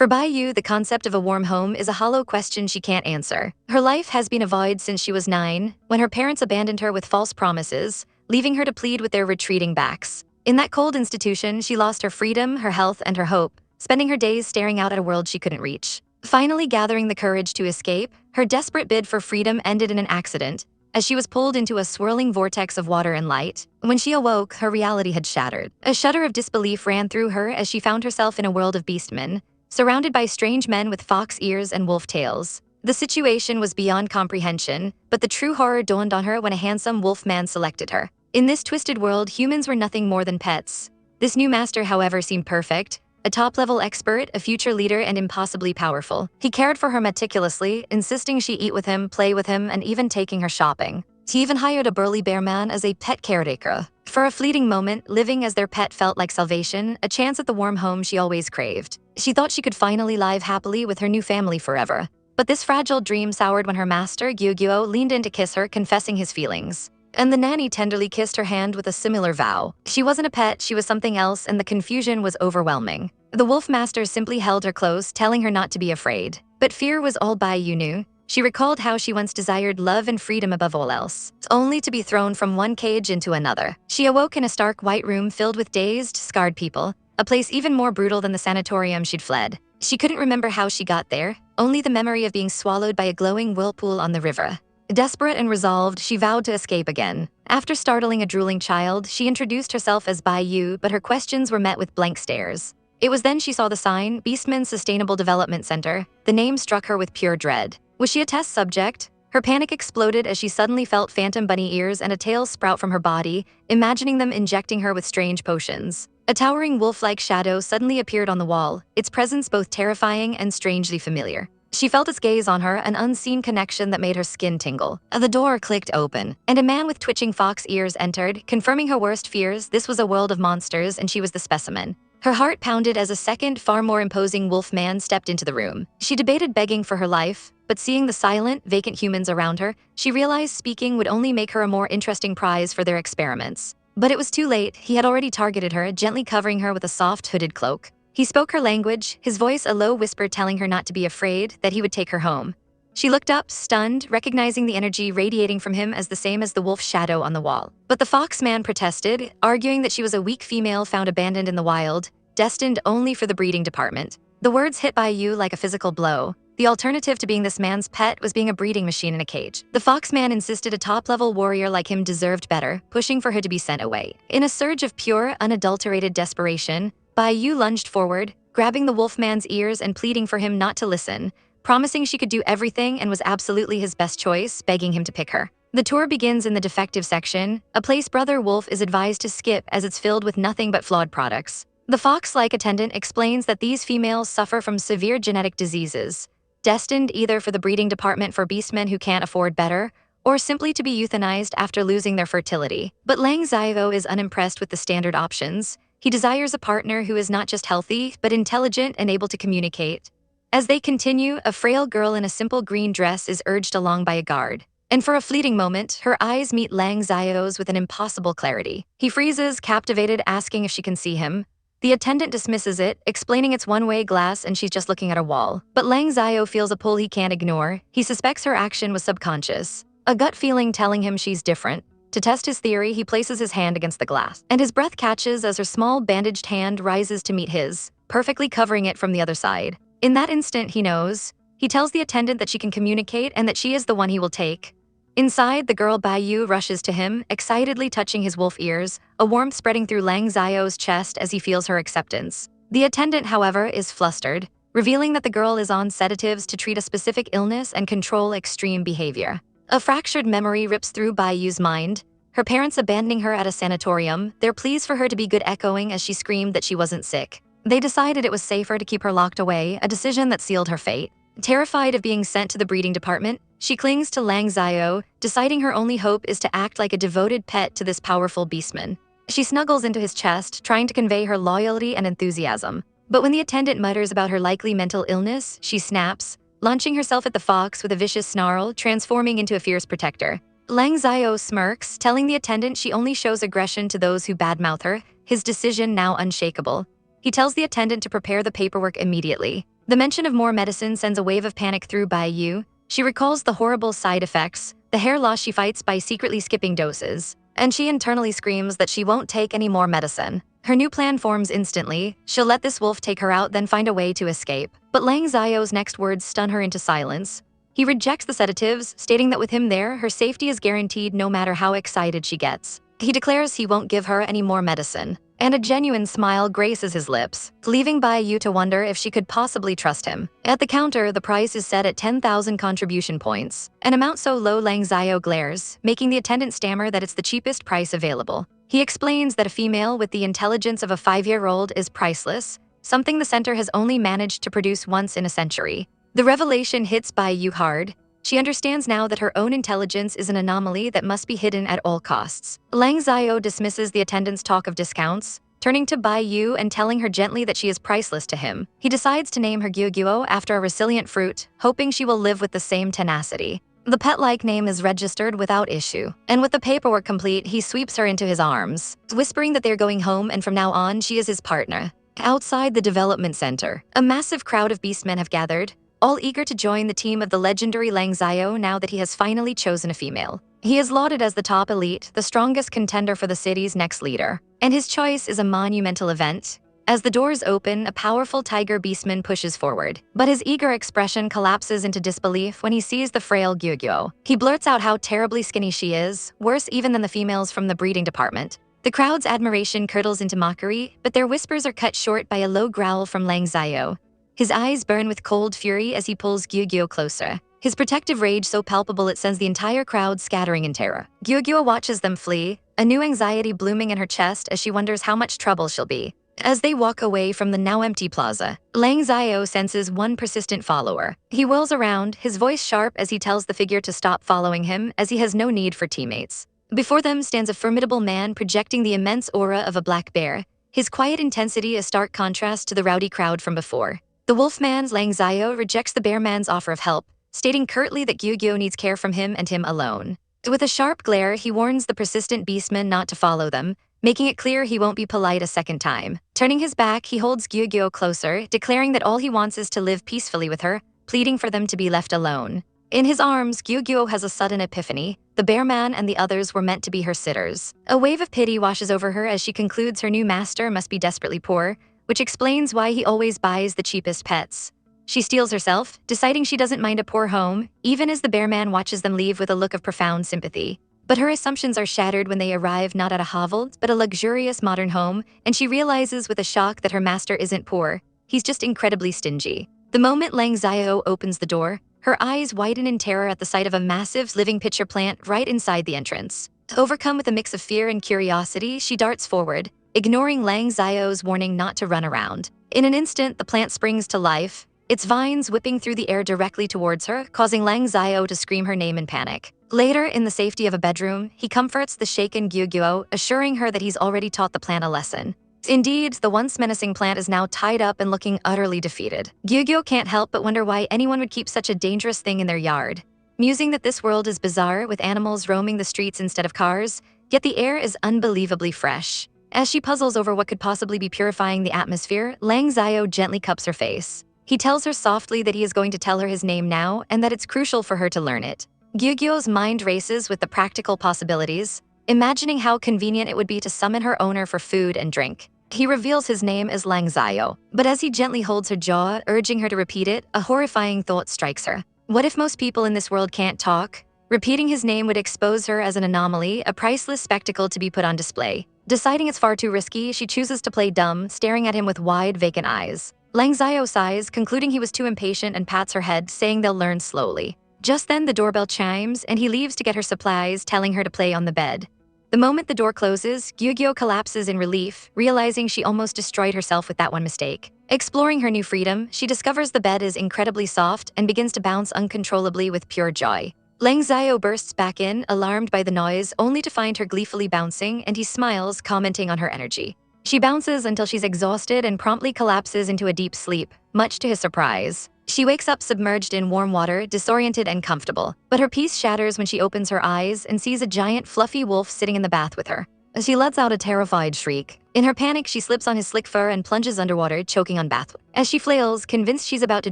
For Bai Yue, the concept of a warm home is a hollow question she can't answer. Her life has been a void since she was 9, when her parents abandoned her with false promises, leaving her to plead with their retreating backs. In that cold institution, she lost her freedom, her health, and her hope, spending her days staring out at a world she couldn't reach. Finally gathering the courage to escape, her desperate bid for freedom ended in an accident, as she was pulled into a swirling vortex of water and light. When she awoke, her reality had shattered. A shudder of disbelief ran through her as she found herself in a world of beastmen, surrounded by strange men with fox ears and wolf tails. The situation was beyond comprehension, but the true horror dawned on her when a handsome wolf man selected her. In this twisted world, humans were nothing more than pets. This new master, however, seemed perfect. A top-level expert, a future leader, and impossibly powerful. He cared for her meticulously, insisting she eat with him, play with him, and even taking her shopping. He even hired a burly bear man as a pet caretaker. For a fleeting moment, living as their pet felt like salvation, a chance at the warm home she always craved. She thought she could finally live happily with her new family forever. But this fragile dream soured when her master, Gyugyo, leaned in to kiss her, confessing his feelings. And the nanny tenderly kissed her hand with a similar vow. She wasn't a pet, she was something else, and the confusion was overwhelming. The wolf master simply held her close, telling her not to be afraid. But fear was all Bai Yue knew. She recalled how she once desired love and freedom above all else, only to be thrown from one cage into another. She awoke in a stark white room filled with dazed, scarred people, a place even more brutal than the sanatorium she'd fled. She couldn't remember how she got there, only the memory of being swallowed by a glowing whirlpool on the river. Desperate and resolved, she vowed to escape again. After startling a drooling child, she introduced herself as Bai Yue, but her questions were met with blank stares. It was then she saw the sign, Beastman Sustainable Development Center. The name struck her with pure dread. Was she a test subject? Her panic exploded as she suddenly felt phantom bunny ears and a tail sprout from her body, imagining them injecting her with strange potions. A towering wolf-like shadow suddenly appeared on the wall, its presence both terrifying and strangely familiar. She felt its gaze on her, an unseen connection that made her skin tingle. The door clicked open, and a man with twitching fox ears entered, confirming her worst fears. This was a world of monsters, and she was the specimen. Her heart pounded as a second, far more imposing wolf man stepped into the room. She debated begging for her life, but seeing the silent, vacant humans around her, she realized speaking would only make her a more interesting prize for their experiments. But it was too late. He had already targeted her, gently covering her with a soft, hooded cloak. He spoke her language, his voice a low whisper telling her not to be afraid, that he would take her home. She looked up, stunned, recognizing the energy radiating from him as the same as the wolf shadow on the wall. But the fox man protested, arguing that she was a weak female found abandoned in the wild, destined only for the breeding department. The words hit Bai Yue like a physical blow. The alternative to being this man's pet was being a breeding machine in a cage. The fox man insisted a top-level warrior like him deserved better, pushing for her to be sent away. In a surge of pure, unadulterated desperation, Bai Yue lunged forward, grabbing the wolfman's ears and pleading for him not to listen, promising she could do everything and was absolutely his best choice, begging him to pick her. The tour begins in the defective section, a place Brother Wolf is advised to skip as it's filled with nothing but flawed products. The fox-like attendant explains that these females suffer from severe genetic diseases, destined either for the breeding department for beastmen who can't afford better, or simply to be euthanized after losing their fertility. But Lang Xiao is unimpressed with the standard options. He desires a partner who is not just healthy, but intelligent and able to communicate. As they continue, a frail girl in a simple green dress is urged along by a guard. And for a fleeting moment, her eyes meet Lang Xiao's with an impossible clarity. He freezes, captivated, asking if she can see him. The attendant dismisses it, explaining it's one-way glass and she's just looking at a wall. But Lang Xiao feels a pull he can't ignore. He suspects her action was subconscious, a gut feeling telling him she's different. To test his theory, he places his hand against the glass, and his breath catches as her small bandaged hand rises to meet his, perfectly covering it from the other side. In that instant, he knows. He tells the attendant that she can communicate and that she is the one he will take. Inside, the girl Bai Yue rushes to him, excitedly touching his wolf ears, a warmth spreading through Lang Xiao's chest as he feels her acceptance. The attendant, however, is flustered, revealing that the girl is on sedatives to treat a specific illness and control extreme behavior. A fractured memory rips through Bai Yue's mind, her parents abandoning her at a sanatorium, their pleas for her to be good echoing as she screamed that she wasn't sick. They decided it was safer to keep her locked away, a decision that sealed her fate. Terrified of being sent to the breeding department, she clings to Lang Xiao, deciding her only hope is to act like a devoted pet to this powerful beastman. She snuggles into his chest, trying to convey her loyalty and enthusiasm. But when the attendant mutters about her likely mental illness, she snaps, launching herself at the fox with a vicious snarl, transforming into a fierce protector. Lang Xiao smirks, telling the attendant she only shows aggression to those who badmouth her, his decision now unshakable. He tells the attendant to prepare the paperwork immediately. The mention of more medicine sends a wave of panic through Bai Yue. She recalls the horrible side effects, the hair loss she fights by secretly skipping doses, and she internally screams that she won't take any more medicine. Her new plan forms instantly. She'll let this wolf take her out, then find a way to escape. But Lang Xiao's next words stun her into silence. He rejects the sedatives, stating that with him there, her safety is guaranteed no matter how excited she gets. He declares he won't give her any more medicine, and a genuine smile graces his lips, leaving Bai Yue to wonder if she could possibly trust him. At the counter, the price is set at 10,000 contribution points, an amount so low Lang Xiao glares, making the attendant stammer that it's the cheapest price available. He explains that a female with the intelligence of a 5-year-old is priceless, something the center has only managed to produce once in a century. The revelation hits Bai Yue hard. She understands now that her own intelligence is an anomaly that must be hidden at all costs. Lang Xiao dismisses the attendant's talk of discounts, turning to Bai Yue and telling her gently that she is priceless to him. He decides to name her Gyugyuo after a resilient fruit, hoping she will live with the same tenacity. The pet-like name is registered without issue, and with the paperwork complete, he sweeps her into his arms, whispering that they're going home and from now on she is his partner. Outside the development center, a massive crowd of beastmen have gathered, all eager to join the team of the legendary Lang Xiao now that he has finally chosen a female. He is lauded as the top elite, the strongest contender for the city's next leader, and his choice is a monumental event. As the doors open, a powerful tiger beastman pushes forward, but his eager expression collapses into disbelief when he sees the frail Gyugyuo. He blurts out how terribly skinny she is, worse even than the females from the breeding department. The crowd's admiration curdles into mockery, but their whispers are cut short by a low growl from Lang Xiao. His eyes burn with cold fury as he pulls Gyugyuo closer, his protective rage so palpable it sends the entire crowd scattering in terror. Gyugyuo watches them flee, a new anxiety blooming in her chest as she wonders how much trouble she'll be. As they walk away from the now empty plaza, Lang Xiao senses one persistent follower. He whirls around, his voice sharp as he tells the figure to stop following him as he has no need for teammates. Before them stands a formidable man projecting the immense aura of a black bear, his quiet intensity a stark contrast to the rowdy crowd from before. The wolfman's Lang Xiao rejects the bearman's offer of help, stating curtly that Gyugyuo needs care from him and him alone. With a sharp glare, he warns the persistent beastman not to follow them, making it clear he won't be polite a second time. Turning his back, he holds Gyugyuo closer, declaring that all he wants is to live peacefully with her, pleading for them to be left alone. In his arms, Gyugyuo has a sudden epiphany. The bearman and the others were meant to be her sitters. A wave of pity washes over her as she concludes her new master must be desperately poor, which explains why he always buys the cheapest pets. She steels herself, deciding she doesn't mind a poor home, even as the bearman watches them leave with a look of profound sympathy. But her assumptions are shattered when they arrive not at a hovel, but a luxurious modern home, and she realizes with a shock that her master isn't poor. He's just incredibly stingy. The moment Lang Xiao opens the door, her eyes widen in terror at the sight of a massive living pitcher plant right inside the entrance. Overcome with a mix of fear and curiosity, she darts forward, ignoring Lang Xiao's warning not to run around. In an instant, the plant springs to life, its vines whipping through the air directly towards her, causing Lang Xiao to scream her name in panic. Later, in the safety of a bedroom, he comforts the shaken Gyugyuo, assuring her that he's already taught the plant a lesson. Indeed, the once menacing plant is now tied up and looking utterly defeated. Gyugyuo can't help but wonder why anyone would keep such a dangerous thing in their yard. Musing that this world is bizarre with animals roaming the streets instead of cars, yet the air is unbelievably fresh. As she puzzles over what could possibly be purifying the atmosphere, Lang Xiao gently cups her face. He tells her softly that he is going to tell her his name now and that it's crucial for her to learn it. Gyugyuo's mind races with the practical possibilities, imagining how convenient it would be to summon her owner for food and drink. He reveals his name as Lang Xiao, but as he gently holds her jaw, urging her to repeat it, a horrifying thought strikes her. What if most people in this world can't talk? Repeating his name would expose her as an anomaly, a priceless spectacle to be put on display. Deciding it's far too risky, she chooses to play dumb, staring at him with wide, vacant eyes. Lang Xiao sighs, concluding he was too impatient and pats her head, saying they'll learn slowly. Just then, the doorbell chimes, and he leaves to get her supplies, telling her to play on the bed. The moment the door closes, Gyugyuo collapses in relief, realizing she almost destroyed herself with that one mistake. Exploring her new freedom, she discovers the bed is incredibly soft and begins to bounce uncontrollably with pure joy. Lang Xiao bursts back in, alarmed by the noise, only to find her gleefully bouncing, and he smiles, commenting on her energy. She bounces until she's exhausted and promptly collapses into a deep sleep, much to his surprise. She wakes up submerged in warm water, disoriented and comfortable, but her peace shatters when she opens her eyes and sees a giant fluffy wolf sitting in the bath with her. She lets out a terrified shriek. In her panic, she slips on his slick fur and plunges underwater, choking on bath. As she flails, convinced she's about to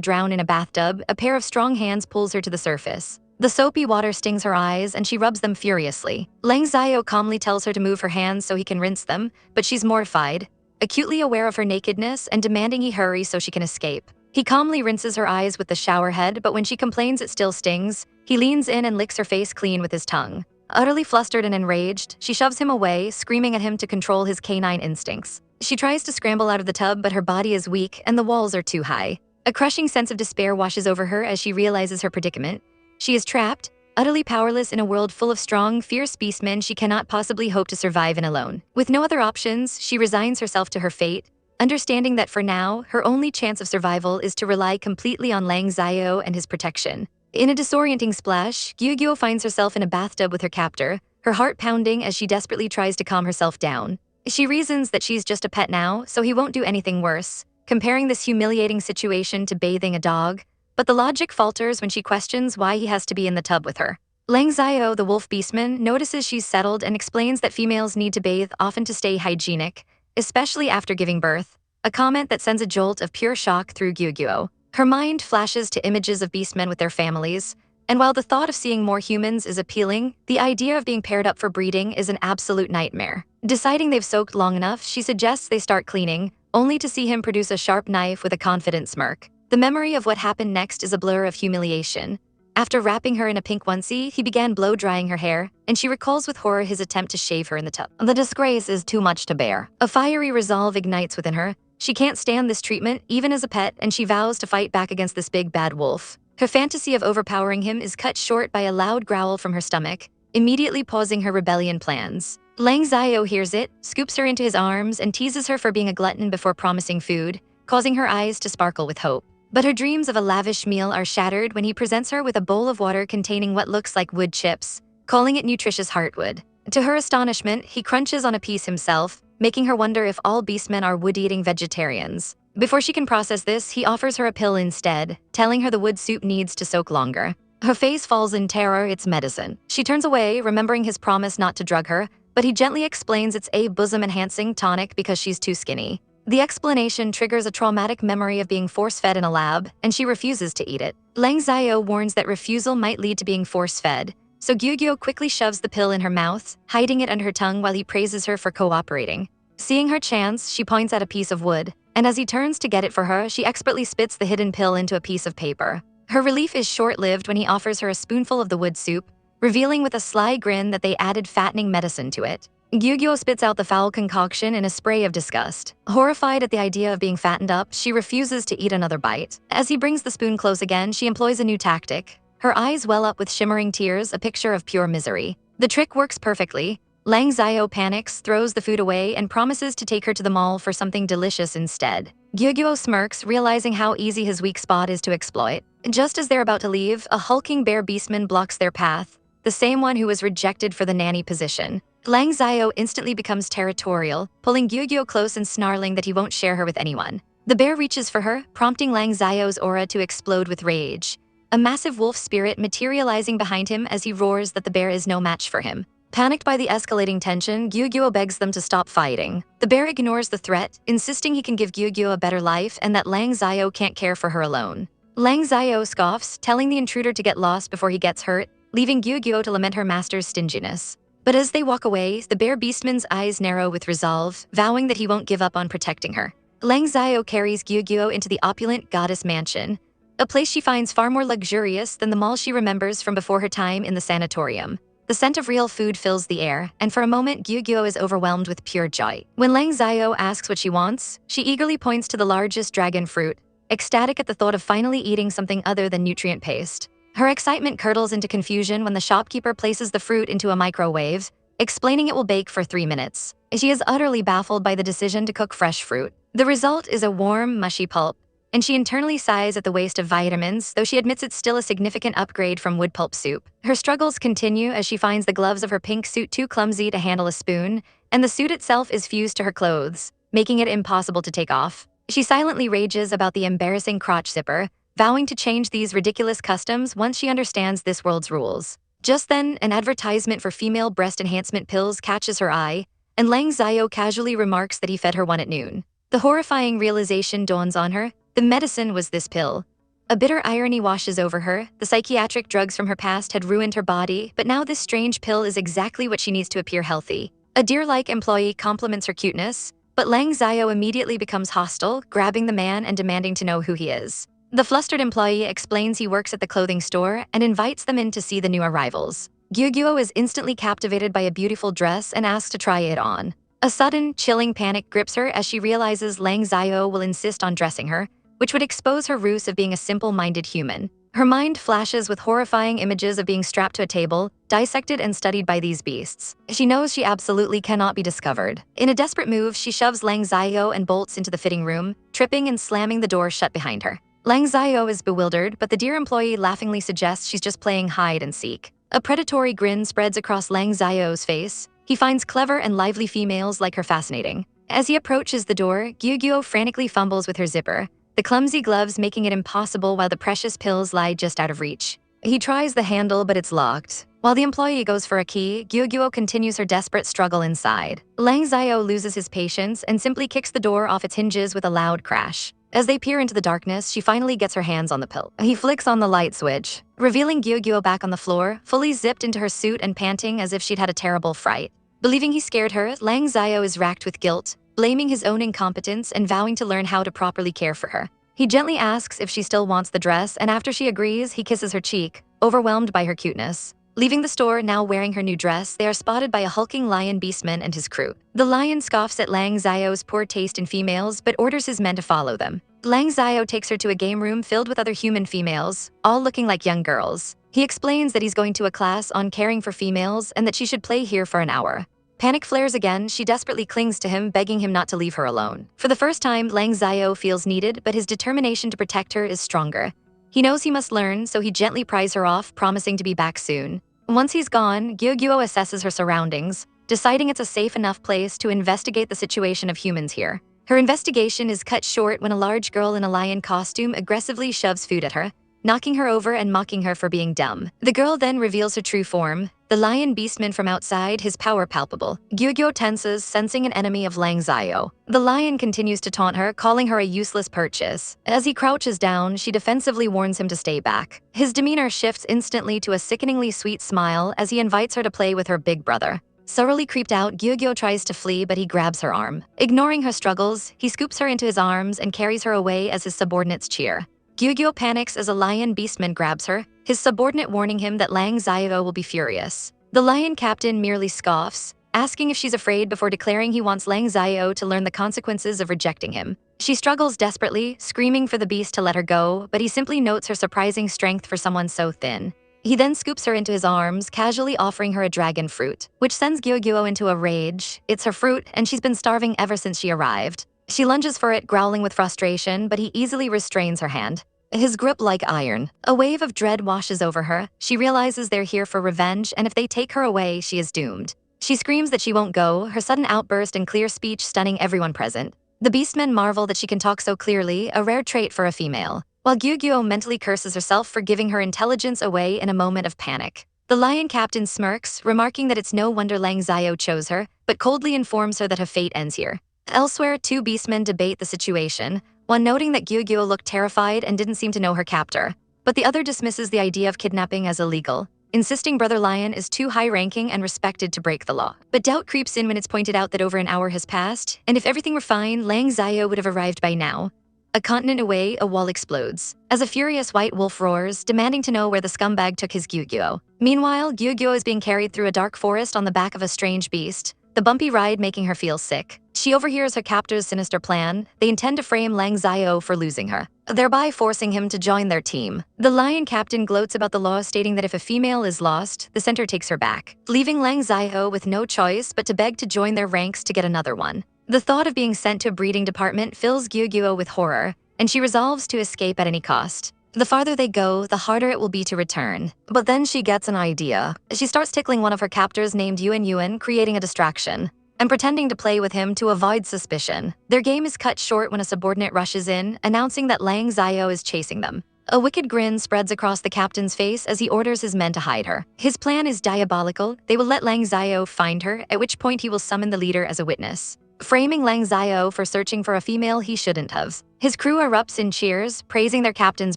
drown in a bathtub, a pair of strong hands pulls her to the surface. The soapy water stings her eyes, and she rubs them furiously. Lang Xiao calmly tells her to move her hands so he can rinse them, but she's mortified, acutely aware of her nakedness and demanding he hurry so she can escape. He calmly rinses her eyes with the shower head, but when she complains it still stings, he leans in and licks her face clean with his tongue. Utterly flustered and enraged, she shoves him away, screaming at him to control his canine instincts. She tries to scramble out of the tub, but her body is weak and the walls are too high. A crushing sense of despair washes over her as she realizes her predicament. She is trapped, utterly powerless in a world full of strong, fierce beastmen she cannot possibly hope to survive in alone. With no other options, she resigns herself to her fate, understanding that for now, her only chance of survival is to rely completely on Lang Xiao and his protection. In a disorienting splash, Gyugyo finds herself in a bathtub with her captor, her heart pounding as she desperately tries to calm herself down. She reasons that she's just a pet now, so he won't do anything worse, comparing this humiliating situation to bathing a dog, but the logic falters when she questions why he has to be in the tub with her. Lang Xiao, the wolf beastman, notices she's settled and explains that females need to bathe often to stay hygienic, especially after giving birth, a comment that sends a jolt of pure shock through Gyugyo. Her mind flashes to images of beastmen with their families, and while the thought of seeing more humans is appealing, the idea of being paired up for breeding is an absolute nightmare. Deciding they've soaked long enough, she suggests they start cleaning, only to see him produce a sharp knife with a confident smirk. The memory of what happened next is a blur of humiliation. After wrapping her in a pink onesie, he began blow-drying her hair, and she recalls with horror his attempt to shave her in the tub. The disgrace is too much to bear. A fiery resolve ignites within her. She can't stand this treatment, even as a pet, and she vows to fight back against this big bad wolf. Her fantasy of overpowering him is cut short by a loud growl from her stomach, immediately pausing her rebellion plans. Lang Xiao hears it, scoops her into his arms, and teases her for being a glutton before promising food, causing her eyes to sparkle with hope. But her dreams of a lavish meal are shattered when he presents her with a bowl of water containing what looks like wood chips, calling it nutritious heartwood. To her astonishment, he crunches on a piece himself, making her wonder if all beastmen are wood-eating vegetarians. Before she can process this, he offers her a pill instead, telling her the wood soup needs to soak longer. Her face falls in terror, it's medicine. She turns away, remembering his promise not to drug her, but he gently explains it's a bosom-enhancing tonic because she's too skinny. The explanation triggers a traumatic memory of being force-fed in a lab, and she refuses to eat it. Lang Xiao warns that refusal might lead to being force-fed, so Gyugyo quickly shoves the pill in her mouth, hiding it under her tongue while he praises her for cooperating. Seeing her chance, she points at a piece of wood, and as he turns to get it for her, she expertly spits the hidden pill into a piece of paper. Her relief is short-lived when he offers her a spoonful of the wood soup, revealing with a sly grin that they added fattening medicine to it. Gyugyo spits out the foul concoction in a spray of disgust. Horrified at the idea of being fattened up, she refuses to eat another bite. As he brings the spoon close again, she employs a new tactic. Her eyes well up with shimmering tears, a picture of pure misery. The trick works perfectly. Lang Xiao panics, throws the food away, and promises to take her to the mall for something delicious instead. Gyugyo smirks, realizing how easy his weak spot is to exploit. Just as they're about to leave, a hulking bear beastman blocks their path, the same one who was rejected for the nanny position. Lang Xiao instantly becomes territorial, pulling Gyugyo close and snarling that he won't share her with anyone. The bear reaches for her, prompting Lang Xiao's aura to explode with rage, a massive wolf spirit materializing behind him as he roars that the bear is no match for him. Panicked by the escalating tension, Gyugyo begs them to stop fighting. The bear ignores the threat, insisting he can give Gyugyo a better life and that Lang Xiao can't care for her alone. Lang Xiao scoffs, telling the intruder to get lost before he gets hurt, leaving Gyugyo to lament her master's stinginess. But as they walk away, the bear beastman's eyes narrow with resolve, vowing that he won't give up on protecting her. Lang Xiao carries Gyugyo into the opulent goddess mansion, a place she finds far more luxurious than the mall she remembers from before her time in the sanatorium. The scent of real food fills the air, and for a moment Gyugyo is overwhelmed with pure joy. When Lang Xiao asks what she wants, she eagerly points to the largest dragon fruit, ecstatic at the thought of finally eating something other than nutrient paste. Her excitement curdles into confusion when the shopkeeper places the fruit into a microwave, explaining it will bake for 3 minutes. She is utterly baffled by the decision to cook fresh fruit. The result is a warm, mushy pulp, and she internally sighs at the waste of vitamins, though she admits it's still a significant upgrade from wood pulp soup. Her struggles continue as she finds the gloves of her pink suit too clumsy to handle a spoon, and the suit itself is fused to her clothes, making it impossible to take off. She silently rages about the embarrassing crotch zipper, vowing to change these ridiculous customs once she understands this world's rules. Just then, an advertisement for female breast enhancement pills catches her eye, and Lang Xiao casually remarks that he fed her one at noon. The horrifying realization dawns on her. The medicine was this pill. A bitter irony washes over her. The psychiatric drugs from her past had ruined her body, but now this strange pill is exactly what she needs to appear healthy. A deer-like employee compliments her cuteness, but Lang Xiao immediately becomes hostile, grabbing the man and demanding to know who he is. The flustered employee explains he works at the clothing store and invites them in to see the new arrivals. Gyugyuo is instantly captivated by a beautiful dress and asks to try it on. A sudden, chilling panic grips her as she realizes Lang Xiao will insist on dressing her, which would expose her ruse of being a simple-minded human. Her mind flashes with horrifying images of being strapped to a table, dissected and studied by these beasts. She knows she absolutely cannot be discovered. In a desperate move, she shoves Lang Xiao and bolts into the fitting room, tripping and slamming the door shut behind her. Lang Xiao is bewildered, but the deer employee laughingly suggests she's just playing hide and seek. A predatory grin spreads across Lang Xiao's face. He finds clever and lively females like her fascinating. As he approaches the door, Gyugyuo frantically fumbles with her zipper, the clumsy gloves making it impossible while the precious pills lie just out of reach. He tries the handle, but it's locked. While the employee goes for a key, Gyugyuo continues her desperate struggle inside. Lang Xiao loses his patience and simply kicks the door off its hinges with a loud crash. As they peer into the darkness, she finally gets her hands on the pill. He flicks on the light switch, revealing Gyugyuo back on the floor, fully zipped into her suit and panting as if she'd had a terrible fright. Believing he scared her, Lang Xiao is racked with guilt, blaming his own incompetence and vowing to learn how to properly care for her. He gently asks if she still wants the dress, and after she agrees, he kisses her cheek, overwhelmed by her cuteness. Leaving the store, now wearing her new dress, they are spotted by a hulking lion beastman and his crew. The lion scoffs at Lang Xiao's poor taste in females, but orders his men to follow them. Lang Xiao takes her to a game room filled with other human females, all looking like young girls. He explains that he's going to a class on caring for females and that she should play here for an hour. Panic flares again, she desperately clings to him, begging him not to leave her alone. For the first time, Lang Xiao feels needed, but his determination to protect her is stronger. He knows he must learn, so he gently pries her off, promising to be back soon. Once he's gone, Gyugyuo assesses her surroundings, deciding it's a safe enough place to investigate the situation of humans here. Her investigation is cut short when a large girl in a lion costume aggressively shoves food at her, knocking her over and mocking her for being dumb. The girl then reveals her true form, the lion beastman from outside, his power palpable. Gyugyuo tenses, sensing an enemy of Lang Xiao. The lion continues to taunt her, calling her a useless purchase. As he crouches down, she defensively warns him to stay back. His demeanor shifts instantly to a sickeningly sweet smile as he invites her to play with her big brother. Thoroughly creeped out, Gyugyuo tries to flee, but he grabs her arm. Ignoring her struggles, he scoops her into his arms and carries her away as his subordinates cheer. Gyugyuo panics as a lion beastman grabs her, his subordinate warning him that Lang Xiao will be furious. The lion captain merely scoffs, asking if she's afraid before declaring he wants Lang Xiao to learn the consequences of rejecting him. She struggles desperately, screaming for the beast to let her go, but he simply notes her surprising strength for someone so thin. He then scoops her into his arms, casually offering her a dragon fruit, which sends Gyugyuo into a rage. It's her fruit, and she's been starving ever since she arrived. She lunges for it, growling with frustration, but he easily restrains her hand. His grip like iron. A wave of dread washes over her. She realizes they're here for revenge, and if they take her away, she is doomed. She screams that she won't go, her sudden outburst and clear speech stunning everyone present. The beastmen marvel that she can talk so clearly, a rare trait for a female, while Gyugyuo mentally curses herself for giving her intelligence away in a moment of panic. The lion captain smirks, remarking that it's no wonder Lang Xiao chose her, but coldly informs her that her fate ends here. Elsewhere, two beastmen debate the situation, one noting that Gyugyuo looked terrified and didn't seem to know her captor, but the other dismisses the idea of kidnapping as illegal, insisting Brother Lion is too high-ranking and respected to break the law. But doubt creeps in when it's pointed out that over an hour has passed, and if everything were fine, Lang Xiao would have arrived by now. A continent away, a wall explodes, as a furious white wolf roars, demanding to know where the scumbag took his Gyugyuo. Meanwhile, Gyugyuo is being carried through a dark forest on the back of a strange beast, the bumpy ride making her feel sick. She overhears her captor's sinister plan. They intend to frame Lang Xiao for losing her, thereby forcing him to join their team. The lion captain gloats about the law, stating that if a female is lost, the center takes her back, leaving Lang Xiao with no choice but to beg to join their ranks to get another one. The thought of being sent to a breeding department fills Gyugyuo with horror, and she resolves to escape at any cost. The farther they go, the harder it will be to return. But then she gets an idea. She starts tickling one of her captors named Yuen, creating a distraction, and pretending to play with him to avoid suspicion. Their game is cut short when a subordinate rushes in, announcing that Lang Xiao is chasing them. A wicked grin spreads across the captain's face as he orders his men to hide her. His plan is diabolical. They will let Lang Xiao find her, at which point he will summon the leader as a witness, framing Lang Xiao for searching for a female he shouldn't have. His crew erupts in cheers, praising their captain's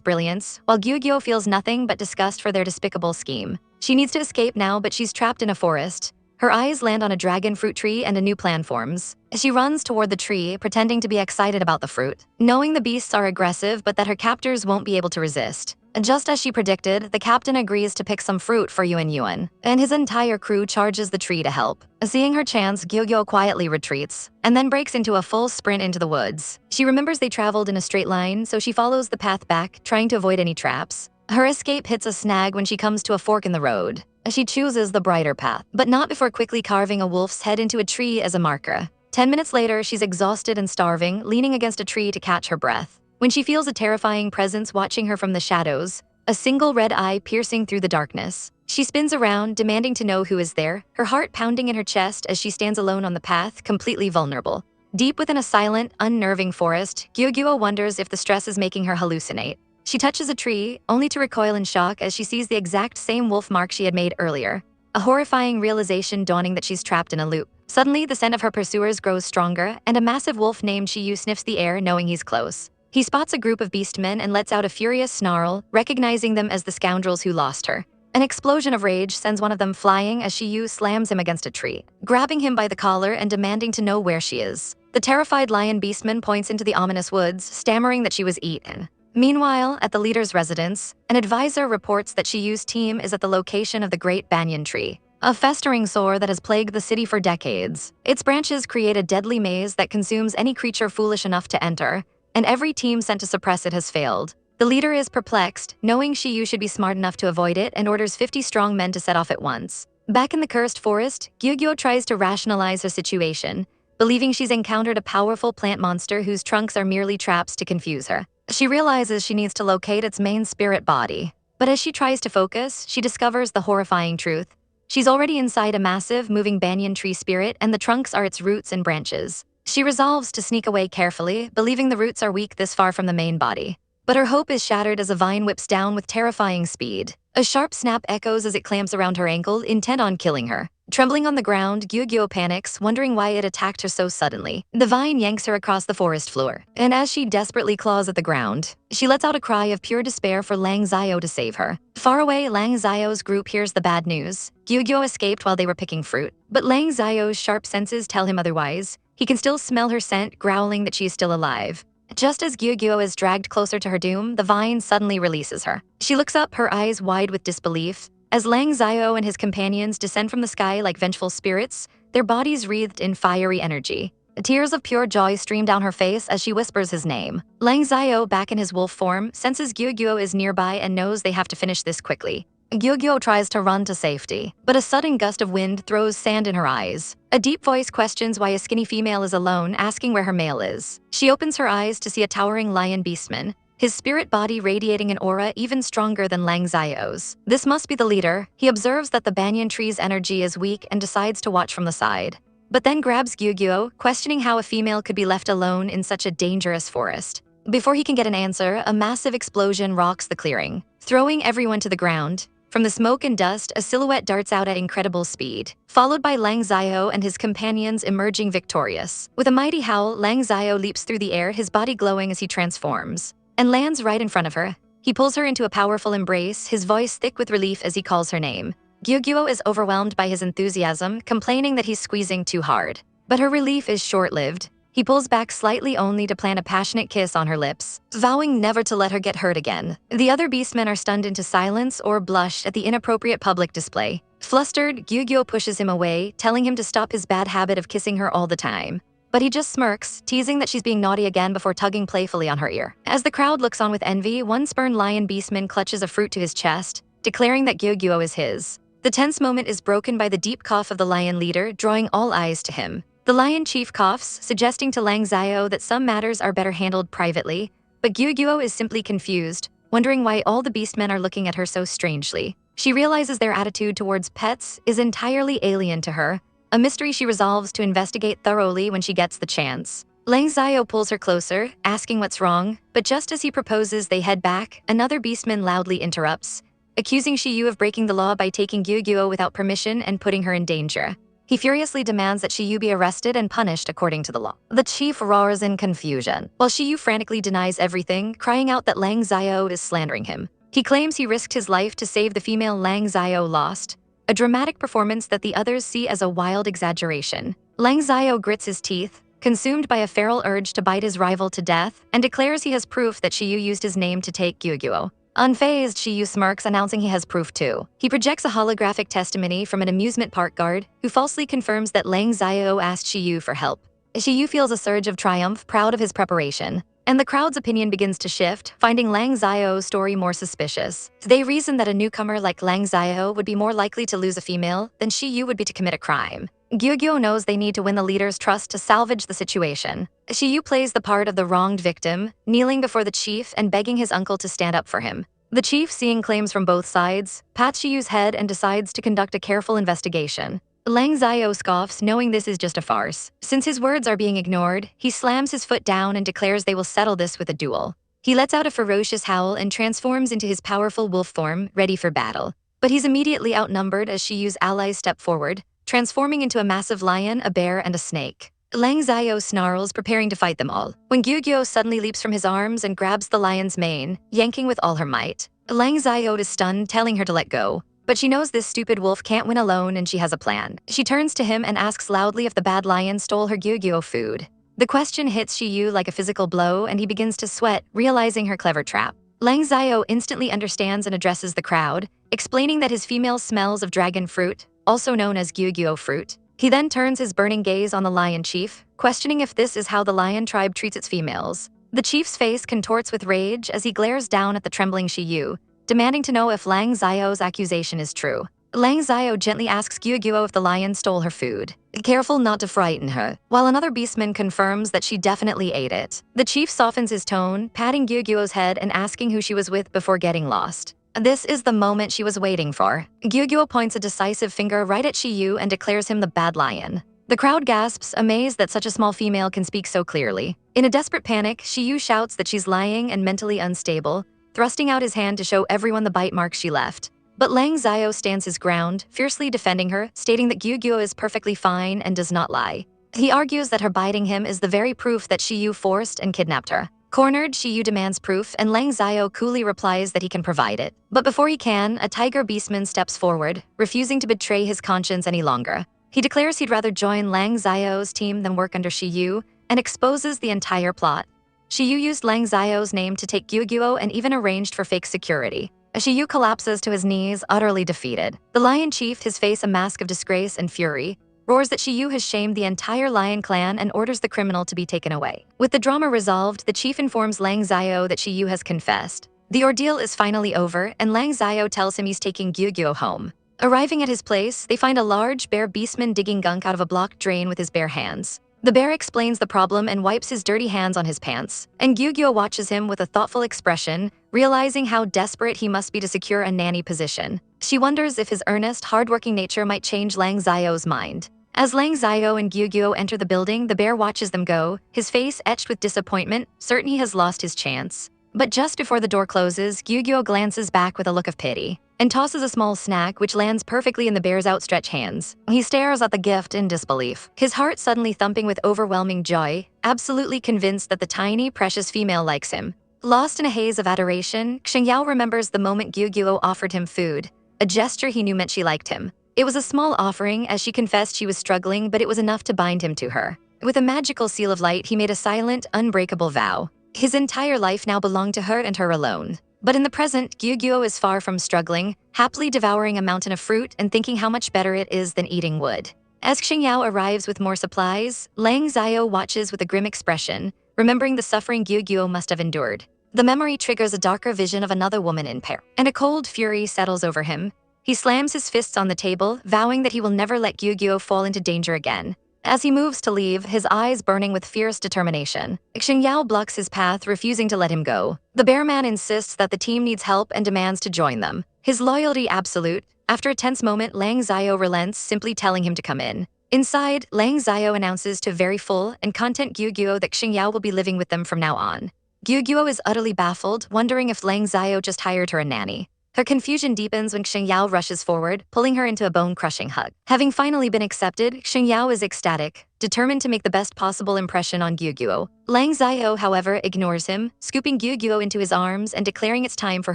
brilliance, while Gyugyo feels nothing but disgust for their despicable scheme. She needs to escape now, but she's trapped in a forest. Her eyes land on a dragon fruit tree and a new plan forms. She runs toward the tree, pretending to be excited about the fruit, knowing the beasts are aggressive but that her captors won't be able to resist. Just as she predicted, the captain agrees to pick some fruit for Yuen, and his entire crew charges the tree to help. Seeing her chance, Gyugyo quietly retreats, and then breaks into a full sprint into the woods. She remembers they traveled in a straight line, so she follows the path back, trying to avoid any traps. Her escape hits a snag when she comes to a fork in the road. She chooses the brighter path, but not before quickly carving a wolf's head into a tree as a marker. 10 minutes later, she's exhausted and starving, leaning against a tree to catch her breath, when she feels a terrifying presence watching her from the shadows, a single red eye piercing through the darkness. She spins around, demanding to know who is there, her heart pounding in her chest as she stands alone on the path, completely vulnerable. Deep within a silent, unnerving forest, Gyugyo wonders if the stress is making her hallucinate. She touches a tree, only to recoil in shock as she sees the exact same wolf mark she had made earlier, a horrifying realization dawning that she's trapped in a loop. Suddenly, the scent of her pursuers grows stronger, and a massive wolf named Shiyu sniffs the air, knowing he's close. He spots a group of beastmen and lets out a furious snarl, recognizing them as the scoundrels who lost her. An explosion of rage sends one of them flying as Shiyu slams him against a tree, grabbing him by the collar and demanding to know where she is. The terrified lion beastman points into the ominous woods, stammering that she was eaten. Meanwhile, at the leader's residence, an advisor reports that Shiyu's team is at the location of the great banyan tree, a festering sore that has plagued the city for decades. Its branches create a deadly maze that consumes any creature foolish enough to enter, and every team sent to suppress it has failed. The leader is perplexed, knowing Shiyu should be smart enough to avoid it, and orders 50 strong men to set off at once. Back in the cursed forest, Gyugyo tries to rationalize her situation, believing she's encountered a powerful plant monster whose trunks are merely traps to confuse her. She realizes she needs to locate its main spirit body. But as she tries to focus, she discovers the horrifying truth. She's already inside a massive, moving banyan tree spirit, and the trunks are its roots and branches. She resolves to sneak away carefully, believing the roots are weak this far from the main body. But her hope is shattered as a vine whips down with terrifying speed. A sharp snap echoes as it clamps around her ankle, intent on killing her. Trembling on the ground, Gyugyo panics, wondering why it attacked her so suddenly. The vine yanks her across the forest floor, and as she desperately claws at the ground, she lets out a cry of pure despair for Lang Xiao to save her. Far away, Lang Xiao's group hears the bad news. Gyugyo escaped while they were picking fruit, but Lang Xiao's sharp senses tell him otherwise. He can still smell her scent, growling that she is still alive. Just as Gyugyo is dragged closer to her doom, the vine suddenly releases her. She looks up, her eyes wide with disbelief, as Lang Xiao and his companions descend from the sky like vengeful spirits, their bodies wreathed in fiery energy. Tears of pure joy stream down her face as she whispers his name. Lang Xiao, back in his wolf form, senses Gyugyo is nearby and knows they have to finish this quickly. Gyugyo tries to run to safety, but a sudden gust of wind throws sand in her eyes. A deep voice questions why a skinny female is alone, asking where her male is. She opens her eyes to see a towering lion beastman, his spirit body radiating an aura even stronger than Lang Xiao's. This must be the leader. He observes that the banyan tree's energy is weak and decides to watch from the side, but then grabs Gyugyo, questioning how a female could be left alone in such a dangerous forest. Before he can get an answer, a massive explosion rocks the clearing, throwing everyone to the ground. From the smoke and dust, a silhouette darts out at incredible speed, followed by Lang Xiao and his companions emerging victorious. With a mighty howl, Lang Xiao leaps through the air, his body glowing as he transforms, and lands right in front of her. He pulls her into a powerful embrace, his voice thick with relief as he calls her name. Gyugyo is overwhelmed by his enthusiasm, complaining that he's squeezing too hard. But her relief is short-lived. He pulls back slightly only to plant a passionate kiss on her lips, vowing never to let her get hurt again. The other beastmen are stunned into silence or blush at the inappropriate public display. Flustered, Gyugyo pushes him away, telling him to stop his bad habit of kissing her all the time. But he just smirks, teasing that she's being naughty again before tugging playfully on her ear. As the crowd looks on with envy, one spurned lion beastman clutches a fruit to his chest, declaring that Gyugyo is his. The tense moment is broken by the deep cough of the lion leader, drawing all eyes to him. The lion chief coughs, suggesting to Lang Xiao that some matters are better handled privately, but Gyugyo is simply confused, wondering why all the beastmen are looking at her so strangely. She realizes their attitude towards pets is entirely alien to her, a mystery she resolves to investigate thoroughly when she gets the chance. Lang Xiao pulls her closer, asking what's wrong, but just as he proposes they head back, another beastman loudly interrupts, accusing Shi Yu of breaking the law by taking Gyugyuo without permission and putting her in danger. He furiously demands that Shi Yu be arrested and punished according to the law. The chief roars in confusion, while Shi Yu frantically denies everything, crying out that Lang Xiao is slandering him. He claims he risked his life to save the female Lang Xiao lost, a dramatic performance that the others see as a wild exaggeration. Lang Xiao grits his teeth, consumed by a feral urge to bite his rival to death, and declares he has proof that Shi Yu used his name to take Gyugyuo. Unfazed, Shi Yu smirks, announcing he has proof too. He projects a holographic testimony from an amusement park guard, who falsely confirms that Lang Xiao asked Shi Yu for help. Shi Yu feels a surge of triumph, proud of his preparation. And the crowd's opinion begins to shift, finding Lang Xiao's story more suspicious. They reason that a newcomer like Lang Xiao would be more likely to lose a female than Shi Yu would be to commit a crime. Gyugyuo knows they need to win the leader's trust to salvage the situation. Shi Yu plays the part of the wronged victim, kneeling before the chief and begging his uncle to stand up for him. The chief, seeing claims from both sides, pats Shi Yu's head and decides to conduct a careful investigation. Lang Xiao scoffs, knowing this is just a farce. Since his words are being ignored, he slams his foot down and declares they will settle this with a duel. He lets out a ferocious howl and transforms into his powerful wolf form, ready for battle. But he's immediately outnumbered as Shi Yu's allies step forward, transforming into a massive lion, a bear, and a snake. Lang Xiao snarls, preparing to fight them all, when Gyugyuo suddenly leaps from his arms and grabs the lion's mane, yanking with all her might. Lang Xiao is stunned, telling her to let go. But she knows this stupid wolf can't win alone and she has a plan. She turns to him and asks loudly if the bad lion stole her Gyugyuo food. The question hits Shi Yu like a physical blow and he begins to sweat, realizing her clever trap. Lang Xiao instantly understands and addresses the crowd, explaining that his female smells of dragon fruit, also known as Gyugyuo fruit. He then turns his burning gaze on the lion chief, questioning if this is how the lion tribe treats its females. The chief's face contorts with rage as he glares down at the trembling Shi Yu, demanding to know if Lang Xiao's accusation is true. Lang Xiao gently asks Gyugyuo if the lion stole her food, careful not to frighten her, while another beastman confirms that she definitely ate it. The chief softens his tone, patting Gyugyuo's head and asking who she was with before getting lost. This is the moment she was waiting for. Gyugyuo points a decisive finger right at Shi Yu and declares him the bad lion. The crowd gasps, amazed that such a small female can speak so clearly. In a desperate panic, Shi Yu shouts that she's lying and mentally unstable, thrusting out his hand to show everyone the bite marks she left. But Lang Xiao stands his ground, fiercely defending her, stating that Gyugyuo is perfectly fine and does not lie. He argues that her biting him is the very proof that Shi Yu forced and kidnapped her. Cornered, Shi Yu demands proof, and Lang Xiao coolly replies that he can provide it. But before he can, a tiger beastman steps forward, refusing to betray his conscience any longer. He declares he'd rather join Lang Xiao's team than work under Shi Yu, and exposes the entire plot. Shi Yu used Lang Xiao's name to take Gyugyuo and even arranged for fake security. Shi Yu collapses to his knees, utterly defeated. The lion chief, his face a mask of disgrace and fury, roars that Shi Yu has shamed the entire lion clan and orders the criminal to be taken away. With the drama resolved, the chief informs Lang Xiao that Shi Yu has confessed. The ordeal is finally over, and Lang Xiao tells him he's taking Gyugyuo home. Arriving at his place, they find a large bear beastman digging gunk out of a blocked drain with his bare hands. The bear explains the problem and wipes his dirty hands on his pants, and Gyugyuo watches him with a thoughtful expression, realizing how desperate he must be to secure a nanny position. She wonders if his earnest, hardworking nature might change Lang Xiao's mind. As Lang Xiao and Gyugyuo enter the building, the bear watches them go, his face etched with disappointment, certain he has lost his chance. But just before the door closes, Gyugyuo glances back with a look of pity, and tosses a small snack which lands perfectly in the bear's outstretched hands. He stares at the gift in disbelief, his heart suddenly thumping with overwhelming joy, absolutely convinced that the tiny, precious female likes him. Lost in a haze of adoration, Xiangyao remembers the moment Gyugyuo offered him food, a gesture he knew meant she liked him. It was a small offering, as she confessed she was struggling, but it was enough to bind him to her. With a magical seal of light, he made a silent, unbreakable vow. His entire life now belonged to her and her alone. But in the present, Gyugyuo is far from struggling, happily devouring a mountain of fruit and thinking how much better it is than eating wood. As Xiangyao arrives with more supplies, Lang Xiao watches with a grim expression, remembering the suffering Gyugyuo must have endured. The memory triggers a darker vision of another woman in peril, and a cold fury settles over him. He slams his fists on the table, vowing that he will never let Gyugyuo fall into danger again. As he moves to leave, his eyes burning with fierce determination, Xiangyao blocks his path, refusing to let him go. The bearman insists that the team needs help and demands to join them. His loyalty absolute. After a tense moment, Lang Xiao relents, simply telling him to come in. Inside, Lang Xiao announces to very full and content Gyugyuo that Xingyao will be living with them from now on. Gyugyuo is utterly baffled, wondering if Lang Xiao just hired her a nanny. Her confusion deepens when Xingyao rushes forward, pulling her into a bone-crushing hug. Having finally been accepted, Xingyao is ecstatic, determined to make the best possible impression on Gyugyuo. Lang Xiao, however, ignores him, scooping Gyugyuo into his arms and declaring it's time for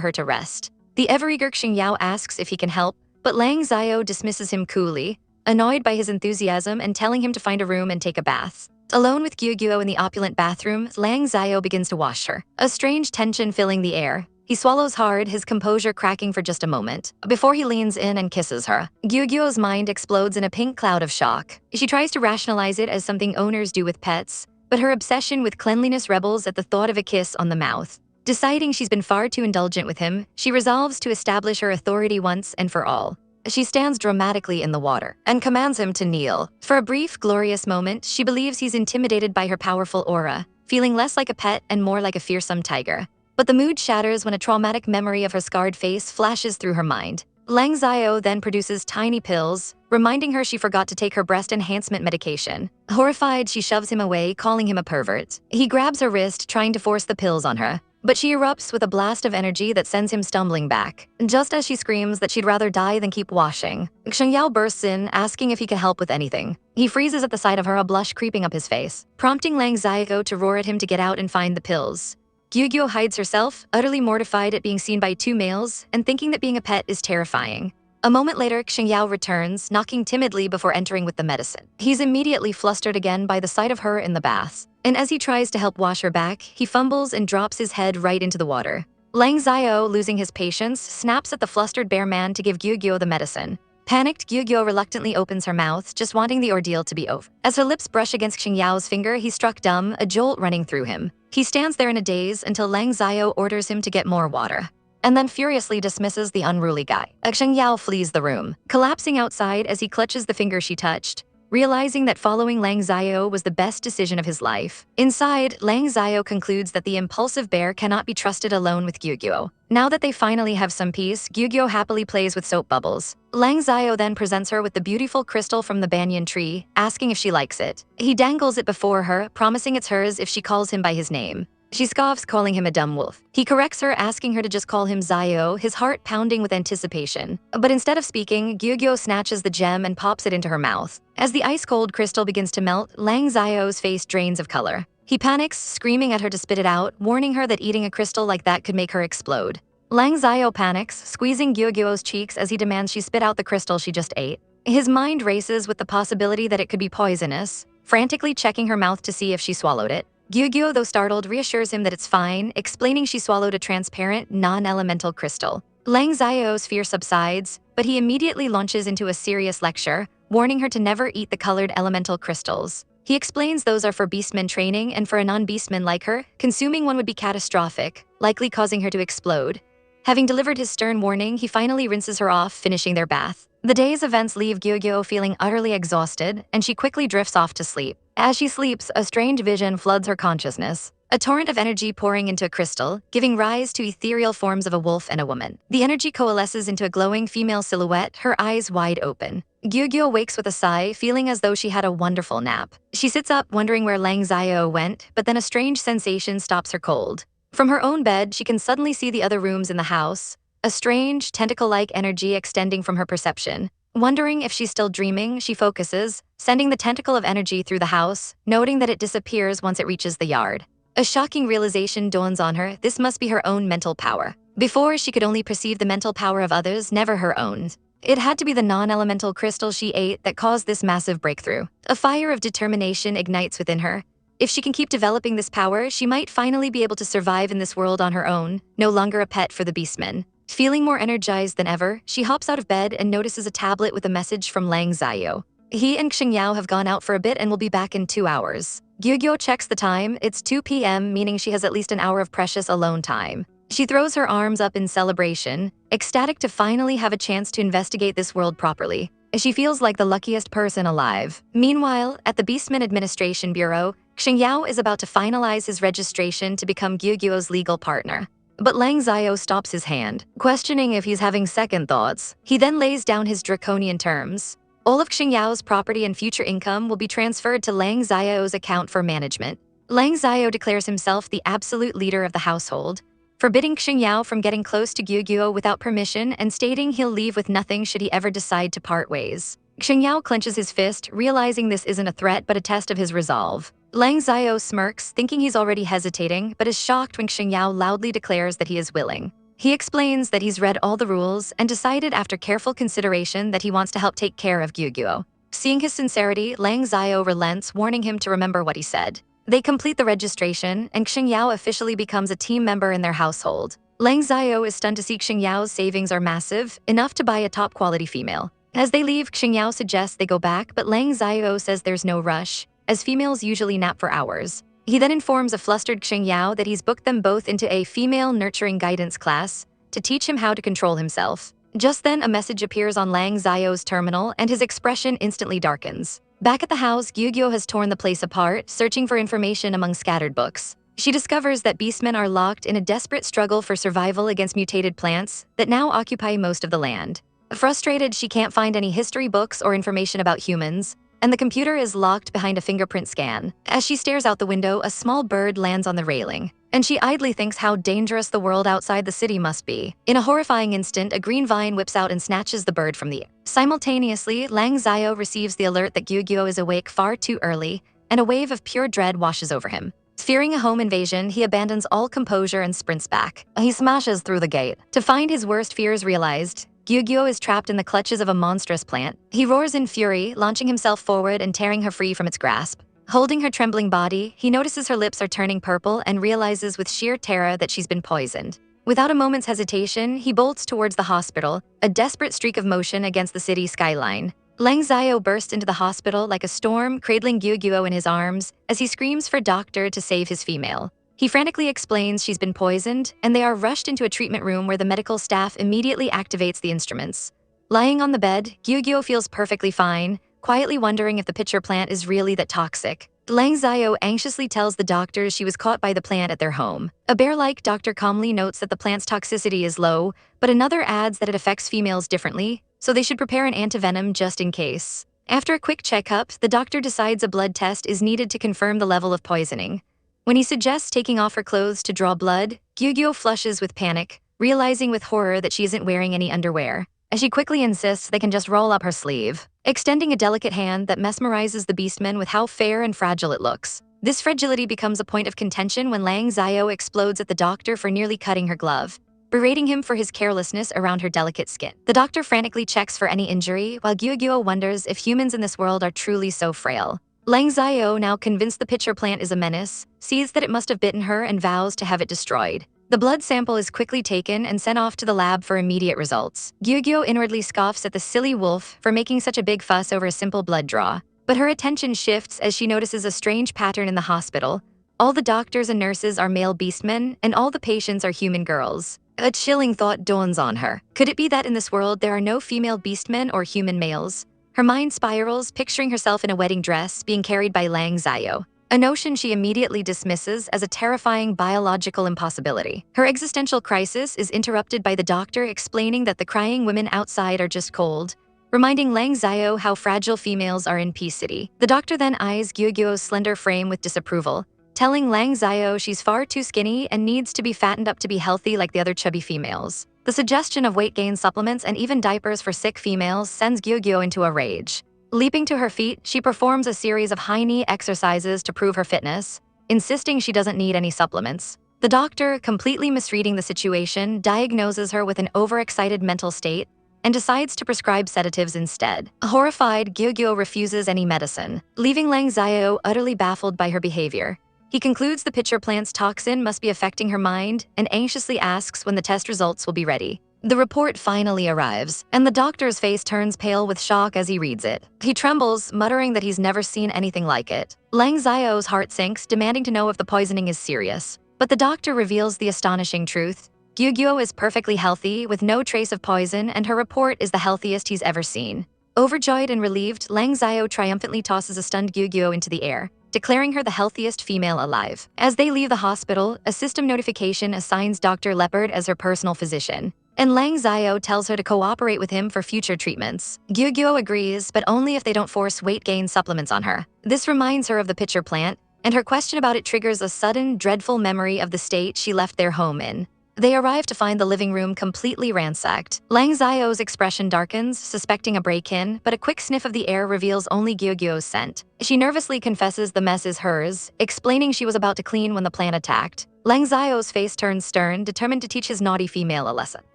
her to rest. The ever-eager Xingyao asks if he can help, but Lang Xiao dismisses him coolly, annoyed by his enthusiasm and telling him to find a room and take a bath. Alone with Gyugyuo in the opulent bathroom, Lang Xiao begins to wash her, a strange tension filling the air. He swallows hard, his composure cracking for just a moment, before he leans in and kisses her. Gyugyuo's mind explodes in a pink cloud of shock. She tries to rationalize it as something owners do with pets, but her obsession with cleanliness rebels at the thought of a kiss on the mouth. Deciding she's been far too indulgent with him, she resolves to establish her authority once and for all. She stands dramatically in the water and commands him to kneel. For a brief, glorious moment, she believes he's intimidated by her powerful aura, feeling less like a pet and more like a fearsome tiger. But the mood shatters when a traumatic memory of her scarred face flashes through her mind. Lang Xiao then produces tiny pills, reminding her she forgot to take her breast enhancement medication. Horrified, she shoves him away, calling him a pervert. He grabs her wrist, trying to force the pills on her, but she erupts with a blast of energy that sends him stumbling back, just as she screams that she'd rather die than keep washing. Xingyao bursts in, asking if he can help with anything. He freezes at the sight of her, a blush creeping up his face, prompting Lang Xiao to roar at him to get out and find the pills. Gyugyuo hides herself, utterly mortified at being seen by two males and thinking that being a pet is terrifying. A moment later, Xingyao returns, knocking timidly before entering with the medicine. He's immediately flustered again by the sight of her in the bath, and as he tries to help wash her back, he fumbles and drops his head right into the water. Lang Xiao, losing his patience, snaps at the flustered bear man to give Gyugyuo the medicine. Panicked, Gyugyuo reluctantly opens her mouth, just wanting the ordeal to be over. As her lips brush against Xingyao's finger, he's struck dumb, a jolt running through him. He stands there in a daze until Lang Xiao orders him to get more water, and then furiously dismisses the unruly guy. Xingyao flees the room, collapsing outside as he clutches the finger she touched, realizing that following Lang Xiao was the best decision of his life. Inside, Lang Xiao concludes that the impulsive bear cannot be trusted alone with Gyugyuo. Now that they finally have some peace, Gyugyuo happily plays with soap bubbles. Lang Xiao then presents her with the beautiful crystal from the banyan tree, asking if she likes it. He dangles it before her, promising it's hers if she calls him by his name. She scoffs, calling him a dumb wolf. He corrects her, asking her to just call him Xiao, his heart pounding with anticipation. But instead of speaking, Gyugyuo snatches the gem and pops it into her mouth. As the ice-cold crystal begins to melt, Lang Xiao's face drains of color. He panics, screaming at her to spit it out, warning her that eating a crystal like that could make her explode. Lang Xiao panics, squeezing Gyugyuo's cheeks as he demands she spit out the crystal she just ate. His mind races with the possibility that it could be poisonous, frantically checking her mouth to see if she swallowed it. Gyugyuo, though startled, reassures him that it's fine, explaining she swallowed a transparent, non-elemental crystal. Lang Xiao's fear subsides, but he immediately launches into a serious lecture, warning her to never eat the colored elemental crystals. He explains those are for beastmen training, and for a non-beastman like her, consuming one would be catastrophic, likely causing her to explode. Having delivered his stern warning, he finally rinses her off, finishing their bath. The day's events leave Gyugyuo feeling utterly exhausted, and she quickly drifts off to sleep. As she sleeps, a strange vision floods her consciousness. A torrent of energy pouring into a crystal, giving rise to ethereal forms of a wolf and a woman. The energy coalesces into a glowing female silhouette, her eyes wide open. Gyugyuo wakes with a sigh, feeling as though she had a wonderful nap. She sits up, wondering where Lang Xiao went, but then a strange sensation stops her cold. From her own bed, she can suddenly see the other rooms in the house, a strange, tentacle-like energy extending from her perception. Wondering if she's still dreaming, she focuses, sending the tentacle of energy through the house, noting that it disappears once it reaches the yard. A shocking realization dawns on her: this must be her own mental power. Before, she could only perceive the mental power of others, never her own. It had to be the non-elemental crystal she ate that caused this massive breakthrough. A fire of determination ignites within her. If she can keep developing this power, she might finally be able to survive in this world on her own, no longer a pet for the beastmen. Feeling more energized than ever, she hops out of bed and notices a tablet with a message from Lang Xiao. He and Xingyao have gone out for a bit and will be back in 2 hours. Gyugyuo checks the time. It's 2 p.m., meaning she has at least an hour of precious alone time. She throws her arms up in celebration, ecstatic to finally have a chance to investigate this world properly. She feels like the luckiest person alive. Meanwhile, at the Beastman Administration Bureau, Xingyao is about to finalize his registration to become Gyugyuo's legal partner. But Lang Xiao stops his hand, questioning if he's having second thoughts. He then lays down his draconian terms. All of Xingyao's property and future income will be transferred to Lang Xiao's account for management. Lang Xiao declares himself the absolute leader of the household, forbidding Xingyao from getting close to Gyugyuo without permission and stating he'll leave with nothing should he ever decide to part ways. Xingyao clenches his fist, realizing this isn't a threat but a test of his resolve. Lang Xiao smirks, thinking he's already hesitating, but is shocked when Xingyao loudly declares that he is willing. He explains that he's read all the rules and decided after careful consideration that he wants to help take care of Gyugyuo. Seeing his sincerity, Lang Xiao relents, warning him to remember what he said. They complete the registration, and Xingyao officially becomes a team member in their household. Lang Xiao is stunned to see Xingyao's savings are massive, enough to buy a top-quality female. As they leave, Xingyao suggests they go back, but Lang Xiao says there's no rush, as females usually nap for hours. He then informs a flustered Xingyao that he's booked them both into a female nurturing guidance class to teach him how to control himself. Just then, a message appears on Lang Xiao's terminal, and his expression instantly darkens. Back at the house, Gyugyuo has torn the place apart, searching for information among scattered books. She discovers that beastmen are locked in a desperate struggle for survival against mutated plants that now occupy most of the land. Frustrated, she can't find any history books or information about humans, and the computer is locked behind a fingerprint scan. As she stares out the window, a small bird lands on the railing, and she idly thinks how dangerous the world outside the city must be. In a horrifying instant, a green vine whips out and snatches the bird from the air. Simultaneously, Lang Xiao receives the alert that Gyugyuo is awake far too early, and a wave of pure dread washes over him. Fearing a home invasion, he abandons all composure and sprints back. He smashes through the gate. To find his worst fears realized, Gyugyuo is trapped in the clutches of a monstrous plant. He roars in fury, launching himself forward and tearing her free from its grasp. Holding her trembling body, he notices her lips are turning purple and realizes with sheer terror that she's been poisoned. Without a moment's hesitation, he bolts towards the hospital, a desperate streak of motion against the city skyline. Lang Xiao bursts into the hospital like a storm, cradling Gyugyuo in his arms as he screams for doctor to save his female. He frantically explains she's been poisoned, and they are rushed into a treatment room where the medical staff immediately activates the instruments. Lying on the bed, Gyugyuo feels perfectly fine, quietly wondering if the pitcher plant is really that toxic. Lang Xiao anxiously tells the doctors she was caught by the plant at their home. A bear-like doctor calmly notes that the plant's toxicity is low, but another adds that it affects females differently, so they should prepare an antivenom just in case. After a quick checkup, the doctor decides a blood test is needed to confirm the level of poisoning. When he suggests taking off her clothes to draw blood, Gyugyuo flushes with panic, realizing with horror that she isn't wearing any underwear. As she quickly insists they can just roll up her sleeve, extending a delicate hand that mesmerizes the beastman with how fair and fragile it looks. This fragility becomes a point of contention when Lang Xiao explodes at the doctor for nearly cutting her glove, berating him for his carelessness around her delicate skin. The doctor frantically checks for any injury, while Gyugyuo wonders if humans in this world are truly so frail. Lang Xiao, now convinced the pitcher plant is a menace, sees that it must have bitten her and vows to have it destroyed. The blood sample is quickly taken and sent off to the lab for immediate results. Gyugyuo inwardly scoffs at the silly wolf for making such a big fuss over a simple blood draw. But her attention shifts as she notices a strange pattern in the hospital. All the doctors and nurses are male beastmen, and all the patients are human girls. A chilling thought dawns on her. Could it be that in this world there are no female beastmen or human males? Her mind spirals, picturing herself in a wedding dress being carried by Lang Xiao, a notion she immediately dismisses as a terrifying biological impossibility. Her existential crisis is interrupted by the doctor explaining that the crying women outside are just cold, reminding Lang Xiao how fragile females are in Peace City. The doctor then eyes Gyugyuo's slender frame with disapproval, telling Lang Xiao she's far too skinny and needs to be fattened up to be healthy like the other chubby females. The suggestion of weight gain supplements and even diapers for sick females sends Gyugyuo into a rage. Leaping to her feet, she performs a series of high-knee exercises to prove her fitness, insisting she doesn't need any supplements. The doctor, completely misreading the situation, diagnoses her with an overexcited mental state and decides to prescribe sedatives instead. Horrified, Gyugyuo refuses any medicine, leaving Lang Xiao utterly baffled by her behavior. He concludes the pitcher plant's toxin must be affecting her mind and anxiously asks when the test results will be ready. The report finally arrives, and the doctor's face turns pale with shock as he reads it. He trembles, muttering that he's never seen anything like it. Lang Xiao's heart sinks, demanding to know if the poisoning is serious. But the doctor reveals the astonishing truth. Gyugyuo is perfectly healthy, with no trace of poison, and her report is the healthiest he's ever seen. Overjoyed and relieved, Lang Xiao triumphantly tosses a stunned Gyugyuo into the air, declaring her the healthiest female alive. As they leave the hospital, a system notification assigns Dr. Leopard as her personal physician. and Lang Xiao tells her to cooperate with him for future treatments. Gyugyo agrees, but only if they don't force weight gain supplements on her. This reminds her of the pitcher plant, and her question about it triggers a sudden, dreadful memory of the state she left their home in. They arrive to find the living room completely ransacked. Lang Xiao's expression darkens, suspecting a break-in, but a quick sniff of the air reveals only Gyugyo's scent. She nervously confesses the mess is hers, explaining she was about to clean when the plant attacked. Lang Xiao's face turns stern, determined to teach his naughty female a lesson.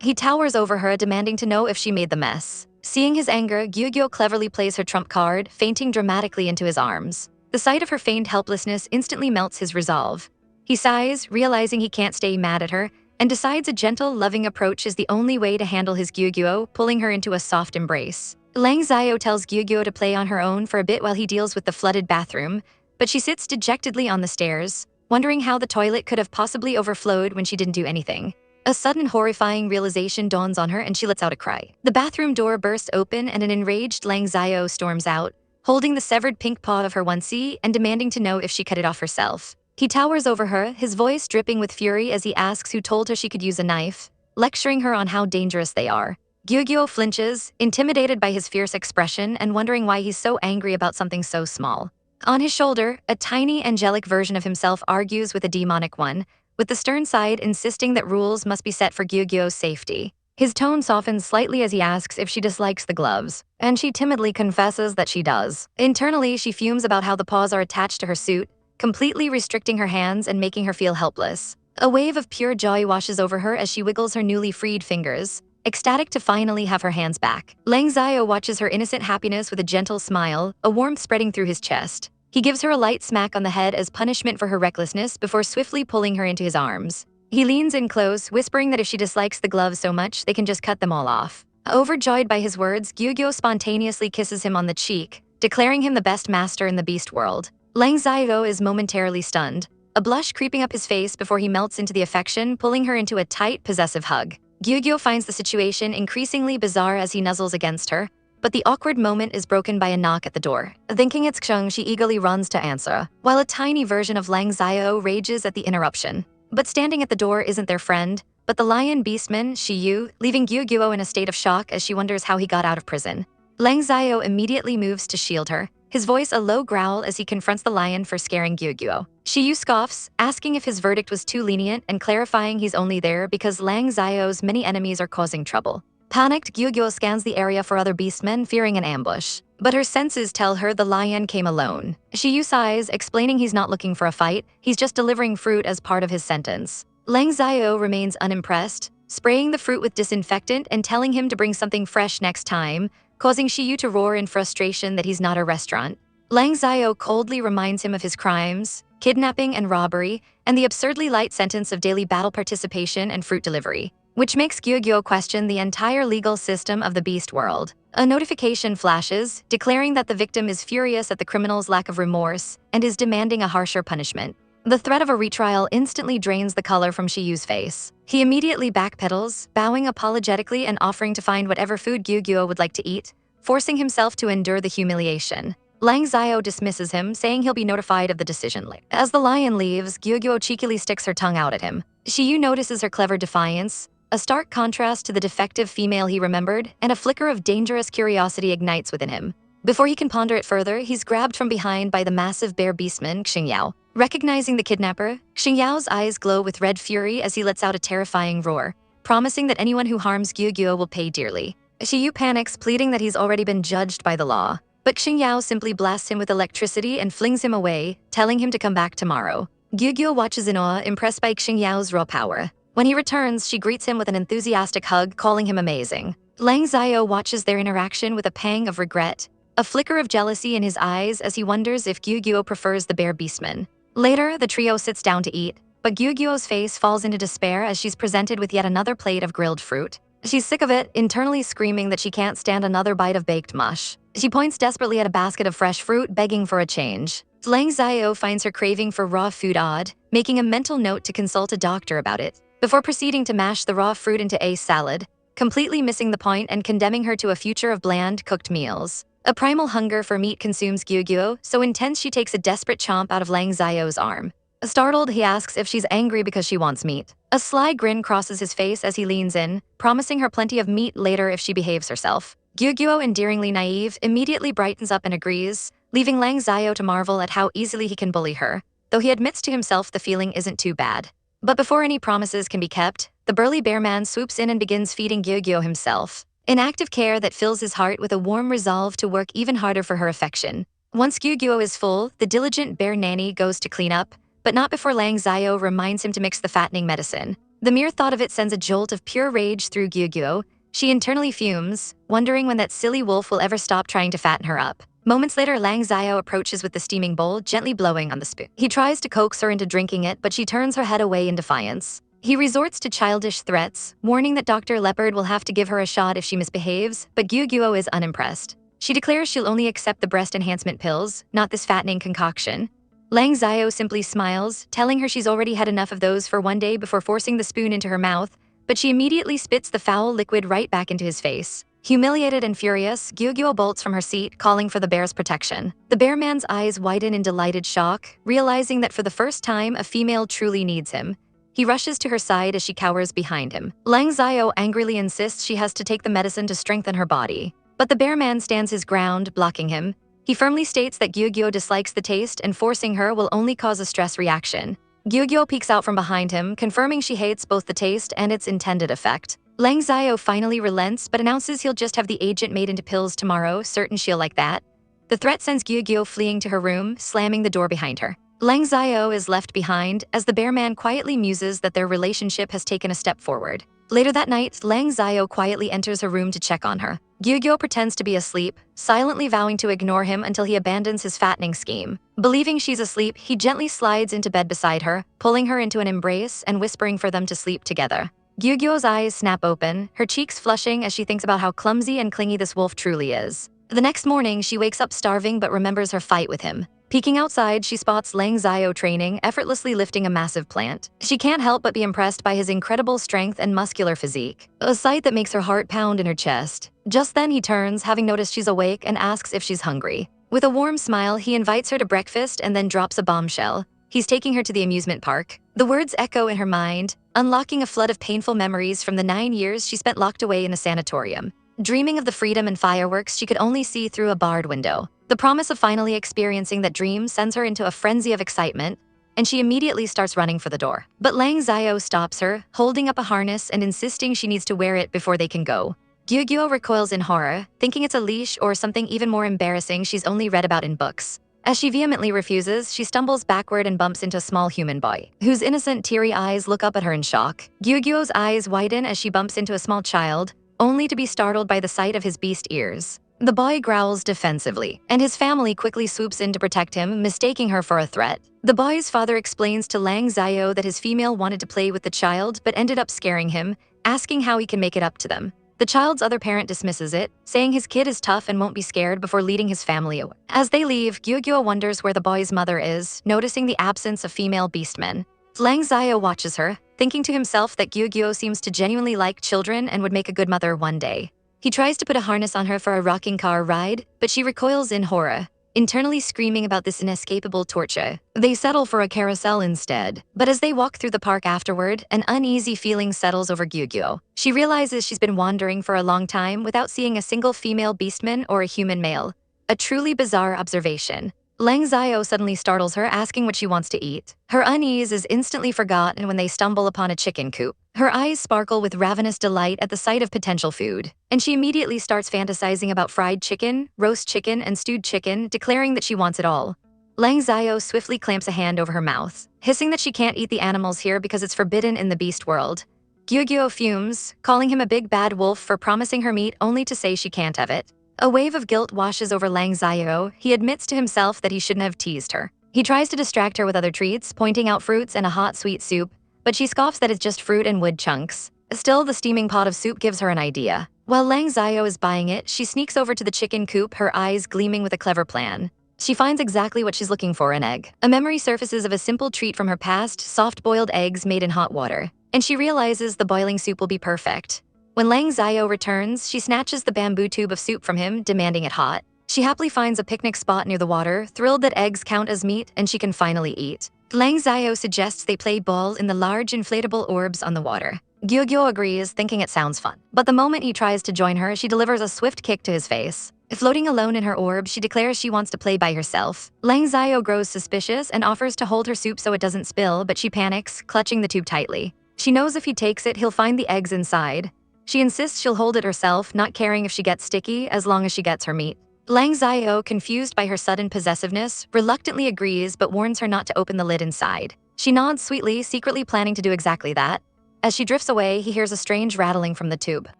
He towers over her, demanding to know if she made the mess. Seeing his anger, Gyugyo cleverly plays her trump card, fainting dramatically into his arms. The sight of her feigned helplessness instantly melts his resolve. He sighs, realizing he can't stay mad at her, and decides a gentle, loving approach is the only way to handle his Gyugyo, pulling her into a soft embrace. Lang Xiao tells Gyugyo to play on her own for a bit while he deals with the flooded bathroom, but she sits dejectedly on the stairs, wondering how the toilet could have possibly overflowed when she didn't do anything. A sudden horrifying realization dawns on her and she lets out a cry. The bathroom door bursts open and an enraged Lang Xiao storms out, holding the severed pink paw of her onesie and demanding to know if she cut it off herself. He towers over her, his voice dripping with fury as he asks who told her she could use a knife, lecturing her on how dangerous they are. Gyugyo flinches, intimidated by his fierce expression and wondering why he's so angry about something so small. On his shoulder, a tiny angelic version of himself argues with a demonic one, with the stern side insisting that rules must be set for Gyugyo's safety. His tone softens slightly as he asks if she dislikes the gloves, and she timidly confesses that she does. Internally, she fumes about how the paws are attached to her suit, completely restricting her hands and making her feel helpless. A wave of pure joy washes over her as she wiggles her newly freed fingers, ecstatic to finally have her hands back. Lang Xiao watches her innocent happiness with a gentle smile, a warmth spreading through his chest. He gives her a light smack on the head as punishment for her recklessness before swiftly pulling her into his arms. He leans in close, whispering that if she dislikes the gloves so much, they can just cut them all off. Overjoyed by his words, Gyugyo spontaneously kisses him on the cheek, declaring him the best master in the beast world. Lang Xiao is momentarily stunned, a blush creeping up his face before he melts into the affection, pulling her into a tight, possessive hug. Gyugyo finds the situation increasingly bizarre as he nuzzles against her, but the awkward moment is broken by a knock at the door. Thinking it's Xiong, she eagerly runs to answer, while a tiny version of Lang Xiao rages at the interruption. But standing at the door isn't their friend, but the lion beastman, Yue, leaving Gyugyo in a state of shock as she wonders how he got out of prison. Lang Xiao immediately moves to shield her, his voice a low growl as he confronts the lion for scaring Gyugyo. Yu scoffs, asking if his verdict was too lenient and clarifying he's only there because Lang Xiao's many enemies are causing trouble. Panicked, Gyugyo scans the area for other beastmen, fearing an ambush. But her senses tell her the lion came alone. Yu sighs, explaining he's not looking for a fight, he's just delivering fruit as part of his sentence. Lang Xiao remains unimpressed, spraying the fruit with disinfectant and telling him to bring something fresh next time, causing Yu to roar in frustration that he's not a restaurant. Lang Xiao coldly reminds him of his crimes, kidnapping and robbery, and the absurdly light sentence of daily battle participation and fruit delivery, which makes Gyugyo question the entire legal system of the beast world. A notification flashes, declaring that the victim is furious at the criminal's lack of remorse and is demanding a harsher punishment. The threat of a retrial instantly drains the color from Yu's face. He immediately backpedals, bowing apologetically and offering to find whatever food Gyugyo would like to eat, forcing himself to endure the humiliation. Lang Xiao dismisses him, saying he'll be notified of the decision later. As the lion leaves, Gyugyo cheekily sticks her tongue out at him. Yu notices her clever defiance, a stark contrast to the defective female he remembered, and a flicker of dangerous curiosity ignites within him. Before he can ponder it further, he's grabbed from behind by the massive bear beastman, Xiao. Recognizing the kidnapper, Xiao's eyes glow with red fury as he lets out a terrifying roar, promising that anyone who harms Gyugyo will pay dearly. Yu panics, pleading that he's already been judged by the law, but Xiao simply blasts him with electricity and flings him away, telling him to come back tomorrow. Gyugyo watches in awe, impressed by Xiao's raw power. When he returns, she greets him with an enthusiastic hug, calling him amazing. Lang Xiao watches their interaction with a pang of regret, a flicker of jealousy in his eyes as he wonders if Gyugyo prefers the bear beastman. Later, the trio sits down to eat, but Gyugyo's face falls into despair as she's presented with yet another plate of grilled fruit. She's sick of it, internally screaming that she can't stand another bite of baked mush. She points desperately at a basket of fresh fruit, begging for a change. Lang Xiao finds her craving for raw food odd, making a mental note to consult a doctor about it, before proceeding to mash the raw fruit into a salad, completely missing the point and condemning her to a future of bland, cooked meals. A primal hunger for meat consumes Gyugyo, so intense she takes a desperate chomp out of Lang Xiao's arm. Startled, he asks if she's angry because she wants meat. A sly grin crosses his face as he leans in, promising her plenty of meat later if she behaves herself. Gyugyo, endearingly naive, immediately brightens up and agrees, leaving Lang Xiao to marvel at how easily he can bully her, though he admits to himself the feeling isn't too bad. But before any promises can be kept, the burly bear man swoops in and begins feeding Gyugyo himself, an act of care that fills his heart with a warm resolve to work even harder for her affection. Once Gyugyo is full, the diligent bear nanny goes to clean up, but not before Lang Xiao reminds him to mix the fattening medicine. The mere thought of it sends a jolt of pure rage through Gyugyo. She internally fumes, wondering when that silly wolf will ever stop trying to fatten her up. Moments later, Lang Xiao approaches with the steaming bowl, gently blowing on the spoon. He tries to coax her into drinking it, but she turns her head away in defiance. He resorts to childish threats, warning that Dr. Leopard will have to give her a shot if she misbehaves, but Gyugyo is unimpressed. She declares she'll only accept the breast enhancement pills, not this fattening concoction. Lang Xiao simply smiles, telling her she's already had enough of those for one day before forcing the spoon into her mouth, but she immediately spits the foul liquid right back into his face. Humiliated and furious, Gyugyo bolts from her seat, calling for the bear's protection. The bear man's eyes widen in delighted shock, realizing that for the first time a female truly needs him. He rushes to her side as she cowers behind him. Lang Xiao angrily insists she has to take the medicine to strengthen her body, but the bear man stands his ground, blocking him. He firmly states that Gyugyo dislikes the taste and forcing her will only cause a stress reaction. Gyugyo peeks out from behind him, confirming she hates both the taste and its intended effect. Lang Xiao finally relents but announces he'll just have the agent made into pills tomorrow, certain she'll like that. The threat sends Gyugyo fleeing to her room, slamming the door behind her. Lang Xiao is left behind as the bear man quietly muses that their relationship has taken a step forward. Later that night, Lang Xiao quietly enters her room to check on her. Gyugyo pretends to be asleep, silently vowing to ignore him until he abandons his fattening scheme. Believing she's asleep, he gently slides into bed beside her, pulling her into an embrace and whispering for them to sleep together. Gyugyo's eyes snap open, her cheeks flushing as she thinks about how clumsy and clingy this wolf truly is. The next morning, she wakes up starving but remembers her fight with him. Peeking outside, she spots Lang Xiao training, effortlessly lifting a massive plant. She can't help but be impressed by his incredible strength and muscular physique, a sight that makes her heart pound in her chest. Just then he turns, having noticed she's awake, and asks if she's hungry. With a warm smile, he invites her to breakfast and then drops a bombshell. He's taking her to the amusement park. The words echo in her mind, unlocking a flood of painful memories from the 9 years she spent locked away in a sanatorium. Dreaming of the freedom and fireworks she could only see through a barred window. The promise of finally experiencing that dream sends her into a frenzy of excitement, and she immediately starts running for the door. But Lang Xiao stops her, holding up a harness and insisting she needs to wear it before they can go. Gyugyo recoils in horror, thinking it's a leash or something even more embarrassing she's only read about in books. As she vehemently refuses, she stumbles backward and bumps into a small human boy, whose innocent, teary eyes look up at her in shock. Gyugyo's eyes widen as she bumps into a small child, only to be startled by the sight of his beast ears. The boy growls defensively, and his family quickly swoops in to protect him, mistaking her for a threat. The boy's father explains to Lang Xiao that his female wanted to play with the child but ended up scaring him, asking how he can make it up to them. The child's other parent dismisses it, saying his kid is tough and won't be scared before leading his family away. As they leave, Gyugyo wonders where the boy's mother is, noticing the absence of female beastmen. Lang Xiao watches her, thinking to himself that Gyugyo seems to genuinely like children and would make a good mother one day. He tries to put a harness on her for a rocking car ride, but she recoils in horror, internally screaming about this inescapable torture. They settle for a carousel instead, but as they walk through the park afterward, an uneasy feeling settles over Gyugyo. She realizes she's been wandering for a long time without seeing a single female beastman or a human male. A truly bizarre observation. Lang Xiao suddenly startles her, asking what she wants to eat. Her unease is instantly forgotten when they stumble upon a chicken coop. Her eyes sparkle with ravenous delight at the sight of potential food, and she immediately starts fantasizing about fried chicken, roast chicken, and stewed chicken, declaring that she wants it all. Lang Xiao swiftly clamps a hand over her mouth, hissing that she can't eat the animals here because it's forbidden in the beast world. Gyugyo fumes, calling him a big bad wolf for promising her meat only to say she can't have it. A wave of guilt washes over Lang Xiao. He admits to himself that he shouldn't have teased her. He tries to distract her with other treats, pointing out fruits and a hot sweet soup, but she scoffs that it's just fruit and wood chunks. Still, the steaming pot of soup gives her an idea. While Lang Xiao is buying it, she sneaks over to the chicken coop, her eyes gleaming with a clever plan. She finds exactly what she's looking for, an egg. A memory surfaces of a simple treat from her past, soft-boiled eggs made in hot water, and she realizes the boiling soup will be perfect. When Lang Xiao returns, she snatches the bamboo tube of soup from him, demanding it hot. She happily finds a picnic spot near the water, thrilled that eggs count as meat and she can finally eat. Lang Xiao suggests they play ball in the large inflatable orbs on the water. Gyugyo agrees, thinking it sounds fun. But the moment he tries to join her, she delivers a swift kick to his face. Floating alone in her orb, she declares she wants to play by herself. Lang Xiao grows suspicious and offers to hold her soup so it doesn't spill, but she panics, clutching the tube tightly. She knows if he takes it, he'll find the eggs inside. She insists she'll hold it herself, not caring if she gets sticky, as long as she gets her meat. Lang Xiao, confused by her sudden possessiveness, reluctantly agrees but warns her not to open the lid inside. She nods sweetly, secretly planning to do exactly that. As she drifts away, he hears a strange rattling from the tube.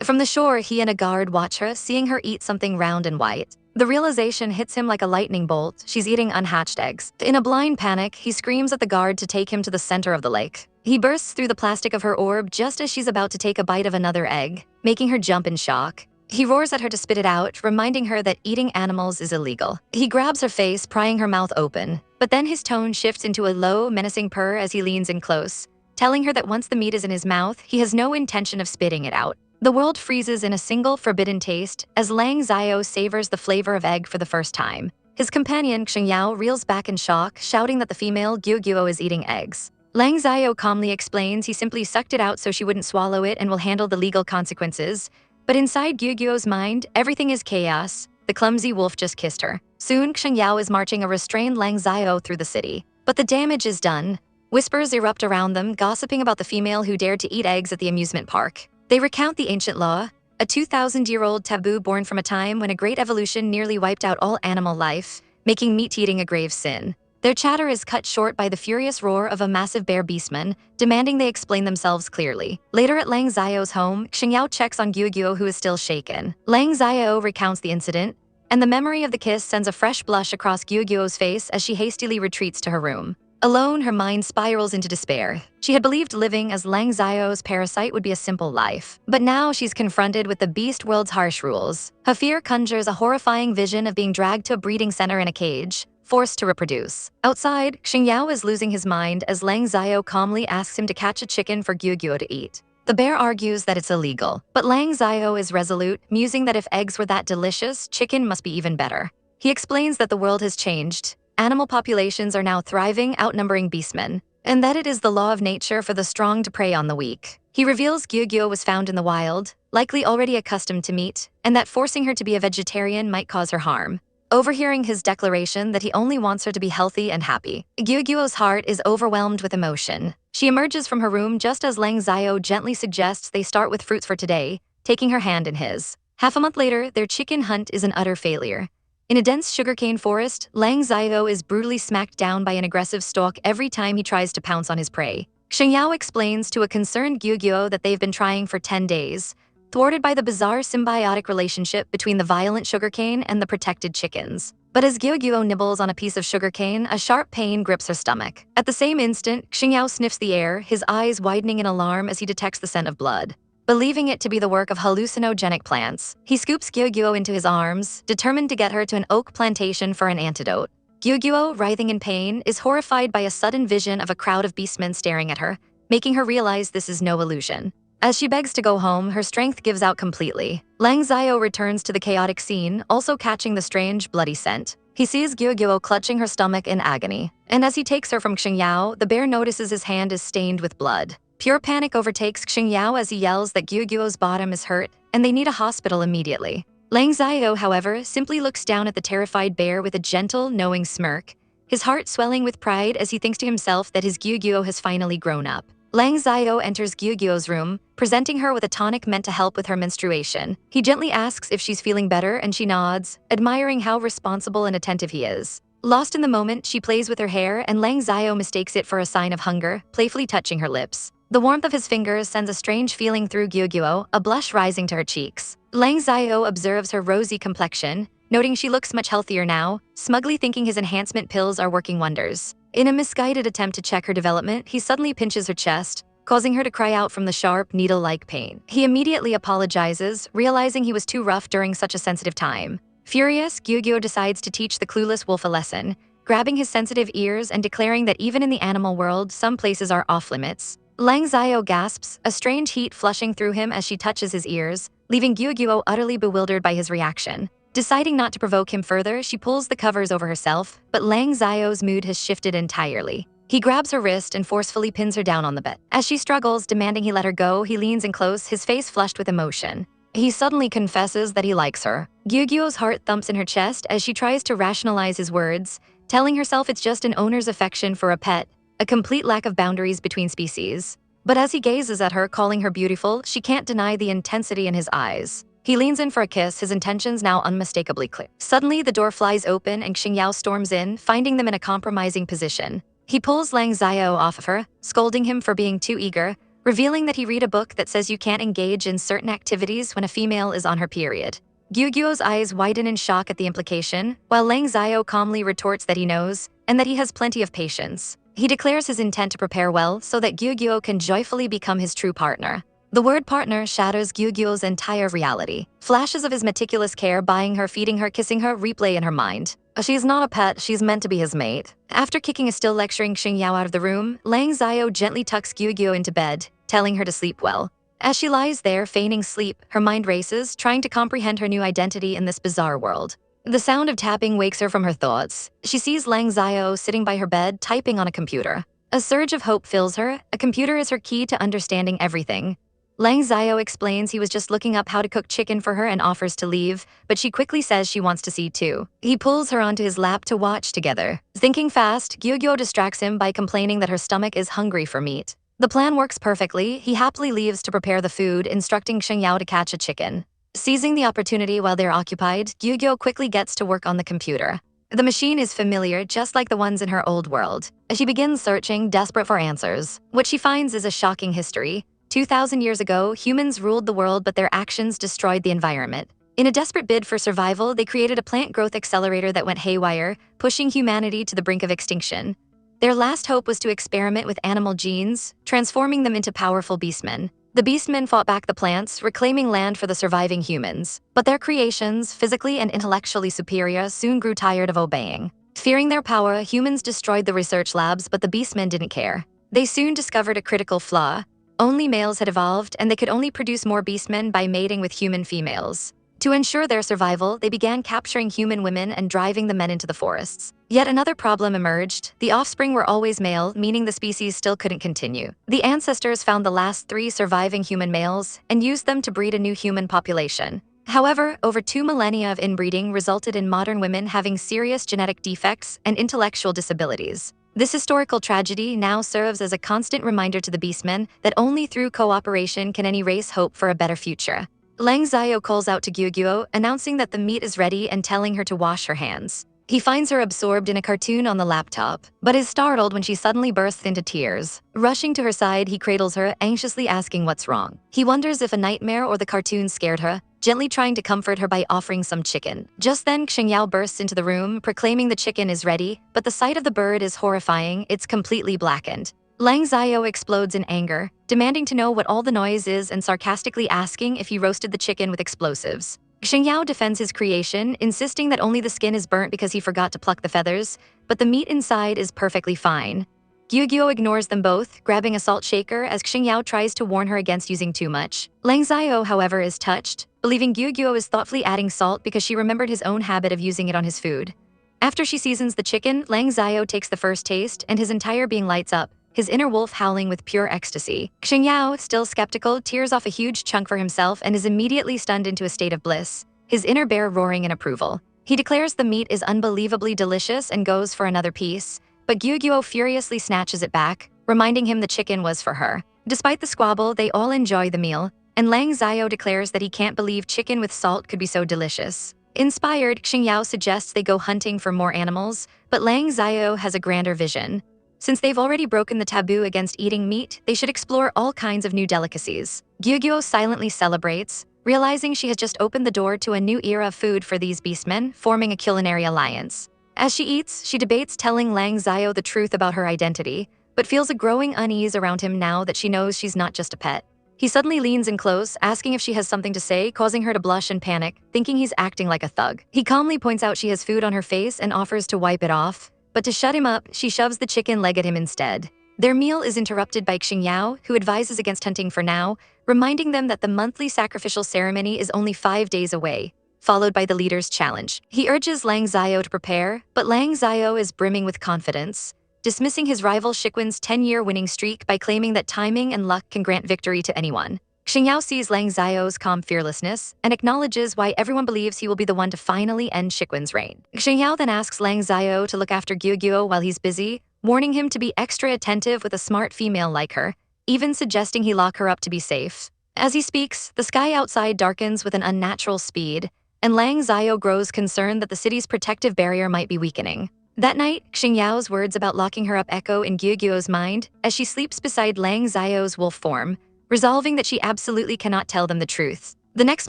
From the shore, he and a guard watch her, seeing her eat something round and white. The realization hits him like a lightning bolt. She's eating unhatched eggs. In a blind panic, he screams at the guard to take him to the center of the lake. He bursts through the plastic of her orb just as she's about to take a bite of another egg, making her jump in shock. He roars at her to spit it out, reminding her that eating animals is illegal. He grabs her face, prying her mouth open. But then his tone shifts into a low, menacing purr as he leans in close, telling her that once the meat is in his mouth, he has no intention of spitting it out. The world freezes in a single forbidden taste as Lang Xiao savors the flavor of egg for the first time. His companion, Xiao, reels back in shock, shouting that the female Gyugyo is eating eggs. Lang Xiao calmly explains he simply sucked it out so she wouldn't swallow it and will handle the legal consequences. But inside Gyugyo's mind, everything is chaos. The clumsy wolf just kissed her. Soon, Xiao is marching a restrained Lang Xiao through the city. But the damage is done. Whispers erupt around them, gossiping about the female who dared to eat eggs at the amusement park. They recount the ancient law, a 2,000-year-old taboo born from a time when a great evolution nearly wiped out all animal life, making meat-eating a grave sin. Their chatter is cut short by the furious roar of a massive bear beastman, demanding they explain themselves clearly. Later at Lang Xiao's home, Xiao checks on Gyugyo, who is still shaken. Lang Xiao recounts the incident, and the memory of the kiss sends a fresh blush across Gyugyo's face as she hastily retreats to her room. Alone, her mind spirals into despair. She had believed living as Lang Xiao's parasite would be a simple life. But now she's confronted with the beast world's harsh rules. Her fear conjures a horrifying vision of being dragged to a breeding center in a cage, forced to reproduce. Outside, Xiao is losing his mind as Lang Xiao calmly asks him to catch a chicken for Gyugyo to eat. The bear argues that it's illegal, but Lang Xiao is resolute, musing that if eggs were that delicious, chicken must be even better. He explains that the world has changed. Animal populations are now thriving, outnumbering beastmen, and that it is the law of nature for the strong to prey on the weak. He reveals Gyugyo was found in the wild, likely already accustomed to meat, and that forcing her to be a vegetarian might cause her harm. Overhearing his declaration that he only wants her to be healthy and happy, Gyugyo's heart is overwhelmed with emotion. She emerges from her room just as Lang Xiao gently suggests they start with fruits for today, taking her hand in his. Half a month later, their chicken hunt is an utter failure. In a dense sugarcane forest, Lang Xiao is brutally smacked down by an aggressive stork every time he tries to pounce on his prey. Xiao explains to a concerned Gyugyo that they've been trying for 10 days, thwarted by the bizarre symbiotic relationship between the violent sugarcane and the protected chickens. But as Gyugyo nibbles on a piece of sugarcane, a sharp pain grips her stomach. At the same instant, Xiao sniffs the air, his eyes widening in alarm as he detects the scent of blood. Believing it to be the work of hallucinogenic plants, he scoops Gyugyo into his arms, determined to get her to an oak plantation for an antidote. Gyugyo, writhing in pain, is horrified by a sudden vision of a crowd of beastmen staring at her, making her realize this is no illusion. As she begs to go home, her strength gives out completely. Lang Xiao returns to the chaotic scene, also catching the strange, bloody scent. He sees Gyugyo clutching her stomach in agony, and as he takes her from Xiao, the bear notices his hand is stained with blood. Pure panic overtakes Xiao as he yells that Gyugyo's bottom is hurt, and they need a hospital immediately. Lang Xiao, however, simply looks down at the terrified bear with a gentle, knowing smirk, his heart swelling with pride as he thinks to himself that his Gyugyo has finally grown up. Lang Xiao enters Gyugyo's room, presenting her with a tonic meant to help with her menstruation. He gently asks if she's feeling better, and she nods, admiring how responsible and attentive he is. Lost in the moment, she plays with her hair, and Lang Xiao mistakes it for a sign of hunger, playfully touching her lips. The warmth of his fingers sends a strange feeling through Gyugyo, a blush rising to her cheeks. Lang Xiao observes her rosy complexion, noting she looks much healthier now, smugly thinking his enhancement pills are working wonders. In a misguided attempt to check her development, he suddenly pinches her chest, causing her to cry out from the sharp, needle-like pain. He immediately apologizes, realizing he was too rough during such a sensitive time. Furious, Gyugyo decides to teach the clueless wolf a lesson, grabbing his sensitive ears and declaring that even in the animal world, some places are off-limits. Lang Xiao gasps, a strange heat flushing through him as she touches his ears, leaving Gyugyo utterly bewildered by his reaction. Deciding not to provoke him further, she pulls the covers over herself, but Lang Xiao's mood has shifted entirely. He grabs her wrist and forcefully pins her down on the bed. As she struggles, demanding he let her go, he leans in close, his face flushed with emotion. He suddenly confesses that he likes her. Gyugyo's heart thumps in her chest as she tries to rationalize his words, telling herself it's just an owner's affection for a pet, a complete lack of boundaries between species. But as he gazes at her, calling her beautiful, she can't deny the intensity in his eyes. He leans in for a kiss, his intentions now unmistakably clear. Suddenly, the door flies open and Xingyao storms in, finding them in a compromising position. He pulls Lang Xiao off of her, scolding him for being too eager, revealing that he read a book that says you can't engage in certain activities when a female is on her period. Gyugyo's eyes widen in shock at the implication, while Lang Xiao calmly retorts that he knows, and that he has plenty of patience. He declares his intent to prepare well so that Gyugyo can joyfully become his true partner. The word partner shatters Gyugyo's entire reality. Flashes of his meticulous care, buying her, feeding her, kissing her, replay in her mind. She's not a pet, she's meant to be his mate. After kicking a still lecturing Xingyao out of the room, Lang Xiao gently tucks Gyugyo into bed, telling her to sleep well. As she lies there, feigning sleep, her mind races, trying to comprehend her new identity in this bizarre world. The sound of tapping wakes her from her thoughts. She sees Lang Xiao sitting by her bed, typing on a computer. A surge of hope fills her. A computer is her key to understanding everything. Lang Xiao explains he was just looking up how to cook chicken for her and offers to leave, but she quickly says she wants to see too. He pulls her onto his lap to watch together. Thinking fast, Gyugyo distracts him by complaining that her stomach is hungry for meat. The plan works perfectly. He happily leaves to prepare the food, instructing Xingyao to catch a chicken. Seizing the opportunity while they're occupied, Gyugyo quickly gets to work on the computer. The machine is familiar, just like the ones in her old world. As she begins searching, desperate for answers, what she finds is a shocking history. 2,000 years ago, humans ruled the world, but their actions destroyed the environment. In a desperate bid for survival, they created a plant growth accelerator that went haywire, pushing humanity to the brink of extinction. Their last hope was to experiment with animal genes, transforming them into powerful beastmen. The beastmen fought back the plants, reclaiming land for the surviving humans. But their creations, physically and intellectually superior, soon grew tired of obeying. Fearing their power, humans destroyed the research labs, but the beastmen didn't care. They soon discovered a critical flaw. Only males had evolved, and they could only produce more beastmen by mating with human females. To ensure their survival, they began capturing human women and driving the men into the forests. Yet another problem emerged. The offspring were always male, meaning the species still couldn't continue. The ancestors found the last 3 surviving human males and used them to breed a new human population. However, over 2 millennia of inbreeding resulted in modern women having serious genetic defects and intellectual disabilities. This historical tragedy now serves as a constant reminder to the beastmen that only through cooperation can any race hope for a better future. Lang Xiao calls out to Gyugyo, announcing that the meat is ready and telling her to wash her hands. He finds her absorbed in a cartoon on the laptop, but is startled when she suddenly bursts into tears. Rushing to her side, he cradles her, anxiously asking what's wrong. He wonders if a nightmare or the cartoon scared her, gently trying to comfort her by offering some chicken. Just then, Xingyao bursts into the room, proclaiming the chicken is ready, but the sight of the bird is horrifying. It's completely blackened. Lang Xiao explodes in anger, demanding to know what all the noise is and sarcastically asking if he roasted the chicken with explosives. Xingyao defends his creation, insisting that only the skin is burnt because he forgot to pluck the feathers, but the meat inside is perfectly fine. Gyugyo ignores them both, grabbing a salt shaker as Xingyao tries to warn her against using too much. Lang Xiao, however, is touched, believing Gyugyo is thoughtfully adding salt because she remembered his own habit of using it on his food. After she seasons the chicken, Lang Xiao takes the first taste and his entire being lights up, his inner wolf howling with pure ecstasy. Xingyao, still skeptical, tears off a huge chunk for himself and is immediately stunned into a state of bliss, his inner bear roaring in approval. He declares the meat is unbelievably delicious and goes for another piece, but Gyugyo furiously snatches it back, reminding him the chicken was for her. Despite the squabble, they all enjoy the meal, and Lang Xiao declares that he can't believe chicken with salt could be so delicious. Inspired, Xingyao suggests they go hunting for more animals, but Lang Xiao has a grander vision. Since they've already broken the taboo against eating meat, they should explore all kinds of new delicacies. Gyugyo silently celebrates, realizing she has just opened the door to a new era of food for these beastmen, forming a culinary alliance. As she eats, she debates telling Lang Xiao the truth about her identity, but feels a growing unease around him now that she knows she's not just a pet. He suddenly leans in close, asking if she has something to say, causing her to blush and panic, thinking he's acting like a thug. He calmly points out she has food on her face and offers to wipe it off, but to shut him up, she shoves the chicken leg at him instead. Their meal is interrupted by Xingyao, who advises against hunting for now, reminding them that the monthly sacrificial ceremony is only 5 days away, followed by the leader's challenge. He urges Lang Xiao to prepare, but Lang Xiao is brimming with confidence. dismissing his rival Shikwen's 10-year winning streak by claiming that timing and luck can grant victory to anyone. Xingyao sees Lang Xiao's calm fearlessness and acknowledges why everyone believes he will be the one to finally end Shikwen's reign. Xingyao then asks Lang Xiao to look after Gyugyuo while he's busy, warning him to be extra attentive with a smart female like her, even suggesting he lock her up to be safe. As he speaks, the sky outside darkens with an unnatural speed, and Lang Xiao grows concerned that the city's protective barrier might be weakening. That night, Xingyao's words about locking her up echo in Gyugyuo's mind as she sleeps beside Lang Xiao's wolf form, resolving that she absolutely cannot tell them the truth. The next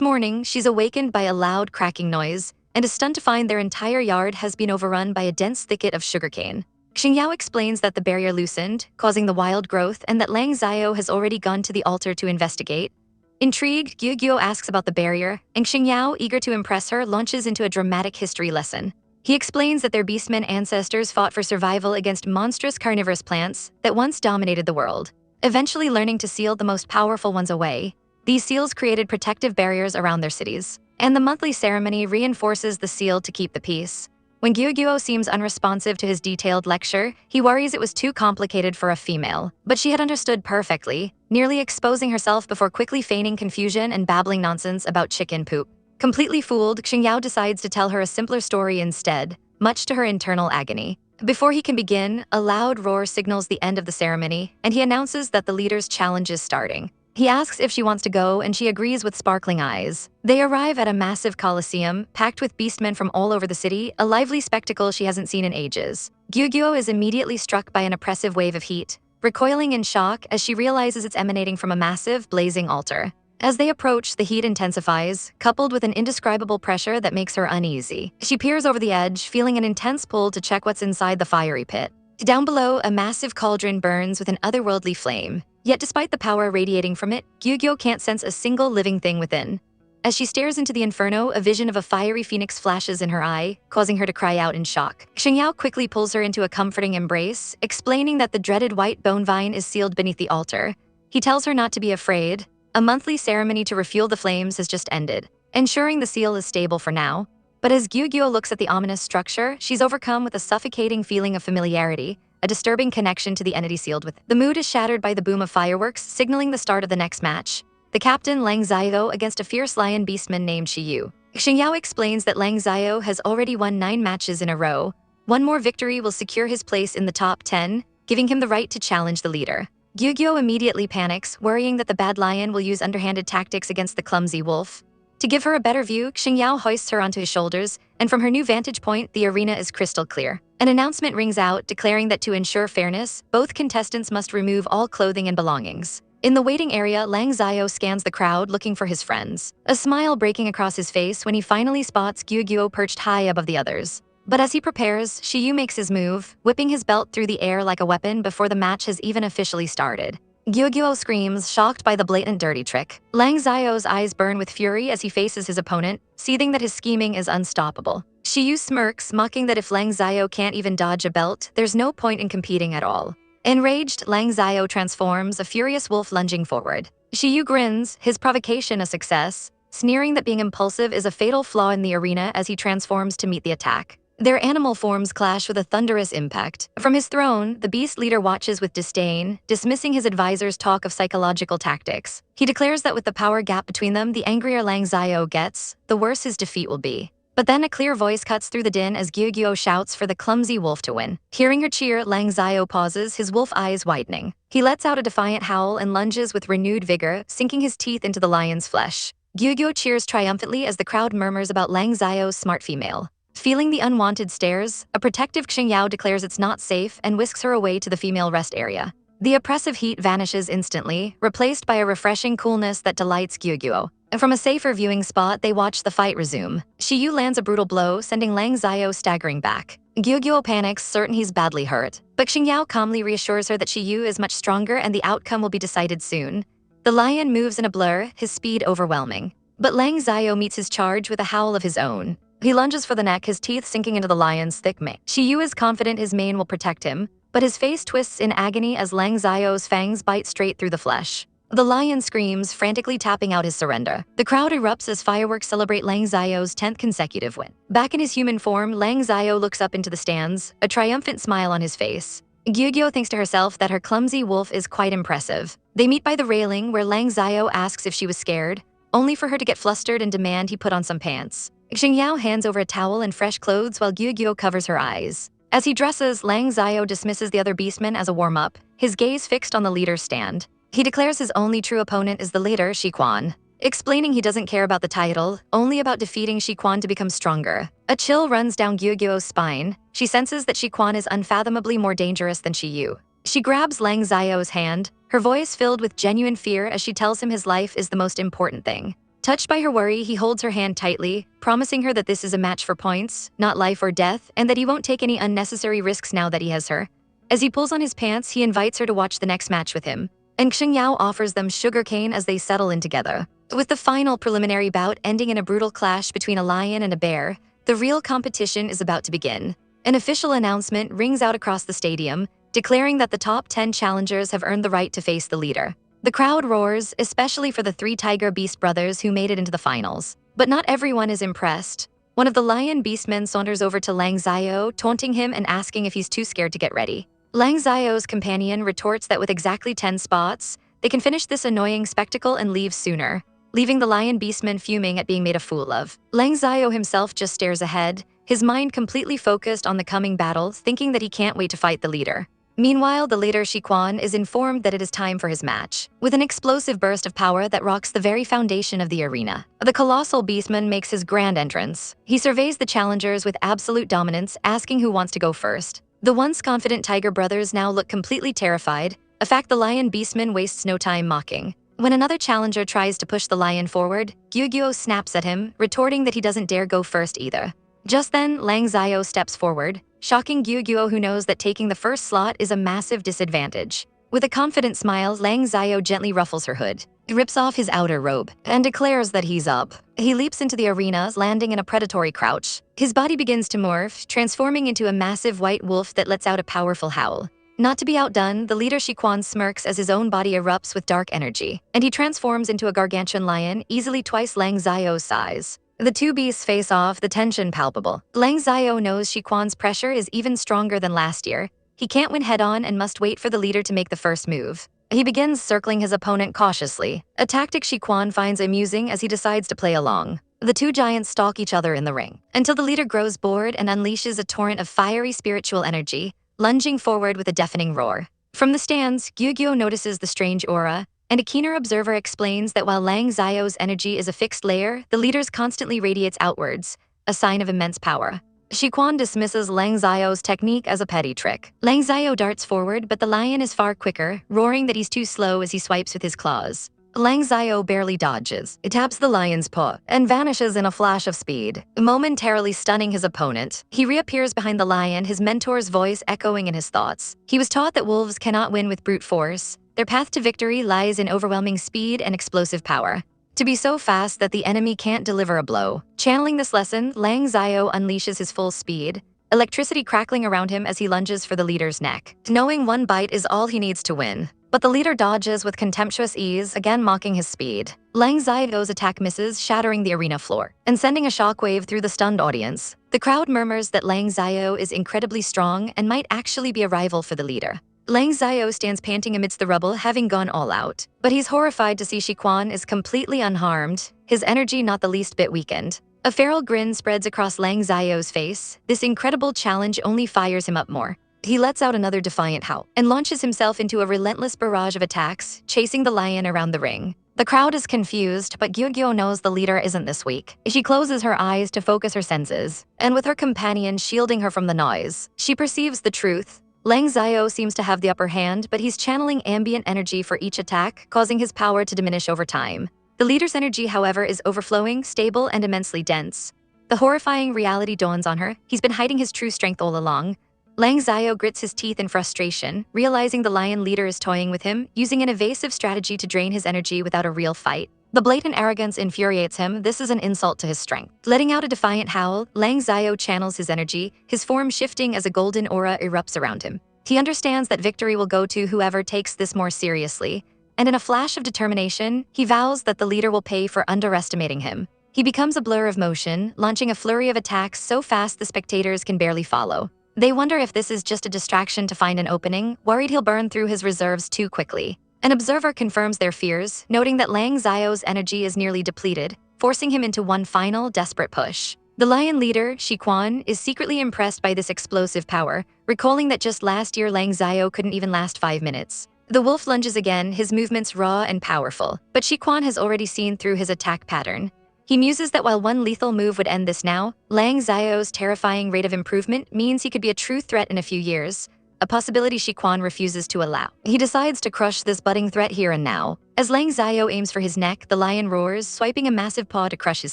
morning, she's awakened by a loud cracking noise and is stunned to find their entire yard has been overrun by a dense thicket of sugarcane. Xingyao explains that the barrier loosened, causing the wild growth, and that Lang Xiao has already gone to the altar to investigate. Intrigued, Gyugyuo asks about the barrier, and Xingyao, eager to impress her, launches into a dramatic history lesson. He explains that their beastmen ancestors fought for survival against monstrous carnivorous plants that once dominated the world. Eventually learning to seal the most powerful ones away, these seals created protective barriers around their cities, and the monthly ceremony reinforces the seal to keep the peace. When Gyugyuo seems unresponsive to his detailed lecture, he worries it was too complicated for a female, but she had understood perfectly, nearly exposing herself before quickly feigning confusion and babbling nonsense about chicken poop. Completely fooled, Xingyao decides to tell her a simpler story instead, much to her internal agony. Before he can begin, a loud roar signals the end of the ceremony, and he announces that the leader's challenge is starting. He asks if she wants to go, and she agrees with sparkling eyes. They arrive at a massive coliseum, packed with beastmen from all over the city, a lively spectacle she hasn't seen in ages. Gyugyuo is immediately struck by an oppressive wave of heat, recoiling in shock as she realizes it's emanating from a massive, blazing altar. As they approach, the heat intensifies, coupled with an indescribable pressure that makes her uneasy. She peers over the edge, feeling an intense pull to check what's inside the fiery pit. Down below, a massive cauldron burns with an otherworldly flame. Yet despite the power radiating from it, Gyugyuo can't sense a single living thing within. As she stares into the inferno, a vision of a fiery phoenix flashes in her eye, causing her to cry out in shock. Xingyao quickly pulls her into a comforting embrace, explaining that the dreaded white bone vine is sealed beneath the altar. He tells her not to be afraid. A monthly ceremony to refuel the flames has just ended, ensuring the seal is stable for now. But as Gyugyuo looks at the ominous structure, she's overcome with a suffocating feeling of familiarity, a disturbing connection to the entity sealed with. The mood is shattered by the boom of fireworks, signaling the start of the next match. The captain, Lang Xiao, against a fierce lion beastman named Yu. Xingyao explains that Lang Xiao has already won 9 matches in a row. One more victory will secure his place in the top 10, giving him the right to challenge the leader. Gyugyuo immediately panics, worrying that the bad lion will use underhanded tactics against the clumsy wolf. To give her a better view, Xingyao hoists her onto his shoulders, and from her new vantage point, the arena is crystal clear. An announcement rings out, declaring that to ensure fairness, both contestants must remove all clothing and belongings. In the waiting area, Lang Xiao scans the crowd, looking for his friends, a smile breaking across his face when he finally spots Gyugyuo perched high above the others. But as he prepares, Yu makes his move, whipping his belt through the air like a weapon before the match has even officially started. Gyugyuo screams, shocked by the blatant dirty trick. Lang Xiao's eyes burn with fury as he faces his opponent, seething that his scheming is unstoppable. Yu smirks, mocking that if Lang Xiao can't even dodge a belt, there's no point in competing at all. Enraged, Lang Xiao transforms, a furious wolf lunging forward. Yu grins, his provocation a success, sneering that being impulsive is a fatal flaw in the arena as he transforms to meet the attack. Their animal forms clash with a thunderous impact. From his throne, the beast leader watches with disdain, dismissing his advisor's talk of psychological tactics. He declares that with the power gap between them, the angrier Lang Xiao gets, the worse his defeat will be. But then a clear voice cuts through the din as Gyugyuo shouts for the clumsy wolf to win. Hearing her cheer, Lang Xiao pauses, his wolf eyes widening. He lets out a defiant howl and lunges with renewed vigor, sinking his teeth into the lion's flesh. Gyugyuo cheers triumphantly as the crowd murmurs about Lang Xiao's smart female. Feeling the unwanted stares, a protective Xingyao declares it's not safe and whisks her away to the female rest area. The oppressive heat vanishes instantly, replaced by a refreshing coolness that delights Gyugyuo. From a safer viewing spot, they watch the fight resume. Yu lands a brutal blow, sending Lang Xiao staggering back. Gyugyuo panics, certain he's badly hurt, but Xingyao calmly reassures her that Yu is much stronger and the outcome will be decided soon. The lion moves in a blur, his speed overwhelming. But Lang Xiao meets his charge with a howl of his own. He lunges for the neck, his teeth sinking into the lion's thick mane. Yu is confident his mane will protect him, but his face twists in agony as Lang Xiao's fangs bite straight through the flesh. The lion screams, frantically tapping out his surrender. The crowd erupts as fireworks celebrate Lang Xiao's 10th consecutive win. Back in his human form, Lang Xiao looks up into the stands, a triumphant smile on his face. Gyugyo thinks to herself that her clumsy wolf is quite impressive. They meet by the railing where Lang Xiao asks if she was scared, only for her to get flustered and demand he put on some pants. Xingyao hands over a towel and fresh clothes while Gyugyo covers her eyes. As he dresses, Lang Xiao dismisses the other beastmen as a warm-up, his gaze fixed on the leader's stand. He declares his only true opponent is the leader, Shiquan, explaining he doesn't care about the title, only about defeating Shiquan to become stronger. A chill runs down Gyugyo's spine. She senses that Shiquan is unfathomably more dangerous than Shiyu. She grabs Lang Xiao's hand, her voice filled with genuine fear as she tells him his life is the most important thing. Touched by her worry, he holds her hand tightly, promising her that this is a match for points, not life or death, and that he won't take any unnecessary risks now that he has her. As he pulls on his pants, he invites her to watch the next match with him, and Xingyao offers them sugarcane as they settle in together. With the final preliminary bout ending in a brutal clash between a lion and a bear, the real competition is about to begin. An official announcement rings out across the stadium, declaring that the top 10 challengers have earned the right to face the leader. The crowd roars, especially for the 3 Tiger Beast brothers who made it into the finals. But not everyone is impressed. One of the lion beastmen saunters over to Lang Xiao, taunting him and asking if he's too scared to get ready. Lang Xiao's companion retorts that with exactly 10 spots, they can finish this annoying spectacle and leave sooner, leaving the lion beastman fuming at being made a fool of. Lang Xiao himself just stares ahead, his mind completely focused on the coming battle, thinking that he can't wait to fight the leader. Meanwhile, the leader Shiquan is informed that it is time for his match. With an explosive burst of power that rocks the very foundation of the arena, the colossal beastman makes his grand entrance. He surveys the challengers with absolute dominance, asking who wants to go first. The once confident Tiger brothers now look completely terrified, a fact the lion beastman wastes no time mocking. When another challenger tries to push the lion forward, Gyugyo snaps at him, retorting that he doesn't dare go first either. Just then, Lang Xiao steps forward, shocking Gyugyo, who knows that taking the first slot is a massive disadvantage. With a confident smile, Lang Xiao gently ruffles her hood, rips off his outer robe, and declares that he's up. He leaps into the arena, landing in a predatory crouch. His body begins to morph, transforming into a massive white wolf that lets out a powerful howl. Not to be outdone, the leader Shiquan smirks as his own body erupts with dark energy, and he transforms into a gargantuan lion, easily twice Lang Xiao's size. The 2 beasts face off, the tension palpable. Lang Xiao knows Shiquan's pressure is even stronger than last year. He can't win head-on and must wait for the leader to make the first move. He begins circling his opponent cautiously, a tactic Shiquan finds amusing as he decides to play along. The 2 giants stalk each other in the ring, until the leader grows bored and unleashes a torrent of fiery spiritual energy, lunging forward with a deafening roar. From the stands, Gyugyo notices the strange aura, and a keener observer explains that while Lang Xiao's energy is a fixed layer, the leader's constantly radiates outwards, a sign of immense power. Shiquan dismisses Lang Xiao's technique as a petty trick. Lang Xiao darts forward, but the lion is far quicker, roaring that he's too slow as he swipes with his claws. Lang Xiao barely dodges. It taps the lion's paw and vanishes in a flash of speed, momentarily stunning his opponent. He reappears behind the lion, his mentor's voice echoing in his thoughts. He was taught that wolves cannot win with brute force. Their path to victory lies in overwhelming speed and explosive power. To be so fast that the enemy can't deliver a blow. Channeling this lesson, Lang Xiao unleashes his full speed, electricity crackling around him as he lunges for the leader's neck, knowing one bite is all he needs to win. But the leader dodges with contemptuous ease, again mocking his speed. Lang Xiao's attack misses, shattering the arena floor and sending a shockwave through the stunned audience. The crowd murmurs that Lang Xiao is incredibly strong and might actually be a rival for the leader. Lang Xiao stands panting amidst the rubble, having gone all out. But he's horrified to see Shiquan is completely unharmed, his energy not the least bit weakened. A feral grin spreads across Lang Xiao's face. This incredible challenge only fires him up more. He lets out another defiant howl and launches himself into a relentless barrage of attacks, chasing the lion around the ring. The crowd is confused, but Gyugyo knows the leader isn't this weak. She closes her eyes to focus her senses, and with her companion shielding her from the noise, she perceives the truth. Lang Xiao seems to have the upper hand, but he's channeling ambient energy for each attack, causing his power to diminish over time. The leader's energy, however, is overflowing, stable, and immensely dense. The horrifying reality dawns on her. He's been hiding his true strength all along. Lang Xiao grits his teeth in frustration, realizing the lion leader is toying with him, using an evasive strategy to drain his energy without a real fight. The blatant arrogance infuriates him. This is an insult to his strength. Letting out a defiant howl, Lang Xiao channels his energy, his form shifting as a golden aura erupts around him. He understands that victory will go to whoever takes this more seriously, and in a flash of determination, he vows that the leader will pay for underestimating him. He becomes a blur of motion, launching a flurry of attacks so fast the spectators can barely follow. They wonder if this is just a distraction to find an opening, worried he'll burn through his reserves too quickly. An observer confirms their fears, noting that Lang Xiao's energy is nearly depleted, forcing him into one final, desperate push. The lion leader, Shi Quan, is secretly impressed by this explosive power, recalling that just last year Lang Xiao couldn't even last 5 minutes. The wolf lunges again, his movements raw and powerful, but Shi Quan has already seen through his attack pattern. He muses that while one lethal move would end this now, Lang Xiao's terrifying rate of improvement means he could be a true threat in a few years, a possibility Shi Quan refuses to allow. He decides to crush this budding threat here and now. As Lang Xiao aims for his neck, the lion roars, swiping a massive paw to crush his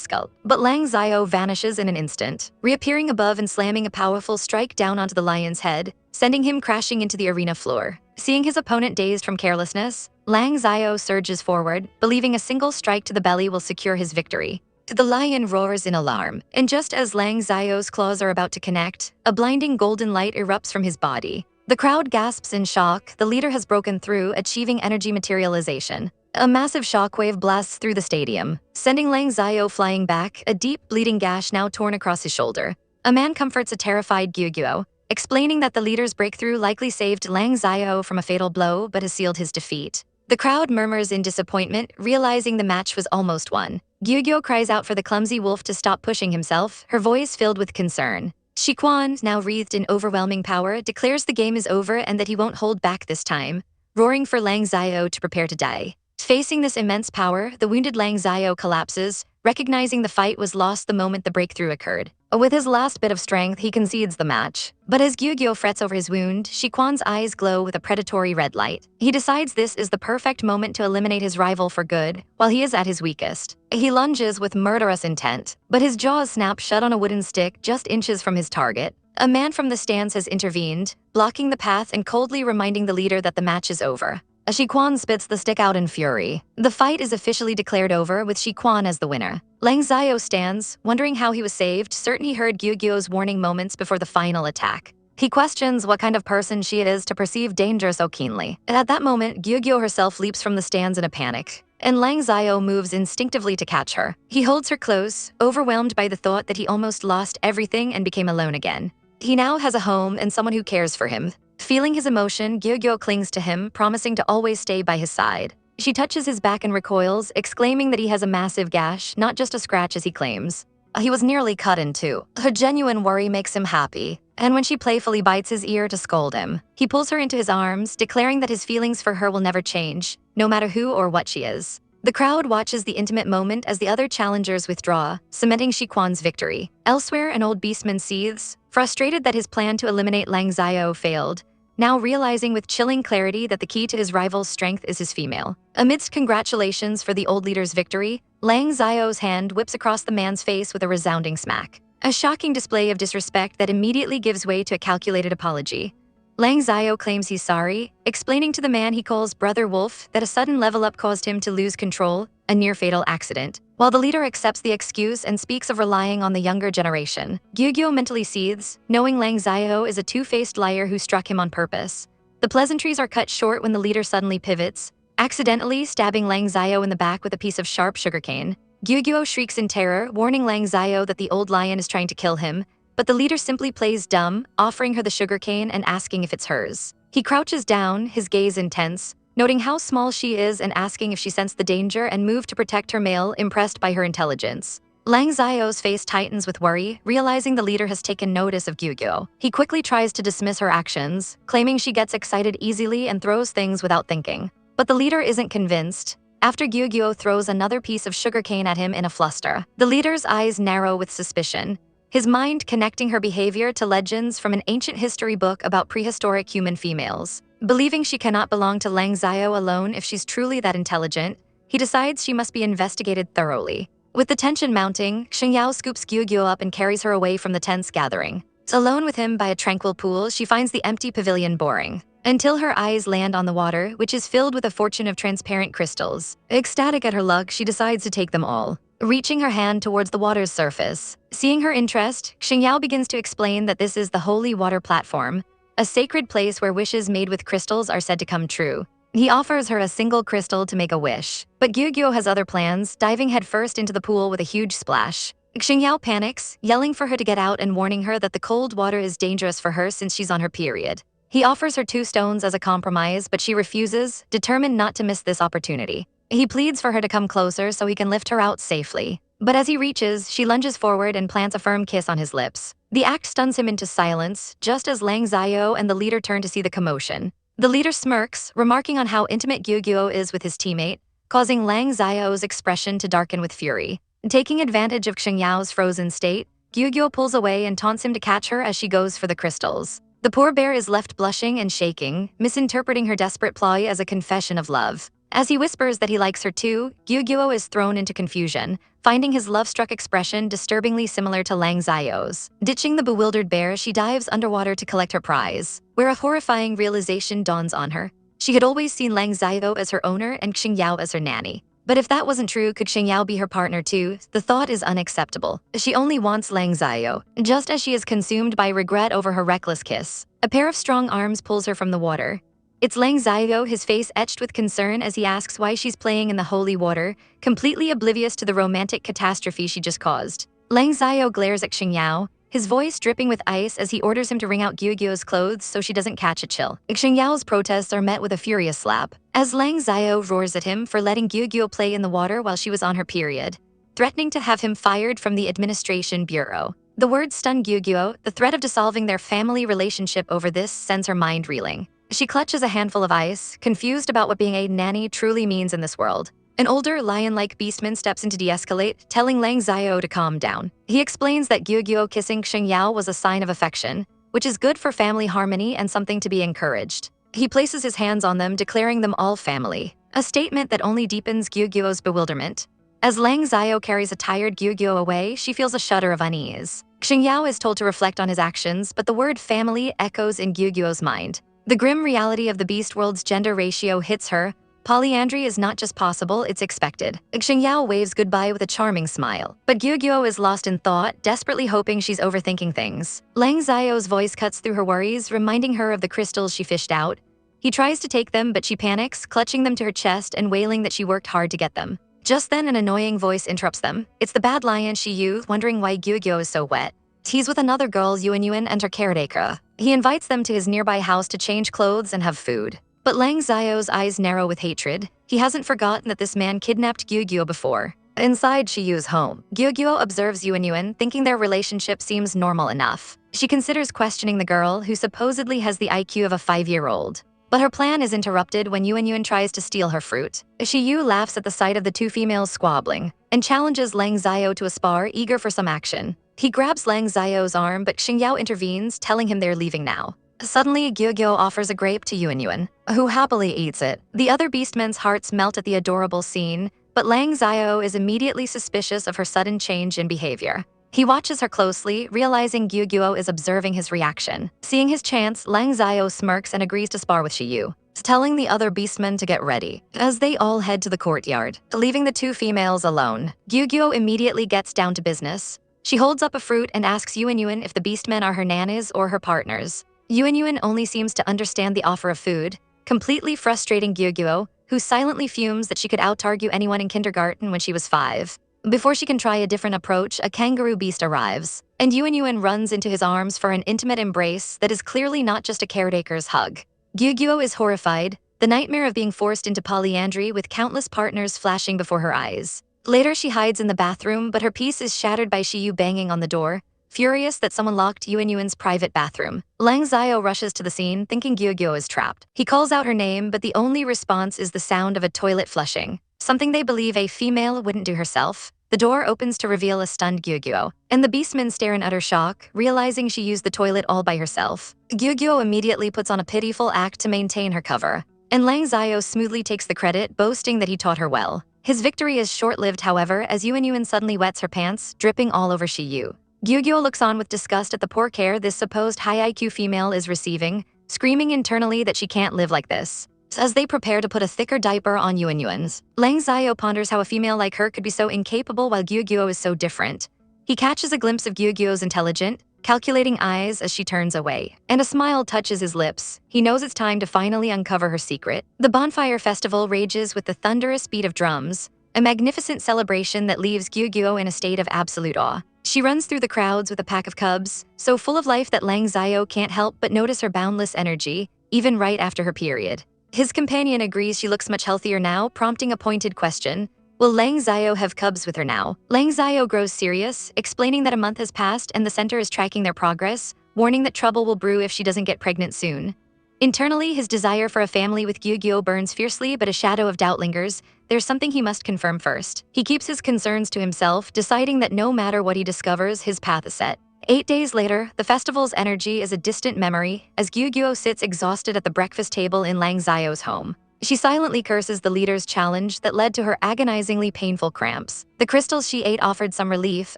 skull. But Lang Xiao vanishes in an instant, reappearing above and slamming a powerful strike down onto the lion's head, sending him crashing into the arena floor. Seeing his opponent dazed from carelessness, Lang Xiao surges forward, believing a single strike to the belly will secure his victory. The lion roars in alarm, and just as Lang Xiao's claws are about to connect, a blinding golden light erupts from his body. The crowd gasps in shock. The leader has broken through, achieving energy materialization. A massive shockwave blasts through the stadium, sending Lang Xiao flying back, a deep, bleeding gash now torn across his shoulder. A man comforts a terrified Gyugyo, explaining that the leader's breakthrough likely saved Lang Xiao from a fatal blow but has sealed his defeat. The crowd murmurs in disappointment, realizing the match was almost won. Gyugyo cries out for the clumsy wolf to stop pushing himself, her voice filled with concern. Shi Quan, now wreathed in overwhelming power, declares the game is over and that he won't hold back this time, roaring for Lang Xiao to prepare to die. Facing this immense power, the wounded Lang Xiao collapses, recognizing the fight was lost the moment the breakthrough occurred. With his last bit of strength, he concedes the match. But as Gyugyo frets over his wound, Shi Quan's eyes glow with a predatory red light. He decides this is the perfect moment to eliminate his rival for good, while he is at his weakest. He lunges with murderous intent, but his jaws snap shut on a wooden stick just inches from his target. A man from the stands has intervened, blocking the path and coldly reminding the leader that the match is over. Shi Quan spits the stick out in fury. The fight is officially declared over, with Shi Quan as the winner. Lang Xiao stands, wondering how he was saved, certain he heard Gyugyo's warning moments before the final attack. He questions what kind of person she is to perceive danger so keenly. At that moment, Gyugyo herself leaps from the stands in a panic, and Lang Xiao moves instinctively to catch her. He holds her close, overwhelmed by the thought that he almost lost everything and became alone again. He now has a home and someone who cares for him. Feeling his emotion, Gyugyo clings to him, promising to always stay by his side. She touches his back and recoils, exclaiming that he has a massive gash, not just a scratch as he claims. He was nearly cut in two. Her genuine worry makes him happy, and when she playfully bites his ear to scold him, he pulls her into his arms, declaring that his feelings for her will never change, no matter who or what she is. The crowd watches the intimate moment as the other challengers withdraw, cementing Shi Quan's victory. Elsewhere, an old beastman seethes, frustrated that his plan to eliminate Lang Xiao failed, now realizing with chilling clarity that the key to his rival's strength is his female. Amidst congratulations for the old leader's victory, Lang Xiao's hand whips across the man's face with a resounding smack. A shocking display of disrespect that immediately gives way to a calculated apology. Lang Xiao claims he's sorry, explaining to the man he calls Brother Wolf that a sudden level-up caused him to lose control, a near-fatal accident. While the leader accepts the excuse and speaks of relying on the younger generation, Gyugyo mentally seethes, knowing Lang Xiao is a two-faced liar who struck him on purpose. The pleasantries are cut short when the leader suddenly pivots, accidentally stabbing Lang Xiao in the back with a piece of sharp sugarcane. Gyugyo shrieks in terror, warning Lang Xiao that the old lion is trying to kill him, but the leader simply plays dumb, offering her the sugarcane and asking if it's hers. He crouches down, his gaze intense, noting how small she is and asking if she sensed the danger and moved to protect her male, impressed by her intelligence. Lang Xiao's face tightens with worry, realizing the leader has taken notice of Gyugyo. He quickly tries to dismiss her actions, claiming she gets excited easily and throws things without thinking. But the leader isn't convinced. After Gyugyo throws another piece of sugarcane at him in a fluster, the leader's eyes narrow with suspicion, his mind connecting her behavior to legends from an ancient history book about prehistoric human females. Believing she cannot belong to Lang Xiao alone if she's truly that intelligent, he decides she must be investigated thoroughly. With the tension mounting, Xingyao scoops Gyugyo up and carries her away from the tense gathering. Alone with him by a tranquil pool, she finds the empty pavilion boring, until her eyes land on the water, which is filled with a fortune of transparent crystals. Ecstatic at her luck, she decides to take them all, reaching her hand towards the water's surface. Seeing her interest, Xingyao begins to explain that this is the holy water platform, a sacred place where wishes made with crystals are said to come true. He offers her a single crystal to make a wish, but Gyugyo has other plans, diving headfirst into the pool with a huge splash. Xingyao panics, yelling for her to get out and warning her that the cold water is dangerous for her since she's on her period. He offers her 2 stones as a compromise, but she refuses, determined not to miss this opportunity. He pleads for her to come closer so he can lift her out safely. But as he reaches, she lunges forward and plants a firm kiss on his lips. The act stuns him into silence, just as Lang Xiao and the leader turn to see the commotion. The leader smirks, remarking on how intimate Gyugyuo is with his teammate, causing Lang Xiao's expression to darken with fury. Taking advantage of Xingyao's frozen state, Gyugyuo pulls away and taunts him to catch her as she goes for the crystals. The poor bear is left blushing and shaking, misinterpreting her desperate ploy as a confession of love. As he whispers that he likes her too, Gyugyuo is thrown into confusion, finding his love-struck expression disturbingly similar to Lang Xiao's. Ditching the bewildered bear, she dives underwater to collect her prize, where a horrifying realization dawns on her. She had always seen Lang Xiao as her owner and Xingyao as her nanny. But if that wasn't true, could Xingyao be her partner too? The thought is unacceptable. She only wants Lang Xiao, just as she is consumed by regret over her reckless kiss. A pair of strong arms pulls her from the water. It's Lang Xiao, his face etched with concern as he asks why she's playing in the holy water, completely oblivious to the romantic catastrophe she just caused. Lang Xiao glares at Xingyao, his voice dripping with ice as he orders him to wring out Gyugyuo's clothes so she doesn't catch a chill. Xingyao's protests are met with a furious slap, as Lang Xiao roars at him for letting Gyugyuo play in the water while she was on her period, threatening to have him fired from the administration bureau. The words stun Gyugyuo. The threat of dissolving their family relationship over this sends her mind reeling. She clutches a handful of ice, confused about what being a nanny truly means in this world. An older, lion-like beastman steps in to de-escalate, telling Lang Xiao to calm down. He explains that Gyugyuo kissing Xingyao was a sign of affection, which is good for family harmony and something to be encouraged. He places his hands on them, declaring them all family, a statement that only deepens Gyugyuo's bewilderment. As Lang Xiao carries a tired Gyugyuo away, she feels a shudder of unease. Xingyao is told to reflect on his actions, but the word family echoes in Gyugyuo's mind. The grim reality of the beast world's gender ratio hits her. Polyandry is not just possible, it's expected. Xingyao waves goodbye with a charming smile, but Gyugyuo is lost in thought, desperately hoping she's overthinking things. Lang Xiao's voice cuts through her worries, reminding her of the crystals she fished out. He tries to take them, but she panics, clutching them to her chest and wailing that she worked hard to get them. Just then, an annoying voice interrupts them. It's the bad lion Yu, wondering why Gyugyuo is so wet. He's with another girl, Yuan and her caretaker. He invites them to his nearby house to change clothes and have food. But Lang Xiao's eyes narrow with hatred. He hasn't forgotten that this man kidnapped Gyugyuo before. Inside Shiyu's home, Gyugyuo observes Yuan, thinking their relationship seems normal enough. She considers questioning the girl, who supposedly has the IQ of a 5-year-old. But her plan is interrupted when Yuan tries to steal her fruit. Shiyu laughs at the sight of the two females squabbling, and challenges Lang Xiao to a spar, eager for some action. He grabs Lang Xiao's arm, but Xingyao intervenes, telling him they're leaving now. Suddenly, Gyugyuo offers a grape to Yuan, who happily eats it. The other beastmen's hearts melt at the adorable scene, but Lang Xiao is immediately suspicious of her sudden change in behavior. He watches her closely, realizing Gyugyuo is observing his reaction. Seeing his chance, Lang Xiao smirks and agrees to spar with Shiyu, telling the other beastmen to get ready. As they all head to the courtyard, leaving the two females alone, Gyugyuo immediately gets down to business. She holds up a fruit and asks Yuan if the beastmen are her nannies or her partners. Yuan only seems to understand the offer of food, completely frustrating Gyugyuo, who silently fumes that she could out-argue anyone in kindergarten when she was 5. Before she can try a different approach, a kangaroo beast arrives, and Yuan runs into his arms for an intimate embrace that is clearly not just a caretaker's hug. Gyugyuo is horrified, the nightmare of being forced into polyandry with countless partners flashing before her eyes. Later, she hides in the bathroom, but her peace is shattered by Shiyu banging on the door, furious that someone locked Yuan's private bathroom. Lang Xiao rushes to the scene, thinking Gyugyuo is trapped. He calls out her name, but the only response is the sound of a toilet flushing, something they believe a female wouldn't do herself. The door opens to reveal a stunned Gyugyuo, and the beastmen stare in utter shock, realizing she used the toilet all by herself. Gyugyuo immediately puts on a pitiful act to maintain her cover, and Lang Xiao smoothly takes the credit, boasting that he taught her well. His victory is short-lived, however, as Yuan suddenly wets her pants, dripping all over Shiyu. Gyugyuo looks on with disgust at the poor care this supposed high IQ female is receiving, screaming internally that she can't live like this. As they prepare to put a thicker diaper on Yuan's, Lang Xiao ponders how a female like her could be so incapable while Gyugyuo is so different. He catches a glimpse of Gyugyuo's intelligent, calculating eyes as she turns away, and a smile touches his lips. He knows it's time to finally uncover her secret. The bonfire festival rages with the thunderous beat of drums, a magnificent celebration that leaves Gyugyo in a state of absolute awe. She runs through the crowds with a pack of cubs, so full of life that Lang Xiao can't help but notice her boundless energy, even right after her period. His companion agrees she looks much healthier now, prompting a pointed question. Will Lang Xiao have cubs with her now? Lang Xiao grows serious, explaining that a month has passed and the center is tracking their progress, warning that trouble will brew if she doesn't get pregnant soon. Internally, his desire for a family with Gyugyo burns fiercely, but a shadow of doubt lingers. There's something he must confirm first. He keeps his concerns to himself, deciding that no matter what he discovers, his path is set. 8 days later, the festival's energy is a distant memory as Gyugyo sits exhausted at the breakfast table in Lang Xiao's home. She silently curses the leader's challenge that led to her agonizingly painful cramps. The crystals she ate offered some relief,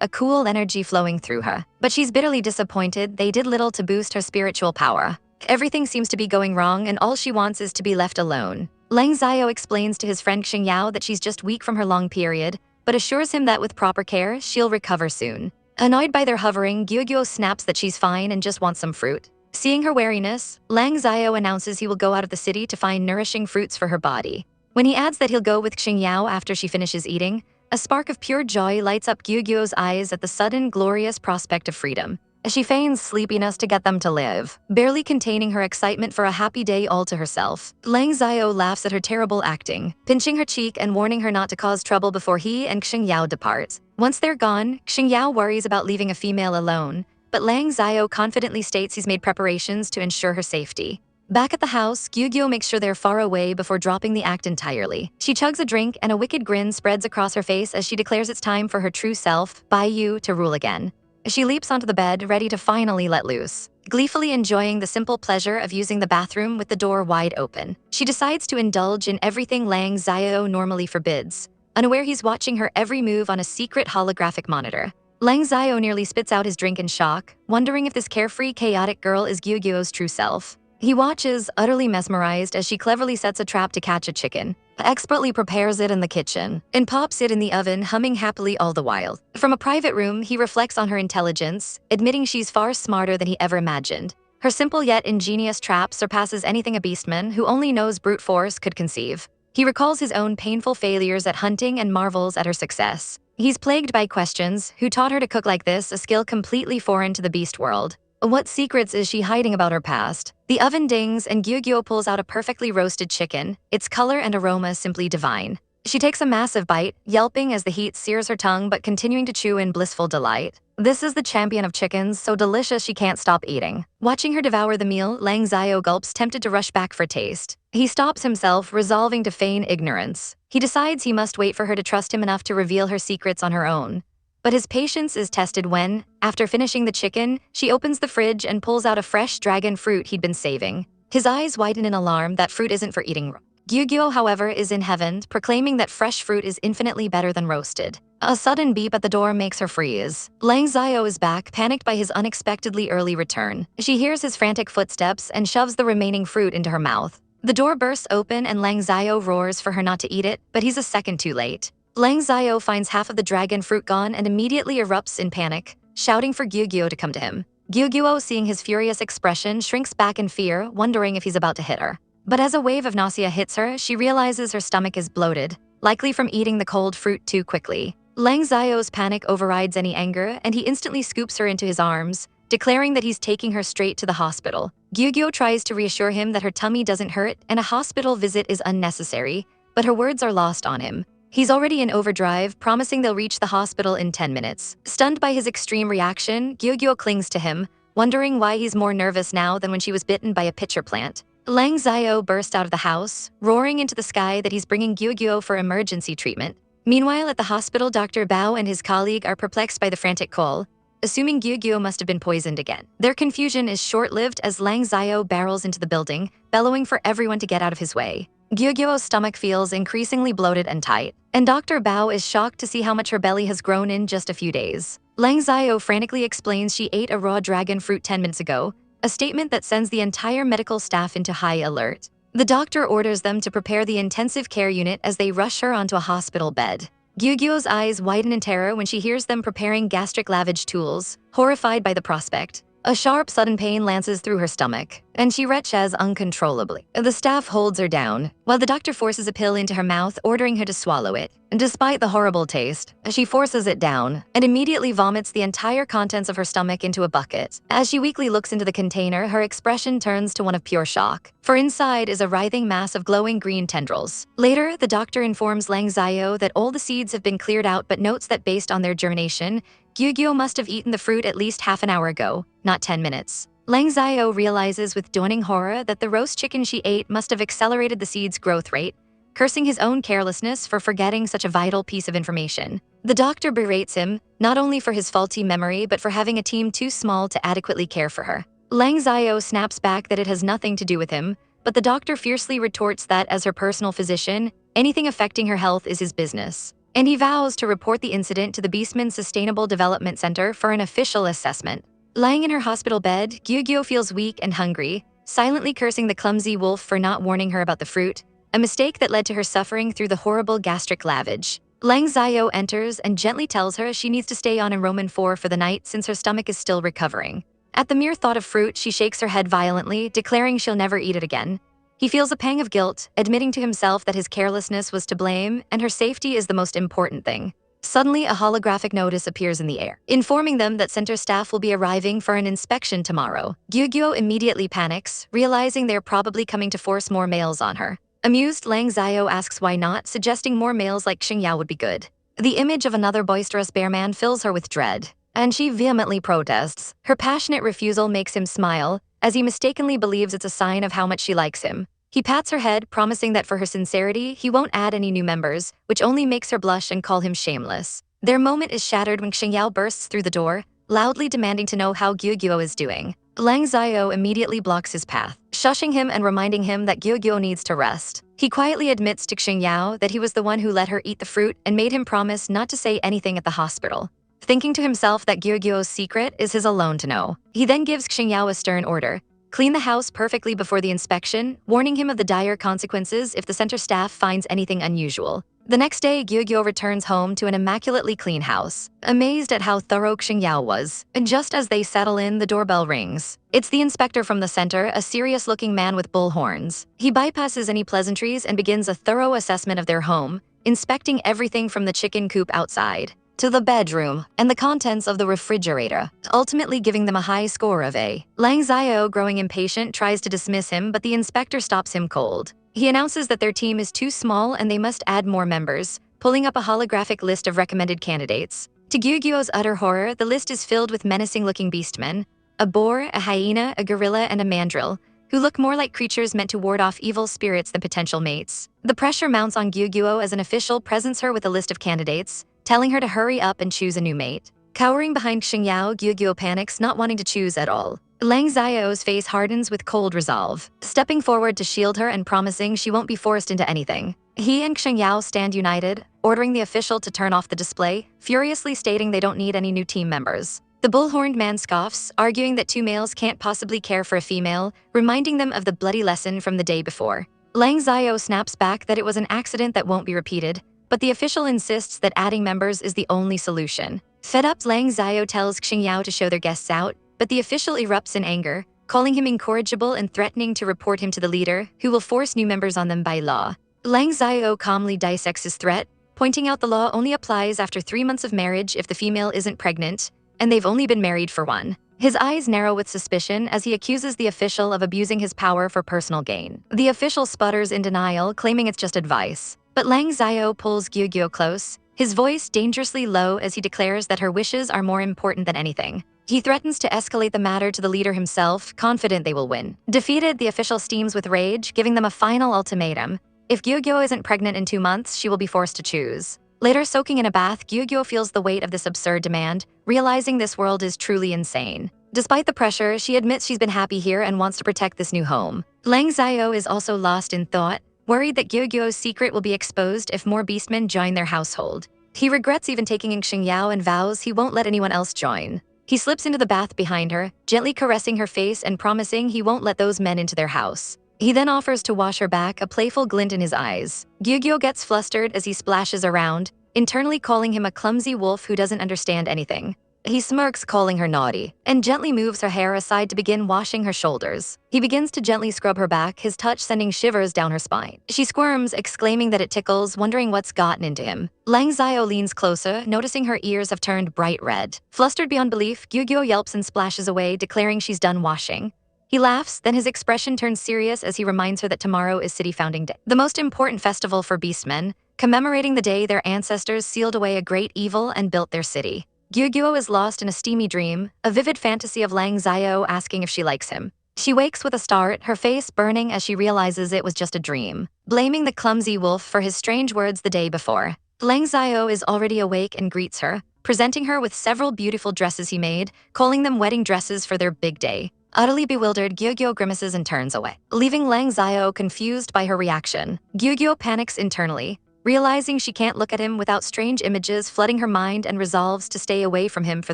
a cool energy flowing through her. But she's bitterly disappointed they did little to boost her spiritual power. Everything seems to be going wrong and all she wants is to be left alone. Lang Xiao explains to his friend Xingyao that she's just weak from her long period, but assures him that with proper care, she'll recover soon. Annoyed by their hovering, Gyugyo snaps that she's fine and just wants some fruit. Seeing her wariness, Lang Xiao announces he will go out of the city to find nourishing fruits for her body. When he adds that he'll go with Xingyao after she finishes eating, a spark of pure joy lights up Gyugyo's eyes at the sudden, glorious prospect of freedom. She feigns sleepiness to get them to live, barely containing her excitement for a happy day all to herself. Lang Xiao laughs at her terrible acting, pinching her cheek and warning her not to cause trouble before he and Xingyao depart. Once they're gone, Xingyao worries about leaving a female alone, but Lang Xiao confidently states he's made preparations to ensure her safety. Back at the house, Gyugyo makes sure they're far away before dropping the act entirely. She chugs a drink and a wicked grin spreads across her face as she declares it's time for her true self, Bai Yue, to rule again. She leaps onto the bed, ready to finally let loose. Gleefully enjoying the simple pleasure of using the bathroom with the door wide open, she decides to indulge in everything Lang Xiao normally forbids, unaware he's watching her every move on a secret holographic monitor. Lang Xiao nearly spits out his drink in shock, wondering if this carefree, chaotic girl is Gyugyo's true self. He watches, utterly mesmerized, as she cleverly sets a trap to catch a chicken, expertly prepares it in the kitchen, and pops it in the oven, humming happily all the while. From a private room, he reflects on her intelligence, admitting she's far smarter than he ever imagined. Her simple yet ingenious trap surpasses anything a beastman who only knows brute force could conceive. He recalls his own painful failures at hunting and marvels at her success. He's plagued by questions: who taught her to cook like this, a skill completely foreign to the beast world? What secrets is she hiding about her past? The oven dings and Gyugyo pulls out a perfectly roasted chicken, its color and aroma simply divine. She takes a massive bite, yelping as the heat sears her tongue but continuing to chew in blissful delight. This is the champion of chickens, so delicious she can't stop eating. Watching her devour the meal, Lang Xiao gulps, tempted to rush back for taste. He stops himself, resolving to feign ignorance. He decides he must wait for her to trust him enough to reveal her secrets on her own. But his patience is tested when, after finishing the chicken, she opens the fridge and pulls out a fresh dragon fruit he'd been saving. His eyes widen in alarm that fruit isn't for eating. Gyugyo, however, is in heaven, proclaiming that fresh fruit is infinitely better than roasted. A sudden beep at the door makes her freeze. Lang Xiao is back, panicked by his unexpectedly early return. She hears his frantic footsteps and shoves the remaining fruit into her mouth. The door bursts open and Lang Xiao roars for her not to eat it, but he's a second too late. Lang Xiao finds half of the dragon fruit gone and immediately erupts in panic, shouting for Gyugyo to come to him. Gyugyo, seeing his furious expression, shrinks back in fear, wondering if he's about to hit her. But as a wave of nausea hits her, she realizes her stomach is bloated, likely from eating the cold fruit too quickly. Lang Xiao's panic overrides any anger, and he instantly scoops her into his arms, declaring that he's taking her straight to the hospital. Gyugyo tries to reassure him that her tummy doesn't hurt and a hospital visit is unnecessary, but her words are lost on him. He's already in overdrive, promising they'll reach the hospital in 10 minutes. Stunned by his extreme reaction, Gyugyo clings to him, wondering why he's more nervous now than when she was bitten by a pitcher plant. Lang Xiao bursts out of the house, roaring into the sky that he's bringing Gyugyo for emergency treatment. Meanwhile, at the hospital, Dr. Bao and his colleague are perplexed by the frantic call, assuming Gyugyo must have been poisoned again. Their confusion is short-lived as Lang Xiao barrels into the building, bellowing for everyone to get out of his way. Gyugyo's stomach feels increasingly bloated and tight, and Dr. Bao is shocked to see how much her belly has grown in just a few days. Lang Xiao frantically explains she ate a raw dragon fruit 10 minutes ago, a statement that sends the entire medical staff into high alert. The doctor orders them to prepare the intensive care unit as they rush her onto a hospital bed. Gyugyo's eyes widen in terror when she hears them preparing gastric lavage tools, horrified by the prospect. A sharp, sudden pain lances through her stomach, and she retches uncontrollably. The staff holds her down, while the doctor forces a pill into her mouth, ordering her to swallow it. Despite the horrible taste, she forces it down and immediately vomits the entire contents of her stomach into a bucket. As she weakly looks into the container, her expression turns to one of pure shock, for inside is a writhing mass of glowing green tendrils. Later, the doctor informs Lang Xiao that all the seeds have been cleared out, but notes that based on their germination, Gyugyo must have eaten the fruit at least half an hour ago, not 10 minutes. Lang Xiao realizes with dawning horror that the roast chicken she ate must have accelerated the seed's growth rate, cursing his own carelessness for forgetting such a vital piece of information. The doctor berates him, not only for his faulty memory but for having a team too small to adequately care for her. Lang Xiao snaps back that it has nothing to do with him, but the doctor fiercely retorts that as her personal physician, anything affecting her health is his business. And he vows to report the incident to the Beastman Sustainable Development Center for an official assessment. Lying in her hospital bed, Gyugyo feels weak and hungry, silently cursing the clumsy wolf for not warning her about the fruit, a mistake that led to her suffering through the horrible gastric lavage. Lang Xiao enters and gently tells her she needs to stay on in Roman 4 for the night since her stomach is still recovering. At the mere thought of fruit, she shakes her head violently, declaring she'll never eat it again. He feels a pang of guilt, admitting to himself that his carelessness was to blame and her safety is the most important thing. Suddenly, a holographic notice appears in the air, informing them that center staff will be arriving for an inspection tomorrow. Gyugyo immediately panics, realizing they're probably coming to force more males on her. Amused, Lang Xiao asks why not, suggesting more males like Xingyao would be good. The image of another boisterous bear man fills her with dread, and she vehemently protests. Her passionate refusal makes him smile, as he mistakenly believes it's a sign of how much she likes him. He pats her head, promising that for her sincerity, he won't add any new members, which only makes her blush and call him shameless. Their moment is shattered when Xingyao bursts through the door, loudly demanding to know how Gyugyo is doing. Lang Xiao immediately blocks his path, shushing him and reminding him that Gyugyo needs to rest. He quietly admits to Xingyao that he was the one who let her eat the fruit and made him promise not to say anything at the hospital, thinking to himself that Gyugyo's secret is his alone to know. He then gives Xingyao a stern order: clean the house perfectly before the inspection, warning him of the dire consequences if the center staff finds anything unusual. The next day, Gyugyo returns home to an immaculately clean house, amazed at how thorough Xingyao was. And just as they settle in, the doorbell rings. It's the inspector from the center, a serious-looking man with bull horns. He bypasses any pleasantries and begins a thorough assessment of their home, inspecting everything from the chicken coop outside to the bedroom and the contents of the refrigerator, ultimately giving them a high score of A. Lang Xiao, growing impatient, tries to dismiss him, but the inspector stops him cold. He announces that their team is too small and they must add more members, pulling up a holographic list of recommended candidates. To Gyugyo's utter horror, the list is filled with menacing-looking beastmen: a boar, a hyena, a gorilla, and a mandrill, who look more like creatures meant to ward off evil spirits than potential mates. The pressure mounts on Gyugyo as an official presents her with a list of candidates, telling her to hurry up and choose a new mate. Cowering behind Xingyao, Gyugyo panics, not wanting to choose at all. Lang Xiao's face hardens with cold resolve, stepping forward to shield her and promising she won't be forced into anything. He and Xingyao stand united, ordering the official to turn off the display, furiously stating they don't need any new team members. The bull-horned man scoffs, arguing that two males can't possibly care for a female, reminding them of the bloody lesson from the day before. Lang Xiao snaps back that it was an accident that won't be repeated, but the official insists that adding members is the only solution. Fed up, Lang Xiao tells Xingyao to show their guests out, but the official erupts in anger, calling him incorrigible and threatening to report him to the leader, who will force new members on them by law. Lang Xiao calmly dissects his threat, pointing out the law only applies after 3 months of marriage if the female isn't pregnant, and they've only been married for 1. His eyes narrow with suspicion as he accuses the official of abusing his power for personal gain. The official sputters in denial, claiming it's just advice. But Lang Xiao pulls Gyugyo close, his voice dangerously low as he declares that her wishes are more important than anything. He threatens to escalate the matter to the leader himself, confident they will win. Defeated, the official steams with rage, giving them a final ultimatum: if Gyugyo isn't pregnant in 2 months, she will be forced to choose. Later, soaking in a bath, Gyugyo feels the weight of this absurd demand, realizing this world is truly insane. Despite the pressure, she admits she's been happy here and wants to protect this new home. Lang Xiao is also lost in thought, worried that Gyugyo's secret will be exposed if more beastmen join their household. He regrets even taking in Xingyao and vows he won't let anyone else join. He slips into the bath behind her, gently caressing her face and promising he won't let those men into their house. He then offers to wash her back, a playful glint in his eyes. Gyugyo gets flustered as he splashes around, internally calling him a clumsy wolf who doesn't understand anything. He smirks, calling her naughty, and gently moves her hair aside to begin washing her shoulders. He begins to gently scrub her back, his touch sending shivers down her spine. She squirms, exclaiming that it tickles, wondering what's gotten into him. Lang Xiao leans closer, noticing her ears have turned bright red. Flustered beyond belief, Gyugyo yelps and splashes away, declaring she's done washing. He laughs, then his expression turns serious as he reminds her that tomorrow is City Founding Day, the most important festival for beastmen, commemorating the day their ancestors sealed away a great evil and built their city. Gyugyo is lost in a steamy dream, a vivid fantasy of Lang Xiao asking if she likes him. She wakes with a start, her face burning as she realizes it was just a dream, blaming the clumsy wolf for his strange words the day before. Lang Xiao is already awake and greets her, presenting her with several beautiful dresses he made, calling them wedding dresses for their big day. Utterly bewildered, Gyugyo grimaces and turns away, leaving Lang Xiao confused by her reaction. Gyugyo panics internally, realizing she can't look at him without strange images flooding her mind, and resolves to stay away from him for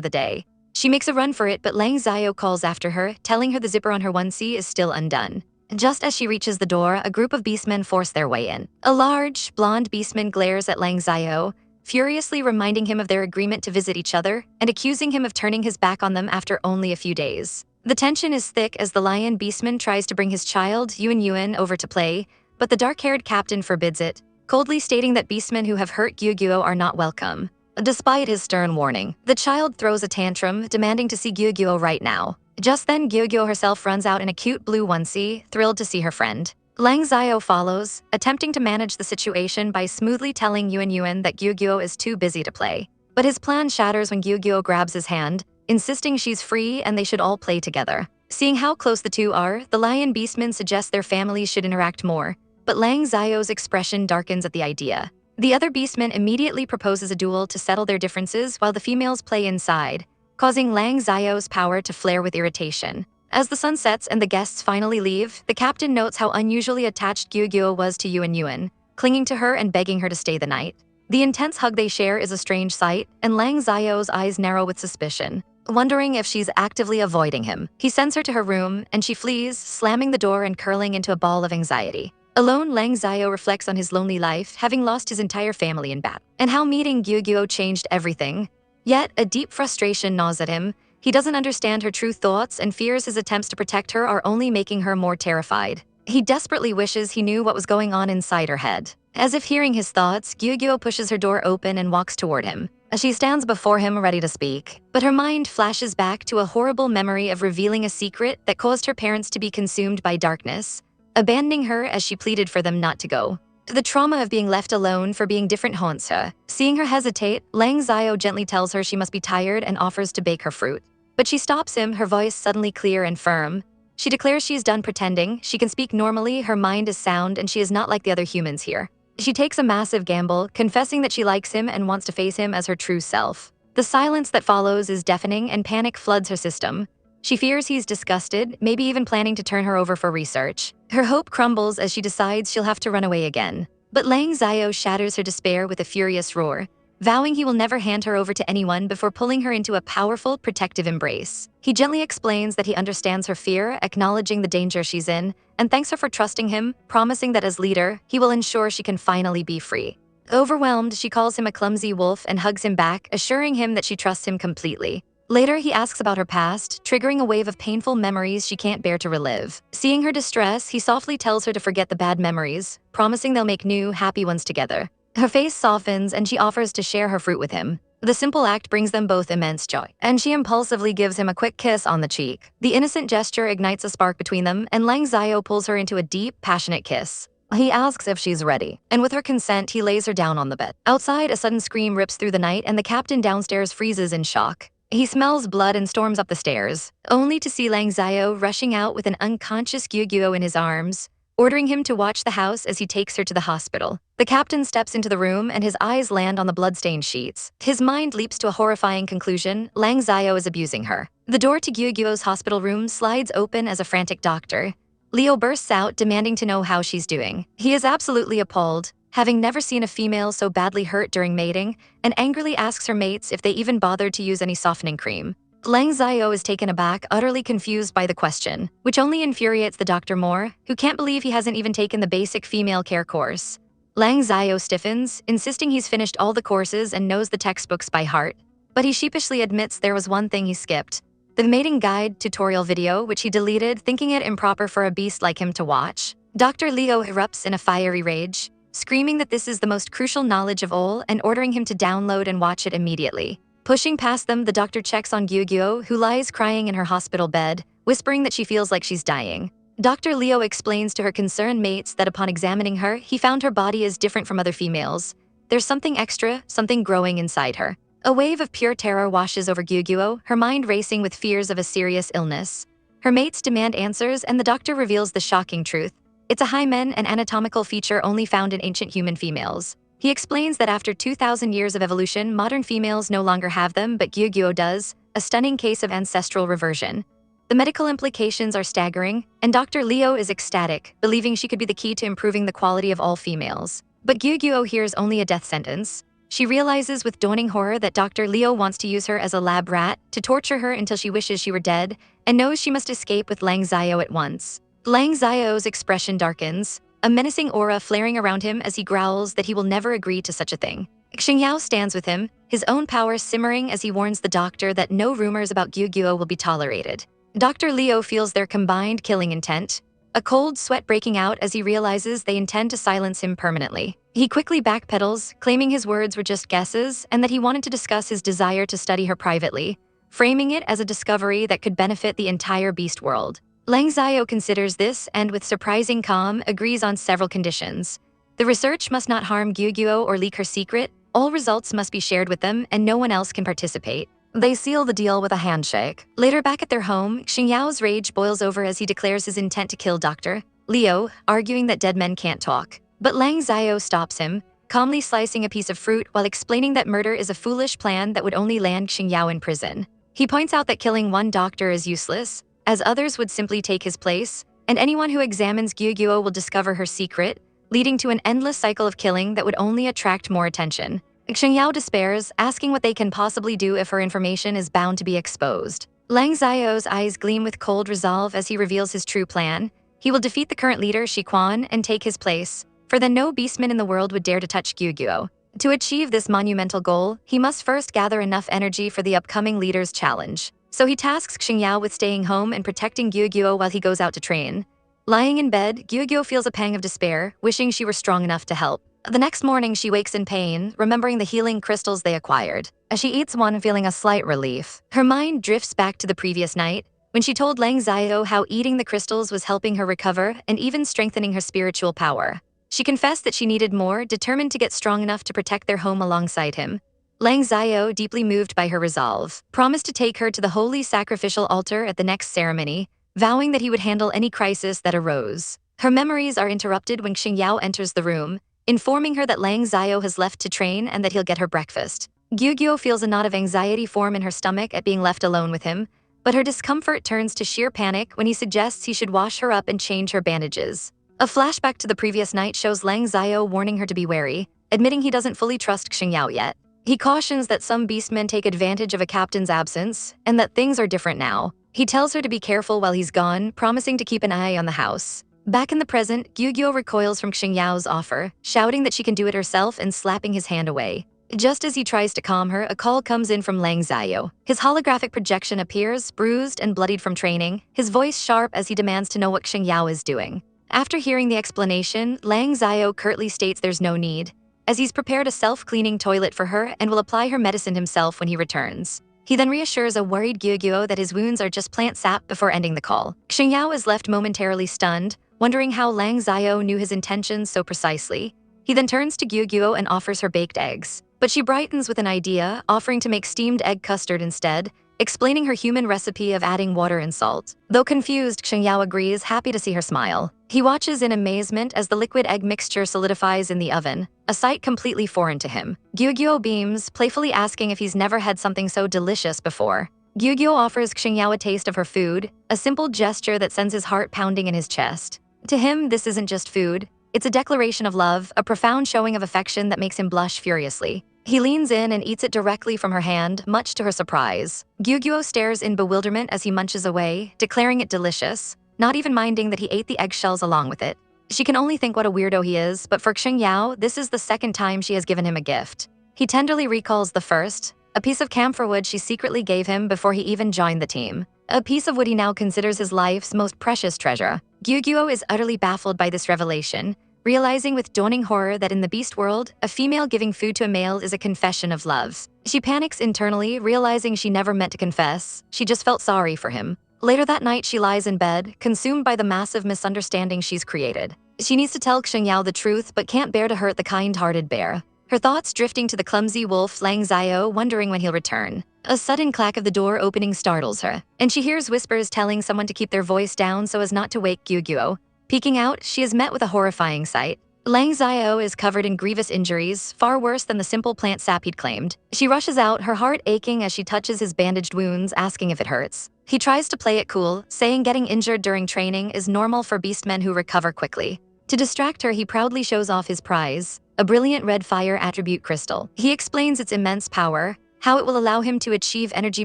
the day. She makes a run for it, but Lang Xiao calls after her, telling her the zipper on her onesie is still undone. Just as she reaches the door, a group of beastmen force their way in. A large, blonde beastman glares at Lang Xiao, furiously reminding him of their agreement to visit each other and accusing him of turning his back on them after only a few days. The tension is thick as the lion beastman tries to bring his child, Yuen, over to play, but the dark-haired captain forbids it, coldly stating that beastmen who have hurt Gyugyo are not welcome. Despite his stern warning, the child throws a tantrum, demanding to see Gyugyo right now. Just then, Gyugyo herself runs out in a cute blue onesie, thrilled to see her friend. Lang Xiao follows, attempting to manage the situation by smoothly telling Yuen that Gyugyo is too busy to play. But his plan shatters when Gyugyo grabs his hand, insisting she's free and they should all play together. Seeing how close the two are, the lion beastmen suggest their families should interact more, but Lang Xiao's expression darkens at the idea. The other beastman immediately proposes a duel to settle their differences while the females play inside, causing Lang Xiao's power to flare with irritation. As the sun sets and the guests finally leave, the captain notes how unusually attached Gyugyo was to Yuen, clinging to her and begging her to stay the night. The intense hug they share is a strange sight, and Lang Xiao's eyes narrow with suspicion, wondering if she's actively avoiding him. He sends her to her room, and she flees, slamming the door and curling into a ball of anxiety. Alone, Lang Xiao reflects on his lonely life, having lost his entire family in battle, and how meeting Gyugyo changed everything. Yet, a deep frustration gnaws at him. He doesn't understand her true thoughts and fears his attempts to protect her are only making her more terrified. He desperately wishes he knew what was going on inside her head. As if hearing his thoughts, Gyugyo pushes her door open and walks toward him. She stands before him ready to speak, but her mind flashes back to a horrible memory of revealing a secret that caused her parents to be consumed by darkness, abandoning her as she pleaded for them not to go. The trauma of being left alone for being different haunts her. Seeing her hesitate, Lang Xiao gently tells her she must be tired and offers to bake her fruit. But she stops him, her voice suddenly clear and firm. She declares she is done pretending, she can speak normally, her mind is sound, and she is not like the other humans here. She takes a massive gamble, confessing that she likes him and wants to face him as her true self. The silence that follows is deafening, and panic floods her system. She fears he's disgusted, maybe even planning to turn her over for research. Her hope crumbles as she decides she'll have to run away again. But Lang Xiao shatters her despair with a furious roar, vowing he will never hand her over to anyone before pulling her into a powerful, protective embrace. He gently explains that he understands her fear, acknowledging the danger she's in, and thanks her for trusting him, promising that as leader, he will ensure she can finally be free. Overwhelmed, she calls him a clumsy wolf and hugs him back, assuring him that she trusts him completely. Later, he asks about her past, triggering a wave of painful memories she can't bear to relive. Seeing her distress, he softly tells her to forget the bad memories, promising they'll make new, happy ones together. Her face softens and she offers to share her fruit with him. The simple act brings them both immense joy, and she impulsively gives him a quick kiss on the cheek. The innocent gesture ignites a spark between them, and Lang Xiao pulls her into a deep, passionate kiss. He asks if she's ready, and with her consent, he lays her down on the bed. Outside, a sudden scream rips through the night, and the captain downstairs freezes in shock. He smells blood and storms up the stairs, only to see Lang Xiao rushing out with an unconscious Gyugyo in his arms, ordering him to watch the house as he takes her to the hospital. The captain steps into the room and his eyes land on the bloodstained sheets. His mind leaps to a horrifying conclusion: Lang Xiao is abusing her. The door to Gyugyo's hospital room slides open as a frantic doctor. Leo bursts out, demanding to know how she's doing. He is absolutely appalled, having never seen a female so badly hurt during mating, and angrily asks her mates if they even bothered to use any softening cream. Lang Xiao is taken aback, utterly confused by the question, which only infuriates the doctor more, who can't believe he hasn't even taken the basic female care course. Lang Xiao stiffens, insisting he's finished all the courses and knows the textbooks by heart. but he sheepishly admits there was one thing he skipped: the mating guide tutorial video, which he deleted, thinking it improper for a beast like him to watch. Dr. Liu erupts in a fiery rage, screaming that this is the most crucial knowledge of all and ordering him to download and watch it immediately. Pushing past them, the doctor checks on Gyugyo, who lies crying in her hospital bed, whispering that she feels like she's dying. Dr. Leo explains to her concerned mates that upon examining her, he found her body is different from other females. There's something extra, something growing inside her. A wave of pure terror washes over Gyugyo, her mind racing with fears of a serious illness. Her mates demand answers, and the doctor reveals the shocking truth. It's a hymen, an anatomical feature only found in ancient human females. He explains that after 2,000 years of evolution, modern females no longer have them, but Gyugyo does, a stunning case of ancestral reversion. The medical implications are staggering, and Dr. Leo is ecstatic, believing she could be the key to improving the quality of all females. But Gyugyo hears only a death sentence. She realizes with dawning horror that Dr. Leo wants to use her as a lab rat to torture her until she wishes she were dead, and knows she must escape with Lang Xiao at once. Lang Xiao's expression darkens, a menacing aura flaring around him as he growls that he will never agree to such a thing. Xingyao stands with him, his own power simmering as he warns the doctor that no rumors about Gyugyo will be tolerated. Dr. Leo feels their combined killing intent, a cold sweat breaking out as he realizes they intend to silence him permanently. He quickly backpedals, claiming his words were just guesses and that he wanted to discuss his desire to study her privately, framing it as a discovery that could benefit the entire beast world. Lang Xiao considers this and, with surprising calm, agrees on several conditions. The research must not harm Gyugyo or leak her secret, all results must be shared with them, and no one else can participate. They seal the deal with a handshake. Later, back at their home, Xingyao's rage boils over as he declares his intent to kill Dr. Leo, arguing that dead men can't talk. But Lang Xiao stops him, calmly slicing a piece of fruit while explaining that murder is a foolish plan that would only land Xingyao in prison. He points out that killing one doctor is useless, as others would simply take his place, and anyone who examines Gyugyo will discover her secret, leading to an endless cycle of killing that would only attract more attention. Xingyao despairs, asking what they can possibly do if her information is bound to be exposed. Lang Xiao's eyes gleam with cold resolve as he reveals his true plan. He will defeat the current leader, Shi Quan, and take his place, for then no beastman in the world would dare to touch Gyugyo. To achieve this monumental goal, he must first gather enough energy for the upcoming leader's challenge. So he tasks Xingyao with staying home and protecting Gyugyo while he goes out to train. Lying in bed, Gyugyo feels a pang of despair, wishing she were strong enough to help. The next morning, she wakes in pain, remembering the healing crystals they acquired. As she eats one, feeling a slight relief, her mind drifts back to the previous night, when she told Lang Xiao how eating the crystals was helping her recover and even strengthening her spiritual power. She confessed that she needed more, determined to get strong enough to protect their home alongside him. Lang Xiao, deeply moved by her resolve, promised to take her to the holy sacrificial altar at the next ceremony, vowing that he would handle any crisis that arose. Her memories are interrupted when Xingyao enters the room, informing her that Lang Xiao has left to train and that he'll get her breakfast. Gyugyo feels a knot of anxiety form in her stomach at being left alone with him, but her discomfort turns to sheer panic when he suggests he should wash her up and change her bandages. A flashback to the previous night shows Lang Xiao warning her to be wary, admitting he doesn't fully trust Xingyao yet. He cautions that some beastmen take advantage of a captain's absence, and that things are different now. He tells her to be careful while he's gone, promising to keep an eye on the house. Back in the present, Gyugyo recoils from Xingyao's offer, shouting that she can do it herself and slapping his hand away. Just as he tries to calm her, a call comes in from Lang Xiao. His holographic projection appears, bruised and bloodied from training, his voice sharp as he demands to know what Xingyao is doing. After hearing the explanation, Lang Xiao curtly states there's no need, as he's prepared a self-cleaning toilet for her and will apply her medicine himself when he returns. He then reassures a worried Gyugyo that his wounds are just plant sap before ending the call. Xingyao is left momentarily stunned, wondering how Lang Xiao knew his intentions so precisely. He then turns to Gyugyo and offers her baked eggs. But she brightens with an idea, offering to make steamed egg custard instead, explaining her human recipe of adding water and salt. Though confused, Xingyao agrees, happy to see her smile. He watches in amazement as the liquid egg mixture solidifies in the oven, a sight completely foreign to him. Gyugyo beams, playfully asking if he's never had something so delicious before. Gyugyo offers Xingyao a taste of her food, a simple gesture that sends his heart pounding in his chest. To him, this isn't just food. It's a declaration of love, a profound showing of affection that makes him blush furiously. He leans in and eats it directly from her hand, much to her surprise. Gyugyo stares in bewilderment as he munches away, declaring it delicious, not even minding that he ate the eggshells along with it. She can only think what a weirdo he is, but for Xingyao, this is the second time she has given him a gift. He tenderly recalls the first, a piece of camphor wood she secretly gave him before he even joined the team. A piece of wood he now considers his life's most precious treasure. Gyugyo is utterly baffled by this revelation, realizing with dawning horror that in the beast world, a female giving food to a male is a confession of love. She panics internally, realizing she never meant to confess, she just felt sorry for him. Later that night, she lies in bed, consumed by the massive misunderstanding she's created. She needs to tell Xiao the truth but can't bear to hurt the kind-hearted bear. Her thoughts drifting to the clumsy wolf Lang Xiao, wondering when he'll return. A sudden clack of the door opening startles her, and she hears whispers telling someone to keep their voice down so as not to wake Gyugyo. Peeking out, she is met with a horrifying sight. Lang Xiao is covered in grievous injuries, far worse than the simple plant sap he'd claimed. She rushes out, her heart aching as she touches his bandaged wounds, asking if it hurts. He tries to play it cool, saying getting injured during training is normal for beastmen who recover quickly. To distract her, he proudly shows off his prize, a brilliant red fire attribute crystal. He explains its immense power, how it will allow him to achieve energy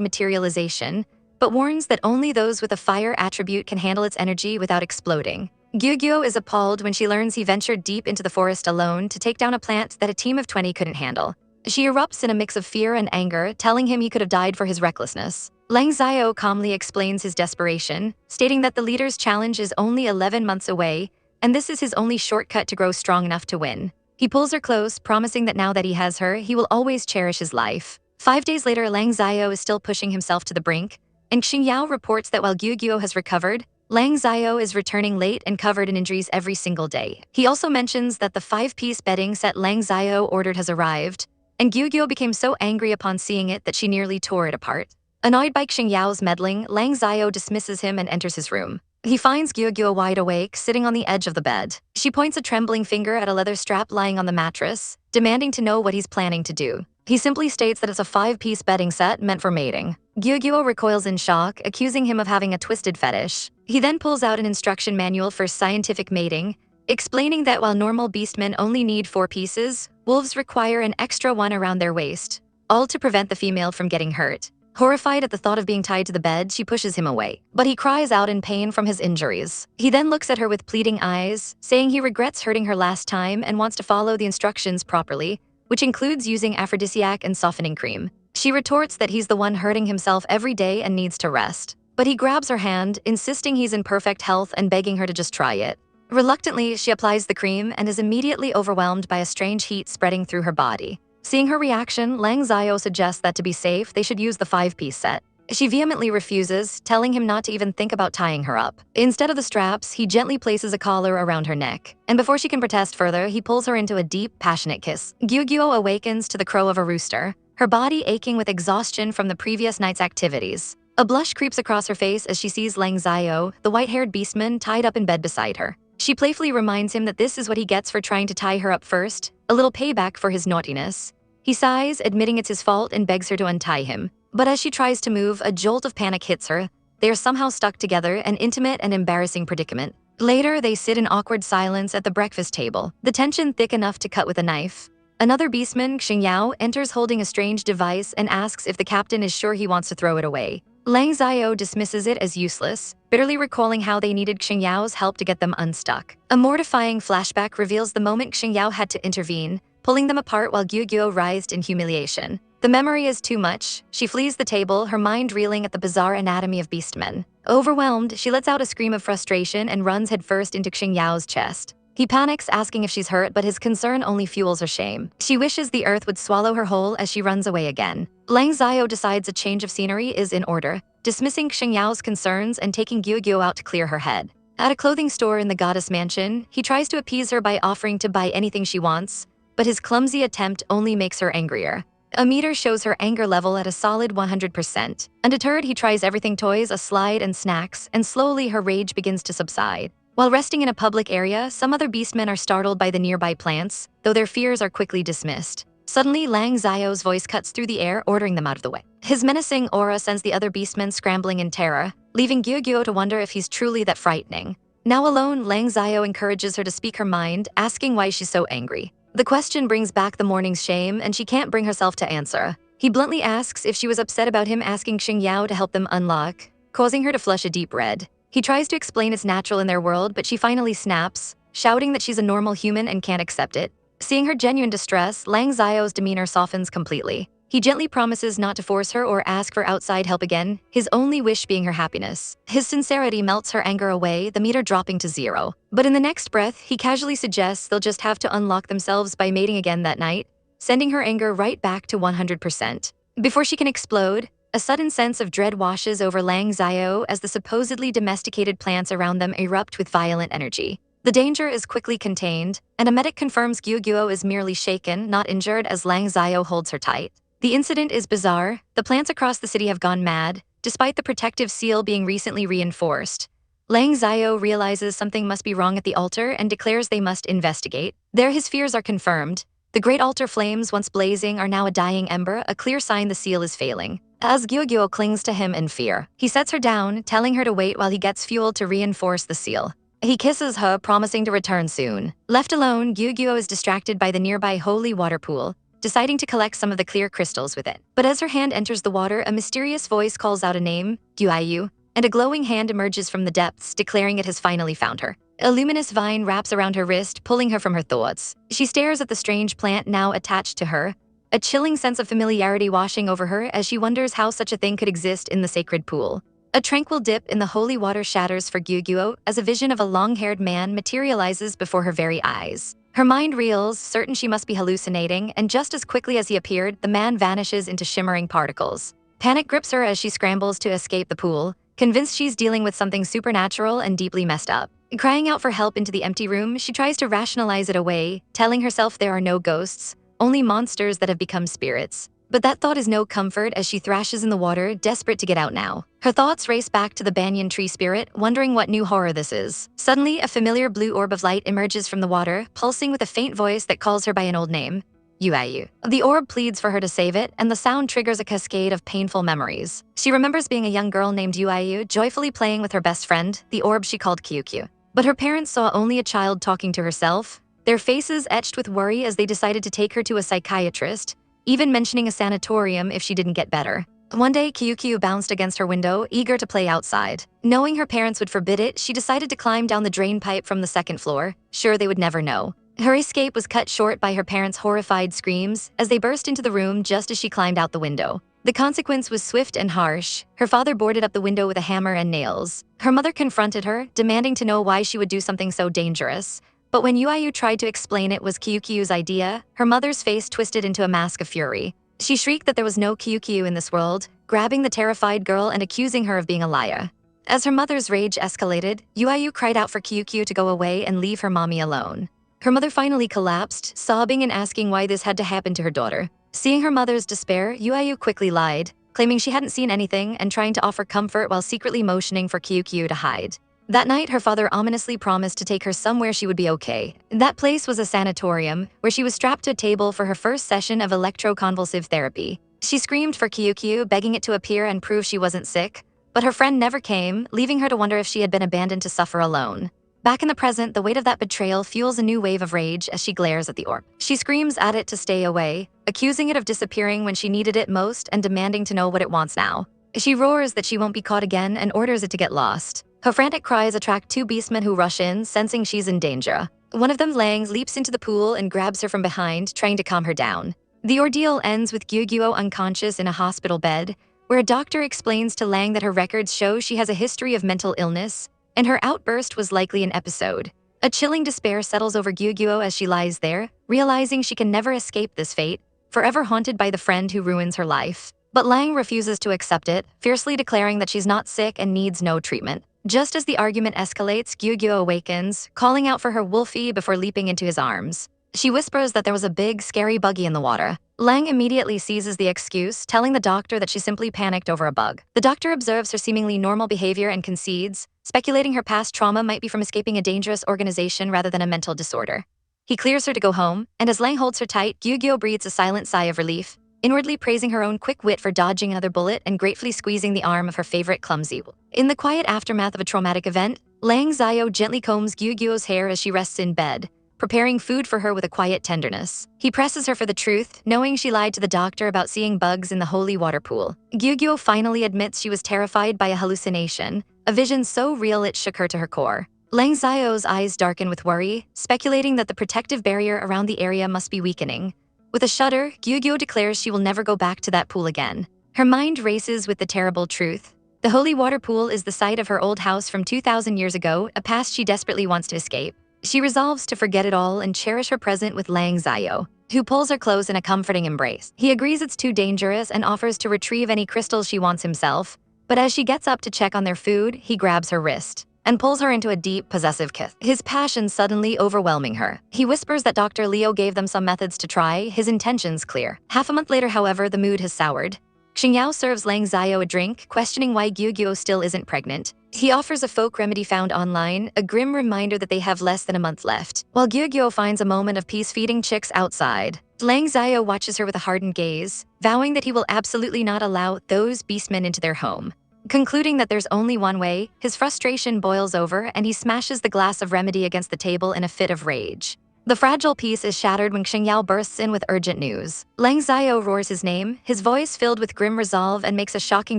materialization, but warns that only those with a fire attribute can handle its energy without exploding. Gyugyo is appalled when she learns he ventured deep into the forest alone to take down a plant that a team of 20 couldn't handle. She erupts in a mix of fear and anger, telling him he could have died for his recklessness. Lang Xiao calmly explains his desperation, stating that the leader's challenge is only 11 months away, and this is his only shortcut to grow strong enough to win. He pulls her close, promising that now that he has her, he will always cherish his life. 5 days later, Lang Xiao is still pushing himself to the brink, and Xiao reports that while Gyugyo has recovered, Lang Xiao is returning late and covered in injuries every single day. He also mentions that the 5-piece bedding set Lang Xiao ordered has arrived, and Gyugyo became so angry upon seeing it that she nearly tore it apart. Annoyed by Xiao's meddling, Lang Xiao dismisses him and enters his room. He finds Gyugyo wide awake, sitting on the edge of the bed. She points a trembling finger at a leather strap lying on the mattress, demanding to know what he's planning to do. He simply states that it's a 5-piece bedding set meant for mating. Gyugyo recoils in shock, accusing him of having a twisted fetish. He then pulls out an instruction manual for scientific mating, explaining that while normal beastmen only need 4 pieces, wolves require an extra one around their waist, all to prevent the female from getting hurt. Horrified at the thought of being tied to the bed, she pushes him away, but he cries out in pain from his injuries. He then looks at her with pleading eyes, saying he regrets hurting her last time and wants to follow the instructions properly, which includes using aphrodisiac and softening cream. She retorts that he's the one hurting himself every day and needs to rest. But he grabs her hand, insisting he's in perfect health and begging her to just try it. Reluctantly, she applies the cream and is immediately overwhelmed by a strange heat spreading through her body. Seeing her reaction, Lang Xiao suggests that to be safe, they should use the 5-piece set. She vehemently refuses, telling him not to even think about tying her up. Instead of the straps, he gently places a collar around her neck. And before she can protest further, he pulls her into a deep, passionate kiss. Gyugyo awakens to the crow of a rooster, her body aching with exhaustion from the previous night's activities. A blush creeps across her face as she sees Lang Xiao, the white-haired beastman, tied up in bed beside her. She playfully reminds him that this is what he gets for trying to tie her up first, a little payback for his naughtiness. He sighs, admitting it's his fault, and begs her to untie him. But as she tries to move, a jolt of panic hits her. They are somehow stuck together, an intimate and embarrassing predicament. Later, they sit in awkward silence at the breakfast table, the tension thick enough to cut with a knife. Another beastman, Xiao, enters holding a strange device and asks if the captain is sure he wants to throw it away. Lang Xiao dismisses it as useless, bitterly recalling how they needed Xiao's help to get them unstuck. A mortifying flashback reveals the moment Xiao had to intervene, pulling them apart while Gyugyo writhed in humiliation. The memory is too much. She flees the table, her mind reeling at the bizarre anatomy of beastmen. Overwhelmed, she lets out a scream of frustration and runs headfirst into Xiao's chest. He panics, asking if she's hurt, but his concern only fuels her shame. She wishes the earth would swallow her whole as she runs away again. Lang Xiao decides a change of scenery is in order, dismissing Xiao's concerns and taking Gyugyo out to clear her head. At a clothing store in the goddess mansion, he tries to appease her by offering to buy anything she wants, but his clumsy attempt only makes her angrier. A meter shows her anger level at a solid 100%. Undeterred, he tries everything: toys, a slide, and snacks, and slowly her rage begins to subside. While resting in a public area, some other beastmen are startled by the nearby plants, though their fears are quickly dismissed. Suddenly, Lang Xiao's voice cuts through the air, ordering them out of the way. His menacing aura sends the other beastmen scrambling in terror, leaving Gyugyo to wonder if he's truly that frightening. Now alone, Lang Xiao encourages her to speak her mind, asking why she's so angry. The question brings back the morning's shame, and she can't bring herself to answer. He bluntly asks if she was upset about him asking Xiao to help them unlock, causing her to flush a deep red. He tries to explain it's natural in their world, but she finally snaps, shouting that she's a normal human and can't accept it. Seeing her genuine distress, Lang Xiao's demeanor softens completely. He gently promises not to force her or ask for outside help again, his only wish being her happiness. His sincerity melts her anger away, the meter dropping to 0. But in the next breath, he casually suggests they'll just have to unlock themselves by mating again that night, sending her anger right back to 100%. Before she can explode, a sudden sense of dread washes over Lang Xiao as the supposedly domesticated plants around them erupt with violent energy. The danger is quickly contained, and a medic confirms Gyugyuo is merely shaken, not injured, as Lang Xiao holds her tight. The incident is bizarre. The plants across the city have gone mad, despite the protective seal being recently reinforced. Lang Xiao realizes something must be wrong at the altar and declares they must investigate. There his fears are confirmed. The great altar flames, once blazing, are now a dying ember, a clear sign the seal is failing. As Gyugyuo clings to him in fear, he sets her down, telling her to wait while he gets fuel to reinforce the seal. He kisses her, promising to return soon. Left alone, Gyugyuo is distracted by the nearby holy water pool, deciding to collect some of the clear crystals with it. But as her hand enters the water, a mysterious voice calls out a name, Bai Yue, and a glowing hand emerges from the depths, declaring it has finally found her. A luminous vine wraps around her wrist, pulling her from her thoughts. She stares at the strange plant now attached to her, a chilling sense of familiarity washing over her as she wonders how such a thing could exist in the sacred pool. A tranquil dip in the holy water shatters for Gyugyuo as a vision of a long-haired man materializes before her very eyes. Her mind reels, certain she must be hallucinating, and just as quickly as he appeared, the man vanishes into shimmering particles. Panic grips her as she scrambles to escape the pool, convinced she's dealing with something supernatural and deeply messed up. Crying out for help into the empty room, she tries to rationalize it away, telling herself there are no ghosts, only monsters that have become spirits. But that thought is no comfort as she thrashes in the water, desperate to get out now. Her thoughts race back to the banyan tree spirit, wondering what new horror this is. Suddenly, a familiar blue orb of light emerges from the water, pulsing with a faint voice that calls her by an old name, Yu. The orb pleads for her to save it, and the sound triggers a cascade of painful memories. She remembers being a young girl named Yu, joyfully playing with her best friend, the orb she called Kyukyu. But her parents saw only a child talking to herself, their faces etched with worry as they decided to take her to a psychiatrist, even mentioning a sanatorium if she didn't get better. One day, Kyukyu bounced against her window, eager to play outside. Knowing her parents would forbid it, she decided to climb down the drain pipe from the second floor, sure they would never know. Her escape was cut short by her parents' horrified screams as they burst into the room just as she climbed out the window. The consequence was swift and harsh. Her father boarded up the window with a hammer and nails. Her mother confronted her, demanding to know why she would do something so dangerous. But when Yu tried to explain it was Kyukyu's idea, her mother's face twisted into a mask of fury. She shrieked that there was no Kyukyu in this world, grabbing the terrified girl and accusing her of being a liar. As her mother's rage escalated, Yu cried out for Kyukyu to go away and leave her mommy alone. Her mother finally collapsed, sobbing and asking why this had to happen to her daughter. Seeing her mother's despair, Yu quickly lied, claiming she hadn't seen anything and trying to offer comfort while secretly motioning for Kyukyu to hide. That night, her father ominously promised to take her somewhere she would be okay. That place was a sanatorium, where she was strapped to a table for her first session of electroconvulsive therapy. She screamed for Kyukyu, begging it to appear and prove she wasn't sick, but her friend never came, leaving her to wonder if she had been abandoned to suffer alone. Back in the present, the weight of that betrayal fuels a new wave of rage as she glares at the orb. She screams at it to stay away, accusing it of disappearing when she needed it most and demanding to know what it wants now. She roars that she won't be caught again and orders it to get lost. Her frantic cries attract two beastmen who rush in, sensing she's in danger. One of them, Lang, leaps into the pool and grabs her from behind, trying to calm her down. The ordeal ends with Gyugyuo unconscious in a hospital bed, where a doctor explains to Lang that her records show she has a history of mental illness, and her outburst was likely an episode. A chilling despair settles over Gyugyuo as she lies there, realizing she can never escape this fate, forever haunted by the friend who ruins her life. But Lang refuses to accept it, fiercely declaring that she's not sick and needs no treatment. Just as the argument escalates, Gyugyuo awakens, calling out for her Wolfie before leaping into his arms. She whispers that there was a big, scary buggy in the water. Lang immediately seizes the excuse, telling the doctor that she simply panicked over a bug. The doctor observes her seemingly normal behavior and concedes, speculating her past trauma might be from escaping a dangerous organization rather than a mental disorder. He clears her to go home, and as Lang holds her tight, Gyugyuo breathes a silent sigh of relief, inwardly praising her own quick wit for dodging another bullet and gratefully squeezing the arm of her favorite Clumsy. In the quiet aftermath of a traumatic event, Lang Xiao gently combs Gyugyuo's hair as she rests in bed, preparing food for her with a quiet tenderness. He presses her for the truth, knowing she lied to the doctor about seeing bugs in the holy water pool. Gyugyuo finally admits she was terrified by a hallucination, a vision so real it shook her to her core. Lang Xiao's eyes darken with worry, speculating that the protective barrier around the area must be weakening. With a shudder, Gyugyo declares she will never go back to that pool again. Her mind races with the terrible truth. The holy water pool is the site of her old house from 2,000 years ago, a past she desperately wants to escape. She resolves to forget it all and cherish her present with Lang Xiao, who pulls her close in a comforting embrace. He agrees it's too dangerous and offers to retrieve any crystals she wants himself, but as she gets up to check on their food, he grabs her wrist and pulls her into a deep, possessive kiss, his passion suddenly overwhelming her. He whispers that Dr. Liu gave them some methods to try, his intentions clear. Half a month later, however, the mood has soured. Xingyao serves Lang Xiao a drink, questioning why Gyugyo still isn't pregnant. He offers a folk remedy found online, a grim reminder that they have less than a month left, while Gyugyo finds a moment of peace feeding chicks outside. Lang Xiao watches her with a hardened gaze, vowing that he will absolutely not allow those beastmen into their home. Concluding that there's only one way, his frustration boils over and he smashes the glass of remedy against the table in a fit of rage. The fragile peace is shattered when Xingyao bursts in with urgent news. Lang Xiao roars his name, his voice filled with grim resolve, and makes a shocking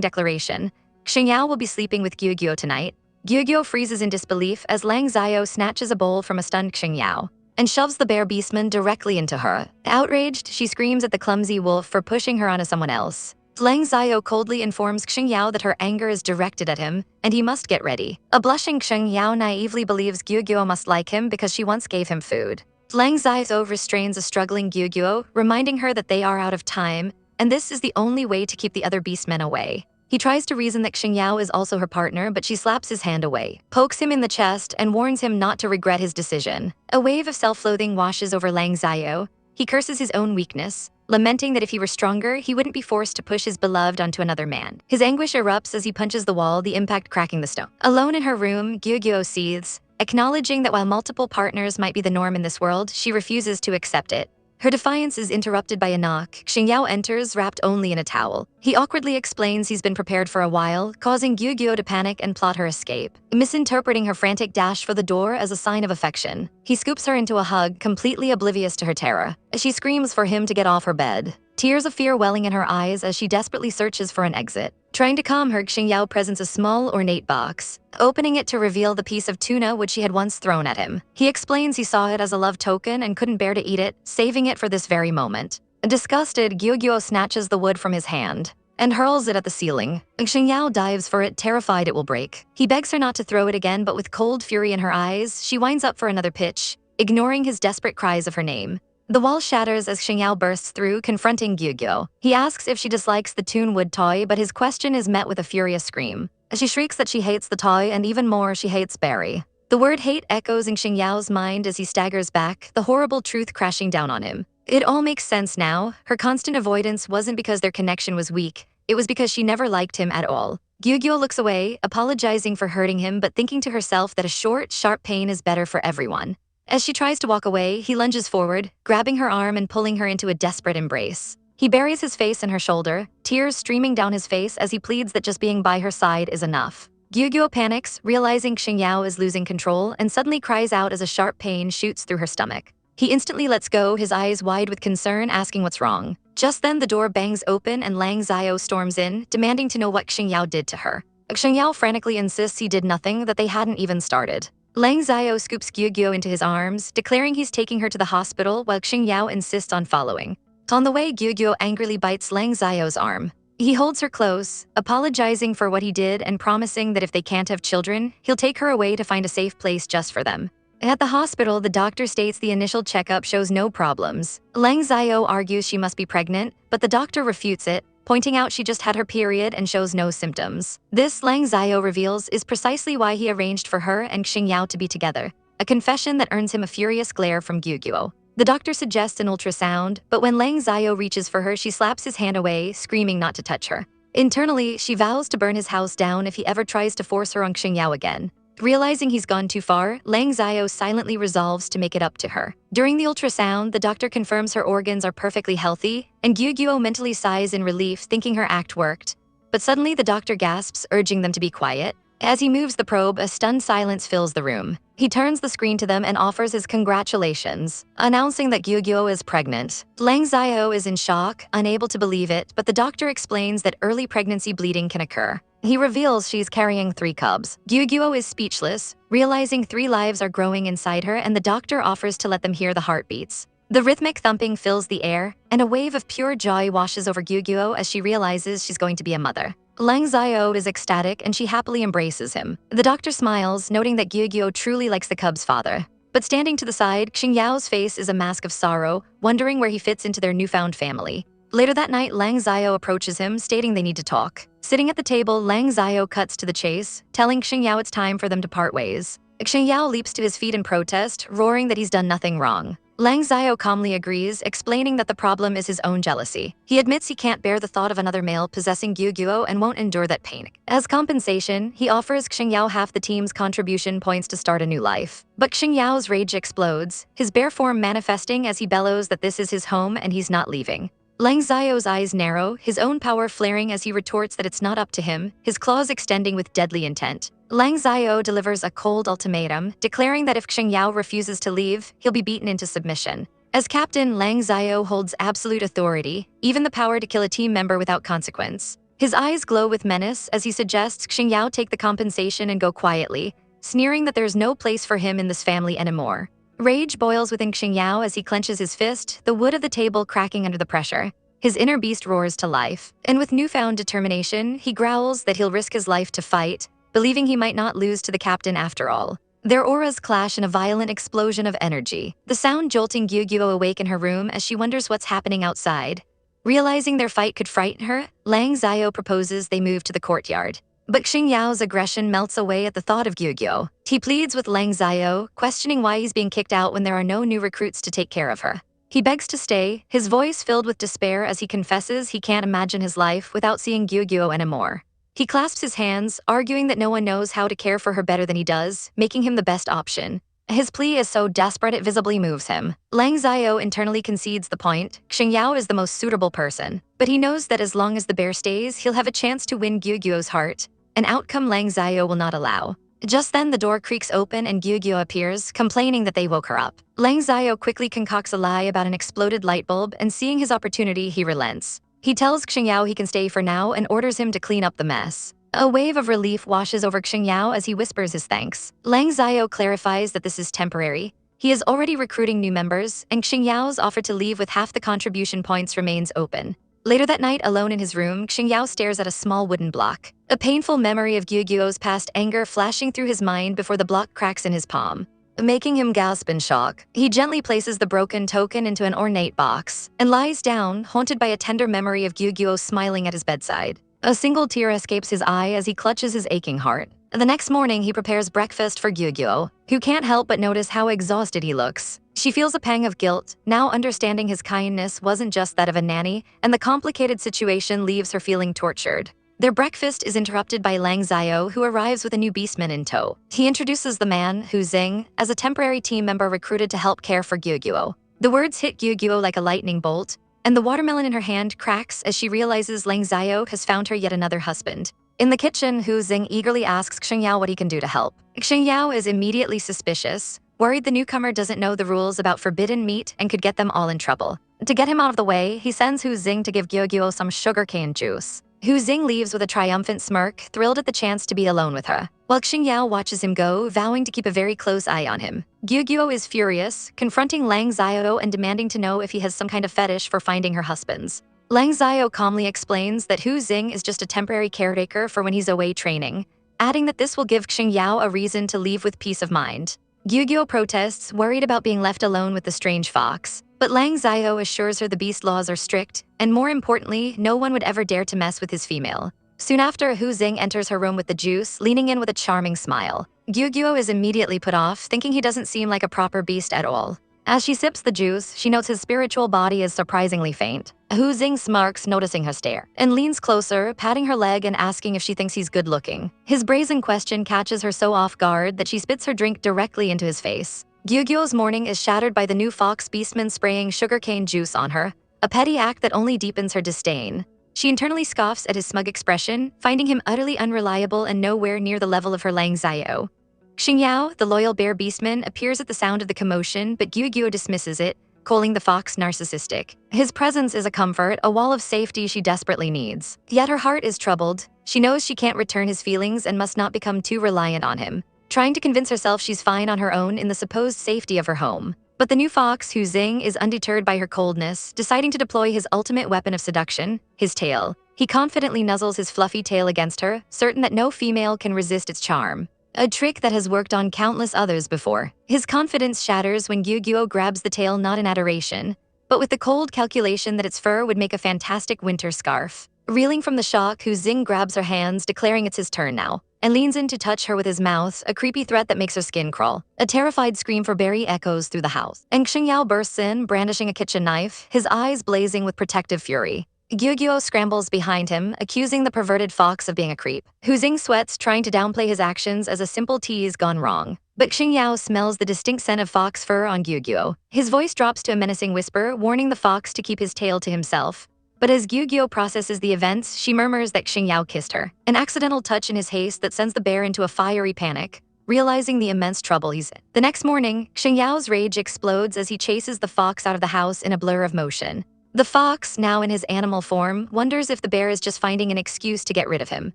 declaration. Xingyao will be sleeping with Gyugyo tonight. Gyugyo freezes in disbelief as Lang Xiao snatches a bowl from a stunned Xingyao and shoves the bear beastman directly into her. Outraged, she screams at the clumsy wolf for pushing her onto someone else. Lang Xiao coldly informs Xingyao that her anger is directed at him, and he must get ready. A blushing Xingyao naively believes Gyugyo must like him because she once gave him food. Lang Xiao restrains a struggling Gyugyo, reminding her that they are out of time, and this is the only way to keep the other beastmen away. He tries to reason that Xingyao is also her partner, but she slaps his hand away, pokes him in the chest, and warns him not to regret his decision. A wave of self-loathing washes over Lang Xiao. He curses his own weakness, lamenting that if he were stronger, he wouldn't be forced to push his beloved onto another man. His anguish erupts as he punches the wall, the impact cracking the stone. Alone in her room, Gyugyo seethes, acknowledging that while multiple partners might be the norm in this world, she refuses to accept it. Her defiance is interrupted by a knock. Xingyao enters, wrapped only in a towel. He awkwardly explains he's been prepared for a while, causing Gyugyo to panic and plot her escape, misinterpreting her frantic dash for the door as a sign of affection. He scoops her into a hug, completely oblivious to her terror, as she screams for him to get off her bed. Tears of fear welling in her eyes as she desperately searches for an exit. Trying to calm her, Xingyao presents a small, ornate box, opening it to reveal the piece of tuna which she had once thrown at him. He explains he saw it as a love token and couldn't bear to eat it, saving it for this very moment. Disgusted, Gyugyo snatches the wood from his hand and hurls it at the ceiling. Xingyao dives for it, terrified it will break. He begs her not to throw it again, but with cold fury in her eyes, she winds up for another pitch, ignoring his desperate cries of her name. The wall shatters as Xingyao bursts through, confronting Gyugyo. He asks if she dislikes the Toon wood toy, but his question is met with a furious scream. She shrieks that she hates the toy, and even more, she hates Barry. The word hate echoes in Xingyao's mind as he staggers back, the horrible truth crashing down on him. It all makes sense now. Her constant avoidance wasn't because their connection was weak, it was because she never liked him at all. Gyugyo looks away, apologizing for hurting him, but thinking to herself that a short, sharp pain is better for everyone. As she tries to walk away, he lunges forward, grabbing her arm and pulling her into a desperate embrace. He buries his face in her shoulder, tears streaming down his face as he pleads that just being by her side is enough. Gyugyo panics, realizing Xingyao is losing control, and suddenly cries out as a sharp pain shoots through her stomach. He instantly lets go, his eyes wide with concern, asking what's wrong. Just then, the door bangs open and Lang Xiao storms in, demanding to know what Xingyao did to her. Xingyao frantically insists he did nothing, that they hadn't even started. Lang Xiao scoops Gyugyo into his arms, declaring he's taking her to the hospital while Xingyao insists on following. On the way, Gyugyo angrily bites Lang Xiao's arm. He holds her close, apologizing for what he did and promising that if they can't have children, he'll take her away to find a safe place just for them. At the hospital, the doctor states the initial checkup shows no problems. Lang Xiao argues she must be pregnant, but the doctor refutes it, pointing out she just had her period and shows no symptoms. This, Lang Xiao reveals, is precisely why he arranged for her and Xingyao to be together, a confession that earns him a furious glare from Gyugyo. The doctor suggests an ultrasound, but when Lang Xiao reaches for her, she slaps his hand away, screaming not to touch her. Internally, she vows to burn his house down if he ever tries to force her on Xingyao again. Realizing he's gone too far, Lang Xiao silently resolves to make it up to her. During the ultrasound, the doctor confirms her organs are perfectly healthy, and Gyugyo mentally sighs in relief, thinking her act worked. But suddenly the doctor gasps, urging them to be quiet. As he moves the probe, a stunned silence fills the room. He turns the screen to them and offers his congratulations, announcing that Gyugyo is pregnant. Lang Xiao is in shock, unable to believe it, but the doctor explains that early pregnancy bleeding can occur. He reveals she's carrying 3 cubs. Gyugyo is speechless, realizing 3 lives are growing inside her, and the doctor offers to let them hear the heartbeats. The rhythmic thumping fills the air, and a wave of pure joy washes over Gyugyo as she realizes she's going to be a mother. Lang Xiao is ecstatic and she happily embraces him. The doctor smiles, noting that Gyugyo truly likes the cub's father. But standing to the side, Xingyao's face is a mask of sorrow, wondering where he fits into their newfound family. Later that night, Lang Xiao approaches him, stating they need to talk. Sitting at the table, Lang Xiao cuts to the chase, telling Xingyao it's time for them to part ways. Xingyao leaps to his feet in protest, roaring that he's done nothing wrong. Lang Xiao calmly agrees, explaining that the problem is his own jealousy. He admits he can't bear the thought of another male possessing Gyugyo and won't endure that pain. As compensation, he offers Xingyao half the team's contribution points to start a new life. But Xingyao's rage explodes, his bare form manifesting as he bellows that this is his home and he's not leaving. Lang Xiao's eyes narrow, his own power flaring as he retorts that it's not up to him, his claws extending with deadly intent. Lang Xiao delivers a cold ultimatum, declaring that if Xingyao refuses to leave, he'll be beaten into submission. As captain, Lang Xiao holds absolute authority, even the power to kill a team member without consequence. His eyes glow with menace as he suggests Xingyao take the compensation and go quietly, sneering that there's no place for him in this family anymore. Rage boils within Xingyao as he clenches his fist, the wood of the table cracking under the pressure. His inner beast roars to life, and with newfound determination, he growls that he'll risk his life to fight, believing he might not lose to the captain after all. Their auras clash in a violent explosion of energy, the sound jolting Gyugyo awake in her room as she wonders what's happening outside. Realizing their fight could frighten her, Lang Xiao proposes they move to the courtyard. But Xingyao's aggression melts away at the thought of Gyugyo. He pleads with Lang Xiao, questioning why he's being kicked out when there are no new recruits to take care of her. He begs to stay, his voice filled with despair as he confesses he can't imagine his life without seeing Gyugyo anymore. He clasps his hands, arguing that no one knows how to care for her better than he does, making him the best option. His plea is so desperate it visibly moves him. Lang Xiao internally concedes the point. Xingyao is the most suitable person, but he knows that as long as the bear stays, he'll have a chance to win Gyugyo's heart, an outcome Lang Xiao will not allow. Just then, the door creaks open and Gyugyo appears, complaining that they woke her up. Lang Xiao quickly concocts a lie about an exploded light bulb, and seeing his opportunity, he relents. He tells Xingyao he can stay for now and orders him to clean up the mess. A wave of relief washes over Xingyao as he whispers his thanks. Lang Xiao clarifies that this is temporary. He is already recruiting new members, and Xingyao's offer to leave with half the contribution points remains open. Later that night, alone in his room, Xingyao stares at a small wooden block. A painful memory of Gyugyo's past anger flashing through his mind before the block cracks in his palm, making him gasp in shock. He gently places the broken token into an ornate box and lies down, haunted by a tender memory of Gyugyo smiling at his bedside. A single tear escapes his eye as he clutches his aching heart. The next morning, he prepares breakfast for Gyugyo, who can't help but notice how exhausted he looks. She feels a pang of guilt, now understanding his kindness wasn't just that of a nanny, and the complicated situation leaves her feeling tortured. Their breakfast is interrupted by Lang Xiao, who arrives with a new beastman in tow. He introduces the man, Hu Xing, as a temporary team member recruited to help care for Gyugyo. The words hit Gyugyo like a lightning bolt, and the watermelon in her hand cracks as she realizes Lang Xiao has found her yet another husband. In the kitchen, Hu Xing eagerly asks Xingyao what he can do to help. Xingyao is immediately suspicious, worried the newcomer doesn't know the rules about forbidden meat and could get them all in trouble. To get him out of the way, he sends Hu Xing to give Gyugyo some sugarcane juice. Hu Xing leaves with a triumphant smirk, thrilled at the chance to be alone with her, while Xingyao watches him go, vowing to keep a very close eye on him. Gyugyo is furious, confronting Lang Xiao and demanding to know if he has some kind of fetish for finding her husbands. Lang Xiao calmly explains that Hu Xing is just a temporary caretaker for when he's away training, adding that this will give Xingyao a reason to leave with peace of mind. Gyugyo protests, worried about being left alone with the strange fox, but Lang Xiao assures her the beast laws are strict, and more importantly, no one would ever dare to mess with his female. Soon after, Hu Xing enters her room with the juice, leaning in with a charming smile. Gyugyo is immediately put off, thinking he doesn't seem like a proper beast at all. As she sips the juice, she notes his spiritual body is surprisingly faint. Hu Xing smirks, noticing her stare, and leans closer, patting her leg and asking if she thinks he's good-looking. His brazen question catches her so off guard that she spits her drink directly into his face. Gyugyo's morning is shattered by the new fox beastman spraying sugarcane juice on her, a petty act that only deepens her disdain. She internally scoffs at his smug expression, finding him utterly unreliable and nowhere near the level of her Lang Xiao. Xingyao, the loyal bear beastman, appears at the sound of the commotion, but Gyugyo dismisses it, calling the fox narcissistic. His presence is a comfort, a wall of safety she desperately needs. Yet her heart is troubled. She knows she can't return his feelings and must not become too reliant on him, trying to convince herself she's fine on her own in the supposed safety of her home. But the new fox, Hu Xing, is undeterred by her coldness, deciding to deploy his ultimate weapon of seduction, his tail. He confidently nuzzles his fluffy tail against her, certain that no female can resist its charm. A trick that has worked on countless others before. His confidence shatters when Gyugyuo grabs the tail not in adoration, but with the cold calculation that its fur would make a fantastic winter scarf. Reeling from the shock, Hu Xing grabs her hands, declaring it's his turn now, and leans in to touch her with his mouth, a creepy threat that makes her skin crawl. A terrified scream for Barry echoes through the house. And Xingyao bursts in, brandishing a kitchen knife, his eyes blazing with protective fury. Gyugyuo scrambles behind him, accusing the perverted fox of being a creep. Hu Xing sweats, trying to downplay his actions as a simple tease gone wrong. But Xingyao smells the distinct scent of fox fur on Gyugyuo. His voice drops to a menacing whisper, warning the fox to keep his tail to himself. But as Gyugyuo processes the events, she murmurs that Xingyao kissed her. An accidental touch in his haste that sends the bear into a fiery panic, realizing the immense trouble he's in. The next morning, Xingyao's rage explodes as he chases the fox out of the house in a blur of motion. The fox, now in his animal form, wonders if the bear is just finding an excuse to get rid of him.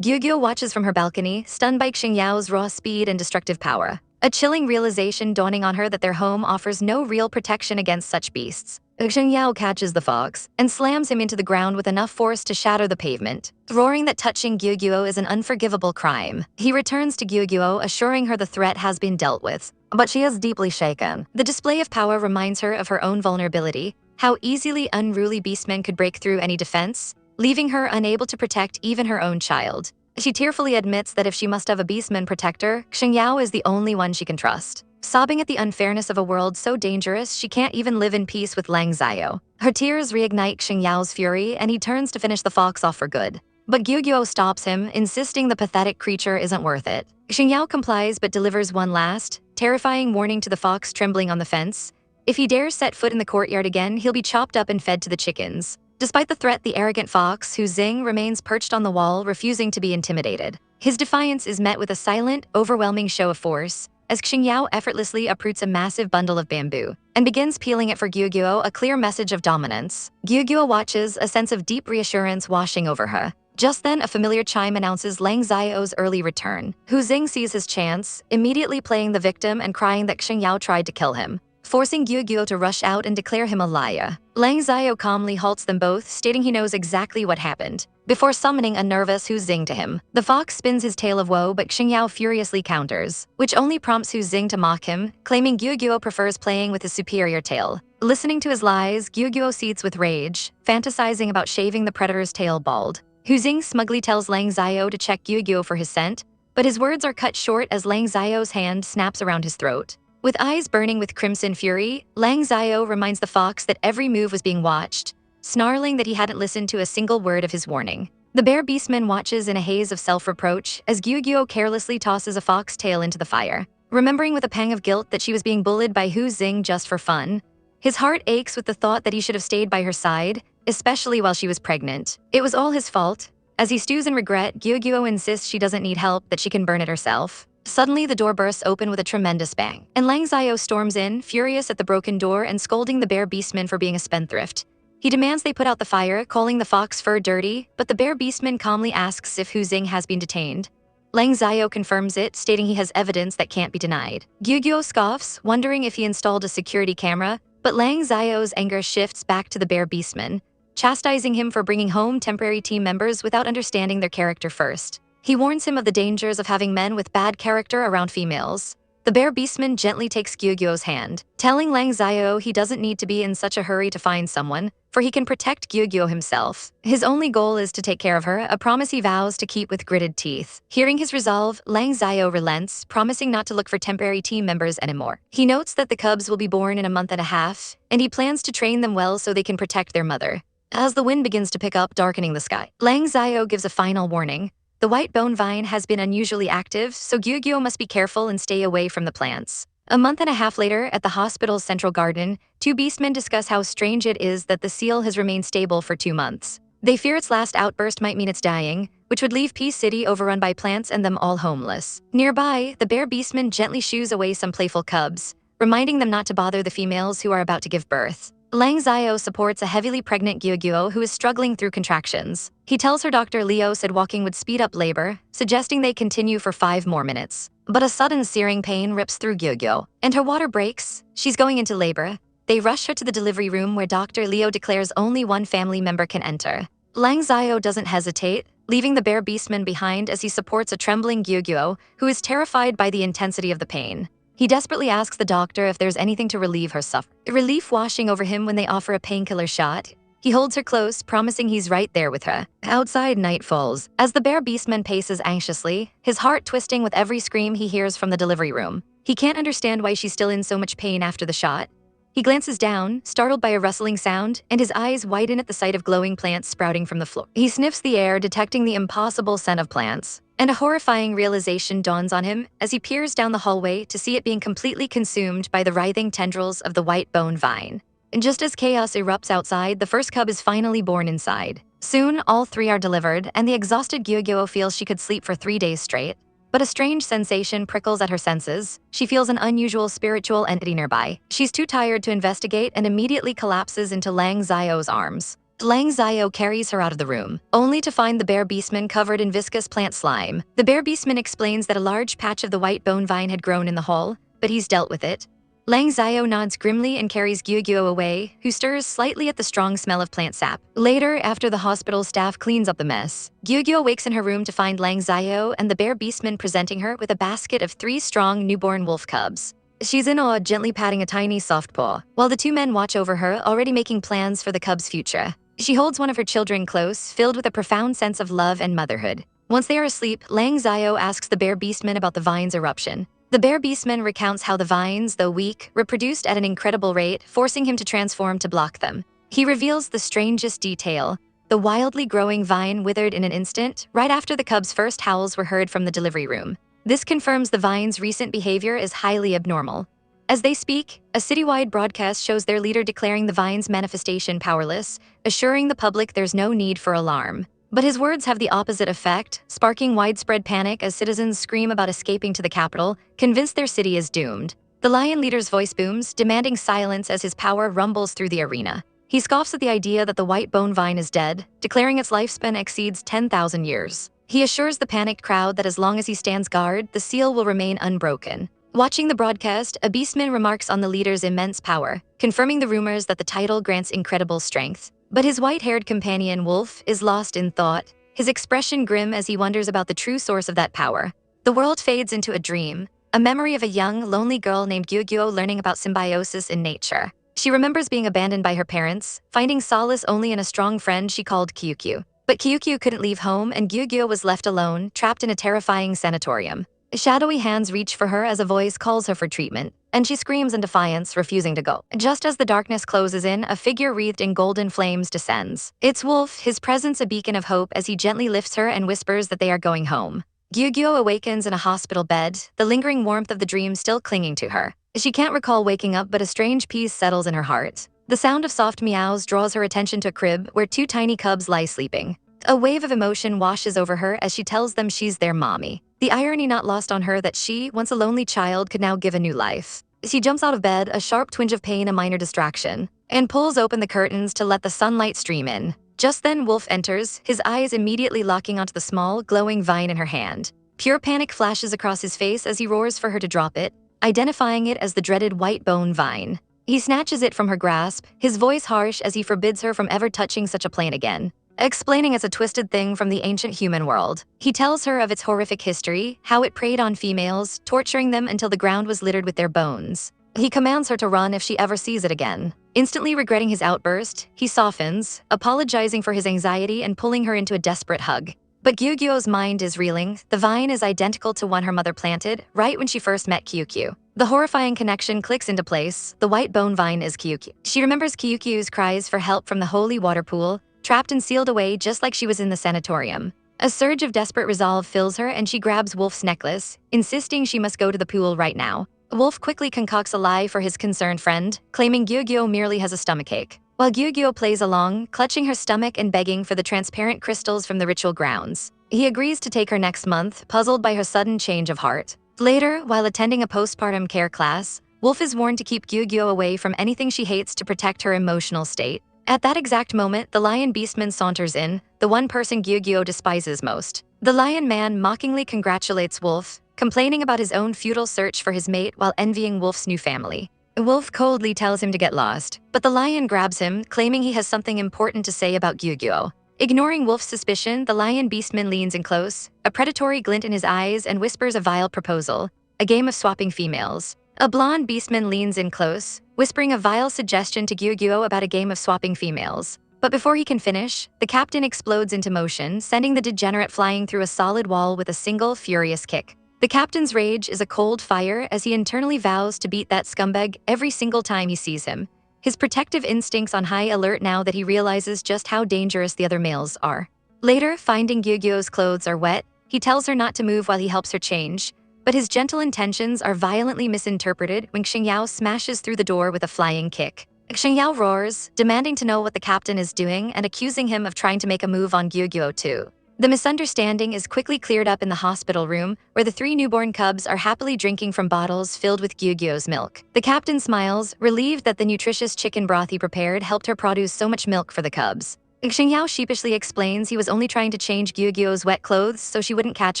Gyugyuo watches from her balcony, stunned by Xingyao's raw speed and destructive power. A chilling realization dawning on her that their home offers no real protection against such beasts. Xingyao catches the fox and slams him into the ground with enough force to shatter the pavement, roaring that touching Gyugyuo is an unforgivable crime. He returns to Gyugyuo, assuring her the threat has been dealt with, but she is deeply shaken. The display of power reminds her of her own vulnerability, how easily unruly beastmen could break through any defense, leaving her unable to protect even her own child. She tearfully admits that if she must have a beastman protector, Xingyao is the only one she can trust. Sobbing at the unfairness of a world so dangerous she can't even live in peace with Lang Xiao. Her tears reignite Xingyao's fury, and he turns to finish the fox off for good. But Gyugyuo stops him, insisting the pathetic creature isn't worth it. Xingyao complies but delivers one last, terrifying warning to the fox trembling on the fence. If he dares set foot in the courtyard again, he'll be chopped up and fed to the chickens. Despite the threat, the arrogant fox, Hu Xing, remains perched on the wall, refusing to be intimidated. His defiance is met with a silent, overwhelming show of force, as Xingyao effortlessly uproots a massive bundle of bamboo and begins peeling it for Gyugyuo, a clear message of dominance. Gyugyuo watches, a sense of deep reassurance washing over her. Just then, a familiar chime announces Lang Xiao's early return. Hu Xing sees his chance, immediately playing the victim and crying that Xingyao tried to kill him, forcing Gyugyuo to rush out and declare him a liar. Lang Xiao calmly halts them both, stating he knows exactly what happened, before summoning a nervous Hu Xing to him. The fox spins his tale of woe, but Xingyao furiously counters, which only prompts Hu Xing to mock him, claiming Gyugyuo prefers playing with his superior tail. Listening to his lies, Gyugyuo seethes with rage, fantasizing about shaving the predator's tail bald. Hu Xing smugly tells Lang Xiao to check Gyugyuo for his scent, but his words are cut short as Lang Xiao's hand snaps around his throat. With eyes burning with crimson fury, Lang Xiao reminds the fox that every move was being watched, snarling that he hadn't listened to a single word of his warning. The bear beastman watches in a haze of self-reproach as Gyugyuo carelessly tosses a fox tail into the fire. Remembering with a pang of guilt that she was being bullied by Hu Xing just for fun, his heart aches with the thought that he should have stayed by her side, especially while she was pregnant. It was all his fault. As he stews in regret, Gyugyuo insists she doesn't need help, that she can burn it herself. Suddenly, the door bursts open with a tremendous bang, and Lang Xiao storms in, furious at the broken door and scolding the bear beastman for being a spendthrift. He demands they put out the fire, calling the fox fur dirty, but the bear beastman calmly asks if Hu Xing has been detained. Lang Xiao confirms it, stating he has evidence that can't be denied. Gyugyuo scoffs, wondering if he installed a security camera, but Lang Xiao's anger shifts back to the bear beastman, chastising him for bringing home temporary team members without understanding their character first. He warns him of the dangers of having men with bad character around females. The bear beastman gently takes Gyugyuo's hand, telling Lang Xiao he doesn't need to be in such a hurry to find someone, for he can protect Gyugyuo himself. His only goal is to take care of her, a promise he vows to keep with gritted teeth. Hearing his resolve, Lang Xiao relents, promising not to look for temporary team members anymore. He notes that the cubs will be born in a month and a half, and he plans to train them well so they can protect their mother. As the wind begins to pick up, darkening the sky, Lang Xiao gives a final warning. The white bone vine has been unusually active, so Gyugyuo must be careful and stay away from the plants. A month and a half later, at the hospital's central garden, two beastmen discuss how strange it is that the seal has remained stable for 2 months. They fear its last outburst might mean it's dying, which would leave Peace City overrun by plants and them all homeless. Nearby, the bear beastman gently shoos away some playful cubs, reminding them not to bother the females who are about to give birth. Lang Xiao supports a heavily pregnant Gyugyuo who is struggling through contractions. He tells her Dr. Leo said walking would speed up labor, suggesting they continue for 5 more minutes. But a sudden searing pain rips through Gyugyo, and her water breaks. She's going into labor. They rush her to the delivery room where Dr. Leo declares only one family member can enter. Lang Xiao doesn't hesitate, leaving the bear beastman behind as he supports a trembling Gyugyo, who is terrified by the intensity of the pain. He desperately asks the doctor if there's anything to relieve her suffering. Relief washing over him when they offer a painkiller shot. He holds her close, promising he's right there with her. Outside, night falls. As the bear beastman paces anxiously, his heart twisting with every scream he hears from the delivery room. He can't understand why she's still in so much pain after the shot. He glances down, startled by a rustling sound, and his eyes widen at the sight of glowing plants sprouting from the floor. He sniffs the air, detecting the impossible scent of plants. And a horrifying realization dawns on him as he peers down the hallway to see it being completely consumed by the writhing tendrils of the white bone vine. And just as chaos erupts outside, the first cub is finally born inside. Soon, all three are delivered, and the exhausted Gyugyo feels she could sleep for 3 days straight. But a strange sensation prickles at her senses. She feels an unusual spiritual entity nearby. She's too tired to investigate and immediately collapses into Lang Xiao's arms. Lang Xiao carries her out of the room, only to find the bear beastman covered in viscous plant slime. The bear beastman explains that a large patch of the white bone vine had grown in the hall, but he's dealt with it. Lang Xiao nods grimly and carries Gyugyo away, who stirs slightly at the strong smell of plant sap. Later, after the hospital staff cleans up the mess, Gyugyo wakes in her room to find Lang Xiao and the bear beastman presenting her with a basket of 3 strong newborn wolf cubs. She's in awe, gently patting a tiny soft paw, while the 2 men watch over her, already making plans for the cubs' future. She holds one of her children close, filled with a profound sense of love and motherhood. Once they are asleep, Lang Xiao asks the bear beastman about the vine's eruption. The bear beastman recounts how the vines, though weak, reproduced at an incredible rate, forcing him to transform to block them. He reveals the strangest detail. The wildly growing vine withered in an instant, right after the cubs' first howls were heard from the delivery room. This confirms the vine's recent behavior is highly abnormal. As they speak, a citywide broadcast shows their leader declaring the vine's manifestation powerless, assuring the public there's no need for alarm. But his words have the opposite effect, sparking widespread panic as citizens scream about escaping to the capital, convinced their city is doomed. The lion leader's voice booms, demanding silence as his power rumbles through the arena. He scoffs at the idea that the white bone vine is dead, declaring its lifespan exceeds 10,000 years. He assures the panicked crowd that as long as he stands guard, the seal will remain unbroken. Watching the broadcast, a beastman remarks on the leader's immense power, confirming the rumors that the title grants incredible strength. But his white-haired companion, Wolf, is lost in thought, his expression grim as he wonders about the true source of that power. The world fades into a dream, a memory of a young, lonely girl named Gyugyo learning about symbiosis in nature. She remembers being abandoned by her parents, finding solace only in a strong friend she called Kyukyu. But Kyukyu couldn't leave home, and Gyugyo was left alone, trapped in a terrifying sanatorium. Shadowy hands reach for her as a voice calls her for treatment, and she screams in defiance, refusing to go. Just as the darkness closes in, a figure wreathed in golden flames descends. It's Wolf, his presence a beacon of hope as he gently lifts her and whispers that they are going home. Gyugyo awakens in a hospital bed, the lingering warmth of the dream still clinging to her. She can't recall waking up, but a strange peace settles in her heart. The sound of soft meows draws her attention to a crib where 2 tiny cubs lie sleeping. A wave of emotion washes over her as she tells them she's their mommy. The irony not lost on her that she, once a lonely child, could now give a new life. She jumps out of bed, a sharp twinge of pain a minor distraction, and pulls open the curtains to let the sunlight stream in. Just then, Wolf enters, his eyes immediately locking onto the small, glowing vine in her hand. Pure panic flashes across his face as he roars for her to drop it, identifying it as the dreaded white bone vine. He snatches it from her grasp, his voice harsh as he forbids her from ever touching such a plant again. Explaining it's a twisted thing from the ancient human world. He tells her of its horrific history, how it preyed on females, torturing them until the ground was littered with their bones. He commands her to run if she ever sees it again. Instantly regretting his outburst, he softens, apologizing for his anxiety and pulling her into a desperate hug. But Gyugyo's mind is reeling. The vine is identical to one her mother planted, right when she first met Kyukyu. The horrifying connection clicks into place. The white bone vine is Kyukyu. She remembers Kyukyu's cries for help from the holy water pool, trapped and sealed away just like she was in the sanatorium. A surge of desperate resolve fills her and she grabs Wolf's necklace, insisting she must go to the pool right now. Wolf quickly concocts a lie for his concerned friend, claiming Gyugyo merely has a stomachache. While Gyugyo plays along, clutching her stomach and begging for the transparent crystals from the ritual grounds. He agrees to take her next month, puzzled by her sudden change of heart. Later, while attending a postpartum care class, Wolf is warned to keep Gyugyo away from anything she hates to protect her emotional state. At that exact moment, the lion beastman saunters in, the one person Gyugyo despises most. The lion man mockingly congratulates Wolf, complaining about his own futile search for his mate while envying Wolf's new family. Wolf coldly tells him to get lost, but the lion grabs him, claiming he has something important to say about Gyugyo. Ignoring Wolf's suspicion, the lion beastman leans in close, a predatory glint in his eyes, and whispers a vile proposal, a game of swapping females. A blonde beastman leans in close, whispering a vile suggestion to Gyugyo about a game of swapping females. But before he can finish, the captain explodes into motion, sending the degenerate flying through a solid wall with a single furious kick. The captain's rage is a cold fire as he internally vows to beat that scumbag every single time he sees him, his protective instincts on high alert now that he realizes just how dangerous the other males are. Later, finding Gyugyo's clothes are wet, he tells her not to move while he helps her change, but his gentle intentions are violently misinterpreted when Xingyao smashes through the door with a flying kick. Xingyao roars, demanding to know what the captain is doing and accusing him of trying to make a move on Gyugyo too. The misunderstanding is quickly cleared up in the hospital room, where the 3 newborn cubs are happily drinking from bottles filled with Gyugyo's milk. The captain smiles, relieved that the nutritious chicken broth he prepared helped her produce so much milk for the cubs. Xingyao sheepishly explains he was only trying to change Gyugyo's wet clothes so she wouldn't catch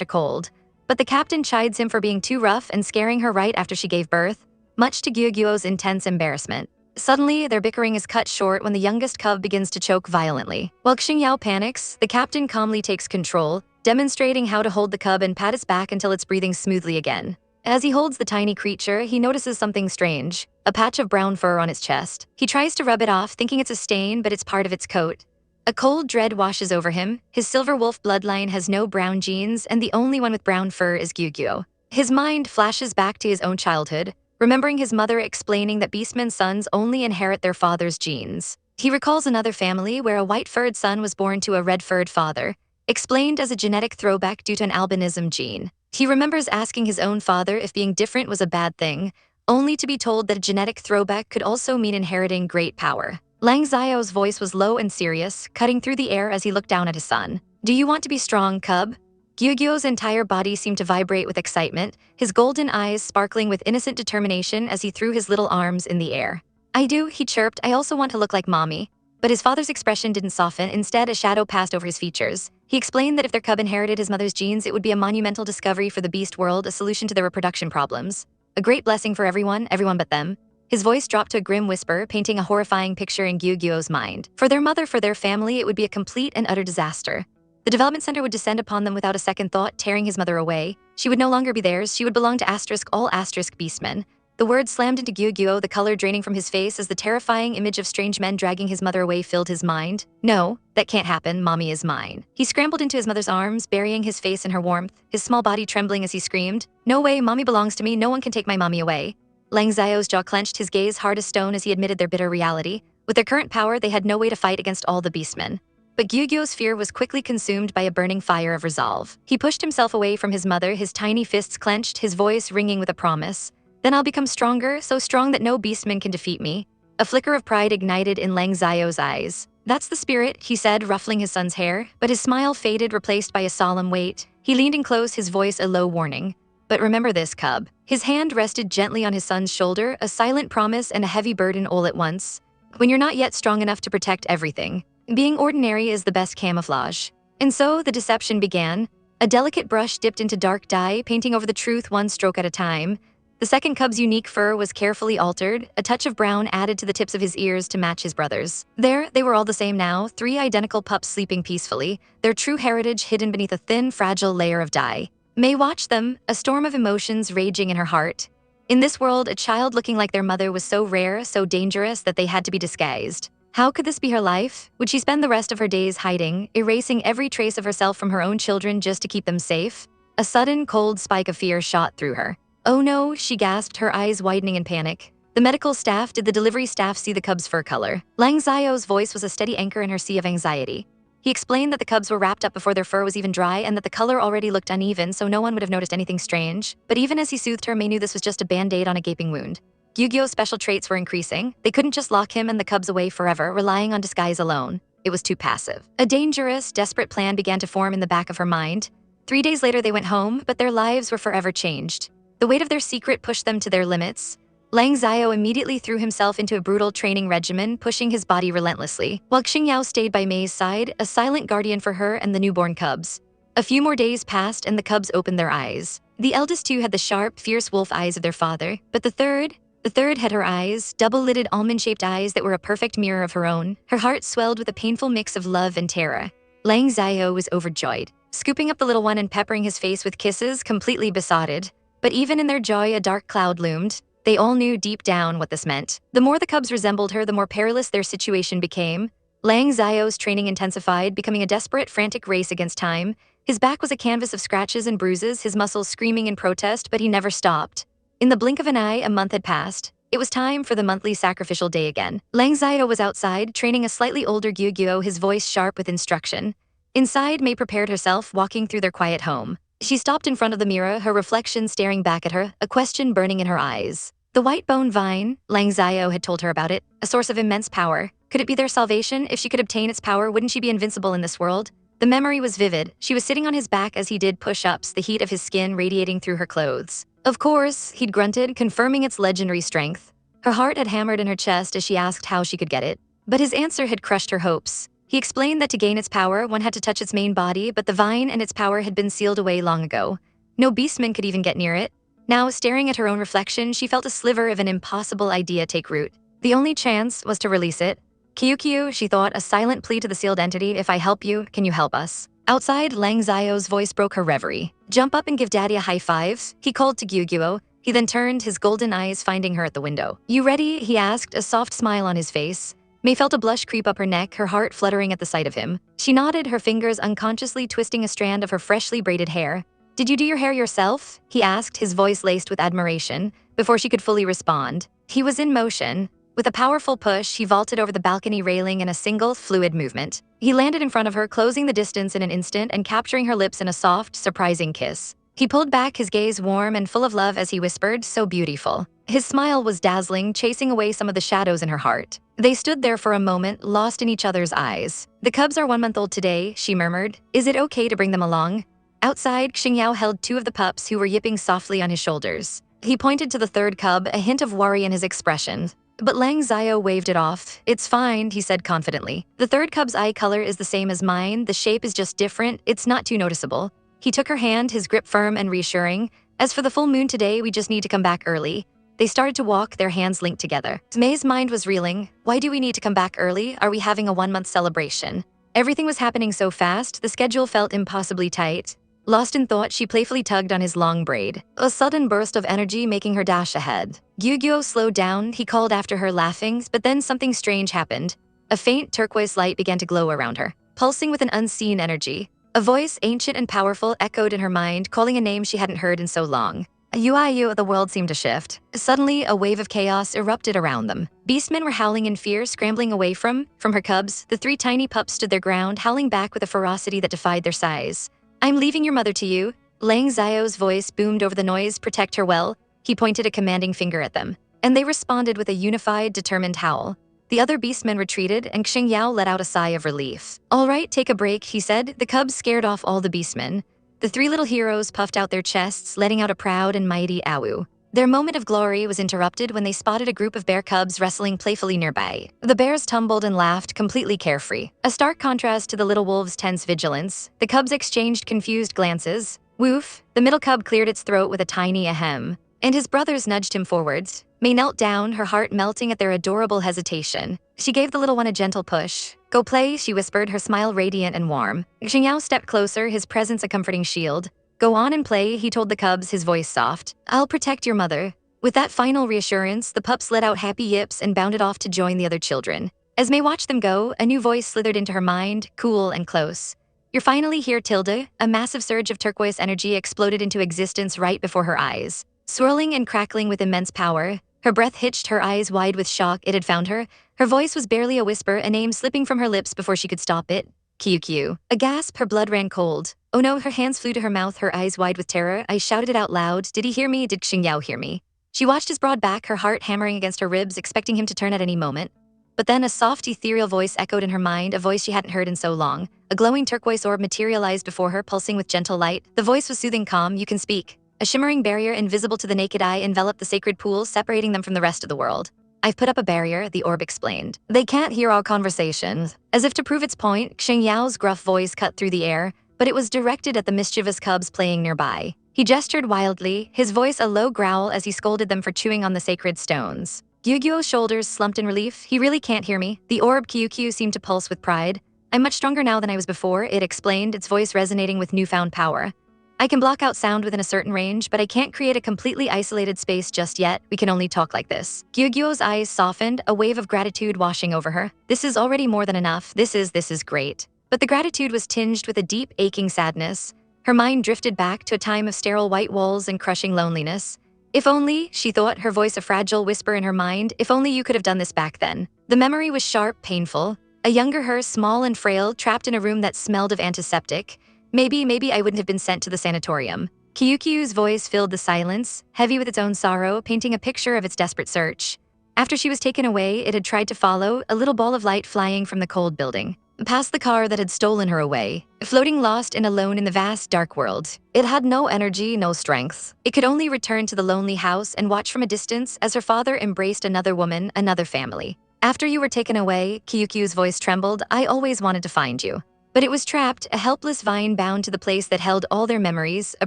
a cold. But the captain chides him for being too rough and scaring her right after she gave birth, much to Gyugyo's intense embarrassment. Suddenly, their bickering is cut short when the youngest cub begins to choke violently. While Xingyao panics, the captain calmly takes control, demonstrating how to hold the cub and pat its back until it's breathing smoothly again. As he holds the tiny creature, he notices something strange, a patch of brown fur on its chest. He tries to rub it off, thinking it's a stain, but it's part of its coat. A cold dread washes over him. His silver wolf bloodline has no brown genes, and the only one with brown fur is Gyugyo. His mind flashes back to his own childhood, remembering his mother explaining that beastmen sons only inherit their father's genes. He recalls another family where a white-furred son was born to a red-furred father, explained as a genetic throwback due to an albinism gene. He remembers asking his own father if being different was a bad thing, only to be told that a genetic throwback could also mean inheriting great power. Lang Xiao's voice was low and serious, cutting through the air as he looked down at his son. "Do you want to be strong, cub?" Gyugyo's entire body seemed to vibrate with excitement, his golden eyes sparkling with innocent determination as he threw his little arms in the air. "I do," he chirped. "I also want to look like mommy." But his father's expression didn't soften. Instead, a shadow passed over his features. He explained that if their cub inherited his mother's genes, it would be a monumental discovery for the beast world, a solution to their reproduction problems. A great blessing for everyone but them. His voice dropped to a grim whisper, painting a horrifying picture in Gyugyo's mind. For their mother, for their family, it would be a complete and utter disaster. The development center would descend upon them without a second thought, tearing his mother away. She would no longer be theirs. She would belong to all beastmen. The words slammed into Gyugyo, the color draining from his face as the terrifying image of strange men dragging his mother away filled his mind. "No, that can't happen. Mommy is mine." He scrambled into his mother's arms, burying his face in her warmth, his small body trembling as he screamed, "No way, mommy belongs to me. No one can take my mommy away." Lang Xiao's jaw clenched, his gaze hard as stone as he admitted their bitter reality. With their current power, they had no way to fight against all the beastmen. But Gyugyo's fear was quickly consumed by a burning fire of resolve. He pushed himself away from his mother, his tiny fists clenched, his voice ringing with a promise. "Then I'll become stronger, so strong that no beastman can defeat me." A flicker of pride ignited in Lang Xiao's eyes. "That's the spirit," he said, ruffling his son's hair, but his smile faded, replaced by a solemn weight. He leaned in close, his voice a low warning. "But remember this, cub." His hand rested gently on his son's shoulder, a silent promise and a heavy burden all at once. "When you're not yet strong enough to protect everything, being ordinary is the best camouflage." And so the deception began. A delicate brush dipped into dark dye, painting over the truth one stroke at a time. The second cub's unique fur was carefully altered, a touch of brown added to the tips of his ears to match his brother's. There, they were all the same now, 3 identical pups sleeping peacefully, their true heritage hidden beneath a thin, fragile layer of dye. May watched them, a storm of emotions raging in her heart. In this world, a child looking like their mother was so rare, so dangerous that they had to be disguised. How could this be her life? Would she spend the rest of her days hiding, erasing every trace of herself from her own children just to keep them safe? A sudden, cold spike of fear shot through her. "Oh no," she gasped, her eyes widening in panic. Did the delivery staff see the cub's fur color? Lang Xiao's voice was a steady anchor in her sea of anxiety. He explained that the cubs were wrapped up before their fur was even dry and that the color already looked uneven, so no one would have noticed anything strange. But even as he soothed her, May knew this was just a band-aid on a gaping wound. Gyugyo's special traits were increasing. They couldn't just lock him and the cubs away forever, relying on disguise alone. It was too passive. A dangerous, desperate plan began to form in the back of her mind. 3 days later they went home, but their lives were forever changed. The weight of their secret pushed them to their limits. Lang Xiao immediately threw himself into a brutal training regimen, pushing his body relentlessly, while Xingyao stayed by May's side, a silent guardian for her and the newborn cubs. A few more days passed and the cubs opened their eyes. The eldest two had the sharp, fierce wolf eyes of their father, but the third had her eyes, double-lidded almond-shaped eyes that were a perfect mirror of her own. Her heart swelled with a painful mix of love and terror. Lang Xiao was overjoyed, scooping up the little one and peppering his face with kisses, completely besotted. But even in their joy, a dark cloud loomed. They all knew deep down what this meant. The more the cubs resembled her, the more perilous their situation became. Lang Xiao's training intensified, becoming a desperate, frantic race against time. His back was a canvas of scratches and bruises, his muscles screaming in protest, but he never stopped. In the blink of an eye, a month had passed. It was time for the monthly sacrificial day again. Lang Xiao was outside, training a slightly older Gyugyo, his voice sharp with instruction. Inside, Mei prepared herself, walking through their quiet home. She stopped in front of the mirror, her reflection staring back at her, a question burning in her eyes. The white bone vine, Lang Xiao had told her about it, a source of immense power. Could it be their salvation? If she could obtain its power, wouldn't she be invincible in this world? The memory was vivid. She was sitting on his back as he did push-ups, the heat of his skin radiating through her clothes. Of course, he'd grunted, confirming its legendary strength. Her heart had hammered in her chest as she asked how she could get it. But his answer had crushed her hopes. He explained that to gain its power, one had to touch its main body, but the vine and its power had been sealed away long ago. No beastman could even get near it. Now, staring at her own reflection, she felt a sliver of an impossible idea take root. The only chance was to release it. Kyukyu, she thought, a silent plea to the sealed entity, if I help you, can you help us? Outside, Lang Xiao's voice broke her reverie. Jump up and give Daddy a high five, he called to Gyugyo. He then turned, his golden eyes finding her at the window. You ready? He asked, a soft smile on his face. Mei felt a blush creep up her neck, her heart fluttering at the sight of him. She nodded, her fingers unconsciously twisting a strand of her freshly braided hair. Did you do your hair yourself? He asked, his voice laced with admiration, before she could fully respond. He was in motion. With a powerful push, he vaulted over the balcony railing in a single, fluid movement. He landed in front of her, closing the distance in an instant and capturing her lips in a soft, surprising kiss. He pulled back, his gaze warm and full of love as he whispered, so beautiful. His smile was dazzling, chasing away some of the shadows in her heart. They stood there for a moment, lost in each other's eyes. The cubs are 1 month old today, she murmured. Is it okay to bring them along? Outside, Xingyao held 2 of the pups who were yipping softly on his shoulders. He pointed to the third cub, a hint of worry in his expression. But Lang Xiao waved it off. It's fine, he said confidently. The third cub's eye color is the same as mine, the shape is just different, it's not too noticeable. He took her hand, his grip firm and reassuring. As for the full moon today, we just need to come back early. They started to walk, their hands linked together. Mei's mind was reeling. Why do we need to come back early? Are we having a 1-month celebration? Everything was happening so fast, the schedule felt impossibly tight. Lost in thought, she playfully tugged on his long braid, a sudden burst of energy making her dash ahead. Gyugyo slowed down, he called after her laughing, but then something strange happened. A faint turquoise light began to glow around her, pulsing with an unseen energy. A voice, ancient and powerful, echoed in her mind, calling a name she hadn't heard in so long. The world seemed to shift. Suddenly, a wave of chaos erupted around them. Beastmen were howling in fear, scrambling away from her cubs. The 3 tiny pups stood their ground, howling back with a ferocity that defied their size. I'm leaving your mother to you. Lang Xiao's voice boomed over the noise, protect her well. He pointed a commanding finger at them. And they responded with a unified, determined howl. The other beastmen retreated, and Xingyao let out a sigh of relief. All right, take a break, he said. The cubs scared off all the beastmen. The 3 little heroes puffed out their chests, letting out a proud and mighty awu. Their moment of glory was interrupted when they spotted a group of bear cubs wrestling playfully nearby. The bears tumbled and laughed, completely carefree. A stark contrast to the little wolves' tense vigilance. The cubs exchanged confused glances. Woof, the middle cub cleared its throat with a tiny ahem. And his brothers nudged him forwards. Mei knelt down, her heart melting at their adorable hesitation. She gave the little one a gentle push. Go play, she whispered, her smile radiant and warm. Xingyao stepped closer, his presence a comforting shield. Go on and play, he told the cubs, his voice soft. I'll protect your mother. With that final reassurance, the pups let out happy yips and bounded off to join the other children. As Mei watched them go, a new voice slithered into her mind, cool and close. You're finally here, Tilda. A massive surge of turquoise energy exploded into existence right before her eyes. Swirling and crackling with immense power, her breath hitched, her eyes wide with shock. It had found her. Her voice was barely a whisper, a name slipping from her lips before she could stop it. Kyukyu. A gasp, her blood ran cold. Oh no, her hands flew to her mouth, her eyes wide with terror. I shouted it out loud. Did he hear me? Did Xingyao hear me? She watched his broad back, her heart hammering against her ribs, expecting him to turn at any moment. But then a soft, ethereal voice echoed in her mind, a voice she hadn't heard in so long. A glowing turquoise orb materialized before her, pulsing with gentle light. The voice was soothing, calm. You can speak. A shimmering barrier invisible to the naked eye enveloped the sacred pool, separating them from the rest of the world. I've put up a barrier, the orb explained. They can't hear our conversations. As if to prove its point, Xingyao's gruff voice cut through the air. but it was directed at the mischievous cubs playing nearby. He gestured wildly, his voice a low growl as he scolded them for chewing on the sacred stones. Gyugyo's shoulders slumped in relief. He really can't hear me. The orb Kyukyu seemed to pulse with pride. I'm much stronger now than I was before, it explained, its voice resonating with newfound power. I can block out sound within a certain range, but I can't create a completely isolated space just yet. We can only talk like this. Gyugyo's eyes softened, a wave of gratitude washing over her. This is already more than enough. This is great. But the gratitude was tinged with a deep, aching sadness. Her mind drifted back to a time of sterile white walls and crushing loneliness. If only, she thought, her voice a fragile whisper in her mind, if only you could have done this back then. The memory was sharp, painful. A younger her, small and frail, trapped in a room that smelled of antiseptic. Maybe I wouldn't have been sent to the sanatorium. Kyukyu's voice filled the silence, heavy with its own sorrow, painting a picture of its desperate search. After she was taken away, it had tried to follow, a little ball of light flying from the cold building. Past the car that had stolen her away, floating lost and alone in the vast dark world. It had no energy, no strength. It could only return to the lonely house and watch from a distance as her father embraced another woman, another family. After you were taken away, Kyukyu's voice trembled, I always wanted to find you. But it was trapped, a helpless vine bound to the place that held all their memories, a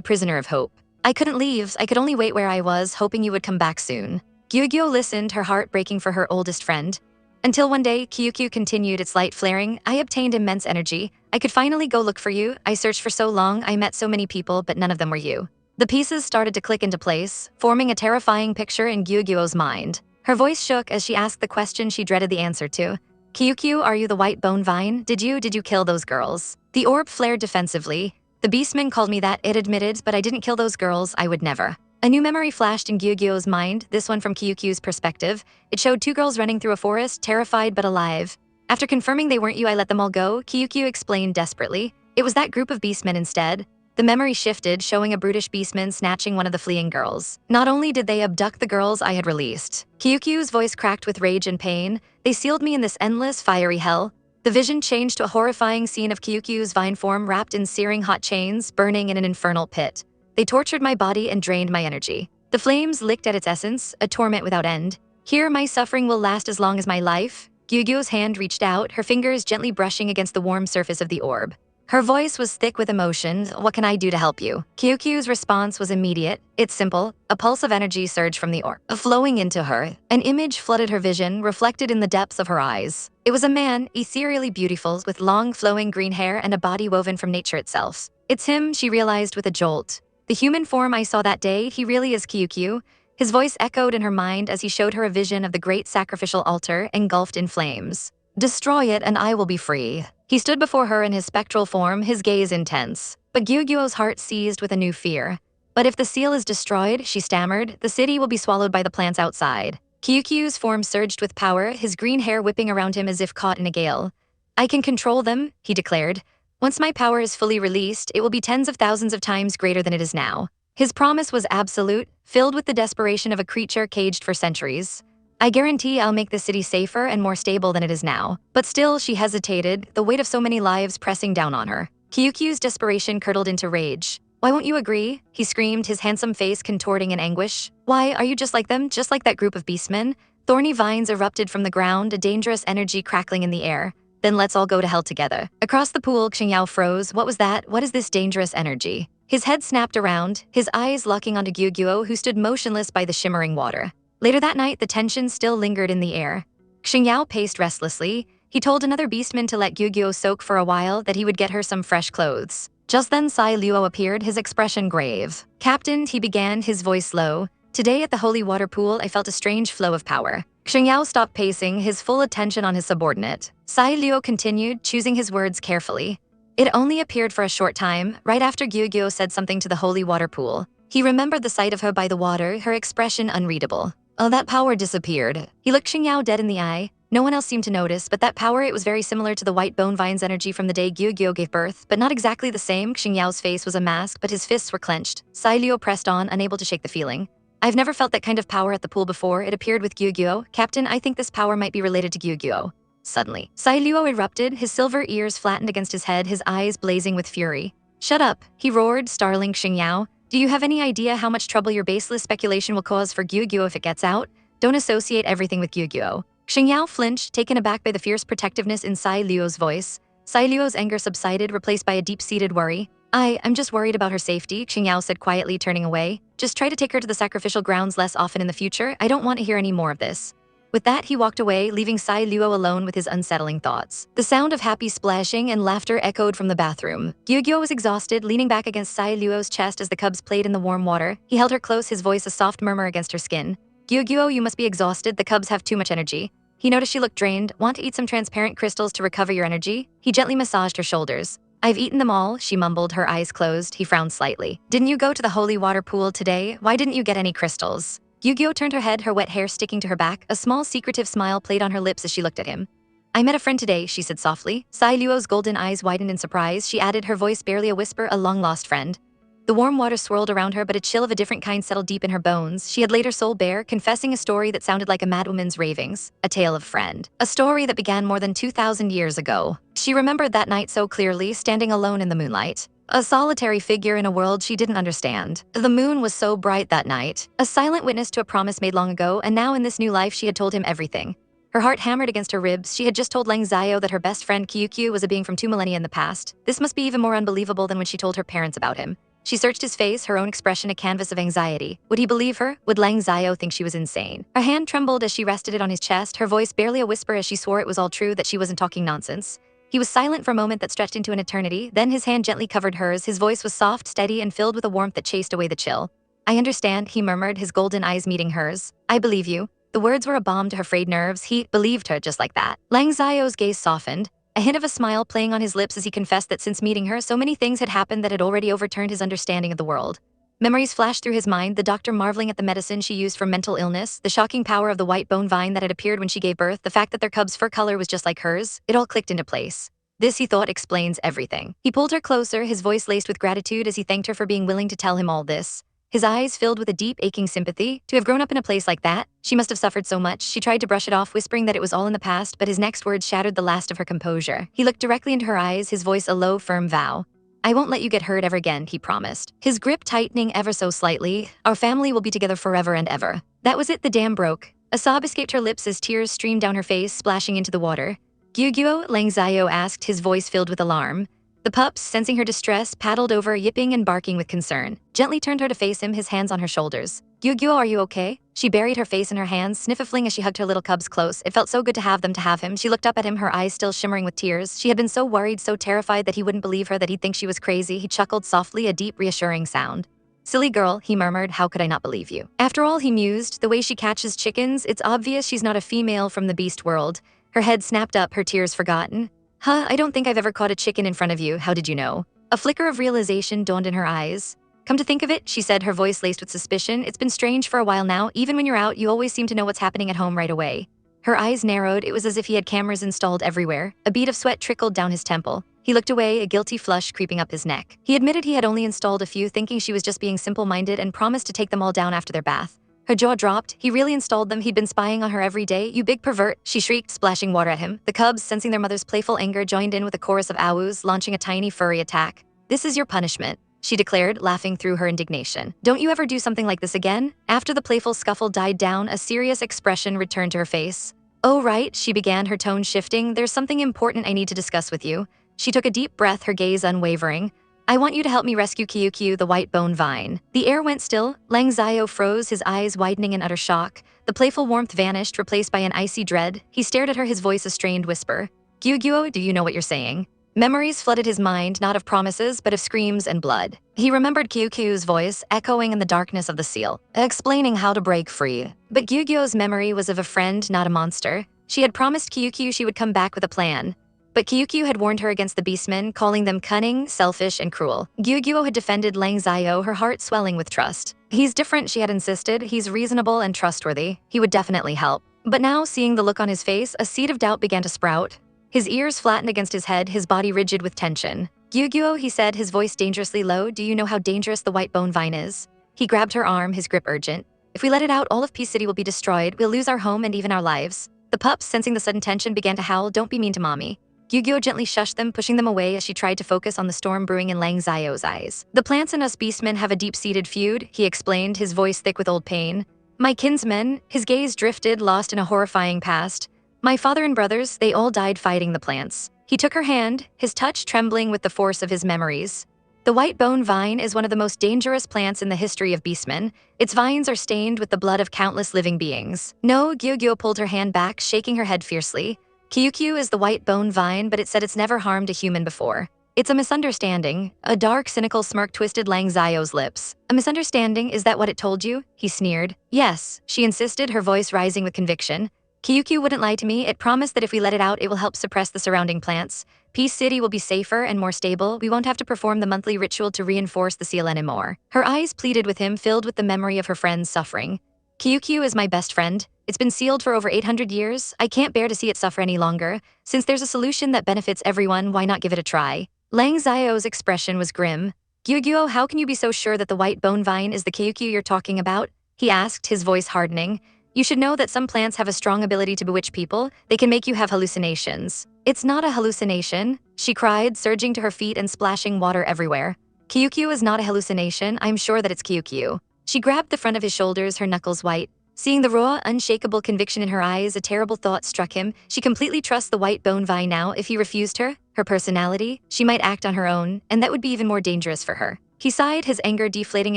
prisoner of hope. I couldn't leave, I could only wait where I was, hoping you would come back soon. Gyugyo listened, her heart breaking for her oldest friend. Until one day, Kyukyu continued, its light flaring. I obtained immense energy. I could finally go look for you. I searched for so long, I met so many people, but none of them were you. The pieces started to click into place, forming a terrifying picture in Gyugyo's mind. Her voice shook as she asked the question she dreaded the answer to. Kyukyu, are you the white bone vine? Did you kill those girls? The orb flared defensively. The beastman called me that, it admitted, but I didn't kill those girls, I would never. A new memory flashed in Gyugyo's mind, this one from Kyukyu's perspective. It showed two girls running through a forest, terrified but alive. After confirming they weren't you, I let them all go, Kyukyu explained desperately. It was that group of beastmen instead. The memory shifted, showing a brutish beastman snatching one of the fleeing girls. Not only did they abduct the girls I had released. Kyukyu's voice cracked with rage and pain. They sealed me in this endless, fiery hell. The vision changed to a horrifying scene of Kyukyu's vine form wrapped in searing hot chains, burning in an infernal pit. They tortured my body and drained my energy. The flames licked at its essence, a torment without end. Here, my suffering will last as long as my life. Gyugyo's hand reached out, her fingers gently brushing against the warm surface of the orb. Her voice was thick with emotion. What can I do to help you? Kyukyu's response was immediate. It's simple. A pulse of energy surged from the orb, flowing into her. An image flooded her vision, reflected in the depths of her eyes. It was a man, ethereally beautiful, with long, flowing green hair and a body woven from nature itself. It's him, she realized with a jolt. The human form I saw that day, he really is Kyukyu. His voice echoed in her mind as he showed her a vision of the great sacrificial altar engulfed in flames. Destroy it and I will be free. He stood before her in his spectral form, his gaze intense. But Gyugyo's heart seized with a new fear. But if the seal is destroyed, she stammered, the city will be swallowed by the plants outside. Kyukyu's form surged with power, his green hair whipping around him as if caught in a gale. I can control them, he declared. Once my power is fully released, it will be tens of thousands of times greater than it is now. His promise was absolute, filled with the desperation of a creature caged for centuries. I guarantee I'll make the city safer and more stable than it is now. But still, she hesitated, the weight of so many lives pressing down on her. Kyukyu's desperation curdled into rage. Why won't you agree? He screamed, his handsome face contorting in anguish. Why, are you just like them, just like that group of beastmen? Thorny vines erupted from the ground, a dangerous energy crackling in the air. Then let's all go to hell together. Across the pool, Xiao froze. What was that? What is this dangerous energy? His head snapped around, his eyes locking onto Gyugyo, who stood motionless by the shimmering water. Later that night, the tension still lingered in the air. Xiao paced restlessly. He told another beastman to let Gyugyo soak for a while, that he would get her some fresh clothes. Just then Sai Luo appeared, his expression grave. Captain, he began, his voice low. Today at the holy water pool, I felt a strange flow of power. Xiao stopped pacing, his full attention on his subordinate. Sai Luo continued, choosing his words carefully. It only appeared for a short time, right after Gyugyo said something to the holy water pool. He remembered the sight of her by the water, her expression unreadable. Oh, that power disappeared. He looked Xiao dead in the eye. No one else seemed to notice, but that power, it was very similar to the white bone vine's energy from the day Gyugyo gave birth, but not exactly the same. Xiao's face was a mask, but his fists were clenched. Sai Luo pressed on, unable to shake the feeling. I've never felt that kind of power at the pool before. It appeared with Gyugyo. Captain, I think this power might be related to Gyugyo. Suddenly, Sai Luo erupted, his silver ears flattened against his head, his eyes blazing with fury. Shut up, he roared, startling Xiao. Do you have any idea how much trouble your baseless speculation will cause for Gyugyo if it gets out? Don't associate everything with Gyugyo. Xiao flinched, taken aback by the fierce protectiveness in Sai Luo's voice. Sai Luo's anger subsided, replaced by a deep-seated worry. I'm just worried about her safety, Qingyao said quietly, turning away. Just try to take her to the sacrificial grounds less often in the future. I don't want to hear any more of this. With that, he walked away, leaving Sai Luo alone with his unsettling thoughts. The sound of happy splashing and laughter echoed from the bathroom. Gyugyo was exhausted, leaning back against Sai Luo's chest as the cubs played in the warm water. He held her close, his voice a soft murmur against her skin. Gyugyo, you must be exhausted. The cubs have too much energy. He noticed she looked drained. Want to eat some transparent crystals to recover your energy? He gently massaged her shoulders. I've eaten them all, she mumbled, her eyes closed. He frowned slightly. Didn't you go to the holy water pool today? Why didn't you get any crystals? Gyugyo turned her head, her wet hair sticking to her back. A small secretive smile played on her lips as she looked at him. I met a friend today, she said softly. Sai Luo's golden eyes widened in surprise. She added, her voice barely a whisper, a long-lost friend. The warm water swirled around her, but a chill of a different kind settled deep in her bones. She had laid her soul bare, confessing a story that sounded like a madwoman's ravings. A tale of friend. A story that began more than 2,000 years ago. She remembered that night so clearly, standing alone in the moonlight. A solitary figure in a world she didn't understand. The moon was so bright that night. A silent witness to a promise made long ago, and now in this new life she had told him everything. Her heart hammered against her ribs. She had just told Lang Xiao that her best friend Kyukyu was a being from 2 millennia in the past. This must be even more unbelievable than when she told her parents about him. She searched his face, her own expression a canvas of anxiety. Would he believe her? Would Lang Xiao think she was insane? Her hand trembled as she rested it on his chest, her voice barely a whisper as she swore it was all true, that she wasn't talking nonsense. He was silent for a moment that stretched into an eternity, then his hand gently covered hers. His voice was soft, steady, and filled with a warmth that chased away the chill. I understand, he murmured, his golden eyes meeting hers. I believe you. The words were a balm to her frayed nerves. He believed her just like that. Lang Xiao's gaze softened, a hint of a smile playing on his lips as he confessed that since meeting her, so many things had happened that had already overturned his understanding of the world. Memories flashed through his mind, the doctor marveling at the medicine she used for mental illness, the shocking power of the white bone vine that had appeared when she gave birth, the fact that their cub's fur color was just like hers. It all clicked into place. This, he thought, explains everything. He pulled her closer, his voice laced with gratitude as he thanked her for being willing to tell him all this. His eyes filled with a deep, aching sympathy. To have grown up in a place like that, she must have suffered so much. She tried to brush it off, whispering that it was all in the past, but his next words shattered the last of her composure. He looked directly into her eyes, his voice a low, firm vow. I won't let you get hurt ever again, he promised. His grip tightening ever so slightly. Our family will be together forever and ever. That was it, the dam broke. A sob escaped her lips as tears streamed down her face, splashing into the water. Gyugyo, Lang Xiao asked, his voice filled with alarm. The pups, sensing her distress, paddled over, yipping and barking with concern. Gently turned her to face him, his hands on her shoulders. Gyugyo, are you okay? She buried her face in her hands, sniffling as she hugged her little cubs close. It felt so good to have him. She looked up at him, her eyes still shimmering with tears. She had been so worried, so terrified that he wouldn't believe her, that he'd think she was crazy. He chuckled softly, a deep, reassuring sound. Silly girl, he murmured, how could I not believe you? After all, he mused, the way she catches chickens, it's obvious she's not a female from the beast world. Her head snapped up, her tears forgotten. I don't think I've ever caught a chicken in front of you. How did you know? A flicker of realization dawned in her eyes. Come to think of it, she said, her voice laced with suspicion, it's been strange for a while now. Even when you're out, you always seem to know what's happening at home right away. Her eyes narrowed. It was as if he had cameras installed everywhere. A bead of sweat trickled down his temple. He looked away, a guilty flush creeping up his neck. He admitted he had only installed a few, thinking she was just being simple-minded, and promised to take them all down after their bath. Her jaw dropped. He really installed them. He'd been spying on her every day. You big pervert, she shrieked, splashing water at him. The cubs, sensing their mother's playful anger, joined in with a chorus of awoos, launching a tiny furry attack. This is your punishment, she declared, laughing through her indignation. Don't you ever do something like this again? After the playful scuffle died down, a serious expression returned to her face. Oh right, she began, her tone shifting. There's something important I need to discuss with you. She took a deep breath, her gaze unwavering. I want you to help me rescue Kyukyu, the white bone vine. The air went still. Lang Xiao froze, his eyes widening in utter shock. The playful warmth vanished, replaced by an icy dread. He stared at her, his voice a strained whisper. Gyugyo, do you know what you're saying? Memories flooded his mind, not of promises, but of screams and blood. He remembered Kyukyu's voice, echoing in the darkness of the seal, explaining how to break free. But Gyugyo's memory was of a friend, not a monster. She had promised Kyukyu she would come back with a plan. But Kyukyu had warned her against the beastmen, calling them cunning, selfish, and cruel. Gyugyo had defended Lang Xiao, her heart swelling with trust. He's different, she had insisted. He's reasonable and trustworthy. He would definitely help. But now, seeing the look on his face, a seed of doubt began to sprout. His ears flattened against his head, his body rigid with tension. Gyugyo, he said, his voice dangerously low, do you know how dangerous the white bone vine is? He grabbed her arm, his grip urgent. If we let it out, all of Peace City will be destroyed. We'll lose our home and even our lives. The pups, sensing the sudden tension, began to howl, don't be mean to mommy. Gyugyo gently shushed them, pushing them away as she tried to focus on the storm brewing in Lang Xiao's eyes. The plants and us beastmen have a deep-seated feud, he explained, his voice thick with old pain. My kinsmen, his gaze drifted, lost in a horrifying past. My father and brothers, they all died fighting the plants. He took her hand, his touch trembling with the force of his memories. The white bone vine is one of the most dangerous plants in the history of beastmen. Its vines are stained with the blood of countless living beings. No, Gyugyo pulled her hand back, shaking her head fiercely. Kyukyu is the white bone vine, but it said it's never harmed a human before. It's a misunderstanding. A dark, cynical smirk twisted Lang Xiao's lips. A misunderstanding, is that what it told you? He sneered. Yes, she insisted, her voice rising with conviction. Kyukyu wouldn't lie to me. It promised that if we let it out, it will help suppress the surrounding plants. Peace City will be safer and more stable. We won't have to perform the monthly ritual to reinforce the seal anymore. Her eyes pleaded with him, filled with the memory of her friend's suffering. Kyukyu is my best friend. It's been sealed for over 800 years. I can't bear to see it suffer any longer. Since there's a solution that benefits everyone, why not give it a try? Lang Xiao's expression was grim. Gyugyo, how can you be so sure that the white bone vine is the Kyukyu you're talking about? He asked, his voice hardening. You should know that some plants have a strong ability to bewitch people. They can make you have hallucinations. It's not a hallucination, she cried, surging to her feet and splashing water everywhere. Kyukyu is not a hallucination. I'm sure that it's Kyukyu. She grabbed the front of his shoulders, her knuckles white. Seeing the raw, unshakable conviction in her eyes, a terrible thought struck him. She completely trusts the white bone vine now. If he refused her personality, she might act on her own, and that would be even more dangerous for her. He sighed, his anger deflating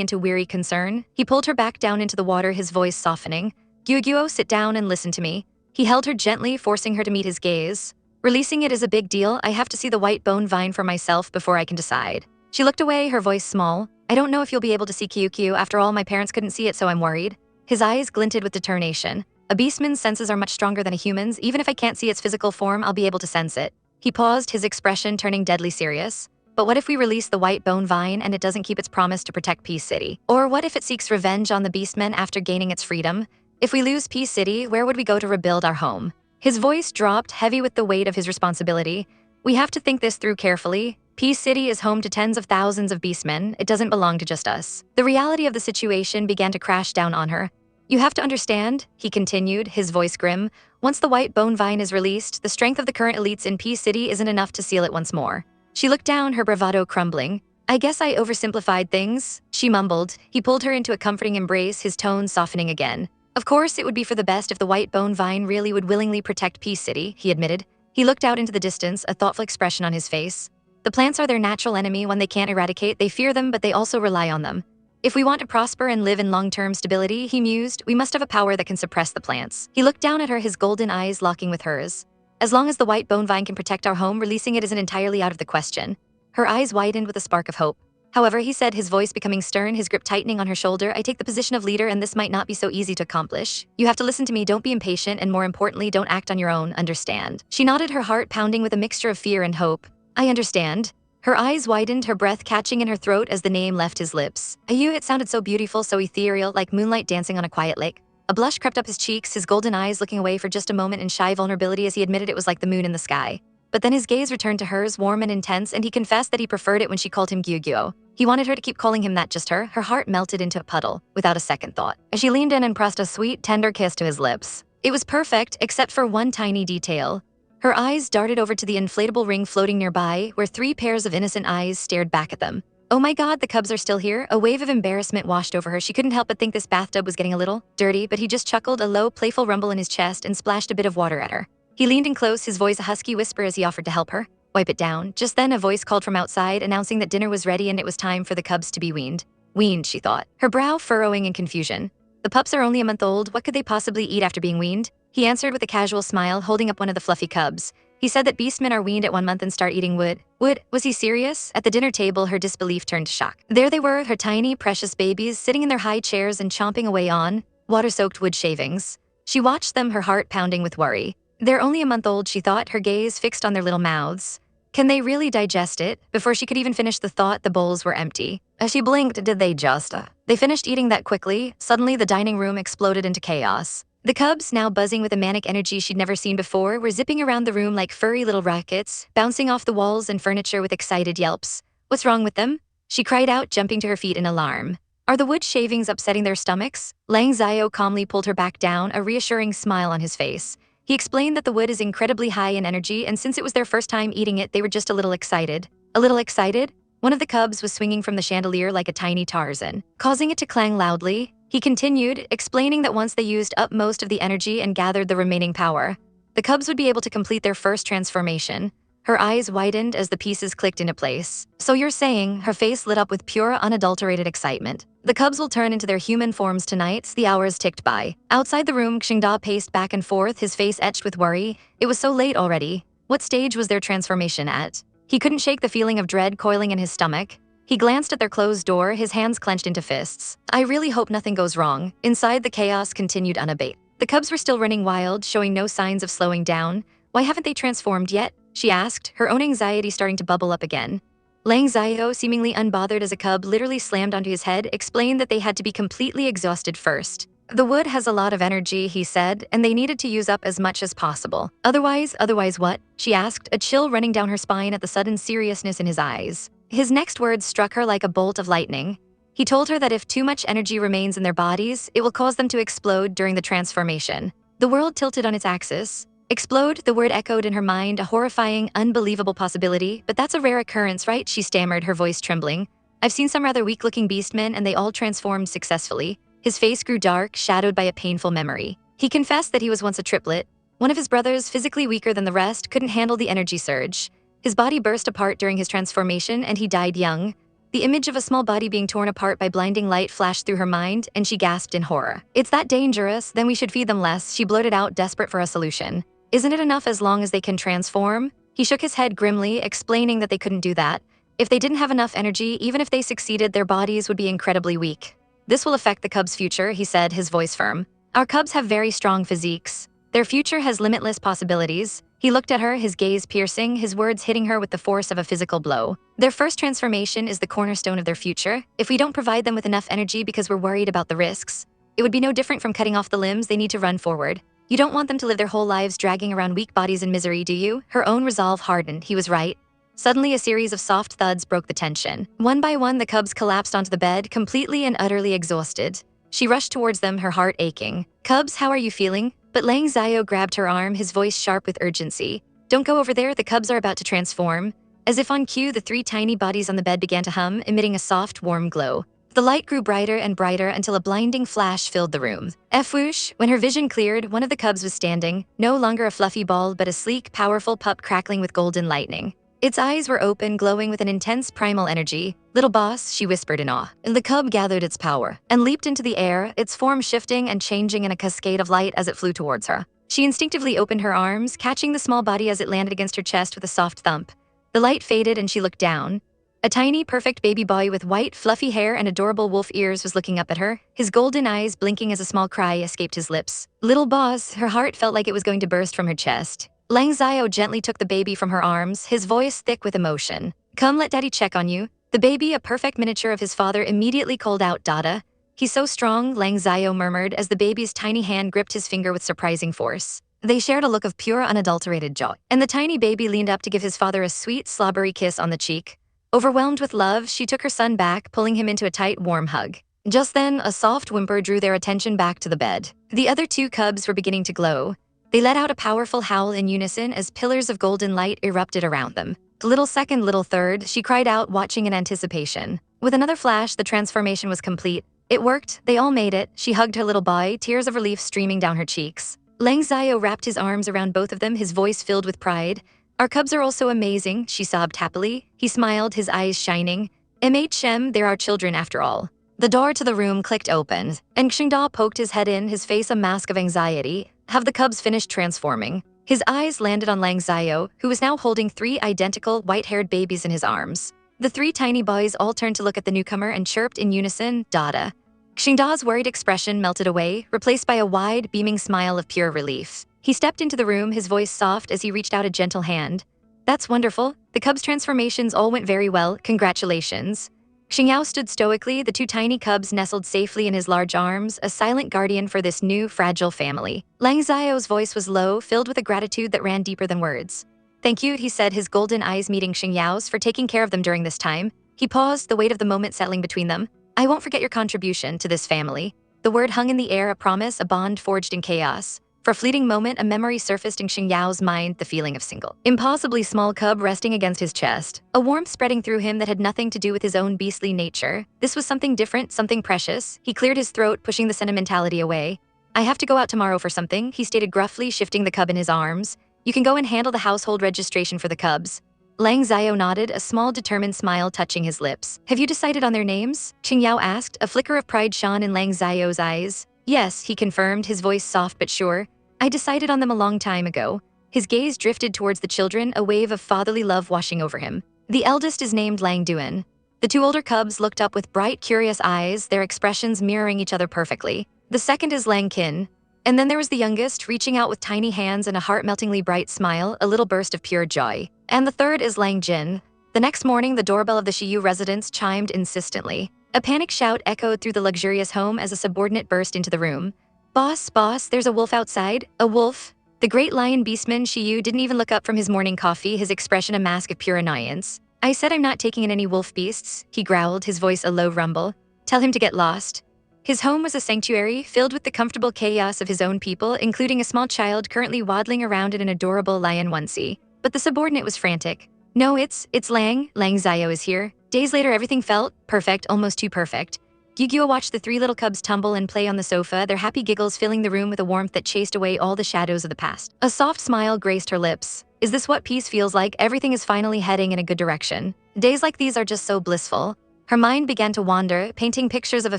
into weary concern. He pulled her back down into the water, his voice softening. Gyugyo, sit down and listen to me. He held her gently, forcing her to meet his gaze. Releasing it is a big deal. I have to see the white bone vine for myself before I can decide. She looked away, her voice small. I don't know if you'll be able to see Kyukyu. After all, my parents couldn't see it, so I'm worried. His eyes glinted with determination. A beastman's senses are much stronger than a human's. Even if I can't see its physical form, I'll be able to sense it. He paused, his expression turning deadly serious. But what if we release the white bone vine and it doesn't keep its promise to protect Peace City? Or what if it seeks revenge on the beastmen after gaining its freedom? If we lose Peace City, where would we go to rebuild our home? His voice dropped, heavy with the weight of his responsibility. We have to think this through carefully. Peace City is home to tens of thousands of beastmen. It doesn't belong to just us. The reality of the situation began to crash down on her. You have to understand, he continued, his voice grim. Once the white bone vine is released, the strength of the current elites in Peace City isn't enough to seal it once more. She looked down, her bravado crumbling. I guess I oversimplified things, she mumbled. He pulled her into a comforting embrace, his tone softening again. Of course, it would be for the best if the white bone vine really would willingly protect Peace City, he admitted. He looked out into the distance, a thoughtful expression on his face. The plants are their natural enemy. When they can't eradicate, they fear them, but they also rely on them. If we want to prosper and live in long-term stability, he mused, we must have a power that can suppress the plants. He looked down at her, his golden eyes locking with hers. As long as the white bone vine can protect our home, releasing it isn't entirely out of the question. Her eyes widened with a spark of hope. However, he said, his voice becoming stern, his grip tightening on her shoulder, I take the position of leader and this might not be so easy to accomplish. You have to listen to me, don't be impatient, and more importantly, don't act on your own, understand? She nodded, her heart pounding with a mixture of fear and hope. I understand. Her eyes widened, her breath catching in her throat as the name left his lips. Bai Yue, it sounded so beautiful, so ethereal, like moonlight dancing on a quiet lake. A blush crept up his cheeks, his golden eyes looking away for just a moment in shy vulnerability as he admitted it was like the moon in the sky. But then his gaze returned to hers, warm and intense, and he confessed that he preferred it when she called him Gyugyo. He wanted her to keep calling him that, just her. Her heart melted into a puddle, without a second thought, as she leaned in and pressed a sweet, tender kiss to his lips. It was perfect, except for one tiny detail. Her eyes darted over to the inflatable ring floating nearby, where 3 pairs of innocent eyes stared back at them. Oh my god, the cubs are still here? A wave of embarrassment washed over her. She couldn't help but think this bathtub was getting a little dirty, but he just chuckled, a low, playful rumble in his chest, and splashed a bit of water at her. He leaned in close, his voice a husky whisper as he offered to help her. Wipe it down. Just then, a voice called from outside, announcing that dinner was ready and it was time for the cubs to be weaned. Weaned, she thought, her brow furrowing in confusion. The pups are only a month old. What could they possibly eat after being weaned? He answered with a casual smile, holding up one of the fluffy cubs. He said that beastmen are weaned at 1 month and start eating wood. Wood? Was he serious? At the dinner table, her disbelief turned to shock. There they were, her tiny, precious babies, sitting in their high chairs and chomping away on water-soaked wood shavings. She watched them, her heart pounding with worry. They're only a month old, she thought, her gaze fixed on their little mouths. Can they really digest it? Before she could even finish the thought, the bowls were empty. As she blinked, did they just? They finished eating that quickly. Suddenly, the dining room exploded into chaos. The cubs, now buzzing with a manic energy she'd never seen before, were zipping around the room like furry little rockets, bouncing off the walls and furniture with excited yelps. What's wrong with them? She cried out, jumping to her feet in alarm. Are the wood shavings upsetting their stomachs? Lang Xiao calmly pulled her back down, a reassuring smile on his face. He explained that the wood is incredibly high in energy, and since it was their first time eating it, they were just a little excited. A little excited? One of the cubs was swinging from the chandelier like a tiny Tarzan, causing it to clang loudly. He continued, explaining that once they used up most of the energy and gathered the remaining power, the cubs would be able to complete their first transformation. Her eyes widened as the pieces clicked into place. So you're saying, her face lit up with pure, unadulterated excitement. The cubs will turn into their human forms tonight. The hours ticked by. Outside the room, Xingda paced back and forth, his face etched with worry. It was so late already. What stage was their transformation at? He couldn't shake the feeling of dread coiling in his stomach. He glanced at their closed door, his hands clenched into fists. I really hope nothing goes wrong. Inside, the chaos continued unabated. The cubs were still running wild, showing no signs of slowing down. Why haven't they transformed yet? She asked, her own anxiety starting to bubble up again. Lang Xiao, seemingly unbothered as a cub, literally slammed onto his head, explained that they had to be completely exhausted first. The wood has a lot of energy, he said, and they needed to use up as much as possible. Otherwise what? She asked, a chill running down her spine at the sudden seriousness in his eyes. His next words struck her like a bolt of lightning. He told her that if too much energy remains in their bodies, it will cause them to explode during the transformation. The world tilted on its axis. Explode, the word echoed in her mind, a horrifying, unbelievable possibility, but that's a rare occurrence, right? She stammered, her voice trembling. I've seen some rather weak-looking beastmen, and they all transformed successfully. His face grew dark, shadowed by a painful memory. He confessed that he was once a triplet. One of his brothers, physically weaker than the rest, couldn't handle the energy surge. His body burst apart during his transformation, and he died young. The image of a small body being torn apart by blinding light flashed through her mind, and she gasped in horror. It's that dangerous, then we should feed them less, she blurted out, desperate for a solution. Isn't it enough as long as they can transform? He shook his head grimly, explaining that they couldn't do that. If they didn't have enough energy, even if they succeeded, their bodies would be incredibly weak. This will affect the cubs' future, he said, his voice firm. Our cubs have very strong physiques. Their future has limitless possibilities. He looked at her, his gaze piercing, his words hitting her with the force of a physical blow. Their first transformation is the cornerstone of their future. If we don't provide them with enough energy because we're worried about the risks, it would be no different from cutting off the limbs they need to run forward. You don't want them to live their whole lives dragging around weak bodies in misery, do you? Her own resolve hardened. He was right. Suddenly, a series of soft thuds broke the tension. One by one, the cubs collapsed onto the bed, completely and utterly exhausted. She rushed towards them, her heart aching. Cubs, how are you feeling? But Lang Xiao grabbed her arm, his voice sharp with urgency. Don't go over there, the cubs are about to transform. As if on cue, the three tiny bodies on the bed began to hum, emitting a soft, warm glow. The light grew brighter and brighter until a blinding flash filled the room. Whoosh! When her vision cleared, one of the cubs was standing, no longer a fluffy ball but a sleek, powerful pup crackling with golden lightning. Its eyes were open, glowing with an intense primal energy. Little boss, she whispered in awe. And the cub gathered its power and leaped into the air, its form shifting and changing in a cascade of light as it flew towards her. She instinctively opened her arms, catching the small body as it landed against her chest with a soft thump. The light faded and she looked down. A tiny, perfect baby boy with white, fluffy hair and adorable wolf ears was looking up at her, his golden eyes blinking as a small cry escaped his lips. Little boss, her heart felt like it was going to burst from her chest. Lang Xiao gently took the baby from her arms, his voice thick with emotion. Come, let daddy check on you. The baby, a perfect miniature of his father, immediately called out, Dada. He's so strong, Lang Xiao murmured as the baby's tiny hand gripped his finger with surprising force. They shared a look of pure, unadulterated joy, and the tiny baby leaned up to give his father a sweet, slobbery kiss on the cheek. Overwhelmed with love, she took her son back, pulling him into a tight, warm hug. Just then, a soft whimper drew their attention back to the bed. The other two cubs were beginning to glow. They let out a powerful howl in unison as pillars of golden light erupted around them. Little second, little third, she cried out, watching in anticipation. With another flash, the transformation was complete. It worked, they all made it. She hugged her little boy, tears of relief streaming down her cheeks. Lang Xiao wrapped his arms around both of them, his voice filled with pride. Our cubs are also amazing, she sobbed happily. He smiled, his eyes shining. MHM, they're our children after all. The door to the room clicked open, and Xingda poked his head in, his face a mask of anxiety. Have the cubs finished transforming? His eyes landed on Lang Xiao, who was now holding three identical, white-haired babies in his arms. The three tiny boys all turned to look at the newcomer and chirped in unison, Dada. Xingda's worried expression melted away, replaced by a wide, beaming smile of pure relief. He stepped into the room, his voice soft as he reached out a gentle hand. That's wonderful. The cubs' transformations all went very well. Congratulations. Xingyao stood stoically, the two tiny cubs nestled safely in his large arms, a silent guardian for this new, fragile family. Lang Xiao's voice was low, filled with a gratitude that ran deeper than words. Thank you, he said, his golden eyes meeting Xingyao's, for taking care of them during this time. He paused, the weight of the moment settling between them. I won't forget your contribution to this family. The word hung in the air, a promise, a bond forged in chaos. For a fleeting moment, a memory surfaced in Xingyao's mind, the feeling of single, impossibly small cub resting against his chest, a warmth spreading through him that had nothing to do with his own beastly nature. This was something different, something precious. He cleared his throat, pushing the sentimentality away. I have to go out tomorrow for something, he stated gruffly, shifting the cub in his arms. You can go and handle the household registration for the cubs." Lang Xiao nodded, a small determined smile touching his lips. "Have you decided on their names?" Qingyao asked, a flicker of pride shone in Lang Xiao's eyes. "Yes," he confirmed, his voice soft but sure. "I decided on them a long time ago." His gaze drifted towards the children, a wave of fatherly love washing over him. The eldest is named Lang Duan. The two older cubs looked up with bright, curious eyes, their expressions mirroring each other perfectly. The second is Lang Qin. And then there was the youngest, reaching out with tiny hands and a heart-meltingly bright smile, a little burst of pure joy. And the third is Lang Jin. The next morning, the doorbell of the Shiyu residence chimed insistently. A panic shout echoed through the luxurious home as a subordinate burst into the room. Boss, there's a wolf outside." "A wolf?" The great lion beastman Shiyu didn't even look up from his morning coffee, his expression a mask of pure annoyance. "I said I'm not taking in any wolf beasts," he growled, his voice a low rumble. "Tell him to get lost." His home was a sanctuary, filled with the comfortable chaos of his own people, including a small child currently waddling around in an adorable lion onesie. But the subordinate was frantic. "No, it's Lang Xiao is here." Days later, everything felt perfect, almost too perfect. Gyugyo watched the three little cubs tumble and play on the sofa, their happy giggles filling the room with a warmth that chased away all the shadows of the past. A soft smile graced her lips. Is this what peace feels like? Everything is finally heading in a good direction. Days like these are just so blissful. Her mind began to wander, painting pictures of a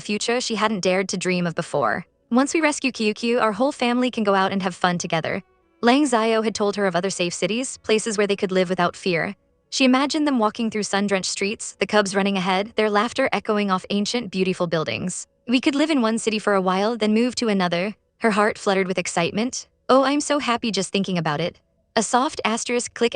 future she hadn't dared to dream of before. Once we rescue Kyukyu, our whole family can go out and have fun together. Lang Xiao had told her of other safe cities, places where they could live without fear. She imagined them walking through sun-drenched streets, the cubs running ahead, their laughter echoing off ancient, beautiful buildings. We could live in one city for a while, then move to another. Her heart fluttered with excitement. "Oh, I'm so happy just thinking about it." A soft click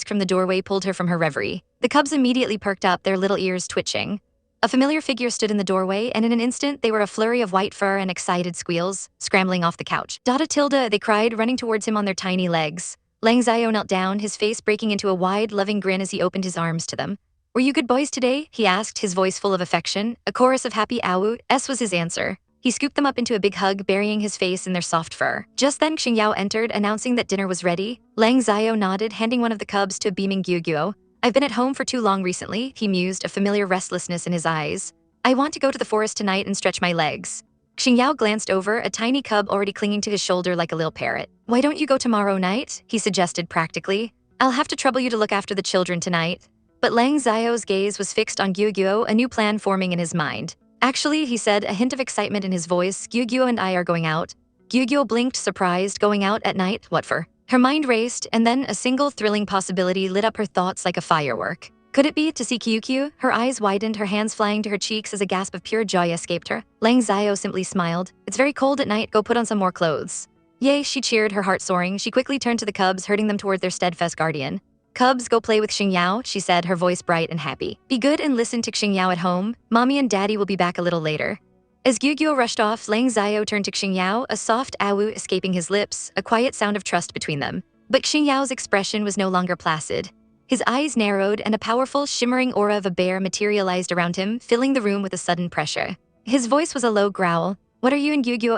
from the doorway pulled her from her reverie. The cubs immediately perked up, their little ears twitching. A familiar figure stood in the doorway, and in an instant they were a flurry of white fur and excited squeals, scrambling off the couch. "Dada Tilda," they cried, running towards him on their tiny legs. Lang Xiao knelt down, his face breaking into a wide, loving grin as he opened his arms to them. "Were you good boys today?" he asked, his voice full of affection. A chorus of happy "ow" was his answer. He scooped them up into a big hug, burying his face in their soft fur. Just then Xingyao entered, announcing that dinner was ready. Lang Xiao nodded, handing one of the cubs to a beaming Gyugyo. "I've been at home for too long recently," he mused, a familiar restlessness in his eyes. "I want to go to the forest tonight and stretch my legs." Xingyao glanced over, a tiny cub already clinging to his shoulder like a little parrot. "Why don't you go tomorrow night?" he suggested practically. "I'll have to trouble you to look after the children tonight." But Lang Xiao's gaze was fixed on Gyugyo, a new plan forming in his mind. "Actually," he said, a hint of excitement in his voice, "Gyugyo and I are going out." Gyugyo blinked, surprised. "Going out at night? What for?" Her mind raced, and then a single thrilling possibility lit up her thoughts like a firework. Could it be to see Kyukyu? Her eyes widened, her hands flying to her cheeks as a gasp of pure joy escaped her. Lang Xiao simply smiled. "It's very cold at night, go put on some more clothes." "Yay," she cheered, her heart soaring. She quickly turned to the cubs, herding them toward their steadfast guardian. "Cubs, go play with Xingyao," she said, her voice bright and happy. "Be good and listen to Xingyao at home. Mommy and Daddy will be back a little later." As Gyugyo rushed off, Lang Xiao turned to Xingyao, a soft "ow" escaping his lips, a quiet sound of trust between them. But Xingyao's expression was no longer placid. His eyes narrowed, and a powerful, shimmering aura of a bear materialized around him, filling the room with a sudden pressure. His voice was a low growl. "What are you and Gyugyo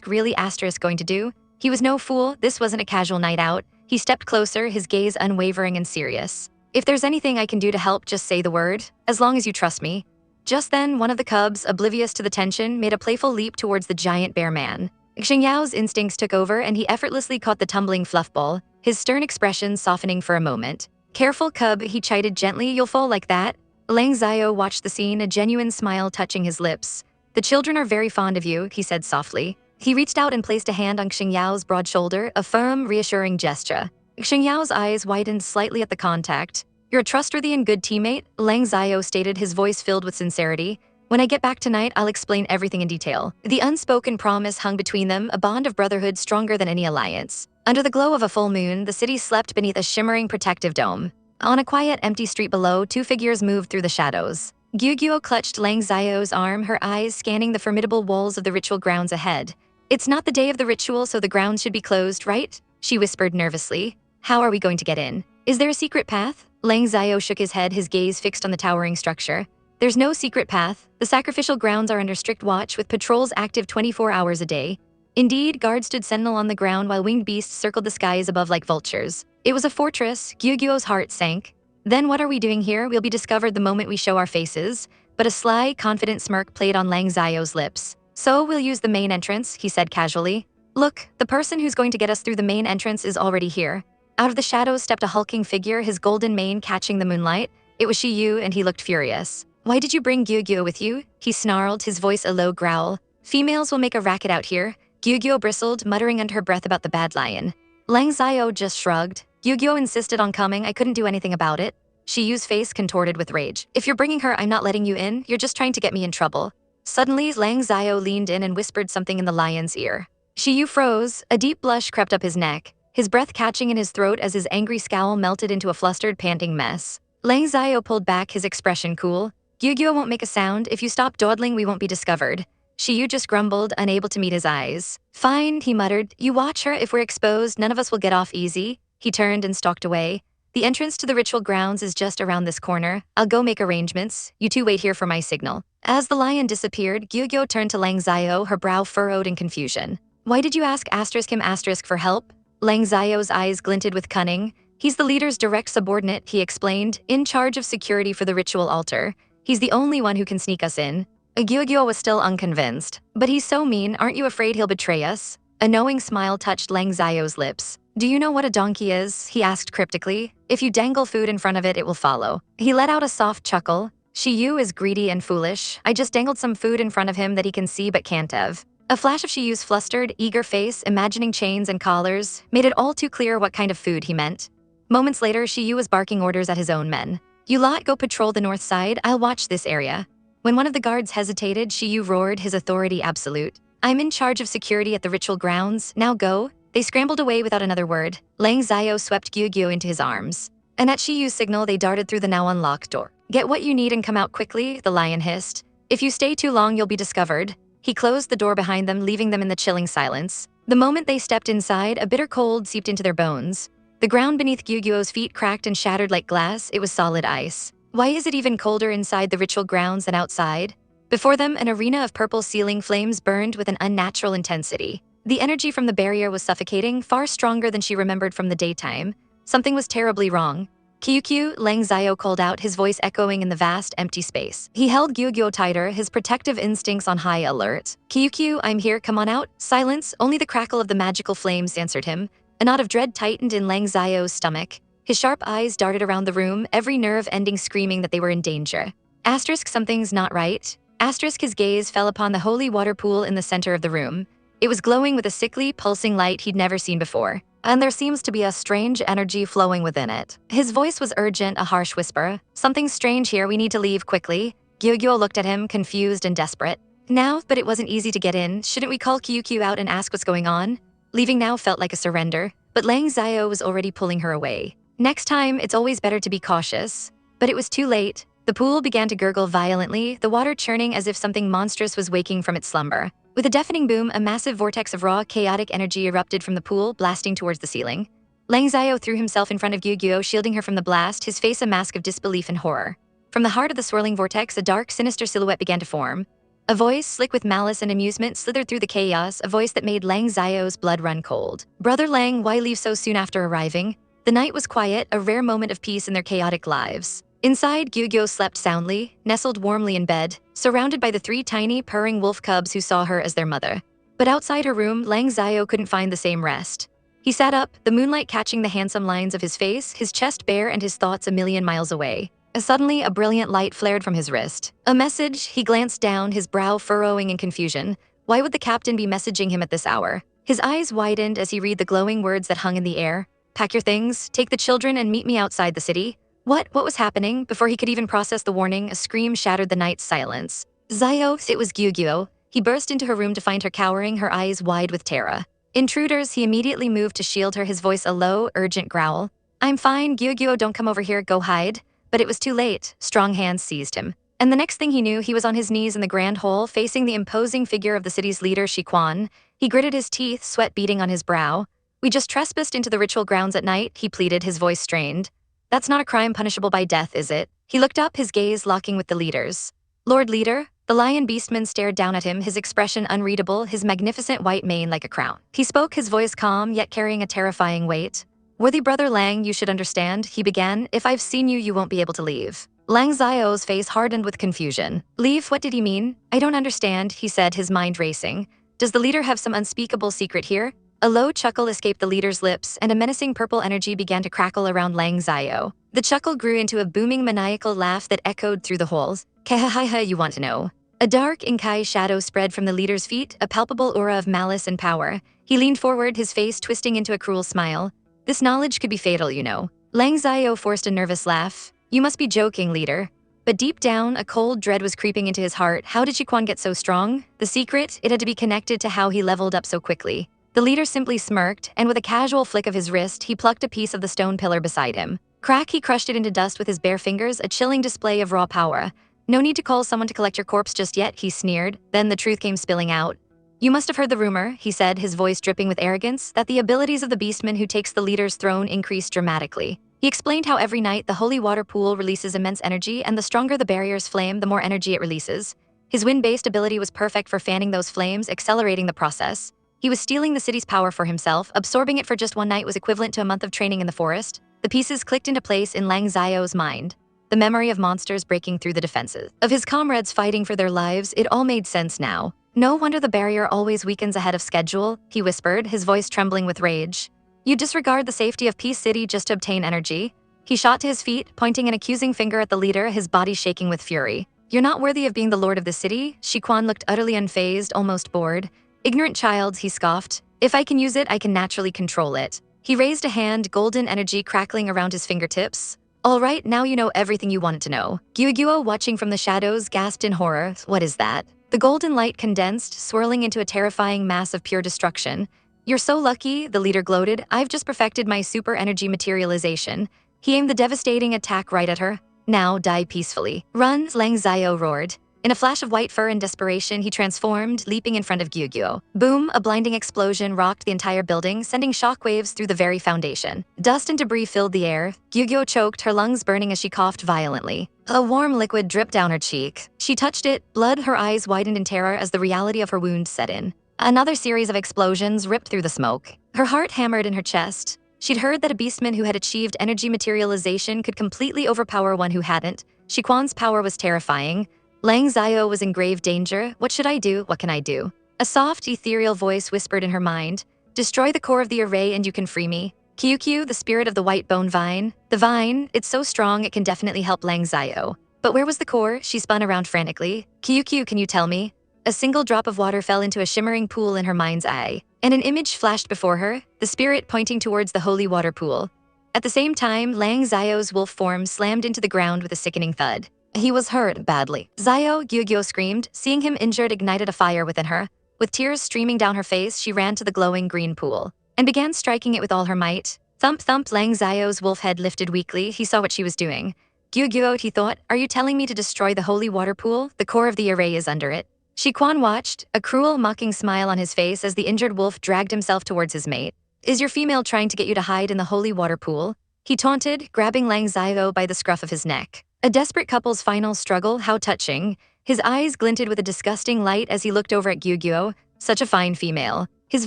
really going to do?" He was no fool, this wasn't a casual night out. He stepped closer, his gaze unwavering and serious. "If there's anything I can do to help, just say the word, as long as you trust me." Just then, one of the cubs, oblivious to the tension, made a playful leap towards the giant bear man. Xingyao's instincts took over, and he effortlessly caught the tumbling fluff ball, his stern expression softening for a moment. "Careful, cub," he chided gently, "you'll fall like that." Lang Xiao watched the scene, a genuine smile touching his lips. "The children are very fond of you," he said softly. He reached out and placed a hand on Xingyao's broad shoulder, a firm, reassuring gesture. Xingyao's eyes widened slightly at the contact. "You're a trustworthy and good teammate," Lang Xiao stated, his voice filled with sincerity. "When I get back tonight, I'll explain everything in detail." The unspoken promise hung between them, a bond of brotherhood stronger than any alliance. Under the glow of a full moon, the city slept beneath a shimmering protective dome. On a quiet, empty street below, two figures moved through the shadows. Gyugyo clutched Lang Xiao's arm, her eyes scanning the formidable walls of the ritual grounds ahead. "It's not the day of the ritual, so the grounds should be closed, right?" she whispered nervously. "How are we going to get in? Is there a secret path?" Lang Xiao shook his head, his gaze fixed on the towering structure. "There's no secret path. The sacrificial grounds are under strict watch, with patrols active 24 hours a day." Indeed, guards stood sentinel on the ground while winged beasts circled the skies above like vultures. It was a fortress. Gyugyo's heart sank. "Then what are we doing here? We'll be discovered the moment we show our faces." But a sly, confident smirk played on Lang Xiao's lips. "So we'll use the main entrance," he said casually. "Look, the person who's going to get us through the main entrance is already here." Out of the shadows stepped a hulking figure, his golden mane catching the moonlight. It was Shi Yu, and he looked furious. "Why did you bring Gyugyo with you?" he snarled, his voice a low growl. "Females will make a racket out here." Gyugyo bristled, muttering under her breath about the bad lion. Lang Xiao just shrugged. "Gyugyo insisted on coming, I couldn't do anything about it." Shi Yu's face contorted with rage. "If you're bringing her, I'm not letting you in, you're just trying to get me in trouble." Suddenly, Lang Xiao leaned in and whispered something in the lion's ear. Shi Yu froze, a deep blush crept up his neck, his breath catching in his throat as his angry scowl melted into a flustered, panting mess. Lang Xiao pulled back, his expression cool. "Gyugyo won't make a sound, if you stop dawdling we won't be discovered." Shi Yu just grumbled, unable to meet his eyes. "Fine," he muttered, "you watch her, if we're exposed none of us will get off easy." He turned and stalked away. "The entrance to the ritual grounds is just around this corner. I'll go make arrangements. You two wait here for my signal." As the lion disappeared, Gyugyo turned to Lang Xiao, her brow furrowed in confusion. "Why did you ask him for help?" Lang Xiao's eyes glinted with cunning. "He's the leader's direct subordinate," he explained, "in charge of security for the ritual altar. He's the only one who can sneak us in." Gyugyo was still unconvinced. "But he's so mean, aren't you afraid he'll betray us?" A knowing smile touched Lang Xiao's lips. "Do you know what a donkey is?" he asked cryptically. "If you dangle food in front of it, it will follow." He let out a soft chuckle. "Shi Yu is greedy and foolish. I just dangled some food in front of him that he can see but can't have." A flash of Shi Yu's flustered, eager face, imagining chains and collars, made it all too clear what kind of food he meant. Moments later, Shi Yu was barking orders at his own men. "You lot go patrol the north side, I'll watch this area." When one of the guards hesitated, Shi Yu roared, his authority absolute. "I'm in charge of security at the ritual grounds, now go." They scrambled away without another word. Lang Xiao swept Gyugyo into his arms. And at Shi Yu's signal, they darted through the now unlocked door. "Get what you need and come out quickly," the lion hissed. "If you stay too long, you'll be discovered." He closed the door behind them, leaving them in the chilling silence. The moment they stepped inside, a bitter cold seeped into their bones. The ground beneath Gyugyo's feet cracked and shattered like glass. It was solid ice. Why is it even colder inside the ritual grounds than outside? Before them, an arena of purple ceiling flames burned with an unnatural intensity. The energy from the barrier was suffocating, far stronger than she remembered from the daytime. Something was terribly wrong. "Kyukyu," Lang Xiao called out, his voice echoing in the vast, empty space. He held Gyugyo tighter, his protective instincts on high alert. "Kyukyu, I'm here, come on out." Silence, only the crackle of the magical flames answered him. A knot of dread tightened in Lang Xiao's stomach. His sharp eyes darted around the room, every nerve ending screaming that they were in danger. Asterisk, something's not right. Asterisk, his gaze fell upon the holy water pool in the center of the room. It was glowing with a sickly, pulsing light he'd never seen before. And there seems to be a strange energy flowing within it. His voice was urgent, a harsh whisper. "Something's strange here, we need to leave quickly." Gyugyo looked at him, confused and desperate. "Now, but it wasn't easy to get in. Shouldn't we call Kyukyu out and ask what's going on?" Leaving now felt like a surrender, but Lang Xiao was already pulling her away. "Next time, it's always better to be cautious." But it was too late. The pool began to gurgle violently, the water churning as if something monstrous was waking from its slumber. With a deafening boom, a massive vortex of raw, chaotic energy erupted from the pool, blasting towards the ceiling. Lang Xiao threw himself in front of Gyugyo, shielding her from the blast, his face a mask of disbelief and horror. From the heart of the swirling vortex, a dark, sinister silhouette began to form. A voice, slick with malice and amusement, slithered through the chaos, a voice that made Lang Xiao's blood run cold. "Brother Lang, why leave so soon after arriving?" The night was quiet, a rare moment of peace in their chaotic lives. Inside, Gyugyo slept soundly, nestled warmly in bed, surrounded by the three tiny, purring wolf cubs who saw her as their mother. But outside her room, Lang Xiao couldn't find the same rest. He sat up, the moonlight catching the handsome lines of his face, his chest bare and his thoughts a million miles away. Suddenly, a brilliant light flared from his wrist. A message. He glanced down, his brow furrowing in confusion. Why would the captain be messaging him at this hour? His eyes widened as he read the glowing words that hung in the air. "Pack your things, take the children and meet me outside the city." What was happening? Before he could even process the warning, a scream shattered the night's silence. "Xiao," it was Gyugyo. He burst into her room to find her cowering, her eyes wide with terror. "Intruders," he immediately moved to shield her, his voice a low, urgent growl. "I'm fine, Gyugyo, don't come over here, go hide." But it was too late. Strong hands seized him. And the next thing he knew, he was on his knees in the grand hall, facing the imposing figure of the city's leader, Shi Quan. He gritted his teeth, sweat beading on his brow. "We just trespassed into the ritual grounds at night," he pleaded, his voice strained. "That's not a crime punishable by death, is it?" He looked up, his gaze locking with the leader's. "Lord Leader?" The lion beastman stared down at him, his expression unreadable, his magnificent white mane like a crown. He spoke, his voice calm, yet carrying a terrifying weight. "Worthy Brother Lang, you should understand," he began. "If I've seen you, you won't be able to leave." Lang Xiao's face hardened with confusion. "Leave? What did he mean?" "I don't understand," he said, his mind racing. "Does the leader have some unspeakable secret here?" A low chuckle escaped the leader's lips, and a menacing purple energy began to crackle around Lang Xiao. The chuckle grew into a booming maniacal laugh that echoed through the halls. Kahahaha, you want to know? A dark Inkai shadow spread from the leader's feet, a palpable aura of malice and power. He leaned forward, his face twisting into a cruel smile. This knowledge could be fatal, you know. Lang Xiao forced a nervous laugh. You must be joking, leader. But deep down, a cold dread was creeping into his heart. How did Shiquan get so strong? The secret? It had to be connected to how he leveled up so quickly. The leader simply smirked, and with a casual flick of his wrist, he plucked a piece of the stone pillar beside him. Crack, he crushed it into dust with his bare fingers, a chilling display of raw power. No need to call someone to collect your corpse just yet, he sneered. Then the truth came spilling out. You must have heard the rumor, he said, his voice dripping with arrogance, that the abilities of the beastman who takes the leader's throne increased dramatically. He explained how every night the holy water pool releases immense energy, and the stronger the barrier's flame, the more energy it releases. His wind-based ability was perfect for fanning those flames, accelerating the process. He was stealing the city's power for himself. Absorbing it for just one night was equivalent to a month of training in the forest. The pieces clicked into place in Lang Xiao's mind. The memory of monsters breaking through the defenses, of his comrades fighting for their lives, it all made sense now. No wonder the barrier always weakens ahead of schedule, he whispered, his voice trembling with rage. You disregard the safety of Peace City just to obtain energy? He shot to his feet, pointing an accusing finger at the leader, his body shaking with fury. You're not worthy of being the lord of the city? Shiquan looked utterly unfazed, almost bored. Ignorant child, he scoffed. If I can use it, I can naturally control it. He raised a hand, golden energy crackling around his fingertips. All right, now you know everything you wanted to know. Gyugyuo, watching from the shadows, gasped in horror. What is that? The golden light condensed, swirling into a terrifying mass of pure destruction. You're so lucky, the leader gloated. I've just perfected my super energy materialization. He aimed the devastating attack right at her. Now die peacefully. Run, Lang Xiao roared. In a flash of white fur and desperation, he transformed, leaping in front of Gyugyuo. Boom, a blinding explosion rocked the entire building, sending shockwaves through the very foundation. Dust and debris filled the air. Gyugyuo choked, her lungs burning as she coughed violently. A warm liquid dripped down her cheek. She touched it, blood, her eyes widened in terror as the reality of her wound set in. Another series of explosions ripped through the smoke. Her heart hammered in her chest. She'd heard that a beastman who had achieved energy materialization could completely overpower one who hadn't. Shiquan's power was terrifying. Lang Xiao was in grave danger. What should I do? What can I do? A soft, ethereal voice whispered in her mind. Destroy the core of the array and you can free me. Kyukyu, the spirit of the white bone vine. The vine, it's so strong it can definitely help Lang Xiao. But where was the core? She spun around frantically. Kyukyu, can you tell me? A single drop of water fell into a shimmering pool in her mind's eye, and an image flashed before her, the spirit pointing towards the holy water pool. At the same time, Lang Xiao's wolf form slammed into the ground with a sickening thud. He was hurt badly. Xiao, Gyugyuo screamed. Seeing him injured ignited a fire within her. With tears streaming down her face, she ran to the glowing green pool and began striking it with all her might. Thump thump, Lang Xiao's wolf head lifted weakly. He saw what she was doing. Gyugyuo, he thought, are you telling me to destroy the holy water pool? The core of the array is under it. Shiquan watched, a cruel, mocking smile on his face as the injured wolf dragged himself towards his mate. Is your female trying to get you to hide in the holy water pool? He taunted, grabbing Lang Xiao by the scruff of his neck. A desperate couple's final struggle, how touching. His eyes glinted with a disgusting light as he looked over at Gyugyuo. Such a fine female. His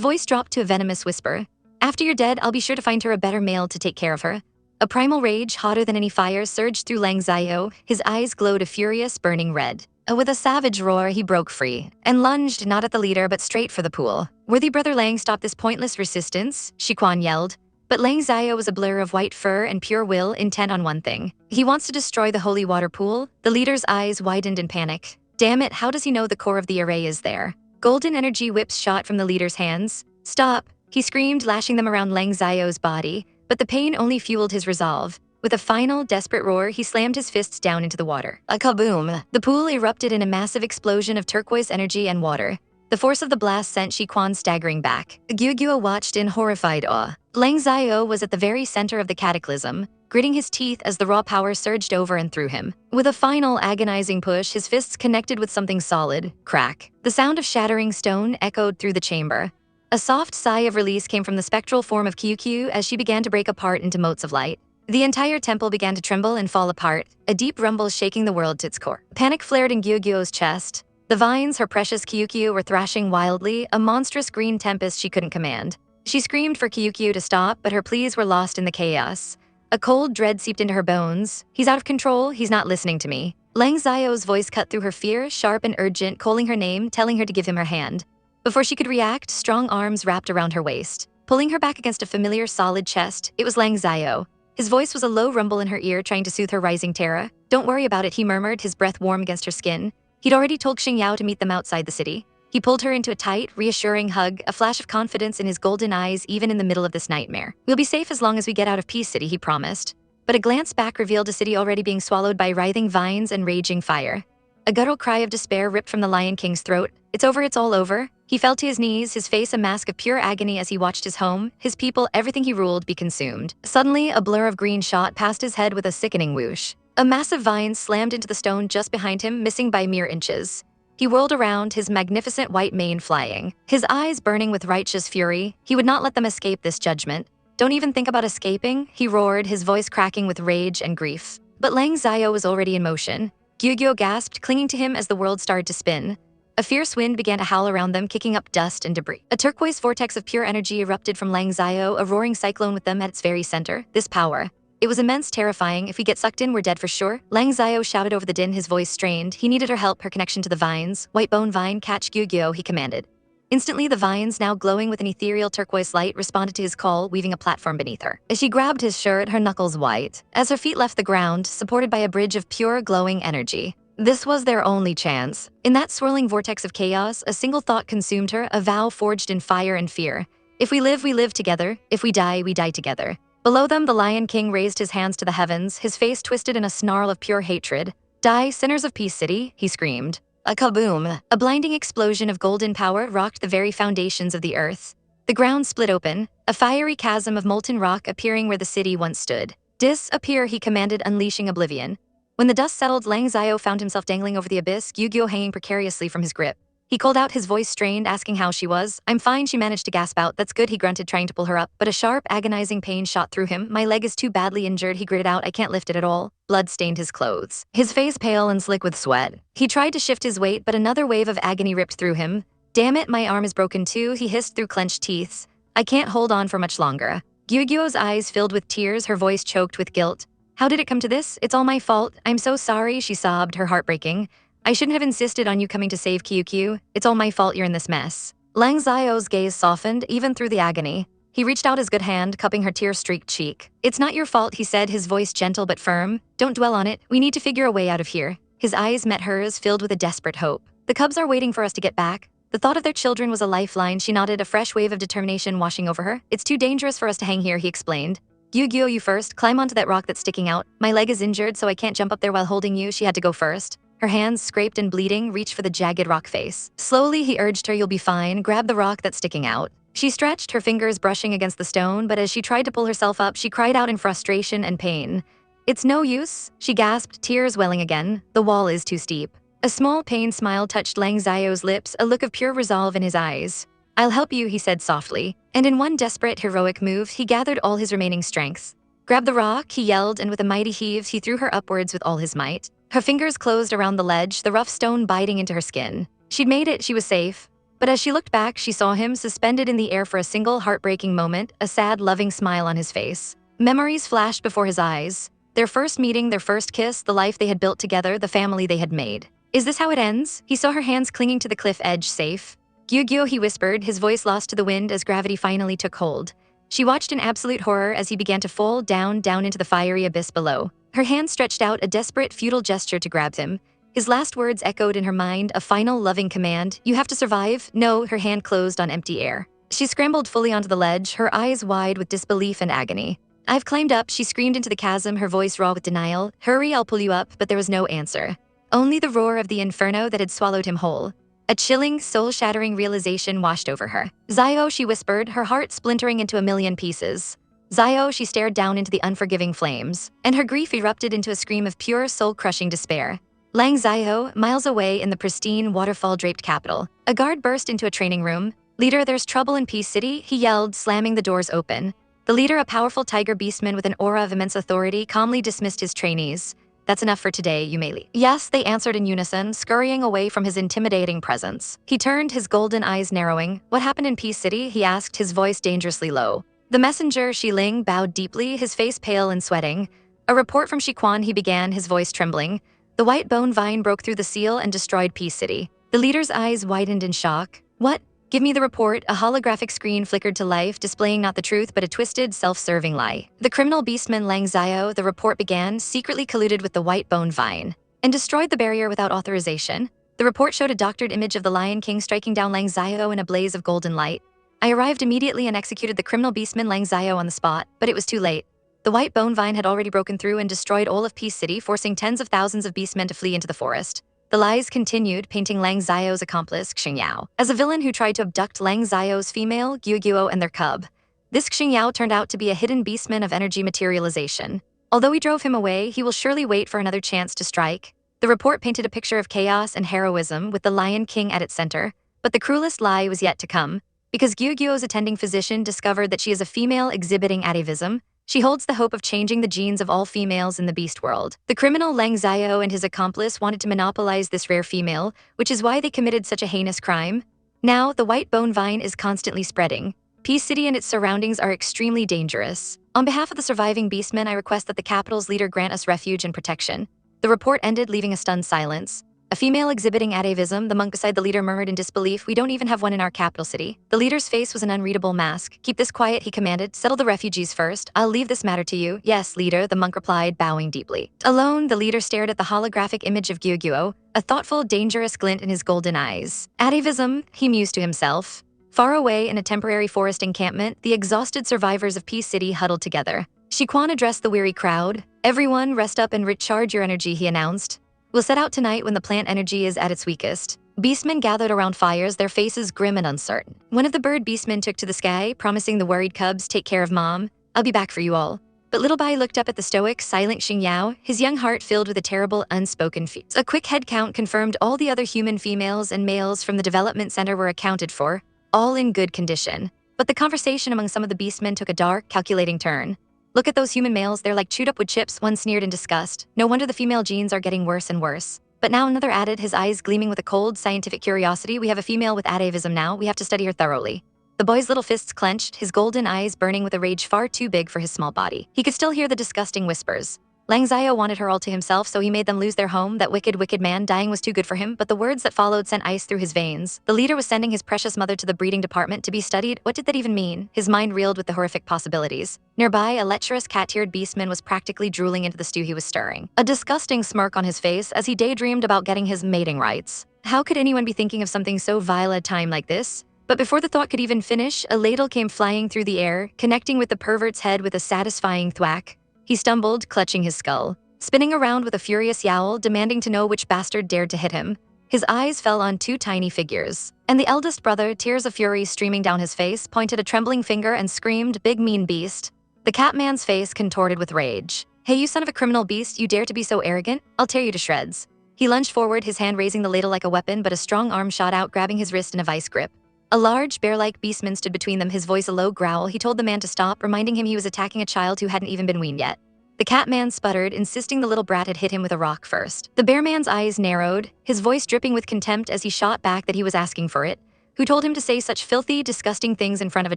voice dropped to a venomous whisper. After you're dead, I'll be sure to find her a better male to take care of her. A primal rage, hotter than any fire, surged through Lang Xiao. His eyes glowed a furious, burning red. With a savage roar, he broke free and lunged not at the leader but straight for the pool. Worthy Brother Lang, stop this pointless resistance, Shiquan yelled. But Lang Xiao was a blur of white fur and pure will, intent on one thing. He wants to destroy the holy water pool. The leader's eyes widened in panic. Damn it, how does he know the core of the array is there? Golden energy whips shot from the leader's hands. Stop, he screamed, lashing them around Lang Xiao's body. But the pain only fueled his resolve. With a final, desperate roar, he slammed his fists down into the water. A kaboom! The pool erupted in a massive explosion of turquoise energy and water. The force of the blast sent Shiquan staggering back. Gyugyuo watched in horrified awe. Lang Xiao was at the very center of the cataclysm, gritting his teeth as the raw power surged over and through him. With a final agonizing push, his fists connected with something solid. Crack. The sound of shattering stone echoed through the chamber. A soft sigh of release came from the spectral form of Kyukyu as she began to break apart into motes of light. The entire temple began to tremble and fall apart, a deep rumble shaking the world to its core. Panic flared in Gyugyuo's chest. The vines, her precious Kyukyu, were thrashing wildly, a monstrous green tempest she couldn't command. She screamed for Kyukyu to stop, but her pleas were lost in the chaos. A cold dread seeped into her bones. He's out of control, he's not listening to me. Lang Xiao's voice cut through her fear, sharp and urgent, calling her name, telling her to give him her hand. Before she could react, strong arms wrapped around her waist, pulling her back against a familiar solid chest. It was Lang Xiao. His voice was a low rumble in her ear, trying to soothe her rising terror. "Don't worry about it," he murmured, his breath warm against her skin. He'd already told Xingyao to meet them outside the city. He pulled her into a tight, reassuring hug, a flash of confidence in his golden eyes even in the middle of this nightmare. "We'll be safe as long as we get out of Peace City," he promised. But a glance back revealed a city already being swallowed by writhing vines and raging fire. A guttural cry of despair ripped from the Lion King's throat. "It's over, it's all over." He fell to his knees, his face a mask of pure agony as he watched his home, his people, everything he ruled be consumed. Suddenly, a blur of green shot past his head with a sickening whoosh. A massive vine slammed into the stone just behind him, missing by mere inches. He whirled around, his magnificent white mane flying, his eyes burning with righteous fury. He would not let them escape this judgment. "Don't even think about escaping," he roared, his voice cracking with rage and grief. But Lang Xiao was already in motion. Gyugyo gasped, clinging to him as the world started to spin. A fierce wind began to howl around them, kicking up dust and debris. A turquoise vortex of pure energy erupted from Lang Xiao, a roaring cyclone with them at its very center. This power. It was immense, terrifying. "If we get sucked in, we're dead for sure." Lang Xiao shouted over the din, his voice strained. He needed her help, her connection to the vines. "White bone vine, catch Gyugyo," he commanded. Instantly, the vines, now glowing with an ethereal turquoise light, responded to his call, weaving a platform beneath her. As she grabbed his shirt, her knuckles white, as her feet left the ground, supported by a bridge of pure, glowing energy. This was their only chance. In that swirling vortex of chaos, a single thought consumed her, a vow forged in fire and fear. "If we live together. If we die together." Below them, the Lion King raised his hands to the heavens, his face twisted in a snarl of pure hatred. "Die, sinners of Peace City," he screamed. A kaboom! A blinding explosion of golden power rocked the very foundations of the earth. The ground split open, a fiery chasm of molten rock appearing where the city once stood. "Disappear," he commanded, unleashing oblivion. When the dust settled, Lang Xiao found himself dangling over the abyss, Gyugyo hanging precariously from his grip. He called out, his voice strained, asking how she was. "I'm fine," she managed to gasp out. "That's good," he grunted, trying to pull her up. But a sharp, agonizing pain shot through him. "My leg is too badly injured," he gritted out. "I can't lift it at all." Blood stained his clothes, his face pale and slick with sweat. He tried to shift his weight, but another wave of agony ripped through him. "Damn it, my arm is broken too," he hissed through clenched teeth. "I can't hold on for much longer." Gyugyo's eyes filled with tears, her voice choked with guilt. "How did it come to this? It's all my fault. I'm so sorry," she sobbed, her heart breaking. "I shouldn't have insisted on you coming to save Kyukyu. It's all my fault you're in this mess." Lang Xiao's gaze softened, even through the agony. He reached out his good hand, cupping her tear-streaked cheek. "It's not your fault," he said, his voice gentle but firm. "Don't dwell on it. We need to figure a way out of here." His eyes met hers, filled with a desperate hope. "The cubs are waiting for us to get back." The thought of their children was a lifeline. She nodded, a fresh wave of determination washing over her. "It's too dangerous for us to hang here," he explained. "Gyugyo, you first. Climb onto that rock that's sticking out. My leg is injured, so I can't jump up there while holding you." She had to go first. Her hands, scraped and bleeding, reached for the jagged rock face. Slowly, he urged her, "You'll be fine. Grab the rock that's sticking out." She stretched, her fingers brushing against the stone, but as she tried to pull herself up, she cried out in frustration and pain. "It's no use," she gasped, tears welling again. "The wall is too steep." A small pained smile touched Lang Xiao's lips, a look of pure resolve in his eyes. "I'll help you," he said softly. And in one desperate, heroic move, he gathered all his remaining strength. "Grab the rock," he yelled, and with a mighty heave, he threw her upwards with all his might. Her fingers closed around the ledge, the rough stone biting into her skin. She'd made it, she was safe. But as she looked back, she saw him suspended in the air for a single heartbreaking moment, a sad, loving smile on his face. Memories flashed before his eyes. Their first meeting, their first kiss, the life they had built together, the family they had made. "Is this how it ends?" He saw her hands clinging to the cliff edge, safe. "Gyugyo," he whispered, his voice lost to the wind as gravity finally took hold. She watched in absolute horror as he began to fall down into the fiery abyss below. Her hand stretched out, a desperate, futile gesture to grab him. His last words echoed in her mind, a final, loving command. "You have to survive." "No," her hand closed on empty air. She scrambled fully onto the ledge, her eyes wide with disbelief and agony. "I've climbed up," she screamed into the chasm, her voice raw with denial. "Hurry, I'll pull you up," but there was no answer. Only the roar of the inferno that had swallowed him whole. A chilling, soul-shattering realization washed over her. "Xiao," she whispered, her heart splintering into a million pieces. "Xiao," she stared down into the unforgiving flames, and her grief erupted into a scream of pure, soul-crushing despair. Lang Xiao, miles away in the pristine, waterfall-draped capital. A guard burst into a training room. "Leader, there's trouble in Peace City," he yelled, slamming the doors open. The leader, a powerful tiger beastman with an aura of immense authority, calmly dismissed his trainees. "That's enough for today, you may leave." "Yes," they answered in unison, scurrying away from his intimidating presence. He turned, his golden eyes narrowing. "What happened in Peace City?" he asked, his voice dangerously low. The messenger, Xiling, bowed deeply, his face pale and sweating. "A report from Shiquan," he began, his voice trembling. "The white bone vine broke through the seal and destroyed Peace City." The leader's eyes widened in shock. "What? Give me the report. A holographic screen flickered to life, displaying not the truth but a twisted, self-serving lie. The criminal beastman Lang Xiao, the report began, secretly colluded with the white bone vine and destroyed the barrier without authorization. The report showed a doctored image of the Lion King striking down Lang Xiao in a blaze of golden light. I arrived immediately and executed the criminal beastman Lang Xiao on the spot, but it was too late. The white bone vine had already broken through and destroyed all of Peace City, forcing tens of thousands of beastmen to flee into the forest. The lies continued, painting Lang Xiao's accomplice, Xiao, as a villain who tried to abduct Lang Xiao's female, Guo, and their cub. This Xiao turned out to be a hidden beastman of energy materialization. Although he drove him away, he will surely wait for another chance to strike. The report painted a picture of chaos and heroism with the Lion King at its center, but the cruelest lie was yet to come. Because Guo's attending physician discovered that she is a female exhibiting atavism, she holds the hope of changing the genes of all females in the beast world. The criminal Lang Xiao and his accomplice wanted to monopolize this rare female, which is why they committed such a heinous crime. Now, the white bone vine is constantly spreading. Peace City and its surroundings are extremely dangerous. On behalf of the surviving beastmen, I request that the capital's leader grant us refuge and protection. The report ended, leaving a stunned silence. A female exhibiting atavism, the monk beside the leader murmured in disbelief. We don't even have one in our capital city. The leader's face was an unreadable mask. Keep this quiet, he commanded. Settle the refugees first. I'll leave this matter to you. Yes, leader, the monk replied, bowing deeply. Alone, the leader stared at the holographic image of Guo, a thoughtful, dangerous glint in his golden eyes. Atavism, he mused to himself. Far away in a temporary forest encampment, the exhausted survivors of Peace City huddled together. Shiquan addressed the weary crowd. Everyone, rest up and recharge your energy, he announced. We'll set out tonight when the plant energy is at its weakest. Beastmen gathered around fires, their faces grim and uncertain. One of the bird beastmen took to the sky, promising the worried cubs, take care of mom. I'll be back for you all. But little Bai looked up at the stoic, silent Xiao, his young heart filled with a terrible, unspoken fear. A quick head count confirmed all the other human females and males from the development center were accounted for, all in good condition. But the conversation among some of the beastmen took a dark, calculating turn. Look at those human males, they're like chewed up wood chips, one sneered in disgust. No wonder the female genes are getting worse and worse. But now another added, his eyes gleaming with a cold, scientific curiosity. We have a female with atavism now, we have to study her thoroughly. The boy's little fists clenched, his golden eyes burning with a rage far too big for his small body. He could still hear the disgusting whispers. Lang Xiao wanted her all to himself, so he made them lose their home. That wicked, wicked man, dying was too good for him, but the words that followed sent ice through his veins. The leader was sending his precious mother to the breeding department to be studied. What did that even mean? His mind reeled with the horrific possibilities. Nearby, a lecherous cat-eared beastman was practically drooling into the stew he was stirring. A disgusting smirk on his face as he daydreamed about getting his mating rights. How could anyone be thinking of something so vile at a time like this? But before the thought could even finish, a ladle came flying through the air, connecting with the pervert's head with a satisfying thwack. He stumbled, clutching his skull, spinning around with a furious yowl, demanding to know which bastard dared to hit him. His eyes fell on two tiny figures, and the eldest brother, tears of fury streaming down his face, pointed a trembling finger and screamed, "Big mean beast." The catman's face contorted with rage. "Hey, you son of a criminal beast, you dare to be so arrogant? I'll tear you to shreds." He lunged forward, his hand raising the ladle like a weapon, but a strong arm shot out, grabbing his wrist in a vice grip. A large, bear-like beastman stood between them, his voice a low growl. He told the man to stop, reminding him he was attacking a child who hadn't even been weaned yet. The catman sputtered, insisting the little brat had hit him with a rock first. The bearman's eyes narrowed, his voice dripping with contempt as he shot back that he was asking for it. Who told him to say such filthy, disgusting things in front of a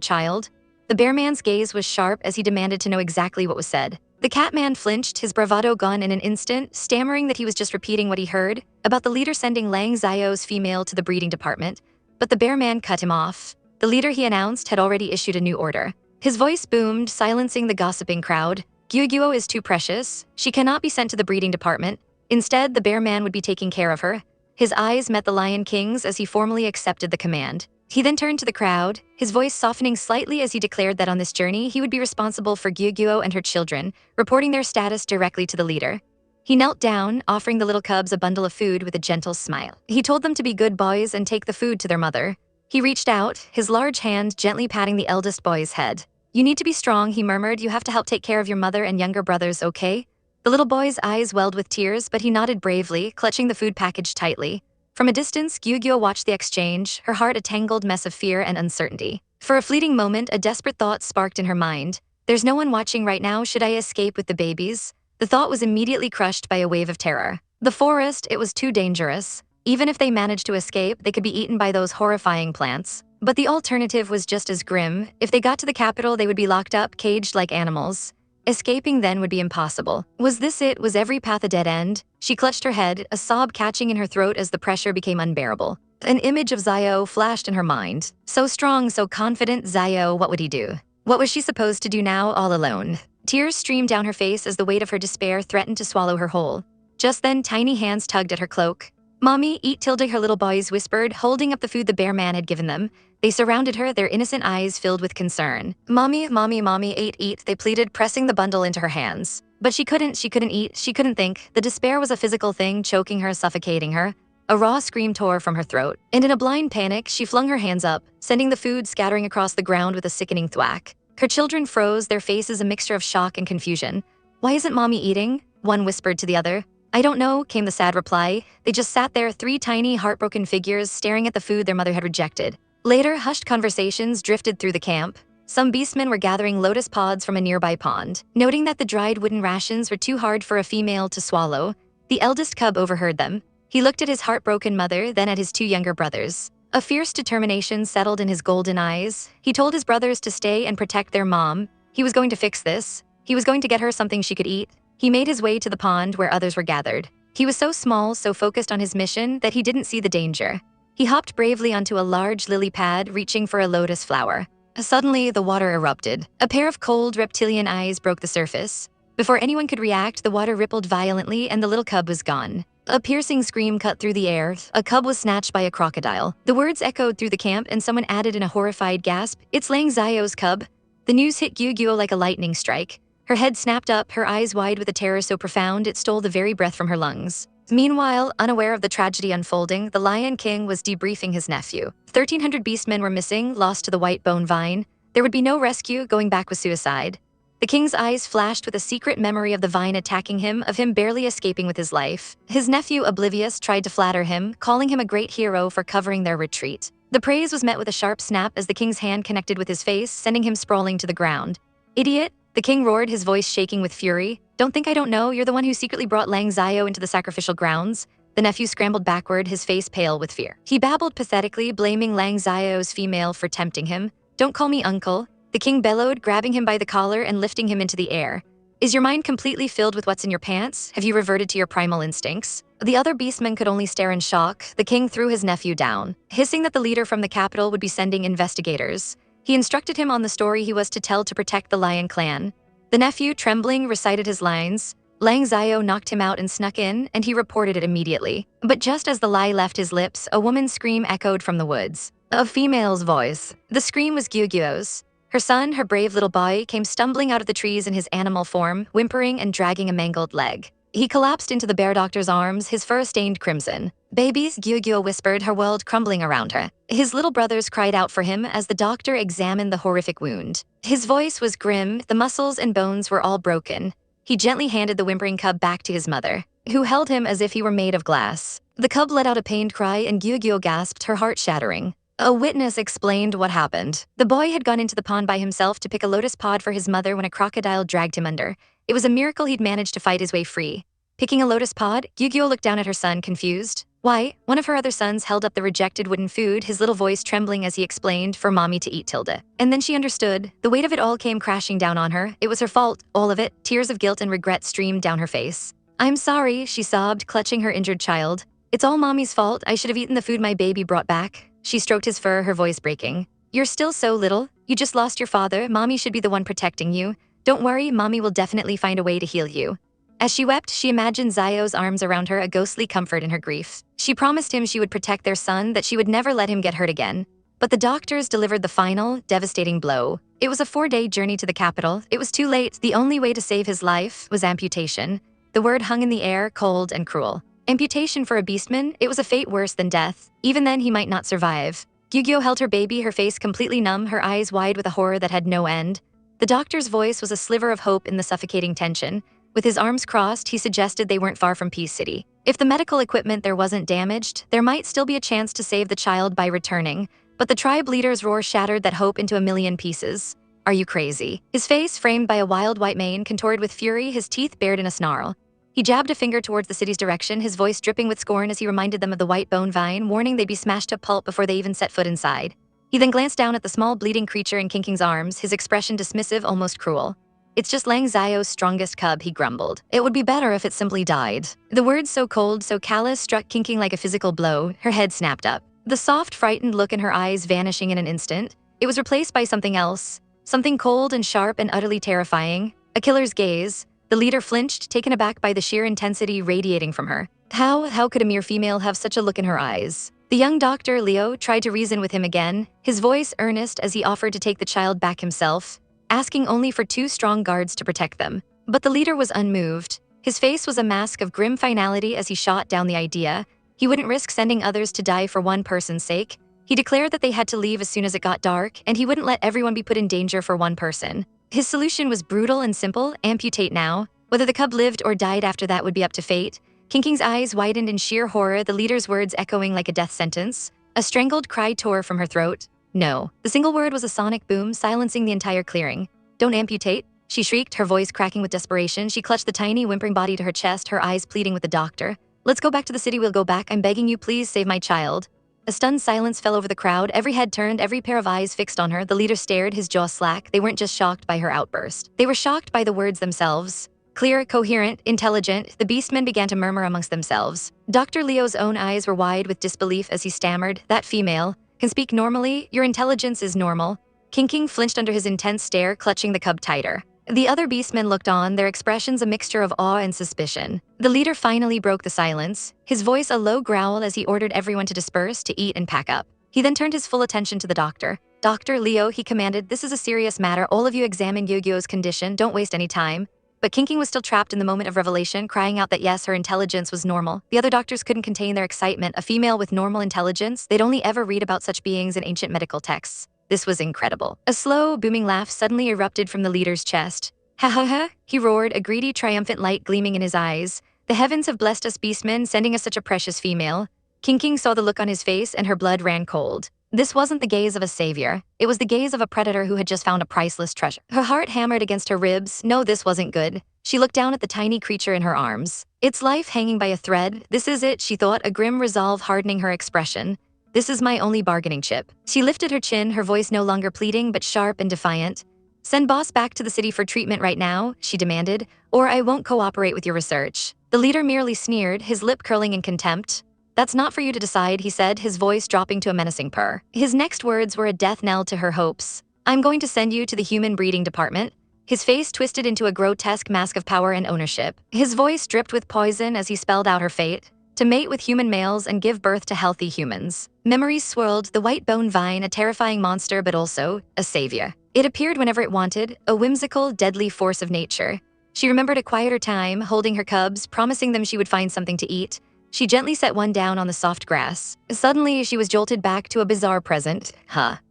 child? The bearman's gaze was sharp as he demanded to know exactly what was said. The catman flinched, his bravado gone in an instant, stammering that he was just repeating what he heard about the leader sending Lang Xiao's female to the breeding department. But the bearman cut him off. The leader, he announced, had already issued a new order. His voice boomed, silencing the gossiping crowd. Guo is too precious. She cannot be sent to the breeding department. Instead, the bearman would be taking care of her. His eyes met the Lion King's as he formally accepted the command. He then turned to the crowd, his voice softening slightly as he declared that on this journey, he would be responsible for Guo and her children, reporting their status directly to the leader. He knelt down, offering the little cubs a bundle of food with a gentle smile. He told them to be good boys and take the food to their mother. He reached out, his large hand gently patting the eldest boy's head. "You need to be strong," he murmured. "You have to help take care of your mother and younger brothers, okay?" The little boy's eyes welled with tears, but he nodded bravely, clutching the food package tightly. From a distance, Guo watched the exchange, her heart a tangled mess of fear and uncertainty. For a fleeting moment, a desperate thought sparked in her mind. There's no one watching right now, should I escape with the babies? The thought was immediately crushed by a wave of terror. The forest, it was too dangerous. Even if they managed to escape, they could be eaten by those horrifying plants. But the alternative was just as grim. If they got to the capital, they would be locked up, caged like animals. Escaping then would be impossible. Was this it? Was every path a dead end? She clutched her head, a sob catching in her throat as the pressure became unbearable. An image of Xiao flashed in her mind. So strong, so confident, Xiao, what would he do? What was she supposed to do now, all alone? Tears streamed down her face as the weight of her despair threatened to swallow her whole. Just then, tiny hands tugged at her cloak. "Mommy, eat Tilda," her little boys whispered, holding up the food the bear man had given them. They surrounded her, their innocent eyes filled with concern. "Mommy, mommy, mommy, eat," they pleaded, pressing the bundle into her hands. But she couldn't eat, she couldn't think. The despair was a physical thing, choking her, suffocating her. A raw scream tore from her throat, and in a blind panic, she flung her hands up, sending the food scattering across the ground with a sickening thwack. Her children froze, their faces a mixture of shock and confusion. "Why isn't Mommy eating?" one whispered to the other. "I don't know," came the sad reply. They just sat there, three tiny, heartbroken figures staring at the food their mother had rejected. Later, hushed conversations drifted through the camp. Some beastmen were gathering lotus pods from a nearby pond. Noting that the dried wooden rations were too hard for a female to swallow, the eldest cub overheard them. He looked at his heartbroken mother, then at his two younger brothers. A fierce determination settled in his golden eyes. He told his brothers to stay and protect their mom. He was going to fix this. He was going to get her something she could eat. He made his way to the pond where others were gathered. He was so small, so focused on his mission, that he didn't see the danger. He hopped bravely onto a large lily pad, reaching for a lotus flower. Suddenly, the water erupted. A pair of cold, reptilian eyes broke the surface. Before anyone could react, the water rippled violently and the little cub was gone. A piercing scream cut through the air. A cub was snatched by a crocodile. The words echoed through the camp and someone added in a horrified gasp, "It's Lang Xiao's cub." The news hit Gyugyo like a lightning strike. Her head snapped up, her eyes wide with a terror so profound it stole the very breath from her lungs. Meanwhile, unaware of the tragedy unfolding, the Lion King was debriefing his nephew. 1,300 beastmen were missing, lost to the white bone vine. There would be no rescue, going back was suicide. The king's eyes flashed with a secret memory of the vine attacking him, of him barely escaping with his life. His nephew, oblivious, tried to flatter him, calling him a great hero for covering their retreat. The praise was met with a sharp snap as the king's hand connected with his face, sending him sprawling to the ground. "Idiot!" the king roared, his voice shaking with fury. "Don't think I don't know, you're the one who secretly brought Lang Xiao into the sacrificial grounds." The nephew scrambled backward, his face pale with fear. He babbled pathetically, blaming Lang Xiao's female for tempting him. "Don't call me uncle," the king bellowed, grabbing him by the collar and lifting him into the air. "Is your mind completely filled with what's in your pants? Have you reverted to your primal instincts?" The other beastmen could only stare in shock. The king threw his nephew down, hissing that the leader from the capital would be sending investigators. He instructed him on the story he was to tell to protect the Lion clan. The nephew, trembling, recited his lines. Lang Xiao knocked him out and snuck in, and he reported it immediately. But just as the lie left his lips, a woman's scream echoed from the woods. A female's voice. The scream was Gyugyo's. Her son, her brave little boy, came stumbling out of the trees in his animal form, whimpering and dragging a mangled leg. He collapsed into the bear doctor's arms, his fur stained crimson. "Babies," Gyugyo whispered, her world crumbling around her. His little brothers cried out for him as the doctor examined the horrific wound. His voice was grim, the muscles and bones were all broken. He gently handed the whimpering cub back to his mother, who held him as if he were made of glass. The cub let out a pained cry and Gyugyo gasped, her heart shattering. A witness explained what happened. The boy had gone into the pond by himself to pick a lotus pod for his mother when a crocodile dragged him under. It was a miracle he'd managed to fight his way free. Picking a lotus pod, Gyugyo looked down at her son, confused. "Why?" One of her other sons held up the rejected wooden food, his little voice trembling as he explained, "For Mommy to eat, Tilda." And then she understood. The weight of it all came crashing down on her. It was her fault, all of it. Tears of guilt and regret streamed down her face. "I'm sorry," she sobbed, clutching her injured child. "It's all Mommy's fault. I should have eaten the food my baby brought back." She stroked his fur, her voice breaking. "You're still so little. You just lost your father. Mommy should be the one protecting you. Don't worry, Mommy will definitely find a way to heal you." As she wept, she imagined Xiao's arms around her, a ghostly comfort in her grief. She promised him she would protect their son, that she would never let him get hurt again. But the doctors delivered the final, devastating blow. It was a 4-day journey to the capital. It was too late. The only way to save his life was amputation. The word hung in the air, cold and cruel. Amputation for a beastman? It was a fate worse than death. Even then, he might not survive. Gyugyo held her baby, her face completely numb, her eyes wide with a horror that had no end. The doctor's voice was a sliver of hope in the suffocating tension. With his arms crossed, he suggested they weren't far from Peace City. If the medical equipment there wasn't damaged, there might still be a chance to save the child by returning. But the tribe leader's roar shattered that hope into a million pieces. "Are you crazy?" His face, framed by a wild white mane, contorted with fury, his teeth bared in a snarl. He jabbed a finger towards the city's direction, his voice dripping with scorn as he reminded them of the white bone vine, warning they'd be smashed to pulp before they even set foot inside. He then glanced down at the small bleeding creature in King King's arms, his expression dismissive, almost cruel. "It's just Lang Xiao's strongest cub," he grumbled. "It would be better if it simply died." The words, so cold, so callous, struck King King like a physical blow. Her head snapped up. The soft, frightened look in her eyes vanishing in an instant. It was replaced by something else. Something cold and sharp and utterly terrifying. A killer's gaze. The leader flinched, taken aback by the sheer intensity radiating from her. How could a mere female have such a look in her eyes? The young Dr. Leo tried to reason with him again, his voice earnest as he offered to take the child back himself, asking only for 2 strong guards to protect them. But the leader was unmoved. His face was a mask of grim finality as he shot down the idea. He wouldn't risk sending others to die for one person's sake. He declared that they had to leave as soon as it got dark, and he wouldn't let everyone be put in danger for one person. His solution was brutal and simple: amputate now. Whether the cub lived or died after that would be up to fate. King's eyes widened in sheer horror, the leader's words echoing like a death sentence. A strangled cry tore from her throat. No. The single word was a sonic boom, silencing the entire clearing. Don't amputate, she shrieked, her voice cracking with desperation. She clutched the tiny, whimpering body to her chest, her eyes pleading with the doctor. Let's go back to the city, we'll go back. I'm begging you, please save my child. A stunned silence fell over the crowd, every head turned, every pair of eyes fixed on her. The leader stared, his jaw slack. They weren't just shocked by her outburst. They were shocked by the words themselves. Clear, coherent, intelligent, the beastmen began to murmur amongst themselves. Dr. Leo's own eyes were wide with disbelief as he stammered, that female can speak normally, your intelligence is normal. King flinched under his intense stare, clutching the cub tighter. The other beastmen looked on, their expressions a mixture of awe and suspicion. The leader finally broke the silence, his voice a low growl as he ordered everyone to disperse, to eat and pack up. He then turned his full attention to the doctor. Dr. Leo, he commanded, this is a serious matter, all of you examine Yu-Gi-Oh's condition, don't waste any time. But King was still trapped in the moment of revelation, crying out that yes, her intelligence was normal. The other doctors couldn't contain their excitement. A female with normal intelligence? They'd only ever read about such beings in ancient medical texts. This was incredible. A slow, booming laugh suddenly erupted from the leader's chest. Ha ha ha, he roared, a greedy, triumphant light gleaming in his eyes. The heavens have blessed us beastmen, sending us such a precious female. King saw the look on his face and her blood ran cold. This wasn't the gaze of a savior. It was the gaze of a predator who had just found a priceless treasure. Her heart hammered against her ribs. No, this wasn't good. She looked down at the tiny creature in her arms. Its life hanging by a thread. This is it, she thought, a grim resolve hardening her expression. This is my only bargaining chip. She lifted her chin, her voice no longer pleading but sharp and defiant. Send boss back to the city for treatment right now, she demanded, or I won't cooperate with your research. The leader merely sneered, his lip curling in contempt. That's not for you to decide, he said, his voice dropping to a menacing purr. His next words were a death knell to her hopes. I'm going to send you to the human breeding department. His face twisted into a grotesque mask of power and ownership. His voice dripped with poison as he spelled out her fate. To mate with human males and give birth to healthy humans. Memories swirled, the white bone vine, a terrifying monster but also a savior. It appeared whenever it wanted, a whimsical, deadly force of nature. She remembered a quieter time, holding her cubs, promising them she would find something to eat. She gently set one down on the soft grass. Suddenly, she was jolted back to a bizarre present.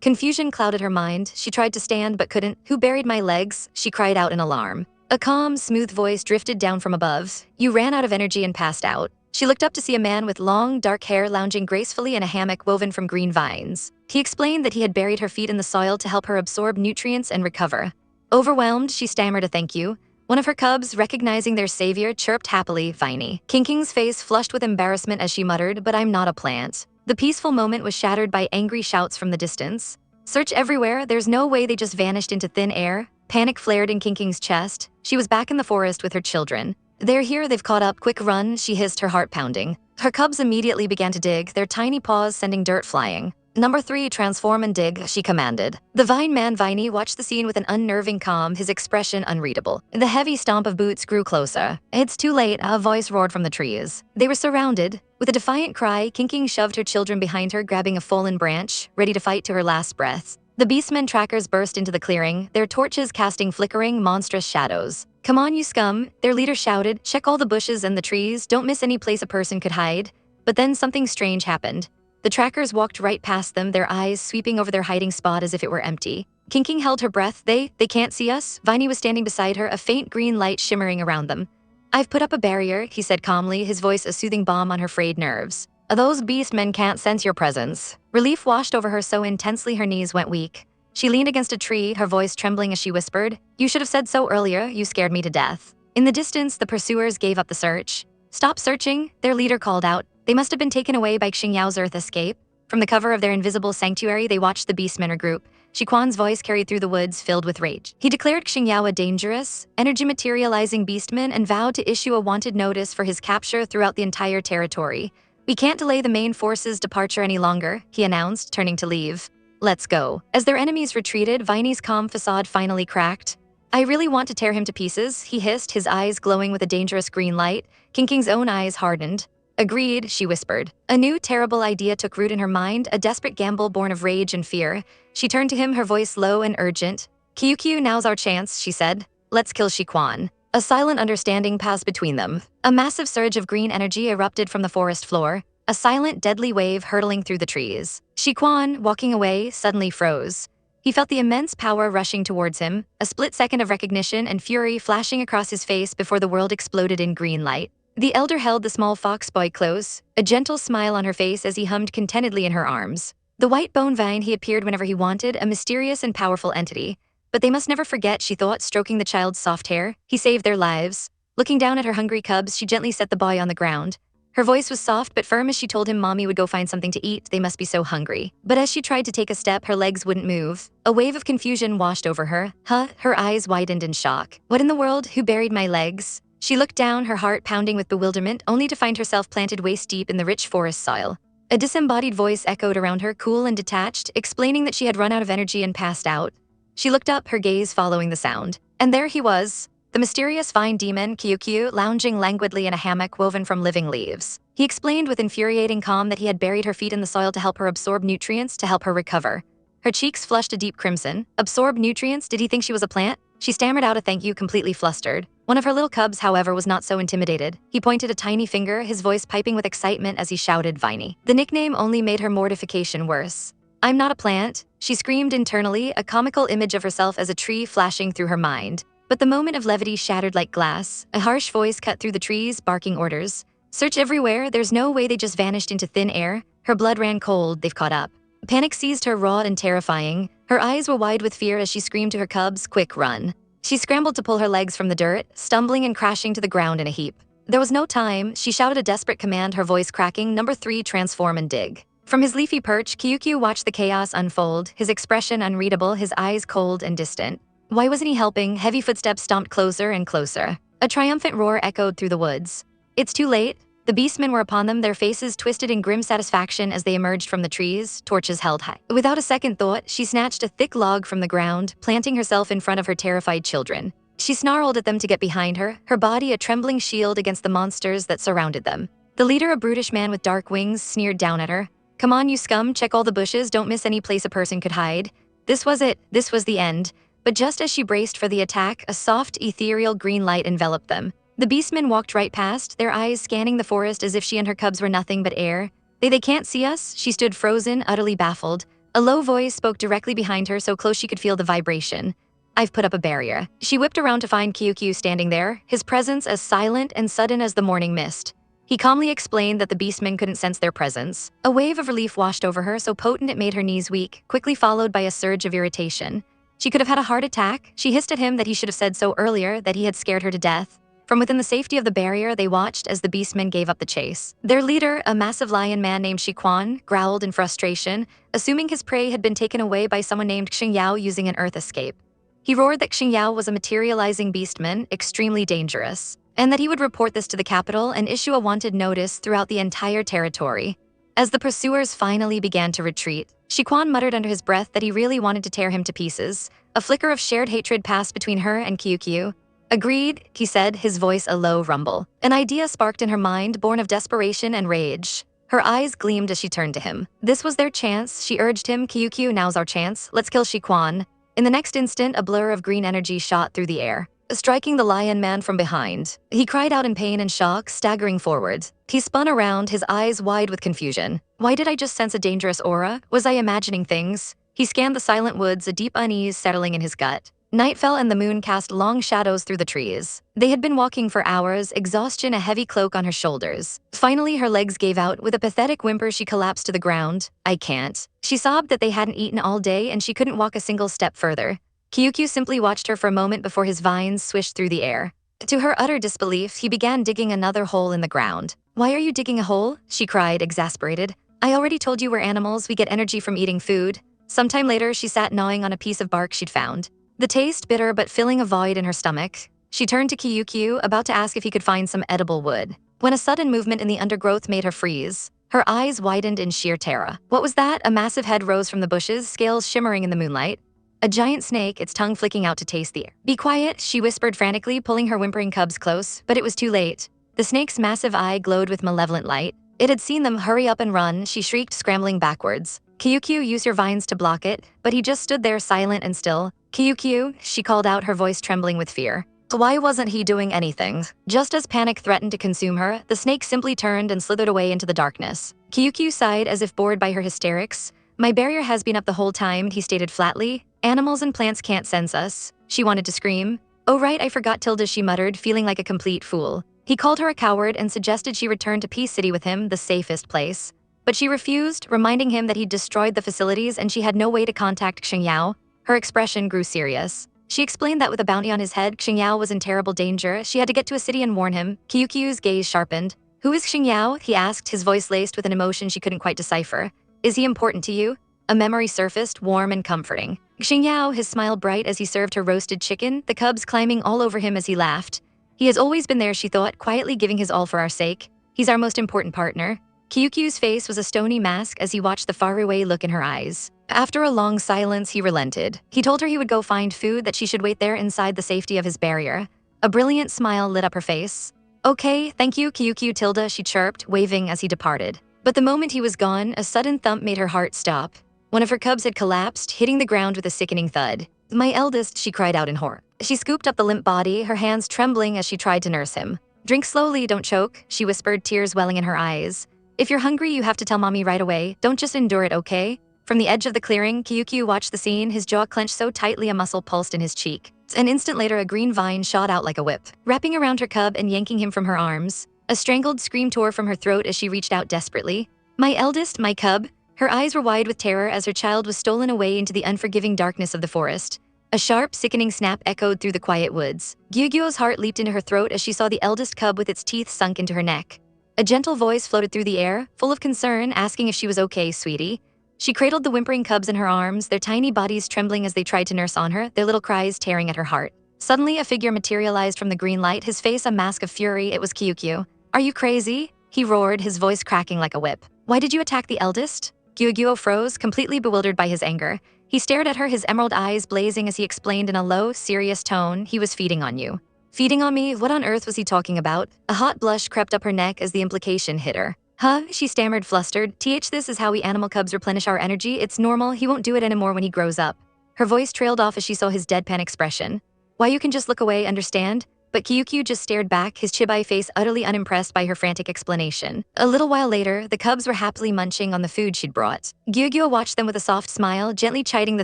Confusion clouded her mind. She tried to stand but couldn't. Who buried my legs? She cried out in alarm. A calm, smooth voice drifted down from above. You ran out of energy and passed out. She looked up to see a man with long, dark hair lounging gracefully in a hammock woven from green vines. He explained that he had buried her feet in the soil to help her absorb nutrients and recover. Overwhelmed, she stammered a thank you. One of her cubs, recognizing their savior, chirped happily, Viney. King's face flushed with embarrassment as she muttered, but I'm not a plant. The peaceful moment was shattered by angry shouts from the distance. Search everywhere, there's no way they just vanished into thin air. Panic flared in King's chest. She was back in the forest with her children. They're here, they've caught up, quick run, she hissed, her heart pounding. Her cubs immediately began to dig, their tiny paws sending dirt flying. Number 3, transform and dig, she commanded. The vine man Viney watched the scene with an unnerving calm, his expression unreadable. The heavy stomp of boots grew closer. It's too late, a voice roared from the trees. They were surrounded. With a defiant cry, King shoved her children behind her, grabbing a fallen branch, ready to fight to her last breath. The beastmen trackers burst into the clearing, their torches casting flickering, monstrous shadows. Come on, you scum, their leader shouted. Check all the bushes and the trees, don't miss any place a person could hide. But then something strange happened. The trackers walked right past them, their eyes sweeping over their hiding spot as if it were empty. King held her breath. They can't see us? Viney was standing beside her, a faint green light shimmering around them. I've put up a barrier, he said calmly, his voice a soothing balm on her frayed nerves. Those beastmen can't sense your presence. Relief washed over her so intensely her knees went weak. She leaned against a tree, her voice trembling as she whispered, You should have said so earlier, you scared me to death. In the distance, the pursuers gave up the search. Stop searching, their leader called out. They must have been taken away by Xingyao's Earth escape. From the cover of their invisible sanctuary, they watched the beastmen regroup. Shiquan's voice carried through the woods, filled with rage. He declared Xingyao a dangerous, energy-materializing beastman and vowed to issue a wanted notice for his capture throughout the entire territory. We can't delay the main force's departure any longer, he announced, turning to leave. Let's go. As their enemies retreated, Viney's calm facade finally cracked. I really want to tear him to pieces, he hissed, his eyes glowing with a dangerous green light. King King's own eyes hardened. Agreed, she whispered. A new, terrible idea took root in her mind, a desperate gamble born of rage and fear. She turned to him, her voice low and urgent. QQ, now's our chance, she said. Let's kill Shi Quan. A silent understanding passed between them. A massive surge of green energy erupted from the forest floor, a silent, deadly wave hurtling through the trees. Shi Quan, walking away, suddenly froze. He felt the immense power rushing towards him, a split second of recognition and fury flashing across his face before the world exploded in green light. The elder held the small fox boy close, a gentle smile on her face as he hummed contentedly in her arms. The white bone vine, he appeared whenever he wanted, a mysterious and powerful entity. But they must never forget, she thought, stroking the child's soft hair. He saved their lives. Looking down at her hungry cubs, she gently set the boy on the ground. Her voice was soft but firm as she told him Mommy would go find something to eat, they must be so hungry. But as she tried to take a step, her legs wouldn't move. A wave of confusion washed over her. Her eyes widened in shock. What in the world? Who buried my legs? She looked down, her heart pounding with bewilderment, only to find herself planted waist-deep in the rich forest soil. A disembodied voice echoed around her, cool and detached, explaining that she had run out of energy and passed out. She looked up, her gaze following the sound. And there he was, the mysterious vine demon, QQ, lounging languidly in a hammock woven from living leaves. He explained with infuriating calm that he had buried her feet in the soil to help her absorb nutrients, to help her recover. Her cheeks flushed a deep crimson. Absorb nutrients? Did he think she was a plant? She stammered out a thank you, completely flustered. One of her little cubs, however, was not so intimidated. He pointed a tiny finger, his voice piping with excitement as he shouted, Viney. The nickname only made her mortification worse. I'm not a plant, she screamed internally, a comical image of herself as a tree flashing through her mind. But the moment of levity shattered like glass. A harsh voice cut through the trees, barking orders. Search everywhere, there's no way they just vanished into thin air. Her blood ran cold, they've caught up. Panic seized her, raw and terrifying. Her eyes were wide with fear as she screamed to her cubs, quick, run. She scrambled to pull her legs from the dirt, stumbling and crashing to the ground in a heap. There was no time, she shouted a desperate command, her voice cracking, Number 3, transform and dig. From his leafy perch, QQ watched the chaos unfold, his expression unreadable, his eyes cold and distant. Why wasn't he helping? Heavy footsteps stomped closer and closer. A triumphant roar echoed through the woods. It's too late. The beastmen were upon them, their faces twisted in grim satisfaction as they emerged from the trees, torches held high. Without a second thought, she snatched a thick log from the ground, planting herself in front of her terrified children. She snarled at them to get behind her, her body a trembling shield against the monsters that surrounded them. The leader, a brutish man with dark wings, sneered down at her. Come on, you scum, check all the bushes, don't miss any place a person could hide. This was it, this was the end. But just as she braced for the attack, a soft, ethereal green light enveloped them. The beastmen walked right past, their eyes scanning the forest as if she and her cubs were nothing but air. They can't see us? She stood frozen, utterly baffled. A low voice spoke directly behind her, so close she could feel the vibration. I've put up a barrier. She whipped around to find QQ standing there, his presence as silent and sudden as the morning mist. He calmly explained that the beastmen couldn't sense their presence. A wave of relief washed over her, so potent it made her knees weak, quickly followed by a surge of irritation. She could have had a heart attack. She hissed at him that he should have said so earlier, that he had scared her to death. From within the safety of the barrier, they watched as the beastmen gave up the chase. Their leader, a massive lion man named Shi Quan, growled in frustration, assuming his prey had been taken away by someone named Xingyao using an earth escape. He roared that Xingyao was a materializing beastman, extremely dangerous, and that he would report this to the capital and issue a wanted notice throughout the entire territory. As the pursuers finally began to retreat, Shi Quan muttered under his breath that he really wanted to tear him to pieces. A flicker of shared hatred passed between her and QQ. Agreed, he said, his voice a low rumble. An idea sparked in her mind, born of desperation and rage. Her eyes gleamed as she turned to him. This was their chance, she urged him. QQ, now's our chance. Let's kill Shi Quan. In the next instant, a blur of green energy shot through the air, striking the lion man from behind. He cried out in pain and shock, staggering forward. He spun around, his eyes wide with confusion. Why did I just sense a dangerous aura? Was I imagining things? He scanned the silent woods, a deep unease settling in his gut. Night fell and the moon cast long shadows through the trees. They had been walking for hours, exhaustion a heavy cloak on her shoulders. Finally, her legs gave out. With a pathetic whimper, she collapsed to the ground. I can't. She sobbed that they hadn't eaten all day and she couldn't walk a single step further. QQ simply watched her for a moment before his vines swished through the air. To her utter disbelief, he began digging another hole in the ground. Why are you digging a hole? She cried, exasperated. I already told you we're animals, we get energy from eating food. Sometime later, she sat gnawing on a piece of bark she'd found. The taste bitter but filling a void in her stomach. She turned to QQ, about to ask if he could find some edible wood, when a sudden movement in the undergrowth made her freeze. Her eyes widened in sheer terror. What was that? A massive head rose from the bushes, scales shimmering in the moonlight. A giant snake, its tongue flicking out to taste the air. "Be quiet," she whispered frantically, pulling her whimpering cubs close, but it was too late. The snake's massive eye glowed with malevolent light. It had seen them. "Hurry up and run," she shrieked, scrambling backwards. "Kyukyu, use your vines to block it," but he just stood there silent and still. "Kyukyu," she called out, her voice trembling with fear. Why wasn't he doing anything? Just as panic threatened to consume her, the snake simply turned and slithered away into the darkness. Kyukyu sighed as if bored by her hysterics. "My barrier has been up the whole time," he stated flatly. "Animals and plants can't sense us." She wanted to scream. "Oh right, I forgot Tilda," she muttered, feeling like a complete fool. He called her a coward and suggested she return to Peace City with him, the safest place. But she refused, reminding him that he'd destroyed the facilities and she had no way to contact Xingyao. Her expression grew serious. She explained that with a bounty on his head, Xingyao was in terrible danger. She had to get to a city and warn him. Kyukyu's gaze sharpened. "Who is Xingyao?" he asked, his voice laced with an emotion she couldn't quite decipher. "Is he important to you?" A memory surfaced, warm and comforting. Xingyao, his smile bright as he served her roasted chicken, the cubs climbing all over him as he laughed. "He has always been there," she thought, quietly giving his all for our sake. "He's our most important partner." Kyukyu's face was a stony mask as he watched the faraway look in her eyes. After a long silence, he relented. He told her he would go find food, that she should wait there inside the safety of his barrier. A brilliant smile lit up her face. "Okay, thank you, Kyukyu Tilda," she chirped, waving as he departed. But the moment he was gone, a sudden thump made her heart stop. One of her cubs had collapsed, hitting the ground with a sickening thud. "My eldest," she cried out in horror. She scooped up the limp body, her hands trembling as she tried to nurse him. "Drink slowly, don't choke," she whispered, tears welling in her eyes. "If you're hungry, you have to tell mommy right away. Don't just endure it, okay?" From the edge of the clearing, Kyukyu watched the scene, his jaw clenched so tightly a muscle pulsed in his cheek. An instant later, a green vine shot out like a whip, wrapping around her cub and yanking him from her arms. A strangled scream tore from her throat as she reached out desperately. "My eldest, my cub." Her eyes were wide with terror as her child was stolen away into the unforgiving darkness of the forest. A sharp, sickening snap echoed through the quiet woods. Gyugyo's heart leaped into her throat as she saw the eldest cub with its teeth sunk into her neck. A gentle voice floated through the air, full of concern, asking if she was okay, sweetie. She cradled the whimpering cubs in her arms, their tiny bodies trembling as they tried to nurse on her, their little cries tearing at her heart. Suddenly, a figure materialized from the green light, his face a mask of fury. It was Kyukyu. "Are you crazy?" he roared, his voice cracking like a whip. "Why did you attack the eldest?" Gyugyo froze, completely bewildered by his anger. He stared at her, his emerald eyes blazing as he explained in a low, serious tone, "He was feeding on you." Feeding on me? What on earth was he talking about? A hot blush crept up her neck as the implication hit her. "Huh?" she stammered, flustered. This is how we animal cubs replenish our energy. It's normal. He won't do it anymore when he grows up." Her voice trailed off as she saw his deadpan expression. "Why, you can just look away, understand?" But Kyukyu just stared back, his chibai face utterly unimpressed by her frantic explanation. A little while later, the cubs were happily munching on the food she'd brought. Gyugyo watched them with a soft smile, gently chiding the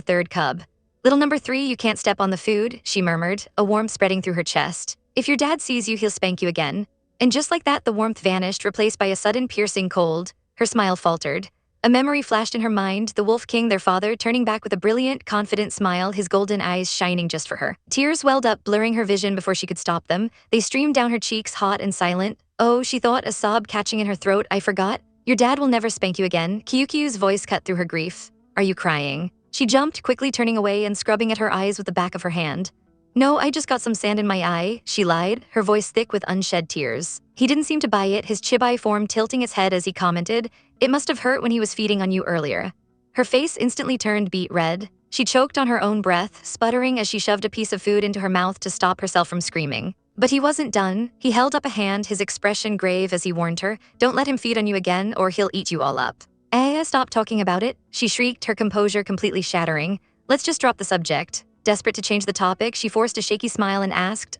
third cub. "Little number 3, you can't step on the food," she murmured, a warmth spreading through her chest. "If your dad sees you, he'll spank you again." And just like that, the warmth vanished, replaced by a sudden piercing cold. Her smile faltered. A memory flashed in her mind, the Wolf King, their father, turning back with a brilliant, confident smile, his golden eyes shining just for her. Tears welled up, blurring her vision before she could stop them. They streamed down her cheeks, hot and silent. "Oh," she thought, a sob catching in her throat, "I forgot. Your dad will never spank you again." Kyukyu's voice cut through her grief. "Are you crying?" She jumped, quickly turning away and scrubbing at her eyes with the back of her hand. "No, I just got some sand in my eye," she lied, her voice thick with unshed tears. He didn't seem to buy it, his chibai form tilting its head as he commented, "It must have hurt when he was feeding on you earlier." Her face instantly turned beet red. She choked on her own breath, sputtering as she shoved a piece of food into her mouth to stop herself from screaming. But he wasn't done. He held up a hand, his expression grave as he warned her, "Don't let him feed on you again or he'll eat you all up." Stop talking about it," she shrieked, her composure completely shattering. "Let's just drop the subject." Desperate to change the topic, she forced a shaky smile and asked,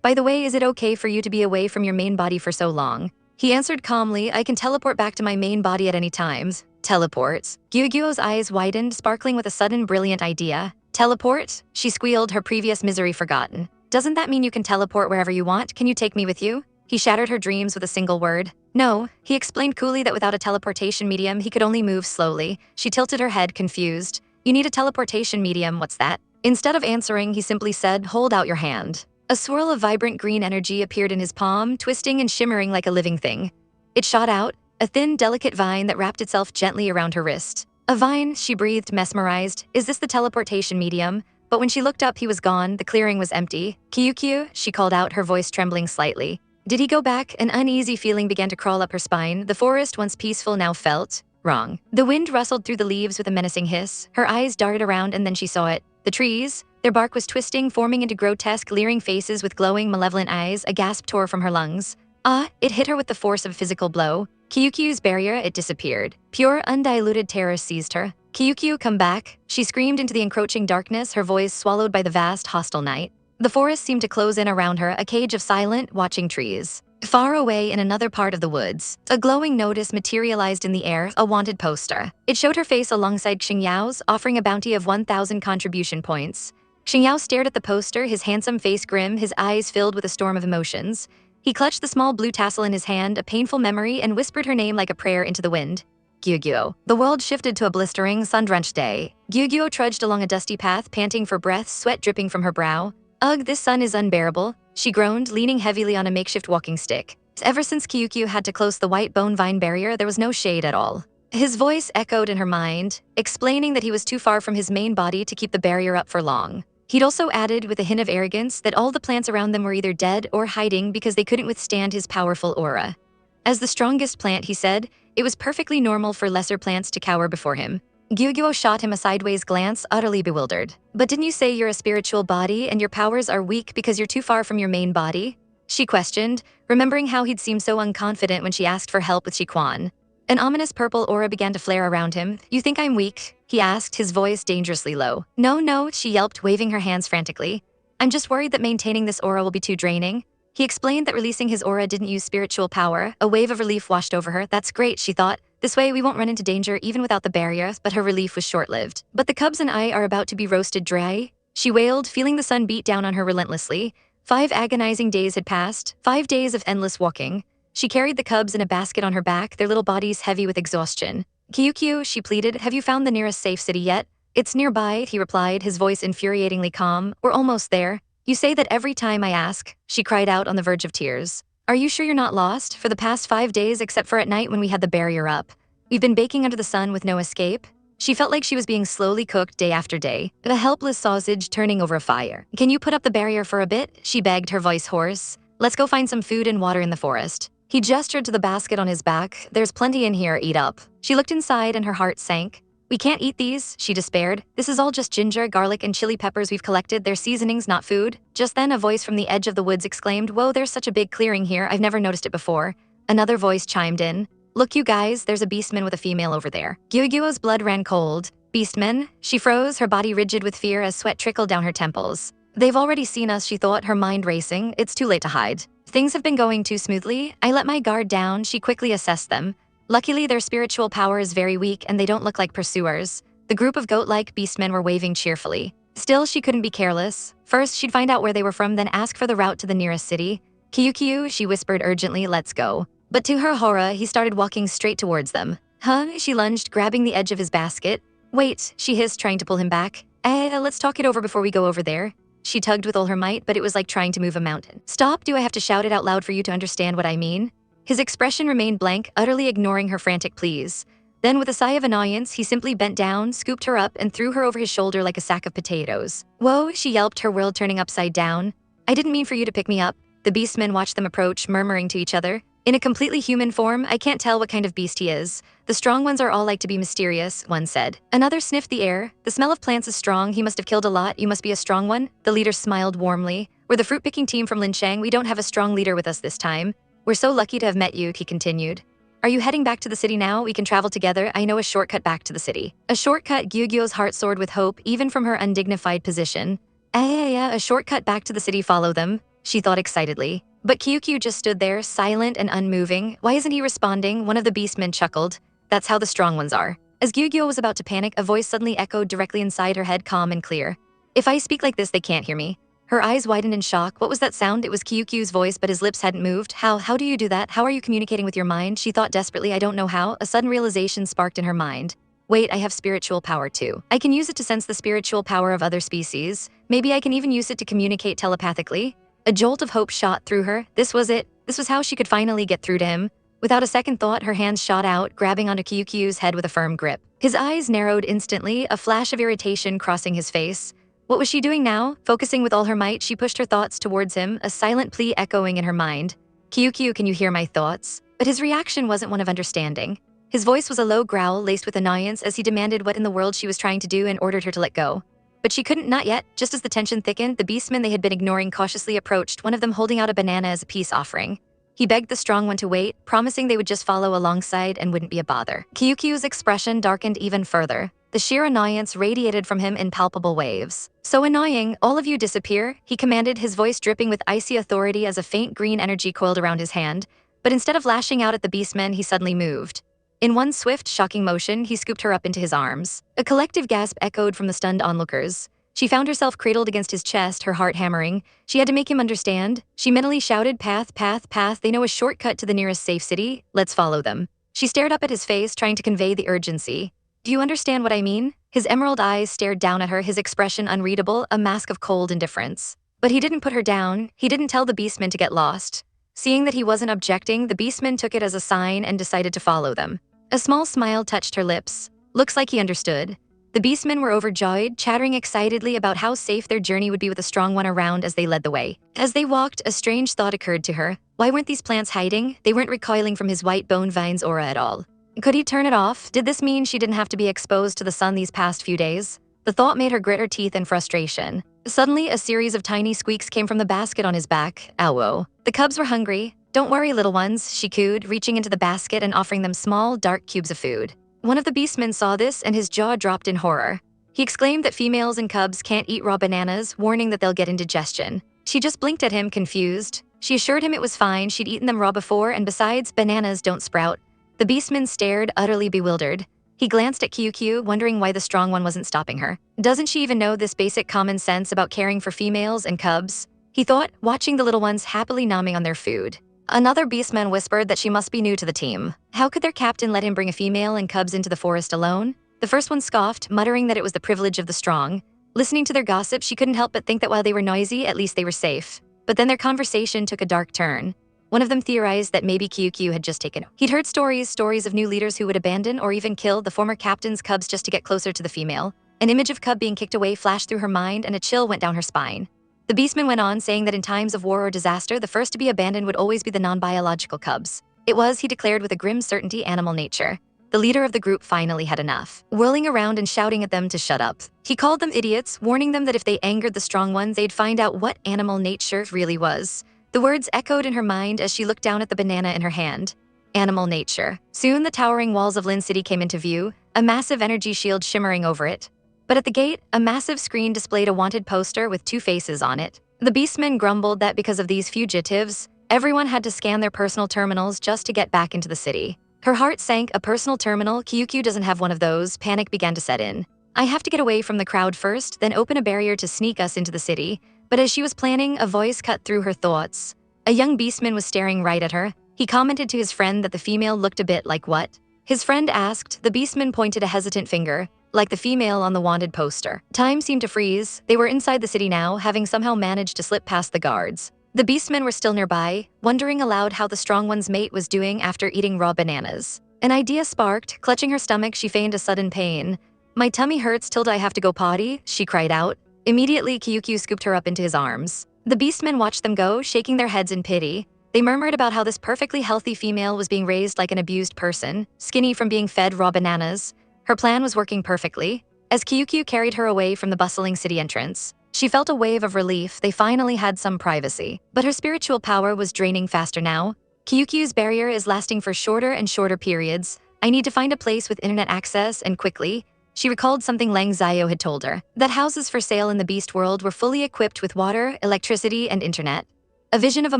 by the way, is it okay for you to be away from your main body for so long?" He answered calmly, "I can teleport back to my main body at any times." "Teleport?" Gyugyo's eyes widened, sparkling with a sudden brilliant idea. "Teleport?" She squealed, her previous misery forgotten. "Doesn't that mean you can teleport wherever you want? Can you take me with you?" He shattered her dreams with a single word. "No." He explained coolly that without a teleportation medium, he could only move slowly. She tilted her head, confused. "You need a teleportation medium, what's that?" Instead of answering, he simply said, "Hold out your hand." A swirl of vibrant green energy appeared in his palm, twisting and shimmering like a living thing. It shot out, a thin, delicate vine that wrapped itself gently around her wrist. "A vine," she breathed, mesmerized. "Is this the teleportation medium?" But when she looked up, he was gone, the clearing was empty. "Kyukyu," she called out, her voice trembling slightly. Did he go back? An uneasy feeling began to crawl up her spine. The forest, once peaceful, now felt wrong. The wind rustled through the leaves with a menacing hiss. Her eyes darted around and then she saw it. The trees, their bark was twisting, forming into grotesque, leering faces with glowing, malevolent eyes. A gasp tore from her lungs. Ah, it hit her with the force of a physical blow. Kyukyu's barrier, it disappeared. Pure, undiluted terror seized her. Kyukyu, come back. She screamed into the encroaching darkness, her voice swallowed by the vast, hostile night. The forest seemed to close in around her, a cage of silent, watching trees. Far away in another part of the woods, a glowing notice materialized in the air, a wanted poster. It showed her face alongside Xingyao's, offering a bounty of 1,000 contribution points. Xingyao stared at the poster, his handsome face grim, his eyes filled with a storm of emotions. He clutched the small blue tassel in his hand, a painful memory, and whispered her name like a prayer into the wind. Gyugyo. The world shifted to a blistering, sun-drenched day. Gyugyo trudged along a dusty path, panting for breath, sweat dripping from her brow. Ugh, this sun is unbearable, she groaned, leaning heavily on a makeshift walking stick. Ever since Kyukyu had to close the white bone vine barrier, there was no shade at all. His voice echoed in her mind, explaining that he was too far from his main body to keep the barrier up for long. He'd also added, with a hint of arrogance, that all the plants around them were either dead or hiding because they couldn't withstand his powerful aura. As the strongest plant, he said, it was perfectly normal for lesser plants to cower before him. Gyugyo shot him a sideways glance, utterly bewildered. But didn't you say you're a spiritual body and your powers are weak because you're too far from your main body? She questioned, remembering how he'd seemed so unconfident when she asked for help with Shiquan. An ominous purple aura began to flare around him. You think I'm weak? He asked, his voice dangerously low. No, she yelped, waving her hands frantically. I'm just worried that maintaining this aura will be too draining. He explained that releasing his aura didn't use spiritual power. A wave of relief washed over her. That's great, she thought. This way we won't run into danger even without the barrier, but her relief was short-lived. But the cubs and I are about to be roasted dry, she wailed, feeling the sun beat down on her relentlessly. 5 agonizing days had passed, 5 days of endless walking. She carried the cubs in a basket on her back, their little bodies heavy with exhaustion. Kyukyu, she pleaded, have you found the nearest safe city yet? It's nearby, he replied, his voice infuriatingly calm. We're almost there. You say that every time I ask, she cried out on the verge of tears. Are you sure you're not lost? For the past 5 days, except for at night when we had the barrier up. We've been baking under the sun with no escape. She felt like she was being slowly cooked day after day, a helpless sausage turning over a fire. Can you put up the barrier for a bit? She begged, her voice hoarse. Let's go find some food and water in the forest. He gestured to the basket on his back. There's plenty in here, eat up. She looked inside and her heart sank. We can't eat these, she despaired. This is all just ginger, garlic, and chili peppers we've collected. They're seasonings, not food. Just then a voice from the edge of the woods exclaimed, whoa, there's such a big clearing here. I've never noticed it before. Another voice chimed in. Look, you guys, there's a beastman with a female over there. Gyugyo's blood ran cold. Beastmen? She froze, her body rigid with fear as sweat trickled down her temples. They've already seen us, she thought, her mind racing. It's too late to hide. Things have been going too smoothly. I let my guard down, she quickly assessed them. Luckily, their spiritual power is very weak and they don't look like pursuers. The group of goat-like beastmen were waving cheerfully. Still, she couldn't be careless. First, she'd find out where they were from, then ask for the route to the nearest city. Kyukyu, she whispered urgently, let's go. But to her horror, he started walking straight towards them. Huh? She lunged, grabbing the edge of his basket. Wait, she hissed, trying to pull him back. Let's talk it over before we go over there. She tugged with all her might, but it was like trying to move a mountain. Stop, do I have to shout it out loud for you to understand what I mean? His expression remained blank, utterly ignoring her frantic pleas. Then, with a sigh of annoyance, he simply bent down, scooped her up, and threw her over his shoulder like a sack of potatoes. Whoa, she yelped, her world turning upside down. I didn't mean for you to pick me up. The beastmen watched them approach, murmuring to each other. In a completely human form, I can't tell what kind of beast he is. The strong ones are all like to be mysterious, one said. Another sniffed the air. The smell of plants is strong. He must have killed a lot. You must be a strong one. The leader smiled warmly. We're the fruit-picking team from Linchang. We don't have a strong leader with us this time. We're so lucky to have met you, he continued. Are you heading back to the city now? We can travel together. I know a shortcut back to the city. A shortcut? Gyugyo's heart soared with hope, even from her undignified position. A shortcut back to the city. Follow them, she thought excitedly. But Kyukyu just stood there, silent and unmoving. Why isn't he responding? One of the beastmen chuckled. That's how the strong ones are. As Gyugyo was about to panic, a voice suddenly echoed directly inside her head, calm and clear. If I speak like this, they can't hear me. Her eyes widened in shock. What was that sound? It was Kyukyu's voice, but his lips hadn't moved. How do you do that? How are you communicating with your mind? She thought desperately. I don't know how. A sudden realization sparked in her mind. Wait, I have spiritual power too. I can use it to sense the spiritual power of other species. Maybe I can even use it to communicate telepathically. A jolt of hope shot through her. This was it. This was how she could finally get through to him. Without a second thought, her hands shot out, grabbing onto Kyukyu's head with a firm grip. His eyes narrowed instantly, a flash of irritation crossing his face. What was she doing now? Focusing with all her might, she pushed her thoughts towards him, a silent plea echoing in her mind. "Kyukyu, can you hear my thoughts?" But his reaction wasn't one of understanding. His voice was a low growl laced with annoyance as he demanded what in the world she was trying to do and ordered her to let go. But she couldn't, not yet. Just as the tension thickened, the beastmen they had been ignoring cautiously approached, one of them holding out a banana as a peace offering. He begged the strong one to wait, promising they would just follow alongside and wouldn't be a bother. Kyukyu's expression darkened even further. The sheer annoyance radiated from him in palpable waves. "So annoying, all of you disappear," he commanded, his voice dripping with icy authority as a faint green energy coiled around his hand. But instead of lashing out at the beastmen, he suddenly moved. In one swift, shocking motion, he scooped her up into his arms. A collective gasp echoed from the stunned onlookers. She found herself cradled against his chest, her heart hammering. She had to make him understand. She mentally shouted, "Path, path, path, they know a shortcut to the nearest safe city. Let's follow them." She stared up at his face, trying to convey the urgency. "Do you understand what I mean?" His emerald eyes stared down at her, his expression unreadable, a mask of cold indifference. But he didn't put her down. He didn't tell the beastmen to get lost. Seeing that he wasn't objecting, the beastmen took it as a sign and decided to follow them. A small smile touched her lips. Looks like he understood. The beastmen were overjoyed, chattering excitedly about how safe their journey would be with a strong one around as they led the way. As they walked, a strange thought occurred to her. Why weren't these plants hiding? They weren't recoiling from his white bone vine's aura at all. Could he turn it off? Did this mean she didn't have to be exposed to the sun these past few days? The thought made her grit her teeth in frustration. Suddenly, a series of tiny squeaks came from the basket on his back. Ow. The cubs were hungry. "Don't worry, little ones," she cooed, reaching into the basket and offering them small, dark cubes of food. One of the beastmen saw this and his jaw dropped in horror. He exclaimed that females and cubs can't eat raw bananas, warning that they'll get indigestion. She just blinked at him, confused. She assured him it was fine, she'd eaten them raw before, and besides, bananas don't sprout. The beastman stared, utterly bewildered. He glanced at Kyukyu, wondering why the strong one wasn't stopping her. Doesn't she even know this basic common sense about caring for females and cubs? He thought, watching the little ones happily nomming on their food. Another beastman whispered that she must be new to the team. How could their captain let him bring a female and cubs into the forest alone? The first one scoffed, muttering that it was the privilege of the strong. Listening to their gossip, she couldn't help but think that while they were noisy, at least they were safe. But then their conversation took a dark turn. One of them theorized that maybe Kyukyu had just taken. He'd heard stories of new leaders who would abandon or even kill the former captain's cubs just to get closer to the female. An image of cub being kicked away flashed through her mind and a chill went down her spine. The beastman went on, saying that in times of war or disaster, the first to be abandoned would always be the non-biological cubs. It was, he declared with a grim certainty, animal nature. The leader of the group finally had enough, whirling around and shouting at them to shut up. He called them idiots, warning them that if they angered the strong ones, they'd find out what animal nature really was. The words echoed in her mind as she looked down at the banana in her hand. Animal nature. Soon the towering walls of Lin City came into view, a massive energy shield shimmering over it. But at the gate, a massive screen displayed a wanted poster with 2 faces on it. The beastmen grumbled that because of these fugitives, everyone had to scan their personal terminals just to get back into the city. Her heart sank. A personal terminal? Kyukyu doesn't have one of those. Panic began to set in. "I have to get away from the crowd first, then open a barrier to sneak us into the city." But as she was planning, a voice cut through her thoughts. A young beastman was staring right at her. He commented to his friend that the female looked a bit like what? His friend asked. The beastman pointed a hesitant finger. Like the female on the wanted poster. Time seemed to freeze. They were inside the city now, having somehow managed to slip past the guards. The beastmen were still nearby, wondering aloud how the strong one's mate was doing after eating raw bananas. An idea sparked. Clutching her stomach, she feigned a sudden pain. "My tummy hurts till I have to go potty," she cried out. Immediately, Kyukyu scooped her up into his arms. The beastmen watched them go, shaking their heads in pity. They murmured about how this perfectly healthy female was being raised like an abused person, skinny from being fed raw bananas. Her plan was working perfectly. As Kyukyu carried her away from the bustling city entrance, she felt a wave of relief. They finally had some privacy. But her spiritual power was draining faster now. "Kyukyu's barrier is lasting for shorter and shorter periods. I need to find a place with internet access, and quickly." She recalled something Lang Xiao had told her, that houses for sale in the beast world were fully equipped with water, electricity, and internet. A vision of a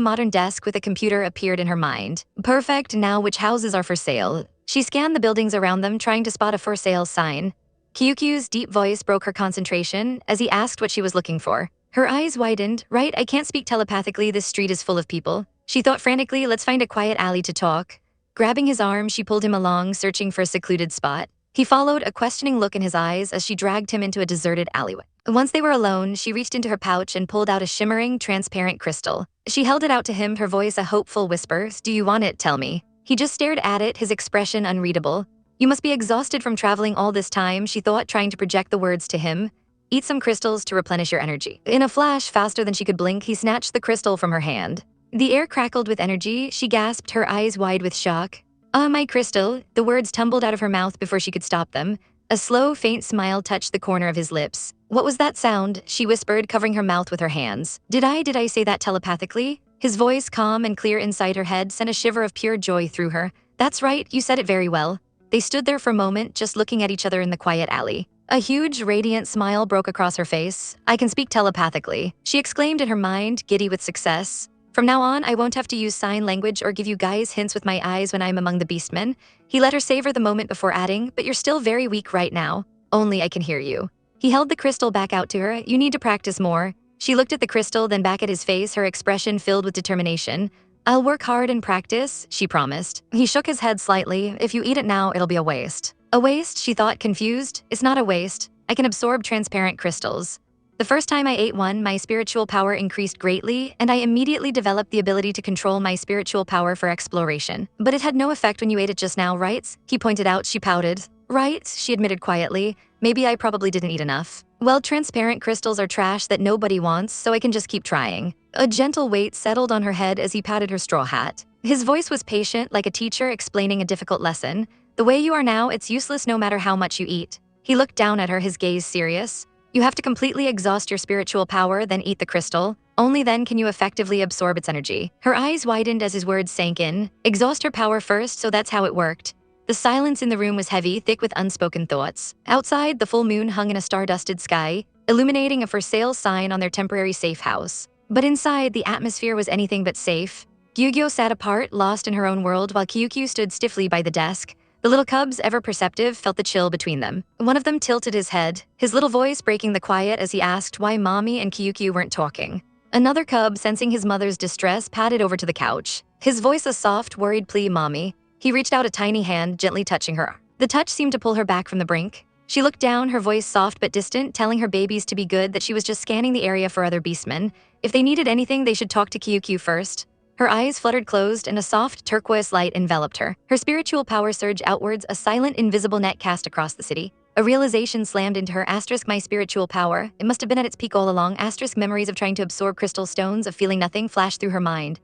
modern desk with a computer appeared in her mind. Perfect, now which houses are for sale? She scanned the buildings around them, trying to spot a for sale sign. Kyukyu's deep voice broke her concentration as he asked what she was looking for. Her eyes widened. "Right, I can't speak telepathically, this street is full of people." She thought frantically, "Let's find a quiet alley to talk." Grabbing his arm, she pulled him along, searching for a secluded spot. He followed, a questioning look in his eyes as she dragged him into a deserted alleyway. Once they were alone, she reached into her pouch and pulled out a shimmering, transparent crystal. She held it out to him, her voice a hopeful whisper. "Do you want it? Tell me." He just stared at it, his expression unreadable. "You must be exhausted from traveling all this time," she thought, trying to project the words to him. "Eat some crystals to replenish your energy." In a flash, faster than she could blink, he snatched the crystal from her hand. The air crackled with energy. She gasped, her eyes wide with shock. "Ah, my crystal." The words tumbled out of her mouth before she could stop them. A slow, faint smile touched the corner of his lips. "What was that sound?" she whispered, covering her mouth with her hands. Did I say that telepathically?" His voice, calm and clear inside her head, sent a shiver of pure joy through her. "That's right, you said it very well." They stood there for a moment, just looking at each other in the quiet alley. A huge, radiant smile broke across her face. "I can speak telepathically," she exclaimed in her mind, giddy with success. "From now on, I won't have to use sign language or give you guys hints with my eyes when I'm among the beastmen." He let her savor the moment before adding, "But you're still very weak right now. Only I can hear you." He held the crystal back out to her. "You need to practice more." She looked at the crystal, then back at his face, her expression filled with determination. "I'll work hard and practice," she promised. He shook his head slightly. "If you eat it now, it'll be a waste." "A waste?" she thought, confused. "It's not a waste. I can absorb transparent crystals. The first time I ate one, my spiritual power increased greatly, and I immediately developed the ability to control my spiritual power for exploration. But it had no effect when you ate it just now, right?" He pointed out. She pouted. "Right," she admitted quietly. "Maybe I probably didn't eat enough. Well, transparent crystals are trash that nobody wants, so I can just keep trying." A gentle weight settled on her head as he patted her straw hat. His voice was patient, like a teacher explaining a difficult lesson. "The way you are now, it's useless no matter how much you eat." He looked down at her, his gaze serious. "You have to completely exhaust your spiritual power, then eat the crystal. Only then can you effectively absorb its energy." Her eyes widened as his words sank in. Exhaust her power first, so that's how it worked. The silence in the room was heavy, thick with unspoken thoughts. Outside, the full moon hung in a star-dusted sky, illuminating a for sale sign on their temporary safe house. But inside, the atmosphere was anything but safe. Gyugyo sat apart, lost in her own world, while Kyukyu stood stiffly by the desk. The little cubs, ever perceptive, felt the chill between them. One of them tilted his head, his little voice breaking the quiet as he asked why Mommy and Kyukyu weren't talking. Another cub, sensing his mother's distress, padded over to the couch. His voice a soft, worried plea, "Mommy." He reached out a tiny hand, gently touching her. The touch seemed to pull her back from the brink. She looked down, her voice soft but distant, telling her babies to be good, that she was just scanning the area for other beastmen. If they needed anything, they should talk to Kyukyu first. Her eyes fluttered closed, and a soft, turquoise light enveloped her. Her spiritual power surged outwards, a silent, invisible net cast across the city. A realization slammed into her. My spiritual power. It must have been at its peak all along. Memories of trying to absorb crystal stones, of feeling nothing, flashed through her mind.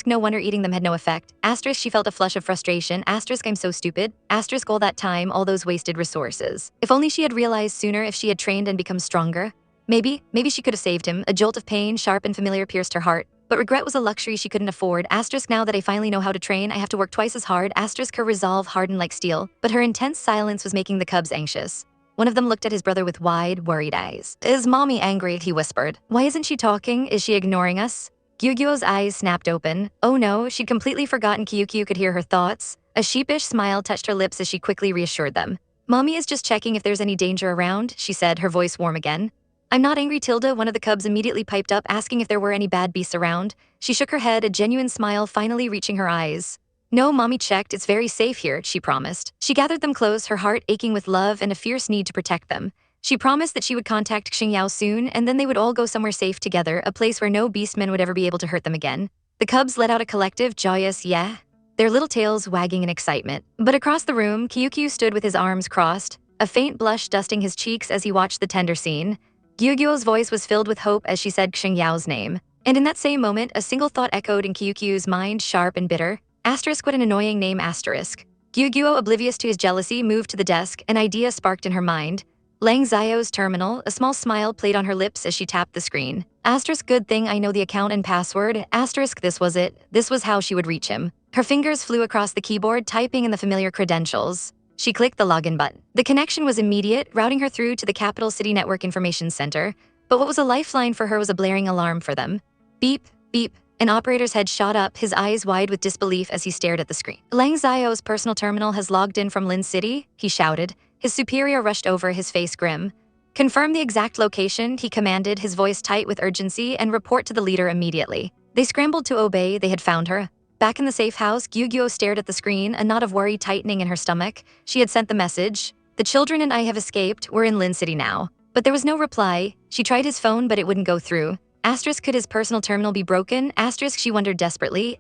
No wonder eating them had no effect. She felt a flush of frustration. I'm so stupid. All that time, all those wasted resources. If only she had realized sooner, if she had trained and become stronger. Maybe she could have saved him. A jolt of pain, sharp and familiar, pierced her heart. But regret was a luxury she couldn't afford. Now that I finally know how to train, I have to work twice as hard. Her resolve hardened like steel. But her intense silence was making the cubs anxious. One of them looked at his brother with wide, worried eyes. "Is Mommy angry?" he whispered. "Why isn't she talking? Is she ignoring us?" Gyugyo's eyes snapped open. Oh no, she'd completely forgotten Kyukyu could hear her thoughts. A sheepish smile touched her lips as she quickly reassured them. "Mommy is just checking if there's any danger around," she said, her voice warm again. "I'm not angry, Tilda," one of the cubs immediately piped up, asking if there were any bad beasts around. She shook her head, a genuine smile finally reaching her eyes. "No, Mommy checked. It's very safe here," she promised. She gathered them close, her heart aching with love and a fierce need to protect them. She promised that she would contact Xingyao soon, and then they would all go somewhere safe together, a place where no beastmen would ever be able to hurt them again. The cubs let out a collective, joyous "yeah," their little tails wagging in excitement. But across the room, Kyukyu stood with his arms crossed, a faint blush dusting his cheeks as he watched the tender scene. Gyugyo's voice was filled with hope as she said Xingyao's name. And in that same moment, a single thought echoed in Kyukyu's mind, sharp and bitter. What an annoying name, asterisk. Gyugyo, oblivious to his jealousy, moved to the desk, an idea sparked in her mind. Lang Xiao's terminal, a small smile played on her lips as she tapped the screen. Good thing I know the account and password. This was it. This was how she would reach him. Her fingers flew across the keyboard, typing in the familiar credentials. She clicked the login button. The connection was immediate, routing her through to the Capital City Network Information Center. But what was a lifeline for her was a blaring alarm for them. Beep, beep. An operator's head shot up, his eyes wide with disbelief as he stared at the screen. "Lang Xiao's personal terminal has logged in from Lin City," he shouted. His superior rushed over, his face grim. "Confirm the exact location," he commanded, his voice tight with urgency, "and report to the leader immediately." They scrambled to obey. They had found her. Back in the safe house, Gyugyo stared at the screen, a knot of worry tightening in her stomach. She had sent the message. "The children and I have escaped. We're in Lin City now." But there was no reply. She tried his phone, but it wouldn't go through. Could his personal terminal be broken? She wondered desperately.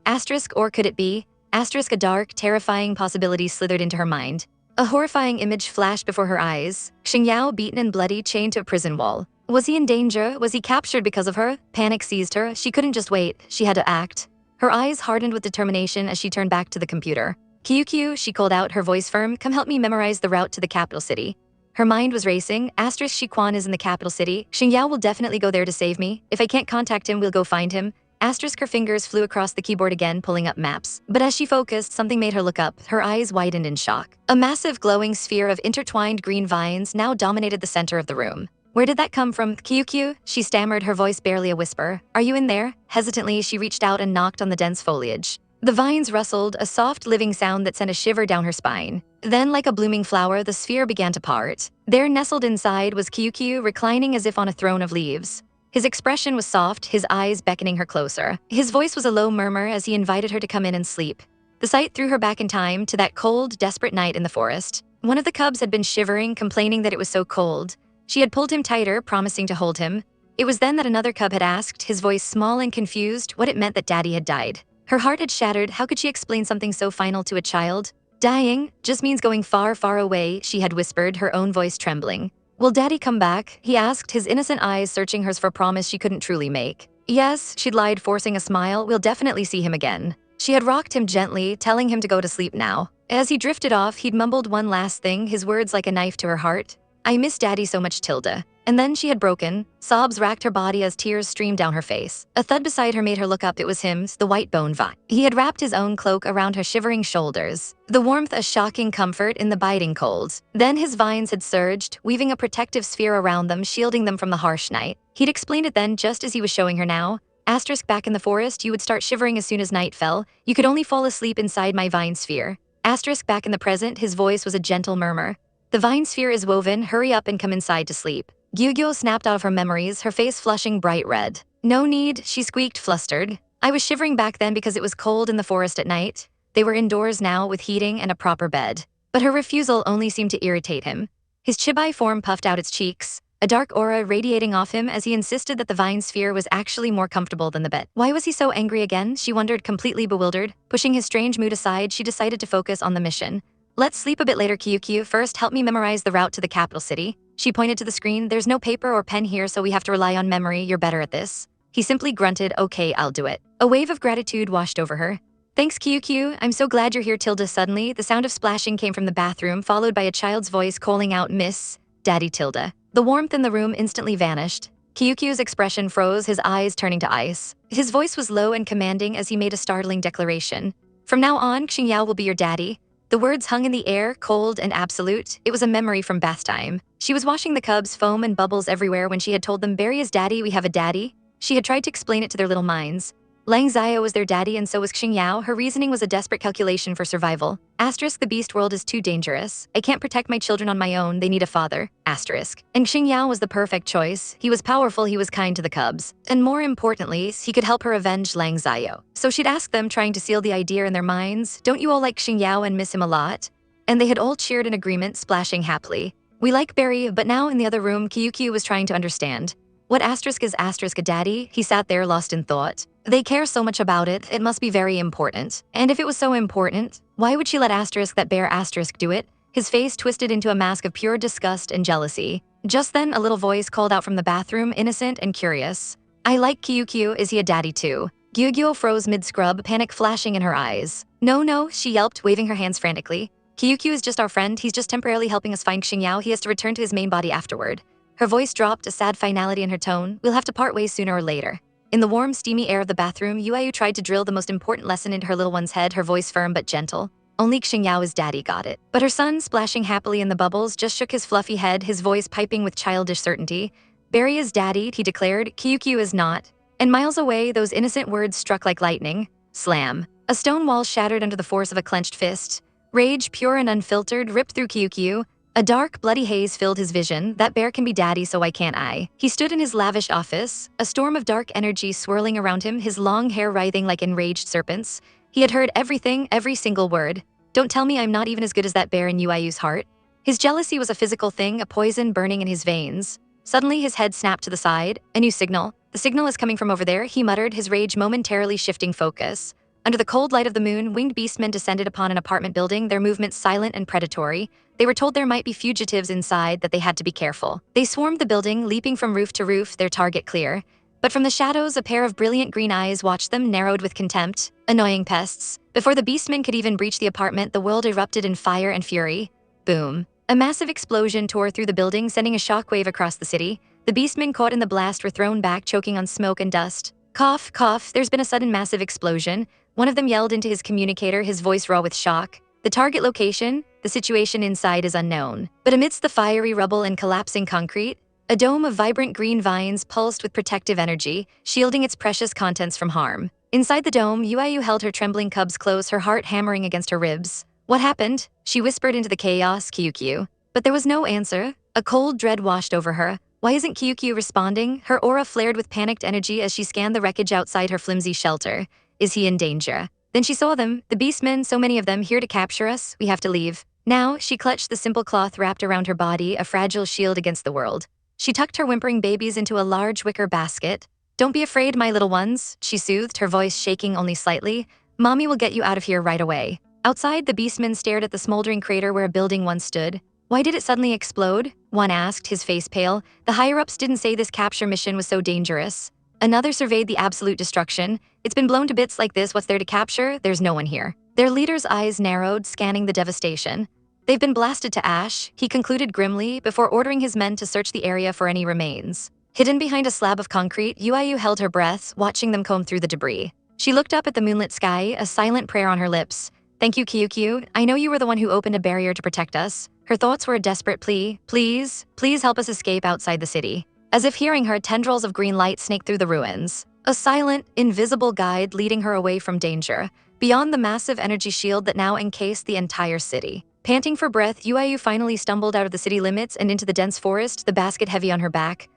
Or could it be? A dark, terrifying possibility slithered into her mind. A horrifying image flashed before her eyes. Xingyao, beaten and bloody, chained to a prison wall. Was he in danger? Was he captured because of her? Panic seized her. She couldn't just wait. She had to act. Her eyes hardened with determination as she turned back to the computer. "QQ," she called out, her voice firm, "come help me memorize the route to the capital city." Her mind was racing. Asterisk Shiquan is in the capital city. Xingyao will definitely go there to save me. If I can't contact him, we'll go find him. Asterisk her fingers flew across the keyboard again, pulling up maps. But as she focused, something made her look up. Her eyes widened in shock. A massive glowing sphere of intertwined green vines now dominated the center of the room. "Where did that come from, QQ?" she stammered, her voice barely a whisper. "Are you in there?" Hesitantly, she reached out and knocked on the dense foliage. The vines rustled, a soft, living sound that sent a shiver down her spine. Then, like a blooming flower, the sphere began to part. There, nestled inside, was QQ, reclining as if on a throne of leaves. His expression was soft, his eyes beckoning her closer. His voice was a low murmur as he invited her to come in and sleep. The sight threw her back in time to that cold, desperate night in the forest. One of the cubs had been shivering, complaining that it was so cold. She had pulled him tighter, promising to hold him. It was then that another cub had asked, his voice small and confused, what it meant that Daddy had died. Her heart had shattered. How could she explain something so final to a child? "Dying just means going far, far away," she had whispered, her own voice trembling. "Will Daddy come back?" he asked, his innocent eyes searching hers for promise she couldn't truly make. "Yes," she'd lied, forcing a smile, "we'll definitely see him again." She had rocked him gently, telling him to go to sleep now. As he drifted off, he'd mumbled one last thing, his words like a knife to her heart. "I miss Daddy so much, Tilda." And then she had broken. Sobs racked her body as tears streamed down her face. A thud beside her made her look up. It was him, the white bone vine. He had wrapped his own cloak around her shivering shoulders, the warmth a shocking comfort in the biting cold. Then his vines had surged, weaving a protective sphere around them, shielding them from the harsh night. He'd explained it then, just as he was showing her now. Asterisk back in the forest, you would start shivering as soon as night fell. You could only fall asleep inside my vine sphere. Asterisk back in the present, his voice was a gentle murmur. The vine sphere is woven, hurry up and come inside to sleep. Gyugyo snapped out of her memories, her face flushing bright red. "No need," she squeaked, flustered. "I was shivering back then because it was cold in the forest at night." They were indoors now with heating and a proper bed. But her refusal only seemed to irritate him. His chibai form puffed out its cheeks, a dark aura radiating off him as he insisted that the vine sphere was actually more comfortable than the bed. Why was he so angry again? She wondered, completely bewildered. Pushing his strange mood aside, she decided to focus on the mission. "Let's sleep a bit later, QQ. First, help me memorize the route to the capital city." She pointed to the screen. "There's no paper or pen here, so we have to rely on memory. You're better at this." He simply grunted, "Okay, I'll do it." A wave of gratitude washed over her. "Thanks, QQ. I'm so glad you're here, Tilda." Suddenly, the sound of splashing came from the bathroom, followed by a child's voice calling out, "Miss Daddy Tilda." The warmth in the room instantly vanished. QQ's expression froze, his eyes turning to ice. His voice was low and commanding as he made a startling declaration. "From now on, Xingyao will be your daddy." The words hung in the air, cold and absolute. It was a memory from bath time. She was washing the cubs, foam and bubbles everywhere, when she had told them, "Barry is daddy, we have a daddy." She had tried to explain it to their little minds. Lang Xiao was their daddy and so was Xingyao. Her reasoning was a desperate calculation for survival. Asterisk, the beast world is too dangerous. I can't protect my children on my own, they need a father. Asterisk. And Xingyao was the perfect choice. He was powerful, he was kind to the cubs. And more importantly, he could help her avenge Lang Xiao. So she'd ask them, trying to seal the idea in their minds, "Don't you all like Xingyao and miss him a lot?" And they had all cheered in agreement, splashing happily. "We like Barry," but now in the other room, Kyukyu was trying to understand. What asterisk is asterisk a daddy? He sat there lost in thought. They care so much about it, it must be very important. And if it was so important, why would she let asterisk that bear asterisk do it? His face twisted into a mask of pure disgust and jealousy. Just then, a little voice called out from the bathroom, innocent and curious. "I like Kyukyu, is he a daddy too?" Gyugyo froze mid-scrub, panic flashing in her eyes. No, she yelped, waving her hands frantically. "Kyukyu is just our friend, he's just temporarily helping us find Xingyao, he has to return to his main body afterward." Her voice dropped, a sad finality in her tone. "We'll have to part ways sooner or later." In the warm, steamy air of the bathroom, Yuayu tried to drill the most important lesson into her little one's head, her voice firm but gentle. Only Xinyao's daddy got it. But her son, splashing happily in the bubbles, just shook his fluffy head, his voice piping with childish certainty. "Barry is daddy," he declared. "Kyukyu is not." And miles away, those innocent words struck like lightning. Slam. A stone wall shattered under the force of a clenched fist. Rage, pure and unfiltered, ripped through Kyukyu. A dark, bloody haze filled his vision. "That bear can be daddy, so why can't I?" He stood in his lavish office, a storm of dark energy swirling around him, his long hair writhing like enraged serpents. He had heard everything, every single word. "Don't tell me I'm not even as good as that bear in Yuayu's heart." His jealousy was a physical thing, a poison burning in his veins. Suddenly, his head snapped to the side. A new signal. "The signal is coming from over there," he muttered, his rage momentarily shifting focus. Under the cold light of the moon, winged beastmen descended upon an apartment building, their movements silent and predatory. They were told there might be fugitives inside, that they had to be careful. They swarmed the building, leaping from roof to roof, their target clear. But from the shadows, a pair of brilliant green eyes watched them, narrowed with contempt. Annoying pests. Before the beastmen could even breach the apartment, the world erupted in fire and fury. Boom. A massive explosion tore through the building, sending a shockwave across the city. The beastmen caught in the blast were thrown back, choking on smoke and dust. Cough, cough, there's been a sudden massive explosion. One of them yelled into his communicator, his voice raw with shock. The target location? The situation inside is unknown. But amidst the fiery rubble and collapsing concrete, a dome of vibrant green vines pulsed with protective energy, shielding its precious contents from harm. Inside the dome, Yu held her trembling cubs close, her heart hammering against her ribs. What happened? She whispered into the chaos, Kyukyu. But there was no answer. A cold dread washed over her. Why isn't Kyukyu responding? Her aura flared with panicked energy as she scanned the wreckage outside her flimsy shelter. Is he in danger? Then she saw them, the beastmen, so many of them, here to capture us. We have to leave. Now, she clutched the simple cloth wrapped around her body, a fragile shield against the world. She tucked her whimpering babies into a large wicker basket. Don't be afraid, my little ones, she soothed, her voice shaking only slightly. Mommy will get you out of here right away. Outside, the beastmen stared at the smoldering crater where a building once stood. Why did it suddenly explode? One asked, his face pale. The higher-ups didn't say this capture mission was so dangerous. Another surveyed the absolute destruction. It's been blown to bits like this, what's there to capture? There's no one here. Their leader's eyes narrowed, scanning the devastation. They've been blasted to ash, he concluded grimly, before ordering his men to search the area for any remains. Hidden behind a slab of concrete, Yu held her breath, watching them comb through the debris. She looked up at the moonlit sky, a silent prayer on her lips. Thank you, Kyukyu. I know you were the one who opened a barrier to protect us. Her thoughts were a desperate plea. Please, please help us escape outside the city. As if hearing her, tendrils of green light snaked through the ruins. A silent, invisible guide leading her away from danger, beyond the massive energy shield that now encased the entire city. Panting for breath, Yu finally stumbled out of the city limits and into the dense forest, the basket heavy on her back.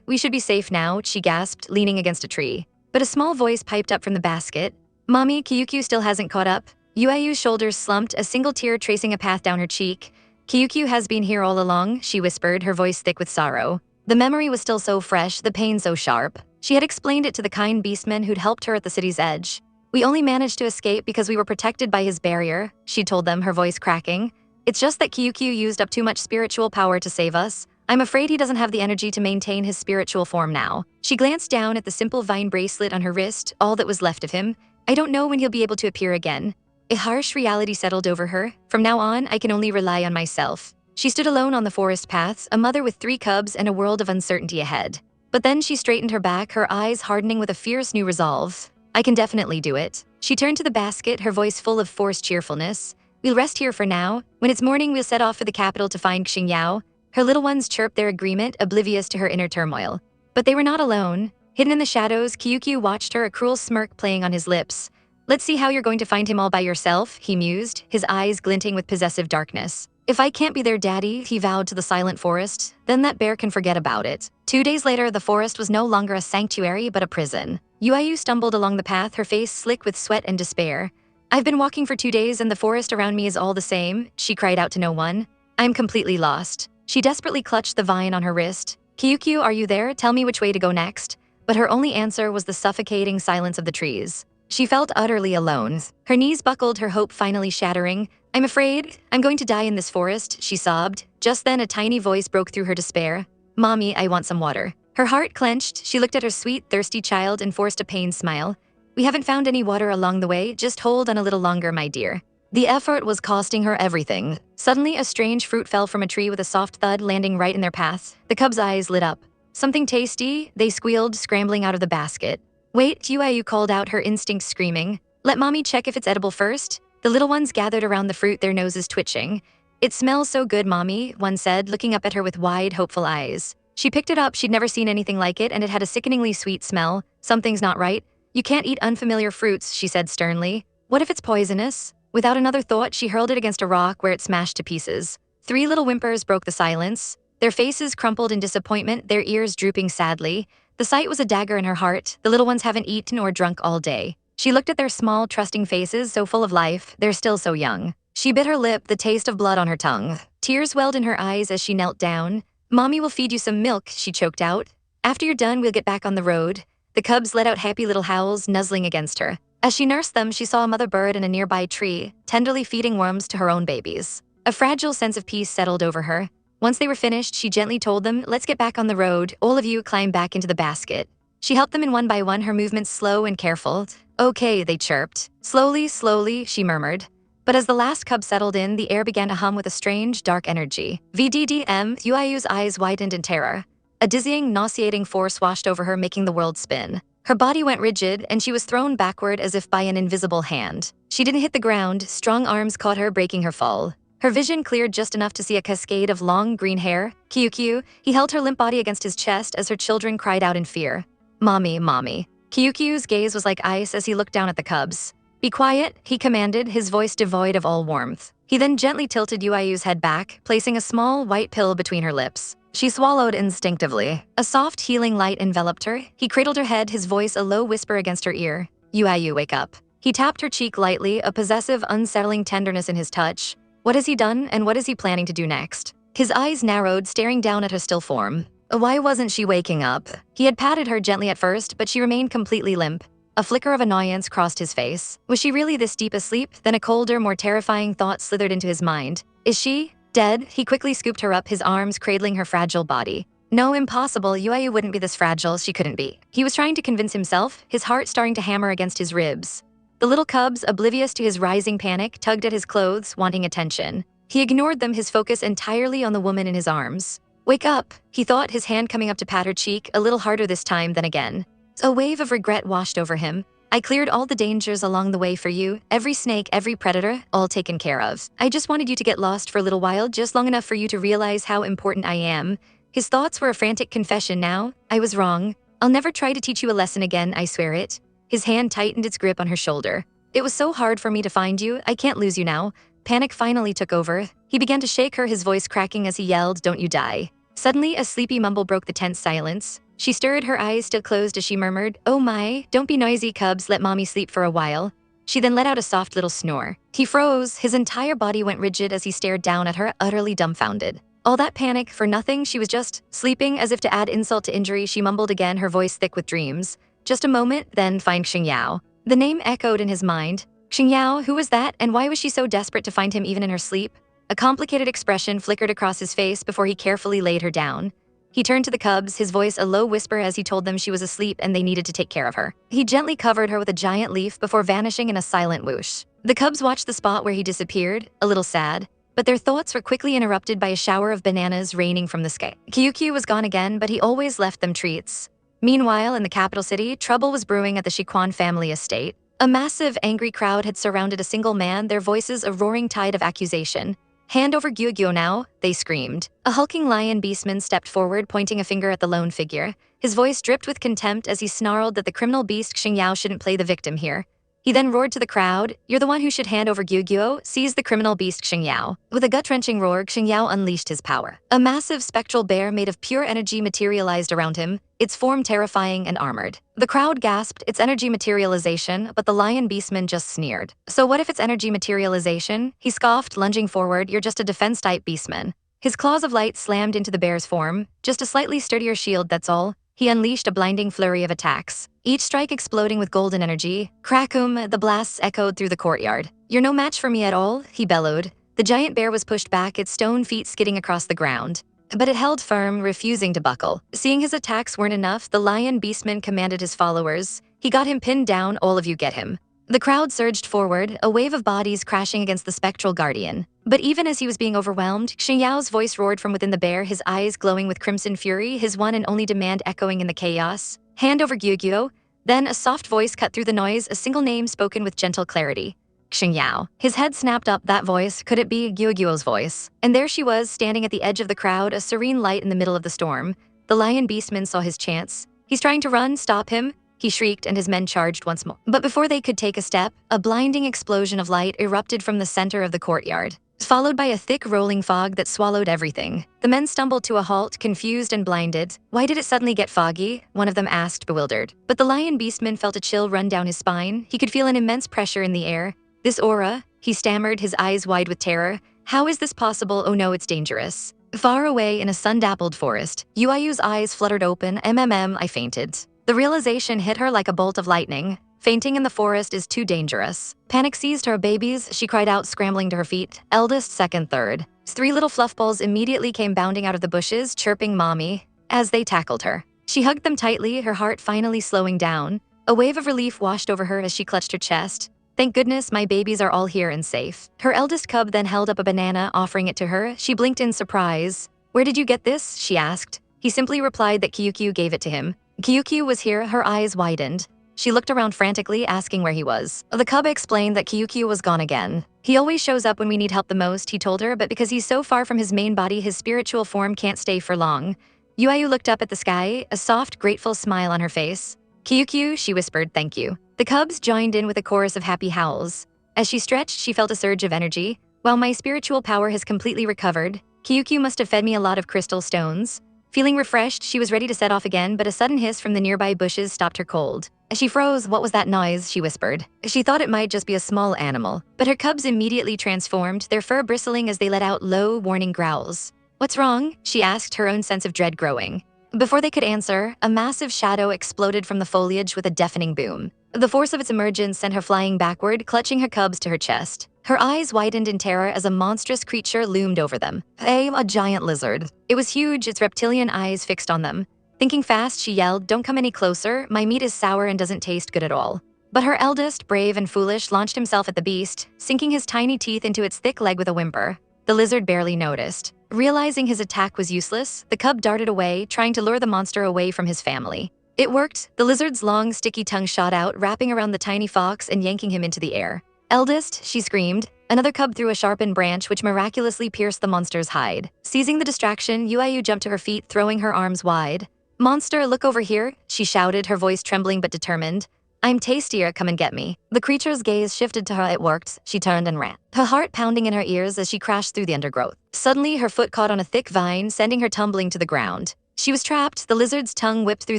We should be safe now, she gasped, leaning against a tree. But a small voice piped up from the basket. Mommy, Kyukyu still hasn't caught up. Yu's shoulders slumped, a single tear tracing a path down her cheek. Kyukyu has been here all along, she whispered, her voice thick with sorrow. The memory was still so fresh, the pain so sharp. She had explained it to the kind beastmen who'd helped her at the city's edge. We only managed to escape because we were protected by his barrier, she told them, her voice cracking. It's just that Kyukyu used up too much spiritual power to save us. I'm afraid he doesn't have the energy to maintain his spiritual form now. She glanced down at the simple vine bracelet on her wrist, all that was left of him. I don't know when he'll be able to appear again. A harsh reality settled over her. From now on, I can only rely on myself. She stood alone on the forest paths, a mother with 3 cubs and a world of uncertainty ahead. But then she straightened her back, her eyes hardening with a fierce new resolve. I can definitely do it. She turned to the basket, her voice full of forced cheerfulness. We'll rest here for now. When it's morning, we'll set off for the capital to find Xingyao. Her little ones chirped their agreement, oblivious to her inner turmoil. But they were not alone. Hidden in the shadows, Kyukyu watched her, a cruel smirk playing on his lips. Let's see how you're going to find him all by yourself, he mused, his eyes glinting with possessive darkness. If I can't be their daddy, he vowed to the silent forest, then that bear can forget about it. 2 days later, the forest was no longer a sanctuary but a prison. Yu stumbled along the path, her face slick with sweat and despair. I've been walking for 2 days and the forest around me is all the same, she cried out to no one. I'm completely lost. She desperately clutched the vine on her wrist. Kyukyu, are you there? Tell me which way to go next. But her only answer was the suffocating silence of the trees. She felt utterly alone. Her knees buckled, her hope finally shattering. I'm afraid I'm going to die in this forest, she sobbed. Just then, a tiny voice broke through her despair. Mommy, I want some water. Her heart clenched. She looked at her sweet, thirsty child and forced a pained smile. We haven't found any water along the way. Just hold on a little longer, my dear. The effort was costing her everything. Suddenly, a strange fruit fell from a tree with a soft thud, landing right in their path. The cubs' eyes lit up. Something tasty, they squealed, scrambling out of the basket. Wait, Yu called out, her instincts screaming. Let mommy check if it's edible first. The little ones gathered around the fruit, their noses twitching. It smells so good, mommy, one said, looking up at her with wide, hopeful eyes. She picked it up, she'd never seen anything like it, and it had a sickeningly sweet smell. Something's not right. You can't eat unfamiliar fruits, she said sternly. What if it's poisonous? Without another thought, she hurled it against a rock where it smashed to pieces. 3 little whimpers broke the silence. Their faces crumpled in disappointment, their ears drooping sadly. The sight was a dagger in her heart. The little ones haven't eaten or drunk all day. She looked at their small, trusting faces, so full of life, they're still so young. She bit her lip, the taste of blood on her tongue. Tears welled in her eyes as she knelt down. Mommy will feed you some milk, she choked out. After you're done, we'll get back on the road. The cubs let out happy little howls, nuzzling against her. As she nursed them, she saw a mother bird in a nearby tree, tenderly feeding worms to her own babies. A fragile sense of peace settled over her. Once they were finished, she gently told them, let's get back on the road. All of you climb back into the basket. She helped them in one by one, her movements slow and careful. Okay, they chirped. Slowly, slowly, she murmured. But as the last cub settled in, the air began to hum with a strange, dark energy. VDDM, Yuayu's eyes widened in terror. A dizzying, nauseating force washed over her, making the world spin. Her body went rigid, and she was thrown backward as if by an invisible hand. She didn't hit the ground, strong arms caught her, breaking her fall. Her vision cleared just enough to see a cascade of long, green hair. Kyukyu, he held her limp body against his chest as her children cried out in fear. Mommy, mommy. Kyukyu's gaze was like ice as he looked down at the cubs. Be quiet, he commanded, his voice devoid of all warmth. He then gently tilted Yuayu's head back, placing a small, white pill between her lips. She swallowed instinctively. A soft, healing light enveloped her. He cradled her head, his voice a low whisper against her ear. Yuayu, wake up. He tapped her cheek lightly, a possessive, unsettling tenderness in his touch. What has he done, and what is he planning to do next? His eyes narrowed, staring down at her still form. Why wasn't she waking up? He had patted her gently at first, but she remained completely limp. A flicker of annoyance crossed his face. Was she really this deep asleep? Then a colder, more terrifying thought slithered into his mind. Is she dead? He quickly scooped her up, his arms cradling her fragile body. No, impossible. Yuayu wouldn't be this fragile. She couldn't be. He was trying to convince himself, his heart starting to hammer against his ribs. The little cubs, oblivious to his rising panic, tugged at his clothes, wanting attention. He ignored them, his focus entirely on the woman in his arms. Wake up, he thought, his hand coming up to pat her cheek, a little harder this time than again. A wave of regret washed over him. I cleared all the dangers along the way for you, every snake, every predator, all taken care of. I just wanted you to get lost for a little while, just long enough for you to realize how important I am. His thoughts were a frantic confession now. I was wrong. I'll never try to teach you a lesson again, I swear it. His hand tightened its grip on her shoulder. It was so hard for me to find you, I can't lose you now. Panic finally took over. He began to shake her, his voice cracking as he yelled, don't you die. Suddenly, a sleepy mumble broke the tense silence. She stirred, her eyes still closed as she murmured, oh my, don't be noisy, cubs, let mommy sleep for a while. She then let out a soft little snore. He froze, his entire body went rigid as he stared down at her, utterly dumbfounded. All that panic for nothing, she was just sleeping. As if to add insult to injury, she mumbled again, her voice thick with dreams. Just a moment, then find Xingyao. The name echoed in his mind. Xingyao, who was that, and why was she so desperate to find him even in her sleep? A complicated expression flickered across his face before he carefully laid her down. He turned to the cubs, his voice a low whisper as he told them she was asleep and they needed to take care of her. He gently covered her with a giant leaf before vanishing in a silent whoosh. The cubs watched the spot where he disappeared, a little sad, but their thoughts were quickly interrupted by a shower of bananas raining from the sky. Kyukyu was gone again, but he always left them treats. Meanwhile, in the capital city, trouble was brewing at the Shiquan family estate. A massive, angry crowd had surrounded a single man, their voices a roaring tide of accusation. Hand over Gyugyo now, they screamed. A hulking lion beastman stepped forward, pointing a finger at the lone figure. His voice dripped with contempt as he snarled that the criminal beast Xingyao shouldn't play the victim here. He then roared to the crowd, you're the one who should hand over Gyugyo, seize the criminal beast Xingyao. With a gut-wrenching roar, Xingyao unleashed his power. A massive spectral bear made of pure energy materialized around him, its form terrifying and armored. The crowd gasped, its energy materialization, but the lion beastman just sneered. So what if it's energy materialization? He scoffed, lunging forward, you're just a defense-type beastman. His claws of light slammed into the bear's form, just a slightly sturdier shield, that's all. He unleashed a blinding flurry of attacks, each strike exploding with golden energy. Crackum, the blasts echoed through the courtyard. You're no match for me at all, he bellowed. The giant bear was pushed back, its stone feet skidding across the ground. But it held firm, refusing to buckle. Seeing his attacks weren't enough, the lion beastman commanded his followers. He got him pinned down, all of you get him. The crowd surged forward, a wave of bodies crashing against the spectral guardian. But even as he was being overwhelmed, Xinyao's voice roared from within the bear, his eyes glowing with crimson fury, his one and only demand echoing in the chaos. Hand over Gyugyo. Then a soft voice cut through the noise, a single name spoken with gentle clarity. Xingyao. His head snapped up, that voice, could it be Gyugyo's voice? And there she was, standing at the edge of the crowd, a serene light in the middle of the storm. The lion beastman saw his chance. He's trying to run, stop him. He shrieked and his men charged once more. But before they could take a step, a blinding explosion of light erupted from the center of the courtyard, followed by a thick rolling fog that swallowed everything. The men stumbled to a halt, confused and blinded. Why did it suddenly get foggy? One of them asked, bewildered. But the lion beastman felt a chill run down his spine. He could feel an immense pressure in the air. This aura, he stammered, his eyes wide with terror. How is this possible? Oh no, it's dangerous. Far away in a sun-dappled forest, Yuayu's eyes fluttered open. I fainted. The realization hit her like a bolt of lightning. Fainting in the forest is too dangerous. Panic seized her. Babies, she cried out, scrambling to her feet. Eldest, second, third. 3 little fluffballs immediately came bounding out of the bushes, chirping mommy, as they tackled her. She hugged them tightly, her heart finally slowing down. A wave of relief washed over her as she clutched her chest. Thank goodness my babies are all here and safe. Her eldest cub then held up a banana, offering it to her. She blinked in surprise. Where did you get this? She asked. He simply replied that Kyukyu gave it to him. Kyukyu was here, her eyes widened. She looked around frantically, asking where he was. The cub explained that Kyukyu was gone again. He always shows up when we need help the most, he told her, but because he's so far from his main body, his spiritual form can't stay for long. Yuayu looked up at the sky, a soft, grateful smile on her face. Kyukyu, she whispered, thank you. The cubs joined in with a chorus of happy howls. As she stretched, she felt a surge of energy. While my spiritual power has completely recovered, Kyukyu must have fed me a lot of crystal stones. Feeling refreshed, she was ready to set off again, but a sudden hiss from the nearby bushes stopped her cold. As she froze, what was that noise? She whispered. She thought it might just be a small animal, but her cubs immediately transformed, their fur bristling as they let out low, warning growls. What's wrong? She asked, her own sense of dread growing. Before they could answer, a massive shadow exploded from the foliage with a deafening boom. The force of its emergence sent her flying backward, clutching her cubs to her chest. Her eyes widened in terror as a monstrous creature loomed over them. A giant lizard. It was huge, its reptilian eyes fixed on them. Thinking fast, she yelled, don't come any closer, my meat is sour and doesn't taste good at all. But her eldest, brave and foolish, launched himself at the beast, sinking his tiny teeth into its thick leg with a whimper. The lizard barely noticed. Realizing his attack was useless, the cub darted away, trying to lure the monster away from his family. It worked. The lizard's long, sticky tongue shot out, wrapping around the tiny fox and yanking him into the air. Eldest, she screamed. Another cub threw a sharpened branch which miraculously pierced the monster's hide. Seizing the distraction, Yuayu jumped to her feet, throwing her arms wide. Monster, look over here, she shouted, her voice trembling but determined. I'm tastier, come and get me. The creature's gaze shifted to her. It worked. She turned and ran, her heart pounding in her ears as she crashed through the undergrowth. Suddenly, her foot caught on a thick vine, sending her tumbling to the ground. She was trapped. The lizard's tongue whipped through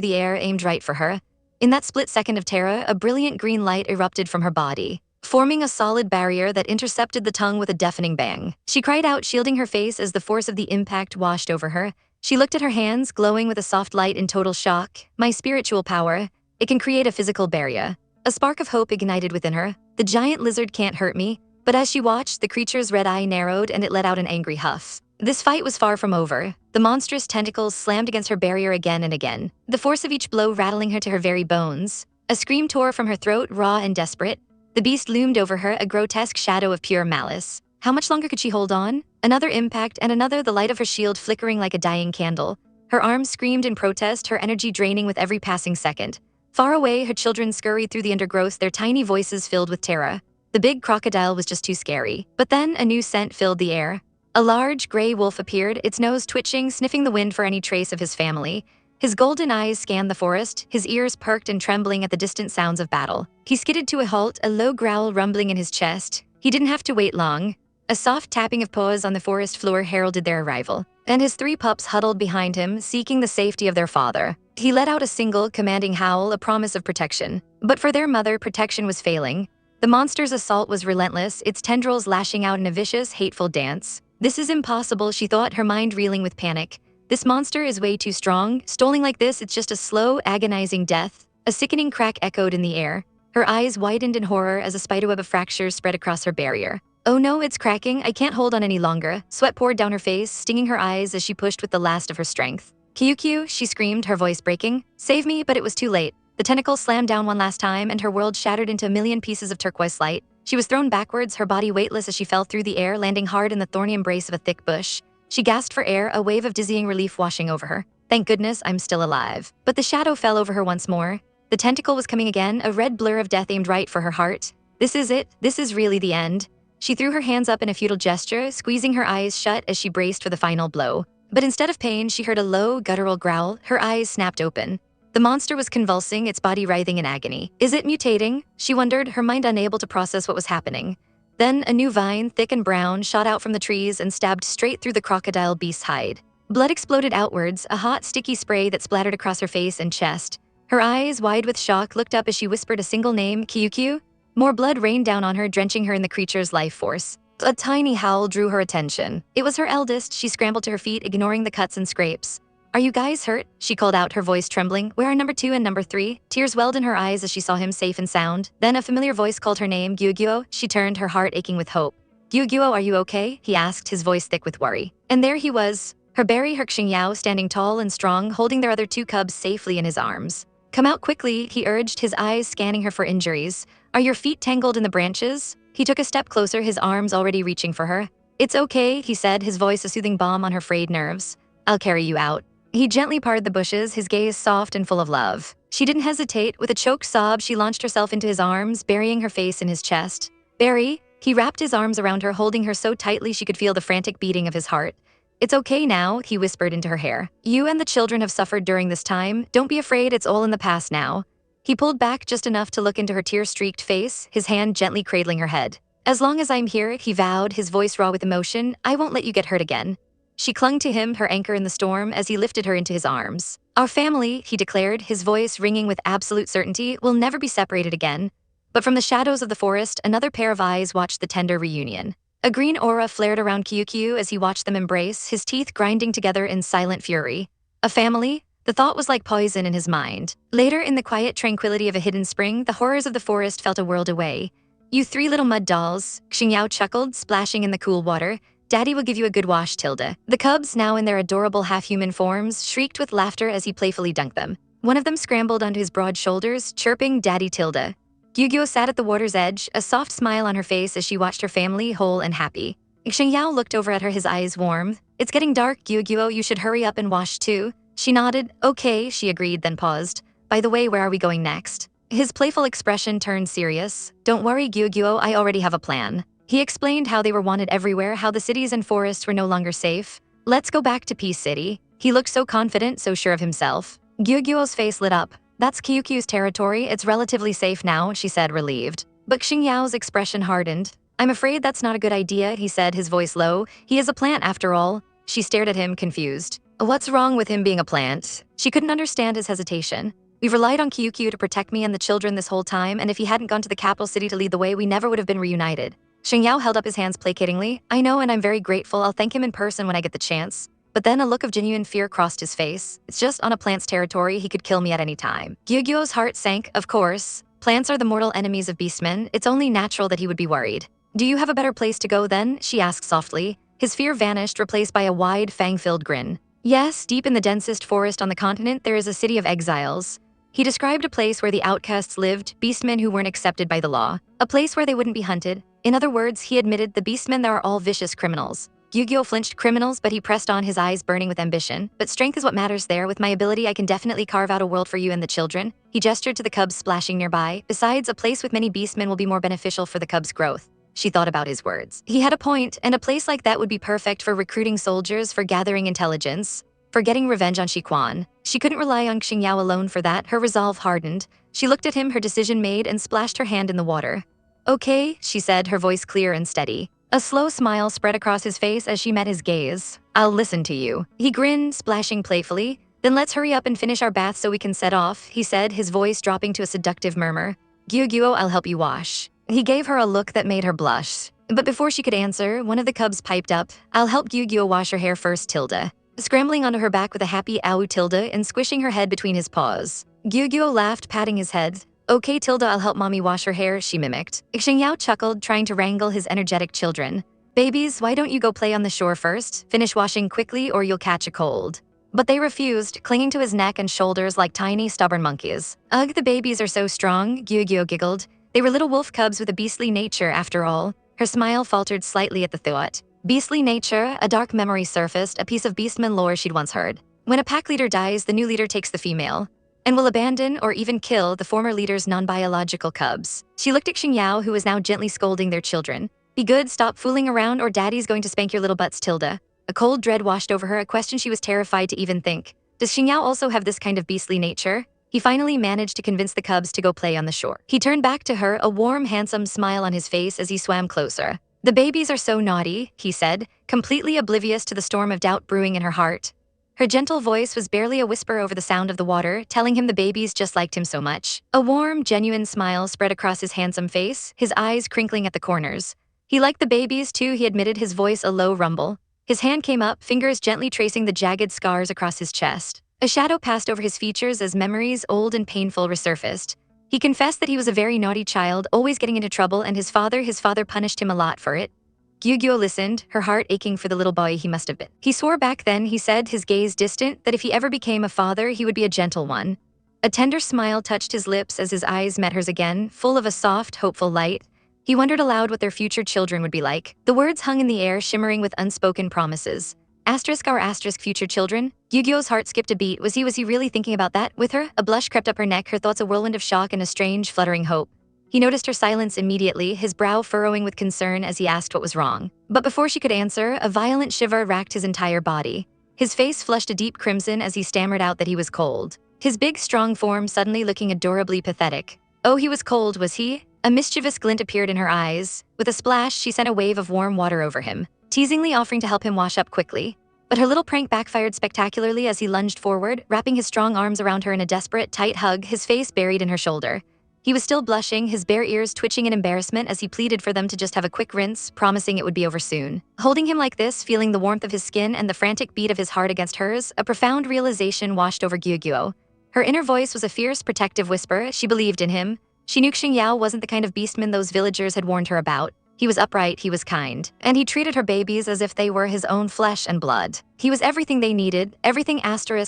the air, aimed right for her. In that split second of terror, a brilliant green light erupted from her body, forming a solid barrier that intercepted the tongue with a deafening bang. She cried out, shielding her face as the force of the impact washed over her. She looked at her hands, glowing with a soft light in total shock. My spiritual power. It can create a physical barrier. A spark of hope ignited within her. The giant lizard can't hurt me. But as she watched, the creature's red eye narrowed and it let out an angry huff. This fight was far from over. The monstrous tentacles slammed against her barrier again and again, the force of each blow rattling her to her very bones. A scream tore from her throat, raw and desperate. The beast loomed over her, a grotesque shadow of pure malice. How much longer could she hold on? Another impact and another, the light of her shield flickering like a dying candle. Her arms screamed in protest, her energy draining with every passing second. Far away, her children scurried through the undergrowth, their tiny voices filled with terror. The big crocodile was just too scary. But then a new scent filled the air. A large, gray wolf appeared, its nose twitching, sniffing the wind for any trace of his family. His golden eyes scanned the forest, his ears perked and trembling at the distant sounds of battle. He skidded to a halt, a low growl rumbling in his chest. He didn't have to wait long. A soft tapping of paws on the forest floor heralded their arrival, and his 3 pups huddled behind him, seeking the safety of their father. He let out a single, commanding howl, a promise of protection. But for their mother, protection was failing. The monster's assault was relentless, its tendrils lashing out in a vicious, hateful dance. This is impossible, she thought, her mind reeling with panic. This monster is way too strong. Stoling like this, it's just a slow, agonizing death. A sickening crack echoed in the air. Her eyes widened in horror as a spiderweb of fractures spread across her barrier. Oh no, it's cracking. I can't hold on any longer. Sweat poured down her face, stinging her eyes as she pushed with the last of her strength. Kyukyu, she screamed, her voice breaking. Save me, but it was too late. The tentacle slammed down one last time, and her world shattered into a million pieces of turquoise light. She was thrown backwards, her body weightless as she fell through the air, landing hard in the thorny embrace of a thick bush. She gasped for air, a wave of dizzying relief washing over her. Thank goodness I'm still alive. But the shadow fell over her once more. The tentacle was coming again, a red blur of death aimed right for her heart. This is it. This is really the end. She threw her hands up in a futile gesture, squeezing her eyes shut as she braced for the final blow. But instead of pain, she heard a low, guttural growl. Her eyes snapped open. The monster was convulsing, its body writhing in agony. Is it mutating? She wondered, her mind unable to process what was happening. Then a new vine, thick and brown, shot out from the trees and stabbed straight through the crocodile beast's hide. Blood exploded outwards, a hot, sticky spray that splattered across her face and chest. Her eyes, wide with shock, looked up as she whispered a single name, Kyukyu. More blood rained down on her, drenching her in the creature's life force. A tiny howl drew her attention. It was her eldest. She scrambled to her feet, ignoring the cuts and scrapes. Are you guys hurt? She called out, her voice trembling. Where are number 2 and number 3? Tears welled in her eyes as she saw him safe and sound. Then a familiar voice called her name, Gyugyo. She turned, her heart aching with hope. Gyugyo, are you okay? He asked, his voice thick with worry. And there he was. Her berry Xingyao standing tall and strong, holding their other two cubs safely in his arms. Come out quickly, he urged, his eyes scanning her for injuries. Are your feet tangled in the branches? He took a step closer, his arms already reaching for her. It's okay, he said, his voice a soothing balm on her frayed nerves. I'll carry you out. He gently parted the bushes, his gaze soft and full of love. She didn't hesitate. With a choked sob, she launched herself into his arms, burying her face in his chest. Barry, he wrapped his arms around her, holding her so tightly she could feel the frantic beating of his heart. It's okay now, he whispered into her hair. You and the children have suffered during this time. Don't be afraid, it's all in the past now. He pulled back just enough to look into her tear-streaked face, his hand gently cradling her head. As long as I'm here, he vowed, his voice raw with emotion, I won't let you get hurt again. She clung to him, her anchor in the storm, as he lifted her into his arms. Our family, he declared, his voice ringing with absolute certainty, will never be separated again. But from the shadows of the forest, another pair of eyes watched the tender reunion. A green aura flared around Kyukyu as he watched them embrace, his teeth grinding together in silent fury. A family? The thought was like poison in his mind. Later, in the quiet tranquility of a hidden spring, the horrors of the forest felt a world away. You three little mud dolls, Xingyao chuckled, splashing in the cool water. Daddy will give you a good wash, Tilda. The cubs, now in their adorable half-human forms, shrieked with laughter as he playfully dunked them. One of them scrambled onto his broad shoulders, chirping, Daddy Tilda. Gyugyo sat at the water's edge, a soft smile on her face as she watched her family whole and happy. Xingyao looked over at her, his eyes warm. It's getting dark, Gyugyo, you should hurry up and wash too. She nodded. Okay, she agreed, then paused. By the way, where are we going next? His playful expression turned serious. Don't worry, Gyugyo, I already have a plan. He explained how they were wanted everywhere, how the cities and forests were no longer safe. Let's go back to Peace City. He looked so confident, so sure of himself. Gyugyo's face lit up. That's Kyukyu's territory, it's relatively safe now, she said, relieved. But Xingyao's expression hardened. I'm afraid that's not a good idea, he said, his voice low. He is a plant after all. She stared at him, confused. What's wrong with him being a plant? She couldn't understand his hesitation. We've relied on Kyukyu to protect me and the children this whole time, and if he hadn't gone to the capital city to lead the way, we never would have been reunited. Xingyao held up his hands placatingly. I know, and I'm very grateful. I'll thank him in person when I get the chance. But then a look of genuine fear crossed his face. It's just on a plant's territory, he could kill me at any time. Gyugyo's heart sank. Of course. Plants are the mortal enemies of beastmen. It's only natural that he would be worried. Do you have a better place to go then? She asked softly. His fear vanished, replaced by a wide, fang-filled grin. Yes, deep in the densest forest on the continent, there is a city of exiles. He described a place where the outcasts lived, beastmen who weren't accepted by the law. A place where they wouldn't be hunted. In other words, he admitted the beastmen are all vicious criminals. Gyugyo flinched. Criminals, but he pressed on, his eyes burning with ambition. But strength is what matters there. With my ability, I can definitely carve out a world for you and the children. He gestured to the cubs splashing nearby. Besides, a place with many beastmen will be more beneficial for the cubs' growth. She thought about his words. He had a point, and a place like that would be perfect for recruiting soldiers, for gathering intelligence, for getting revenge on Shiquan. She couldn't rely on Xingyao alone for that. Her resolve hardened. She looked at him, her decision made, and splashed her hand in the water. Okay, she said, her voice clear and steady. A slow smile spread across his face as she met his gaze. I'll listen to you. He grinned, splashing playfully. Then let's hurry up and finish our bath so we can set off, he said, his voice dropping to a seductive murmur. Gyugyo, I'll help you wash. He gave her a look that made her blush. But before she could answer, one of the cubs piped up. I'll help Gyugyo wash her hair first, Tilda. Scrambling onto her back with a happy ow, Tilda, and squishing her head between his paws. Gyugyo laughed, patting his head. Okay, Tilda, I'll help mommy wash her hair, she mimicked. Xingyao chuckled, trying to wrangle his energetic children. Babies, why don't you go play on the shore first? Finish washing quickly or you'll catch a cold. But they refused, clinging to his neck and shoulders like tiny, stubborn monkeys. Ugh, the babies are so strong, Gyugyo giggled. They were little wolf cubs with a beastly nature, after all. Her smile faltered slightly at the thought. Beastly nature, a dark memory surfaced, a piece of beastman lore she'd once heard. When a pack leader dies, the new leader takes the female, and will abandon or even kill the former leader's non-biological cubs. She looked at Xingyao, who was now gently scolding their children. Be good, stop fooling around, or daddy's going to spank your little butts, Tilda. A cold dread washed over her, a question she was terrified to even think. Does Xingyao also have this kind of beastly nature? He finally managed to convince the cubs to go play on the shore. He turned back to her, a warm, handsome smile on his face as he swam closer. The babies are so naughty, he said, completely oblivious to the storm of doubt brewing in her heart. Her gentle voice was barely a whisper over the sound of the water, telling him the babies just liked him so much. A warm, genuine smile spread across his handsome face, his eyes crinkling at the corners. He liked the babies too, he admitted, his voice a low rumble. His hand came up, fingers gently tracing the jagged scars across his chest. A shadow passed over his features as memories, old and painful, resurfaced. He confessed that he was a very naughty child, always getting into trouble, and his father punished him a lot for it. Gyugyo listened, her heart aching for the little boy he must have been. He swore back then, he said, his gaze distant, that if he ever became a father, he would be a gentle one. A tender smile touched his lips as his eyes met hers again, full of a soft, hopeful light. He wondered aloud what their future children would be like. The words hung in the air, shimmering with unspoken promises. Our future children? Gyugyo's heart skipped a beat. Was he really thinking about that with her? A blush crept up her neck, her thoughts a whirlwind of shock and a strange, fluttering hope. He noticed her silence immediately, his brow furrowing with concern as he asked what was wrong. But before she could answer, a violent shiver racked his entire body. His face flushed a deep crimson as he stammered out that he was cold. His big, strong form suddenly looking adorably pathetic. Oh, he was cold, was he? A mischievous glint appeared in her eyes. With a splash, she sent a wave of warm water over him, teasingly offering to help him wash up quickly. But her little prank backfired spectacularly as he lunged forward, wrapping his strong arms around her in a desperate, tight hug, his face buried in her shoulder. He was still blushing, his bare ears twitching in embarrassment as he pleaded for them to just have a quick rinse, promising it would be over soon. Holding him like this, feeling the warmth of his skin and the frantic beat of his heart against hers, a profound realization washed over Gyugyo. Her inner voice was a fierce, protective whisper. She believed in him. She knew Xingyao wasn't the kind of beastman those villagers had warned her about. He was upright, he was kind, and he treated her babies as if they were his own flesh and blood. He was everything they needed, everything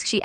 she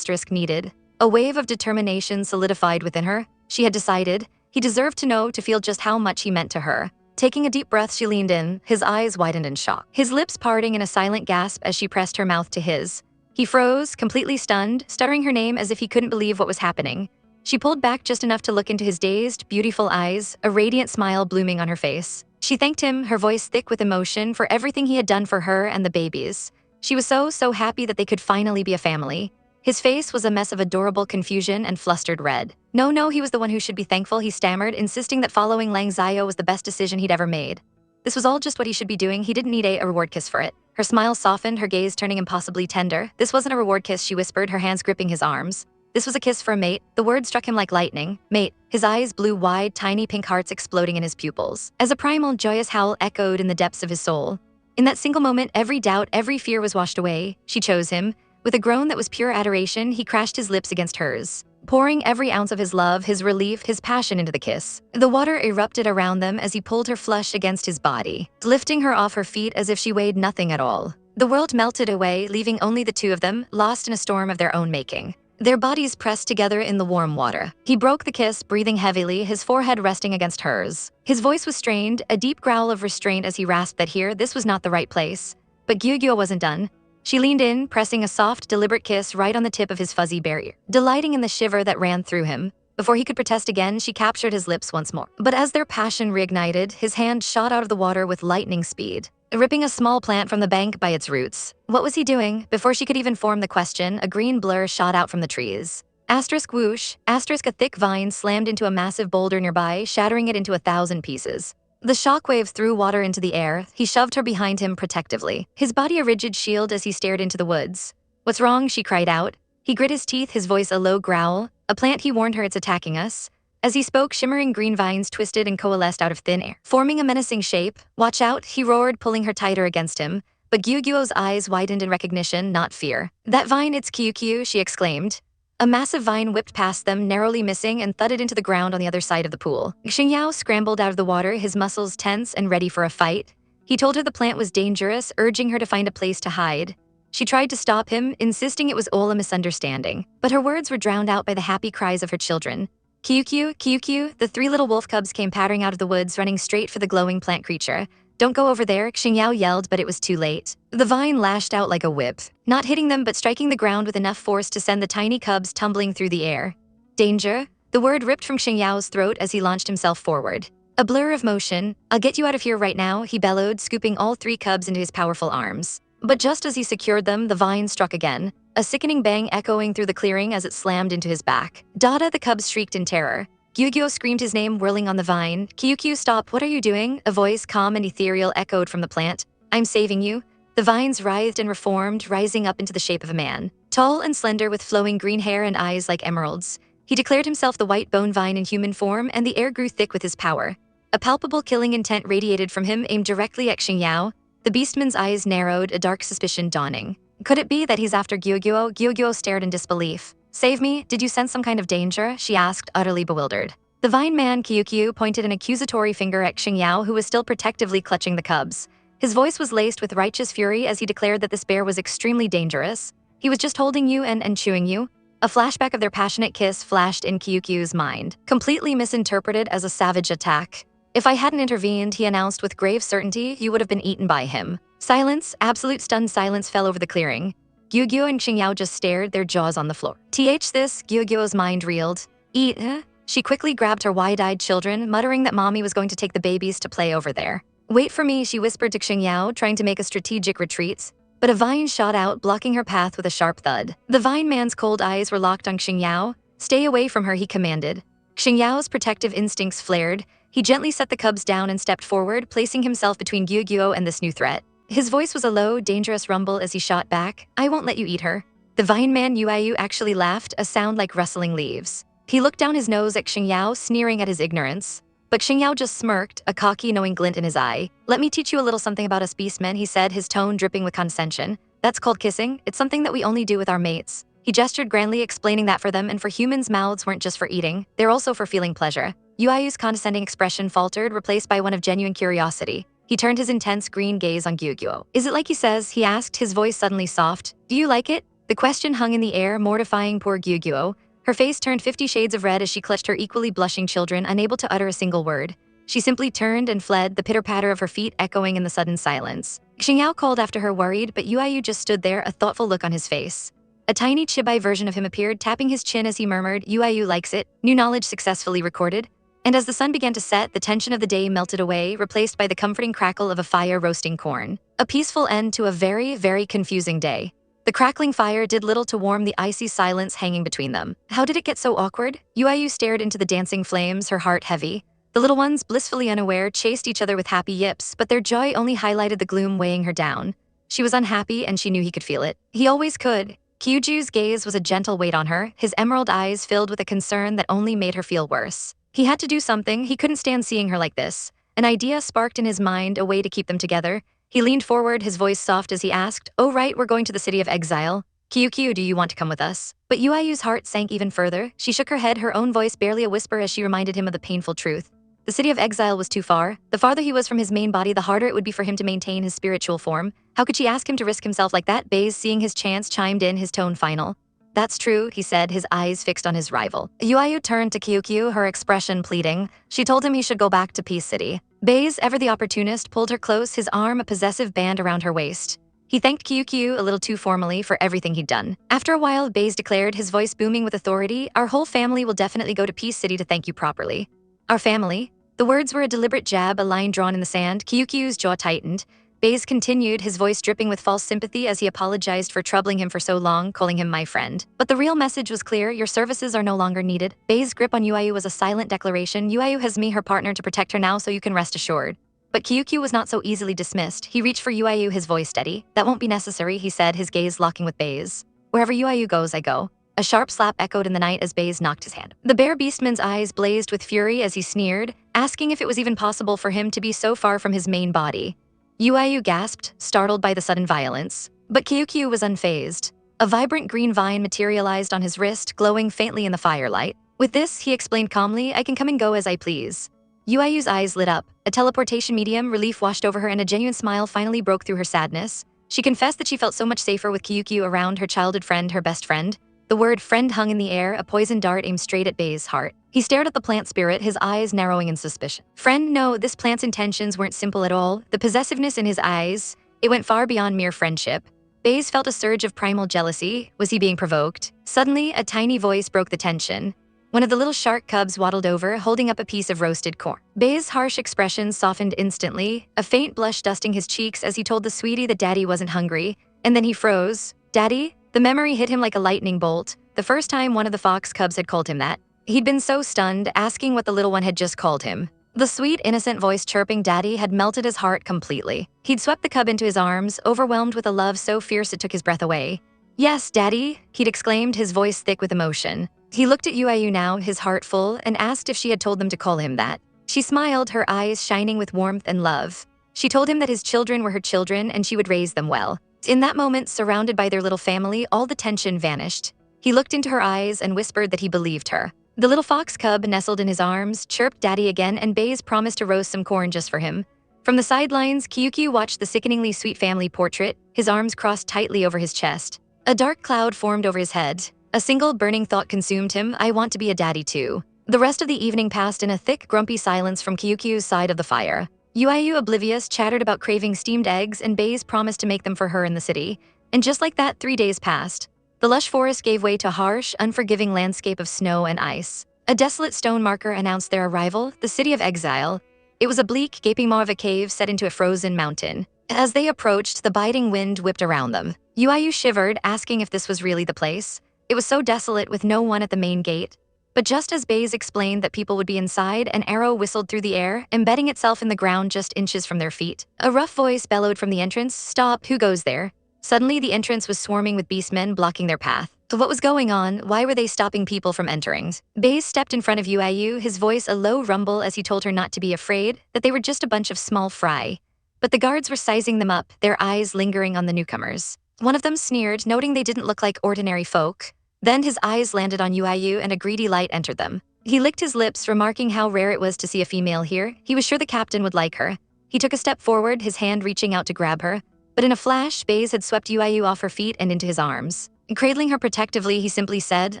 needed. A wave of determination solidified within her. She had decided. He deserved to know, to feel just how much he meant to her. Taking a deep breath, she leaned in, his eyes widened in shock, his lips parting in a silent gasp as she pressed her mouth to his. He froze, completely stunned, stuttering her name as if he couldn't believe what was happening. She pulled back just enough to look into his dazed, beautiful eyes, a radiant smile blooming on her face. She thanked him, her voice thick with emotion, for everything he had done for her and the babies. She was so happy that they could finally be a family. His face was a mess of adorable confusion and flustered red. No, he was the one who should be thankful, he stammered, insisting that following Lang Xiao was the best decision he'd ever made. This was all just what he should be doing, he didn't need a reward kiss for it. Her smile softened, her gaze turning impossibly tender. This wasn't a reward kiss, she whispered, her hands gripping his arms. This was a kiss for a mate. The word struck him like lightning. Mate. His eyes blew wide, tiny pink hearts exploding in his pupils, as a primal, joyous howl echoed in the depths of his soul. In that single moment, every doubt, every fear was washed away. She chose him. With a groan that was pure adoration, he crashed his lips against hers, pouring every ounce of his love, his relief, his passion into the kiss. The water erupted around them as he pulled her flush against his body, lifting her off her feet as if she weighed nothing at all. The world melted away, leaving only the two of them, lost in a storm of their own making. Their bodies pressed together in the warm water. He broke the kiss, breathing heavily, his forehead resting against hers. His voice was strained, a deep growl of restraint as he rasped that this was not the right place. But Gyugyo wasn't done. She leaned in, pressing a soft, deliberate kiss right on the tip of his fuzzy bare ear, delighting in the shiver that ran through him. Before he could protest again, she captured his lips once more. But as their passion reignited, his hand shot out of the water with lightning speed, ripping a small plant from the bank by its roots. What was he doing? Before she could even form the question, a green blur shot out from the trees. Asterisk whoosh, asterisk a thick vine slammed into a massive boulder nearby, shattering it into 1,000 pieces. The shockwave threw water into the air. He shoved her behind him protectively, his body a rigid shield as he stared into the woods. What's wrong? She cried out. He grit his teeth, his voice a low growl. A plant, he warned her, it's attacking us. As he spoke, shimmering green vines twisted and coalesced out of thin air, forming a menacing shape. Watch out, he roared, pulling her tighter against him. But Gyugyo's eyes widened in recognition, not fear. That vine, it's Kyukyu, she exclaimed. A massive vine whipped past them, narrowly missing, and thudded into the ground on the other side of the pool. Xingyao scrambled out of the water, his muscles tense and ready for a fight. He told her the plant was dangerous, urging her to find a place to hide. She tried to stop him, insisting it was all a misunderstanding. But her words were drowned out by the happy cries of her children. Kyukyu, Kyukyu, the 3 little wolf cubs came pattering out of the woods, running straight for the glowing plant creature. Don't go over there, Xingyao yelled, but it was too late. The vine lashed out like a whip, not hitting them but striking the ground with enough force to send the tiny cubs tumbling through the air. Danger? The word ripped from Xingyao's throat as he launched himself forward. A blur of motion. I'll get you out of here right now, he bellowed, scooping all 3 cubs into his powerful arms. But just as he secured them, the vine struck again, a sickening bang echoing through the clearing as it slammed into his back. Dada, the cubs shrieked in terror. Gyugyo screamed his name, whirling on the vine. Kyukyu, stop, what are you doing? A voice, calm and ethereal, echoed from the plant. I'm saving you. The vines writhed and reformed, rising up into the shape of a man. Tall and slender with flowing green hair and eyes like emeralds. He declared himself the white bone vine in human form, and the air grew thick with his power. A palpable killing intent radiated from him, aimed directly at Xingyao. The beastman's eyes narrowed, a dark suspicion dawning. Could it be that he's after Gyugyo? Gyugyo stared in disbelief. Save me? Did you sense some kind of danger? She asked, utterly bewildered. The vine man, Kyukyu, pointed an accusatory finger at Xingyao, who was still protectively clutching the cubs. His voice was laced with righteous fury as he declared that this bear was extremely dangerous. He was just holding you and chewing you. A flashback of their passionate kiss flashed in Kyukyu's mind, completely misinterpreted as a savage attack. If I hadn't intervened, he announced with grave certainty, you would have been eaten by him. Silence, absolute stunned silence fell over the clearing. Gyugyo and Xingyao just stared, their jaws on the floor. This, Gyugyo's mind reeled. Eat, eh? She quickly grabbed her wide-eyed children, muttering that mommy was going to take the babies to play over there. Wait for me, she whispered to Xingyao, trying to make a strategic retreat. But a vine shot out, blocking her path with a sharp thud. The vine man's cold eyes were locked on Xingyao. Stay away from her, he commanded. Xingyao's protective instincts flared. He gently set the cubs down and stepped forward, placing himself between Gyugyo and this new threat. His voice was a low, dangerous rumble as he shot back. I won't let you eat her. The vine man Yu actually laughed, a sound like rustling leaves. He looked down his nose at Xingyao, sneering at his ignorance. But Xingyao just smirked, a cocky, knowing glint in his eye. Let me teach you a little something about us beastmen, he said, his tone dripping with condescension. That's called kissing. It's something that we only do with our mates. He gestured grandly, explaining that for them and for humans, mouths weren't just for eating, they're also for feeling pleasure. Yu's condescending expression faltered, replaced by one of genuine curiosity. He turned his intense green gaze on Gyugyo. Is it like he says? He asked, his voice suddenly soft. Do you like it? The question hung in the air, mortifying poor Gyugyo. Her face turned 50 shades of red as she clutched her equally blushing children, unable to utter a single word. She simply turned and fled, the pitter-patter of her feet echoing in the sudden silence. Xingyao called after her, worried, but Yu just stood there, a thoughtful look on his face. A tiny chibai version of him appeared, tapping his chin as he murmured, Yu likes it, new knowledge successfully recorded. And as the sun began to set, the tension of the day melted away, replaced by the comforting crackle of a fire roasting corn. A peaceful end to a very, very confusing day. The crackling fire did little to warm the icy silence hanging between them. How did it get so awkward? Yu stared into the dancing flames, her heart heavy. The little ones, blissfully unaware, chased each other with happy yips, but their joy only highlighted the gloom weighing her down. She was unhappy, and she knew he could feel it. He always could. Kyuju's gaze was a gentle weight on her, his emerald eyes filled with a concern that only made her feel worse. He had to do something, he couldn't stand seeing her like this. An idea sparked in his mind, a way to keep them together. He leaned forward, his voice soft as he asked, Oh right, we're going to the city of exile. Kyukyu, do you want to come with us? But Yu's heart sank even further. She shook her head, her own voice barely a whisper as she reminded him of the painful truth. The city of exile was too far. The farther he was from his main body, the harder it would be for him to maintain his spiritual form. How could she ask him to risk himself like that? Baze, seeing his chance, chimed in, his tone final. That's true, he said, his eyes fixed on his rival. Yu turned to Kyukyu, her expression pleading. She told him he should go back to Peace City. Baze, ever the opportunist, pulled her close, his arm a possessive band around her waist. He thanked Kyukyu a little too formally for everything he'd done. After a while, Baze declared, his voice booming with authority, Our whole family will definitely go to Peace City to thank you properly. Our family? The words were a deliberate jab, a line drawn in the sand. Kyukyu's jaw tightened. Baze continued, his voice dripping with false sympathy as he apologized for troubling him for so long, calling him my friend. But the real message was clear, your services are no longer needed. Baze's grip on Yu was a silent declaration, Yu has me, her partner, to protect her now, so you can rest assured. But Kyukyu was not so easily dismissed. He reached for Yu, his voice steady. That won't be necessary, he said, his gaze locking with Baze. Wherever Yu goes, I go. A sharp slap echoed in the night as Baze knocked his hand. The bear beastman's eyes blazed with fury as he sneered, asking if it was even possible for him to be so far from his main body. Yu gasped, startled by the sudden violence. But Kyukyu was unfazed. A vibrant green vine materialized on his wrist, glowing faintly in the firelight. With this, he explained calmly, I can come and go as I please. Yu's eyes lit up. A teleportation medium, relief washed over her, and a genuine smile finally broke through her sadness. She confessed that she felt so much safer with Kyukyu around, her childhood friend, her best friend. The word friend hung in the air, a poison dart aimed straight at Bae's heart. He stared at the plant spirit, his eyes narrowing in suspicion. Friend, no, this plant's intentions weren't simple at all. The possessiveness in his eyes, it went far beyond mere friendship. Baze felt a surge of primal jealousy. Was he being provoked? Suddenly, a tiny voice broke the tension. One of the little shark cubs waddled over, holding up a piece of roasted corn. Bae's harsh expression softened instantly, a faint blush dusting his cheeks as he told the sweetie that Daddy wasn't hungry. And then he froze. Daddy? The memory hit him like a lightning bolt, the first time one of the fox cubs had called him that. He'd been so stunned, asking what the little one had just called him. The sweet, innocent voice chirping Daddy had melted his heart completely. He'd swept the cub into his arms, overwhelmed with a love so fierce it took his breath away. Yes, Daddy, he'd exclaimed, his voice thick with emotion. He looked at Yu now, his heart full, and asked if she had told them to call him that. She smiled, her eyes shining with warmth and love. She told him that his children were her children and she would raise them well. In that moment, surrounded by their little family, all the tension vanished. He looked into her eyes and whispered that he believed her. The little fox cub nestled in his arms, chirped Daddy again, and Baze promised to roast some corn just for him. From the sidelines, Kyukyu watched the sickeningly sweet family portrait, his arms crossed tightly over his chest. A dark cloud formed over his head. A single burning thought consumed him: I want to be a daddy too. The rest of the evening passed in a thick, grumpy silence from Kyukyu's side of the fire. Yuayu, oblivious, chattered about craving steamed eggs, and Bai's promised to make them for her in the city. And just like that, 3 days passed. The lush forest gave way to a harsh, unforgiving landscape of snow and ice. A desolate stone marker announced their arrival, the city of exile. It was a bleak, gaping maw of a cave set into a frozen mountain. As they approached, the biting wind whipped around them. Yuayu shivered, asking if this was really the place. It was so desolate, with no one at the main gate. But just as Bai's explained that people would be inside, an arrow whistled through the air, embedding itself in the ground just inches from their feet. A rough voice bellowed from the entrance, "Stop, who goes there?" Suddenly, the entrance was swarming with beastmen, blocking their path. What was going on? Why were they stopping people from entering? Bai stepped in front of Yuayu, his voice a low rumble as he told her not to be afraid, that they were just a bunch of small fry. But the guards were sizing them up, their eyes lingering on the newcomers. One of them sneered, noting they didn't look like ordinary folk. Then his eyes landed on Yuayu and a greedy light entered them. He licked his lips, remarking how rare it was to see a female here. He was sure the captain would like her. He took a step forward, his hand reaching out to grab her. But in a flash, Bai had swept Yuayu off her feet and into his arms. Cradling her protectively, he simply said,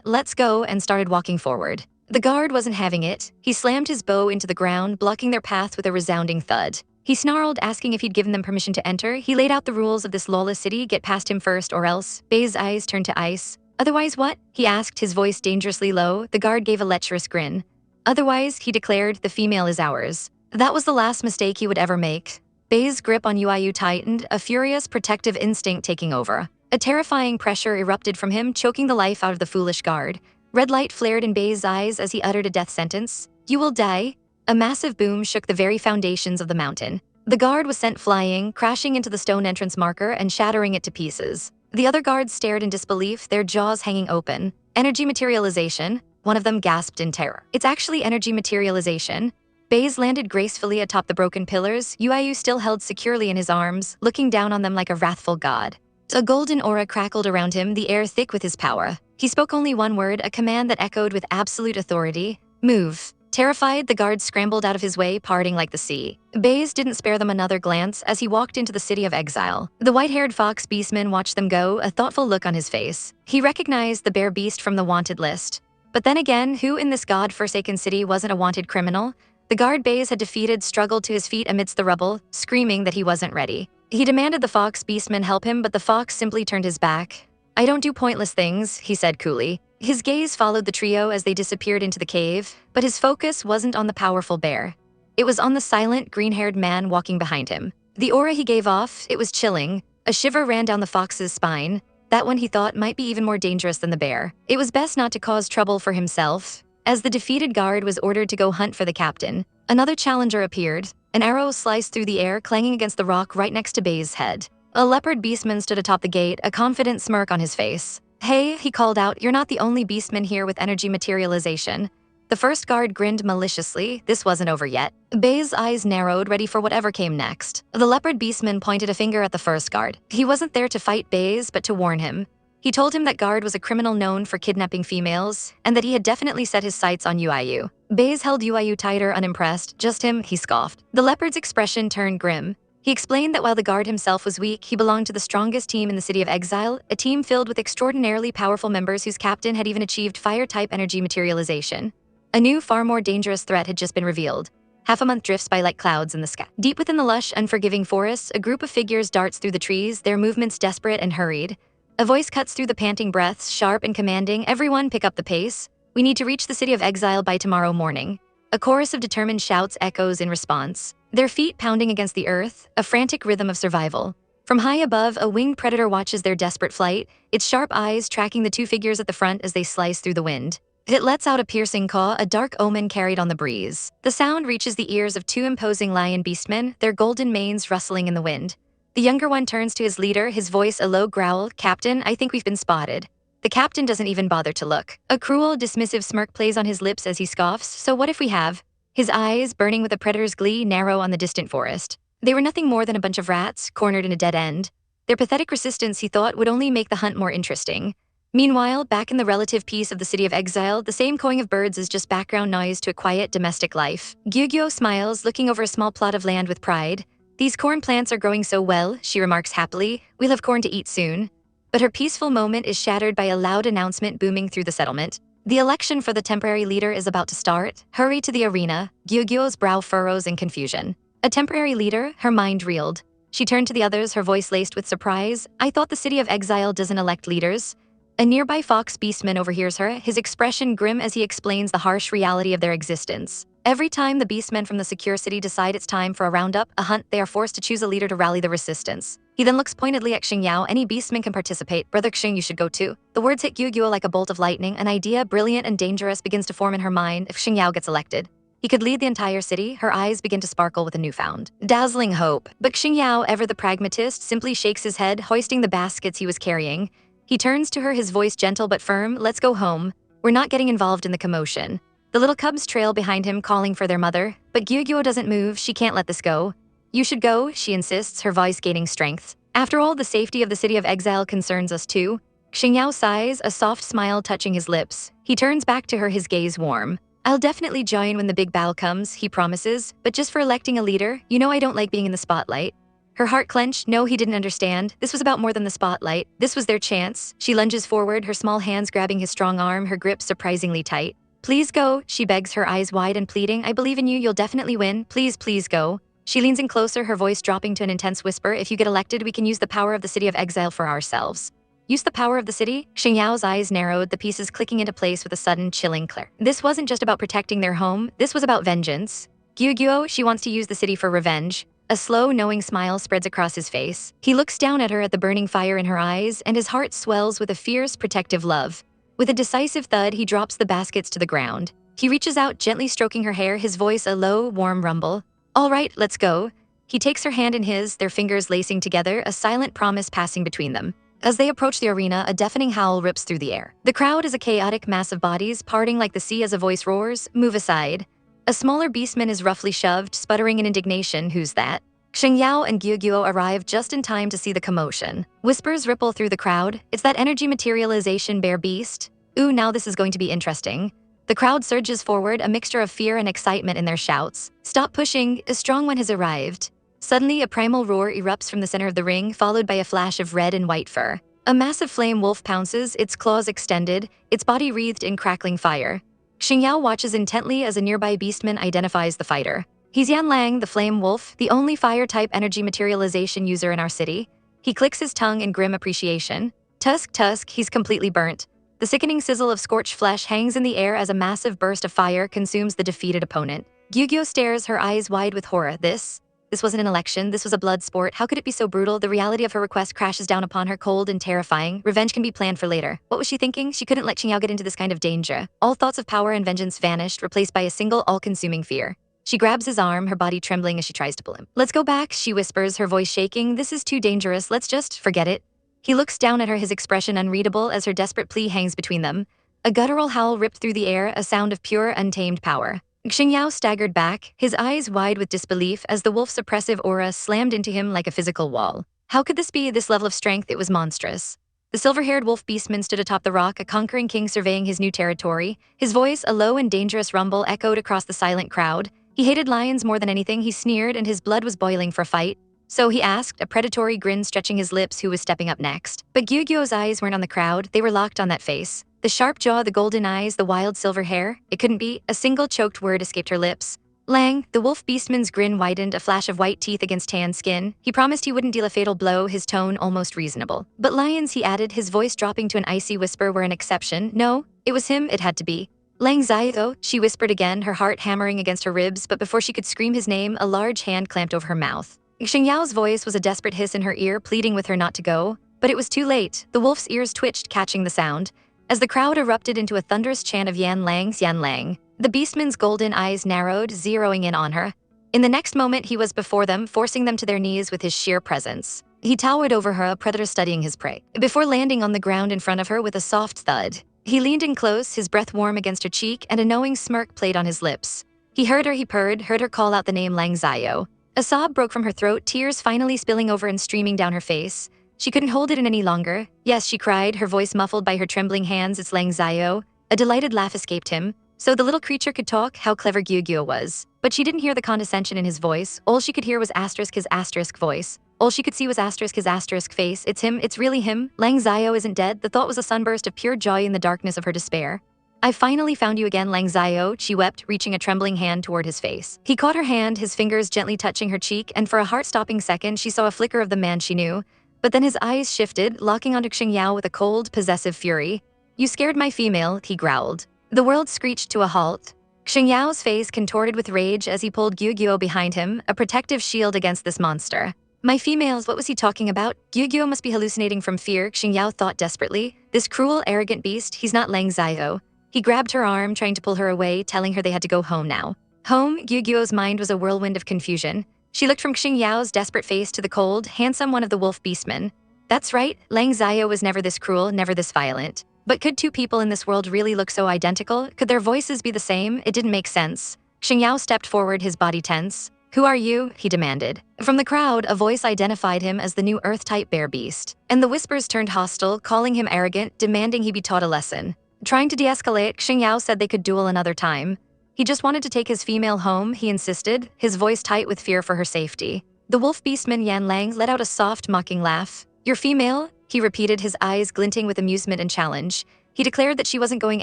"Let's go," and started walking forward. The guard wasn't having it. He slammed his bow into the ground, blocking their path with a resounding thud. He snarled, asking if he'd given them permission to enter. He laid out the rules of this lawless city: get past him first or else. Bai's eyes turned to ice. "Otherwise what?" he asked, his voice dangerously low. The guard gave a lecherous grin. "Otherwise," he declared, "the female is ours." That was the last mistake he would ever make. Bai's grip on Yuayu tightened, a furious protective instinct taking over. A terrifying pressure erupted from him, choking the life out of the foolish guard. Red light flared in Bai's eyes as he uttered a death sentence. "You will die." A massive boom shook the very foundations of the mountain. The guard was sent flying, crashing into the stone entrance marker and shattering it to pieces. The other guards stared in disbelief, their jaws hanging open. "Energy materialization?" One of them gasped in terror. "It's actually energy materialization." Bai's landed gracefully atop the broken pillars, Yuayu still held securely in his arms, looking down on them like a wrathful god. A golden aura crackled around him, the air thick with his power. He spoke only one word, a command that echoed with absolute authority: "Move." Terrified, the guards scrambled out of his way, parting like the sea. Bai's didn't spare them another glance as he walked into the city of exile. The white-haired fox beastman watched them go, a thoughtful look on his face. He recognized the bear beast from the wanted list. But then again, who in this god-forsaken city wasn't a wanted criminal? The guard Bai's had defeated struggled to his feet amidst the rubble, screaming that he wasn't ready. He demanded the fox beastman help him, but the fox simply turned his back. "I don't do pointless things," he said coolly. His gaze followed the trio as they disappeared into the cave, but his focus wasn't on the powerful bear. It was on the silent, green-haired man walking behind him. The aura he gave off, it was chilling. A shiver ran down the fox's spine. That one, he thought, might be even more dangerous than the bear. It was best not to cause trouble for himself. As the defeated guard was ordered to go hunt for the captain, another challenger appeared. An arrow sliced through the air, clanging against the rock right next to Bai's head. A leopard beastman stood atop the gate, a confident smirk on his face. "Hey," he called out, "you're not the only beastman here with energy materialization." The first guard grinned maliciously. This wasn't over yet. Bai's eyes narrowed, ready for whatever came next. The leopard beastman pointed a finger at the first guard. He wasn't there to fight Bai's, but to warn him. He told him that guard was a criminal known for kidnapping females, and that he had definitely set his sights on Yuayu. Bai's held Yuayu tighter, unimpressed. "Just him," he scoffed. The leopard's expression turned grim. He explained that while the guard himself was weak, he belonged to the strongest team in the city of exile, a team filled with extraordinarily powerful members whose captain had even achieved fire-type energy materialization. A new, far more dangerous threat had just been revealed. Half a month drifts by like clouds in the sky. Deep within the lush, unforgiving forests, a group of figures darts through the trees, their movements desperate and hurried. A voice cuts through the panting breaths, sharp and commanding. "Everyone pick up the pace. We need to reach the city of exile by tomorrow morning." A chorus of determined shouts echoes in response, their feet pounding against the earth, a frantic rhythm of survival. From high above, a winged predator watches their desperate flight, its sharp eyes tracking the two figures at the front as they slice through the wind. It lets out a piercing caw, a dark omen carried on the breeze. The sound reaches the ears of two imposing lion beastmen, their golden manes rustling in the wind. The younger one turns to his leader, his voice a low growl. "Captain, I think we've been spotted." The captain doesn't even bother to look. A cruel, dismissive smirk plays on his lips as he scoffs. "So what if we have?" His eyes, burning with a predator's glee, narrow on the distant forest. They were nothing more than a bunch of rats, cornered in a dead end. Their pathetic resistance, he thought, would only make the hunt more interesting. Meanwhile, back in the relative peace of the city of exile, the same cawing of birds is just background noise to a quiet domestic life. Gyugyo smiles, looking over a small plot of land with pride. These corn plants are growing so well, she remarks happily. We'll have corn to eat soon. But her peaceful moment is shattered by a loud announcement booming through the settlement. The election for the temporary leader is about to start. Hurry to the arena. Gyugyo's brow furrows in confusion. A temporary leader? Her mind reeled. She turned to the others, her voice laced with surprise. I thought the city of exile doesn't elect leaders. A nearby fox beastman overhears her, his expression grim as he explains the harsh reality of their existence. Every time the beastmen from the secure city decide it's time for a roundup, a hunt, they are forced to choose a leader to rally the resistance. He then looks pointedly at Xingyao. Any beastman can participate. Brother Xing, you should go too. The words hit Gyugyo like a bolt of lightning. An idea, brilliant and dangerous, begins to form in her mind. If Xingyao gets elected, he could lead the entire city. Her eyes begin to sparkle with a newfound, dazzling hope. But Xingyao, ever the pragmatist, simply shakes his head, hoisting the baskets he was carrying. He turns to her, his voice gentle but firm. Let's go home. We're not getting involved in the commotion. The little cubs trail behind him, calling for their mother. But Gyugyo doesn't move. She can't let this go. You should go, she insists, her voice gaining strength. After all, the safety of the city of exile concerns us too. Xingyao sighs, a soft smile touching his lips. He turns back to her, his gaze warm. I'll definitely join when the big battle comes, he promises, but just for electing a leader, you know I don't like being in the spotlight. Her heart clenched. No, he didn't understand. This was about more than the spotlight. This was their chance. She lunges forward, her small hands grabbing his strong arm, her grip surprisingly tight. Please go, she begs, her eyes wide and pleading. I believe in you, you'll definitely win. Please, please go. She leans in closer, her voice dropping to an intense whisper. If you get elected, we can use the power of the city of exile for ourselves. Use the power of the city? Xingyao's eyes narrowed, the pieces clicking into place with a sudden, chilling click. This wasn't just about protecting their home, this was about vengeance. Gyugyo, she wants to use the city for revenge. A slow, knowing smile spreads across his face. He looks down at her, at the burning fire in her eyes, and his heart swells with a fierce, protective love. With a decisive thud, he drops the baskets to the ground. He reaches out, gently stroking her hair, his voice a low, warm rumble. All right, let's go. He takes her hand in his, their fingers lacing together, a silent promise passing between them. As they approach the arena, a deafening howl rips through the air. The crowd is a chaotic mass of bodies, parting like the sea as a voice roars, move aside. A smaller beastman is roughly shoved, sputtering in indignation. Who's that? Xingyao and Gyugyo arrive just in time to see the commotion. Whispers ripple through the crowd. It's that energy materialization bear beast. Ooh, now this is going to be interesting. The crowd surges forward, a mixture of fear and excitement in their shouts. Stop pushing, a strong one has arrived. Suddenly, a primal roar erupts from the center of the ring, followed by a flash of red and white fur. A massive flame wolf pounces, its claws extended, its body wreathed in crackling fire. Xingyao watches intently as a nearby beastman identifies the fighter. He's Yan Lang, the flame wolf, the only fire-type energy materialization user in our city. He clicks his tongue in grim appreciation. Tusk, he's completely burnt. The sickening sizzle of scorched flesh hangs in the air as a massive burst of fire consumes the defeated opponent. Gyugyo stares, her eyes wide with horror. This wasn't an election, this was a blood sport. How could it be so brutal? The reality of her request crashes down upon her, cold and terrifying. Revenge can be planned for later. What was she thinking? She couldn't let Xingyao get into this kind of danger. All thoughts of power and vengeance vanished, replaced by a single, all-consuming fear. She grabs his arm, her body trembling as she tries to pull him. Let's go back, she whispers, her voice shaking. This is too dangerous, let's just forget it. He looks down at her, his expression unreadable as her desperate plea hangs between them. A guttural howl ripped through the air, a sound of pure, untamed power. Xingyao staggered back, his eyes wide with disbelief as the wolf's oppressive aura slammed into him like a physical wall. How could this be, this level of strength? It was monstrous. The silver-haired wolf beastman stood atop the rock, a conquering king surveying his new territory. His voice, a low and dangerous rumble, echoed across the silent crowd. He hated lions more than anything, he sneered, and his blood was boiling for a fight. So he asked, a predatory grin stretching his lips, who was stepping up next. But Gyugyo's eyes weren't on the crowd, they were locked on that face. The sharp jaw, the golden eyes, the wild silver hair. It couldn't be. A single choked word escaped her lips. Lang, the wolf beastman's grin widened, a flash of white teeth against tan skin. He promised he wouldn't deal a fatal blow, his tone almost reasonable. But lions, he added, his voice dropping to an icy whisper, were an exception. No, it was him, it had to be. Lang Xiao, she whispered again, her heart hammering against her ribs, but before she could scream his name, a large hand clamped over her mouth. Xingyao's voice was a desperate hiss in her ear, pleading with her not to go. But it was too late. The wolf's ears twitched, catching the sound. As the crowd erupted into a thunderous chant of Yan Lang, the beastman's golden eyes narrowed, zeroing in on her. In the next moment, he was before them, forcing them to their knees with his sheer presence. He towered over her, a predator studying his prey. Before landing on the ground in front of her with a soft thud, he leaned in close, his breath warm against her cheek, and a knowing smirk played on his lips. He heard her, he purred, heard her call out the name Lang Xiao. A sob broke from her throat, tears finally spilling over and streaming down her face. She couldn't hold it in any longer. Yes, she cried, her voice muffled by her trembling hands. It's Lang Xiao. A delighted laugh escaped him. So the little creature could talk, how clever Gyugyo was. But she didn't hear the condescension in his voice. All she could hear was his voice. All she could see was his face. It's him, it's really him. Lang Xiao isn't dead. The thought was a sunburst of pure joy in the darkness of her despair. I finally found you again, Lang Xiao, she wept, reaching a trembling hand toward his face. He caught her hand, his fingers gently touching her cheek, and for a heart-stopping second she saw a flicker of the man she knew. But then his eyes shifted, locking onto Xingyao with a cold, possessive fury. You scared my female, he growled. The world screeched to a halt. Xingyao's face contorted with rage as he pulled Gyugyo behind him, a protective shield against this monster. My females, what was he talking about? Gyugyo must be hallucinating from fear, Xingyao thought desperately. This cruel, arrogant beast, he's not Lang Xiao. He grabbed her arm, trying to pull her away, telling her they had to go home now. Home? Gyugyo's mind was a whirlwind of confusion. She looked from Xingyao's desperate face to the cold, handsome one of the wolf beastmen. That's right, Lang Xiao was never this cruel, never this violent. But could two people in this world really look so identical? Could their voices be the same? It didn't make sense. Xingyao stepped forward, his body tense. Who are you? He demanded. From the crowd, a voice identified him as the new Earth-type bear beast. And the whispers turned hostile, calling him arrogant, demanding he be taught a lesson. Trying to de-escalate, Xingyao said they could duel another time. He just wanted to take his female home, he insisted, his voice tight with fear for her safety. The wolf beastman Yan Lang let out a soft, mocking laugh. Your female? He repeated, his eyes glinting with amusement and challenge. He declared that she wasn't going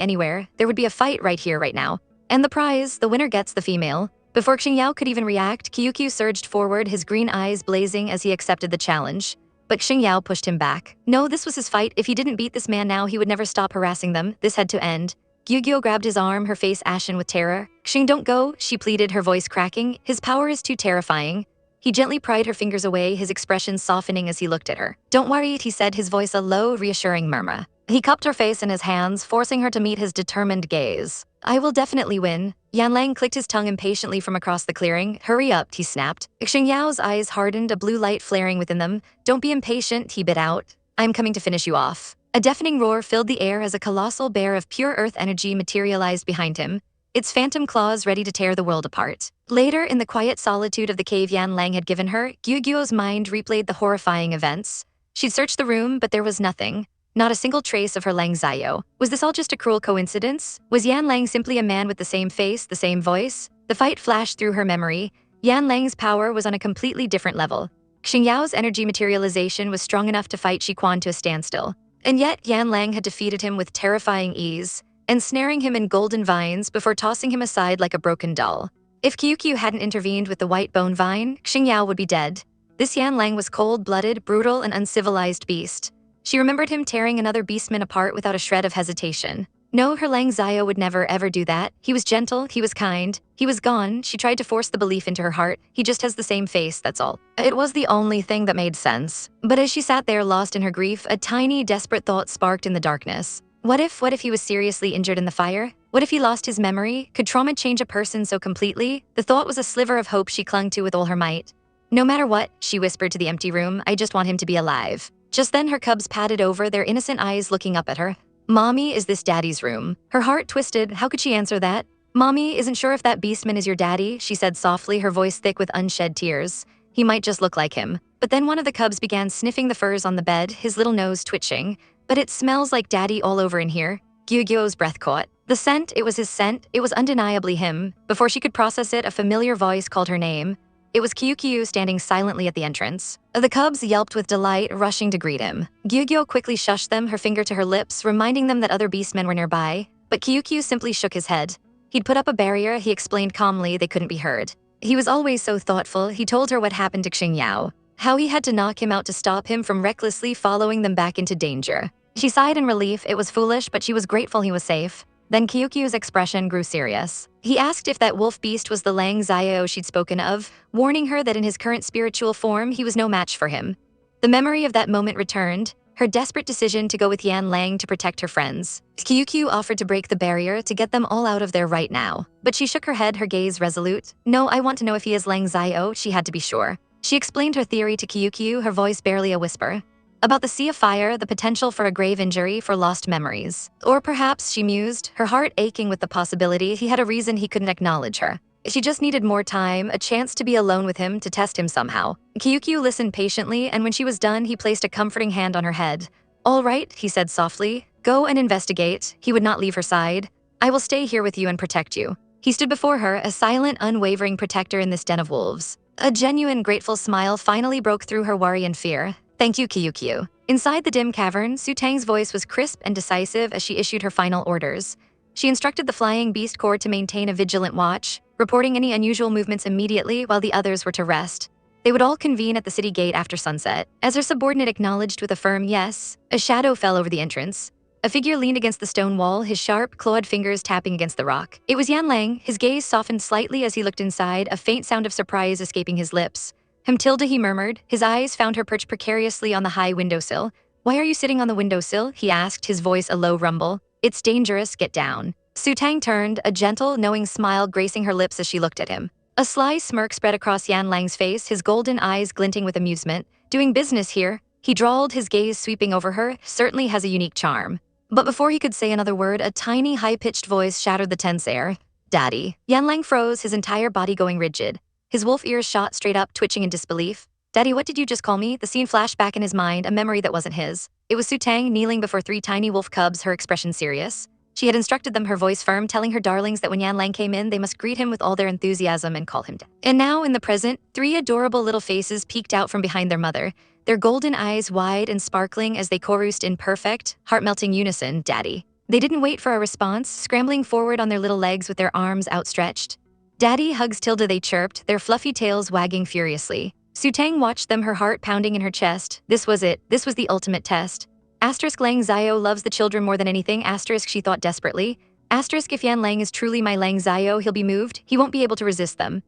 anywhere. There would be a fight right here, right now. And the prize, the winner gets the female. Before Xingyao could even react, Kyukyu surged forward, his green eyes blazing as he accepted the challenge. But Xingyao pushed him back. No, this was his fight. If he didn't beat this man now, he would never stop harassing them. This had to end. Gyugyo grabbed his arm, her face ashen with terror. Xing, don't go, she pleaded, her voice cracking. His power is too terrifying. He gently pried her fingers away, his expression softening as he looked at her. Don't worry, he said, his voice a low, reassuring murmur. He cupped her face in his hands, forcing her to meet his determined gaze. I will definitely win. Yan Lang clicked his tongue impatiently from across the clearing. Hurry up, he snapped. Xingyao's eyes hardened, a blue light flaring within them. Don't be impatient, he bit out. I'm coming to finish you off. A deafening roar filled the air as a colossal bear of pure earth energy materialized behind him, its phantom claws ready to tear the world apart. Later, in the quiet solitude of the cave Yan Lang had given her, Gyugyo's mind replayed the horrifying events. She'd searched the room, but there was nothing. Not a single trace of her Lang Xiao. Was this all just a cruel coincidence? Was Yan Lang simply a man with the same face, the same voice? The fight flashed through her memory. Yan Lang's power was on a completely different level. Xingyao's energy materialization was strong enough to fight Shi Quan to a standstill. And yet, Yan Lang had defeated him with terrifying ease, ensnaring him in golden vines before tossing him aside like a broken doll. If Kyukyu hadn't intervened with the white bone vine, Xingyao would be dead. This Yan Lang was cold-blooded, brutal, and uncivilized beast. She remembered him tearing another beastman apart without a shred of hesitation. No, her Lang Xiao would never ever do that. He was gentle, he was kind. He was gone. She tried to force the belief into her heart. He just has the same face, that's all. It was the only thing that made sense. But as she sat there lost in her grief, a tiny, desperate thought sparked in the darkness. What if he was seriously injured in the fire? What if he lost his memory? Could trauma change a person so completely? The thought was a sliver of hope she clung to with all her might. No matter what, she whispered to the empty room, I just want him to be alive. Just then her cubs padded over, their innocent eyes looking up at her. Mommy, is this Daddy's room? Her heart twisted. How could she answer that? Mommy, isn't sure if that beastman is your daddy, she said softly, her voice thick with unshed tears. He might just look like him. But then one of the cubs began sniffing the furs on the bed, his little nose twitching. But it smells like Daddy all over in here. Gyugyo's breath caught. The scent, it was his scent. It was undeniably him. Before she could process it, a familiar voice called her name. It was Kyukyu standing silently at the entrance. The cubs yelped with delight, rushing to greet him. Gyugyo quickly shushed them, her finger to her lips, reminding them that other beastmen were nearby. But Kyukyu simply shook his head. He'd put up a barrier, he explained calmly, they couldn't be heard. He was always so thoughtful. He told her what happened to Xingyao. How he had to knock him out to stop him from recklessly following them back into danger. She sighed in relief. It was foolish, but she was grateful he was safe. Then Kyukyu's expression grew serious. He asked if that wolf beast was the Lang Xiao she'd spoken of, warning her that in his current spiritual form, he was no match for him. The memory of that moment returned, her desperate decision to go with Yan Lang to protect her friends. Kyukyu offered to break the barrier to get them all out of there right now. But she shook her head, her gaze resolute. No, I want to know if he is Lang Xiao, she had to be sure. She explained her theory to Kyukyu, her voice barely a whisper. About the sea of fire, the potential for a grave injury, for lost memories. Or perhaps, she mused, her heart aching with the possibility he had a reason he couldn't acknowledge her. She just needed more time, a chance to be alone with him to test him somehow. Kyukyu listened patiently, and when she was done, he placed a comforting hand on her head. "All right," he said softly. "Go and investigate." He would not leave her side. "I will stay here with you and protect you." He stood before her, a silent, unwavering protector in this den of wolves. A genuine, grateful smile finally broke through her worry and fear. "Thank you, Kyukyu." Inside the dim cavern, Su Tang's voice was crisp and decisive as she issued her final orders. She instructed the Flying Beast Corps to maintain a vigilant watch, reporting any unusual movements immediately while the others were to rest. They would all convene at the city gate after sunset. As her subordinate acknowledged with a firm yes, a shadow fell over the entrance. A figure leaned against the stone wall, his sharp, clawed fingers tapping against the rock. It was Yan Lang. His gaze softened slightly as he looked inside, a faint sound of surprise escaping his lips. "Hilda," he murmured. His eyes found her perched precariously on the high windowsill. "Why are you sitting on the windowsill?" he asked, his voice a low rumble. "It's dangerous, get down." Su Tang turned, a gentle, knowing smile gracing her lips as she looked at him. A sly smirk spread across Yan Lang's face, his golden eyes glinting with amusement. "Doing business here?" He drawled, his gaze sweeping over her. "Certainly has a unique charm." But before he could say another word, a tiny, high-pitched voice shattered the tense air. "Daddy." Yan Lang froze, his entire body going rigid. His wolf ears shot straight up, twitching in disbelief. "Daddy, what did you just call me?" The scene flashed back in his mind, a memory that wasn't his. It was Su Tang kneeling before 3 tiny wolf cubs, her expression serious. She had instructed them, her voice firm, telling her darlings that when Yan Lang came in, they must greet him with all their enthusiasm and call him Dad. And now, in the present, 3 adorable little faces peeked out from behind their mother, their golden eyes wide and sparkling as they chorused in perfect, heart-melting unison, "Daddy." They didn't wait for a response, scrambling forward on their little legs with their arms outstretched. "Daddy hugs Tilda," they chirped, their fluffy tails wagging furiously. Su Tang watched them, her heart pounding in her chest. This was it. This was the ultimate test. Lang Xiao loves the children more than anything, she thought desperately. If Yan Lang is truly my Lang Xiao, he'll be moved. He won't be able to resist them.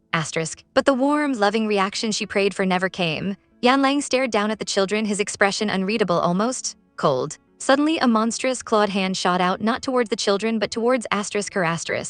But the warm, loving reaction she prayed for never came. Yan Lang stared down at the children, his expression unreadable, almost cold. Suddenly, a monstrous, clawed hand shot out, not towards the children, but towards her.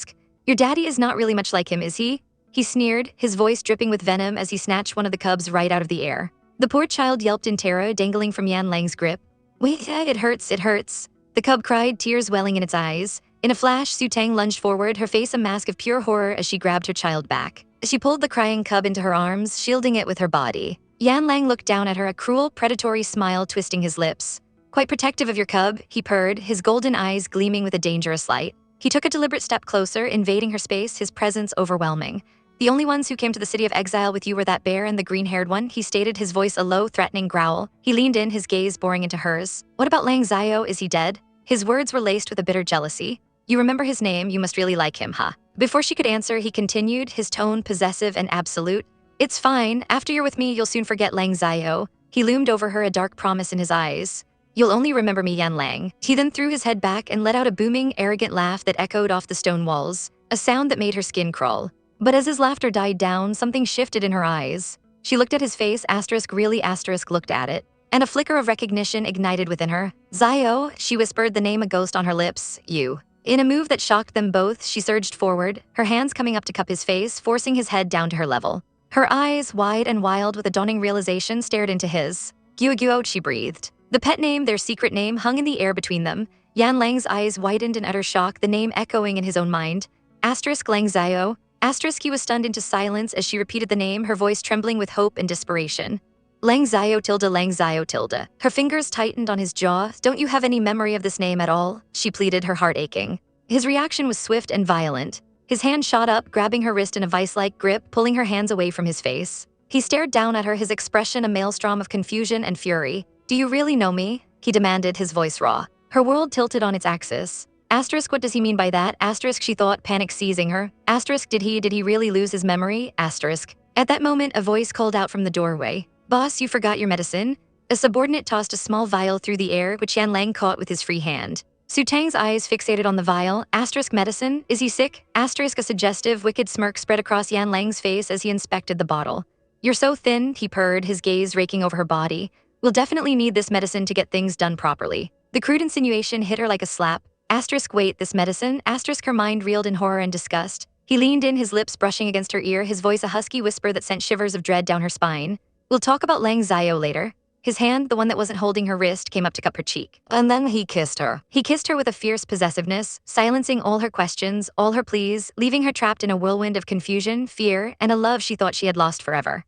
"Your daddy is not really much like him, is he?" He sneered, his voice dripping with venom as he snatched one of the cubs right out of the air. The poor child yelped in terror, dangling from Yan Lang's grip. "Wait, it hurts, it hurts." The cub cried, tears welling in its eyes. In a flash, Su Tang lunged forward, her face a mask of pure horror as she grabbed her child back. She pulled the crying cub into her arms, shielding it with her body. Yan Lang looked down at her, a cruel, predatory smile twisting his lips. "Quite protective of your cub," he purred, his golden eyes gleaming with a dangerous light. He took a deliberate step closer, invading her space, his presence overwhelming. "The only ones who came to the city of exile with you were that bear and the green-haired one," he stated, his voice a low, threatening growl. He leaned in, his gaze boring into hers. "What about Lang Xiao? Is he dead?" His words were laced with a bitter jealousy. "You remember his name, you must really like him, huh?" Before she could answer, he continued, his tone possessive and absolute. "It's fine. After you're with me, you'll soon forget Lang Xiao." He loomed over her, a dark promise in his eyes. "You'll only remember me, Yan Lang." He then threw his head back and let out a booming, arrogant laugh that echoed off the stone walls, a sound that made her skin crawl. But as his laughter died down, something shifted in her eyes. She looked at his face, really looked at it, and a flicker of recognition ignited within her. "Xiao," she whispered, the name a ghost on her lips. "You." In a move that shocked them both, she surged forward, her hands coming up to cup his face, forcing his head down to her level. Her eyes, wide and wild with a dawning realization, stared into his. "Guo," she breathed. The pet name, their secret name, hung in the air between them. Yan Lang's eyes widened in utter shock, the name echoing in his own mind. Lang Xiao. He was stunned into silence as she repeated the name, her voice trembling with hope and desperation. Lang Xiao tilde. Her fingers tightened on his jaw. "Don't you have any memory of this name at all?" she pleaded, her heart aching. His reaction was swift and violent. His hand shot up, grabbing her wrist in a vice-like grip, pulling her hands away from his face. He stared down at her, his expression a maelstrom of confusion and fury. "Do you really know me?" he demanded, his voice raw. Her world tilted on its axis. What does he mean by that? She thought, panic seizing her. Did he really lose his memory? At that moment, a voice called out from the doorway. "Boss, you forgot your medicine?" A subordinate tossed a small vial through the air, which Yan Lang caught with his free hand. Su Tang's eyes fixated on the vial. Medicine? Is he sick? A suggestive, wicked smirk spread across Yan Lang's face as he inspected the bottle. "You're so thin," he purred, his gaze raking over her body. "We'll definitely need this medicine to get things done properly." The crude insinuation hit her like a slap. Wait, this medicine? Her mind reeled in horror and disgust. He leaned in, his lips brushing against her ear, his voice a husky whisper that sent shivers of dread down her spine. "We'll talk about Lang Xiao later." His hand, the one that wasn't holding her wrist, came up to cup her cheek. And then he kissed her. He kissed her with a fierce possessiveness, silencing all her questions, all her pleas, leaving her trapped in a whirlwind of confusion, fear, and a love she thought she had lost forever.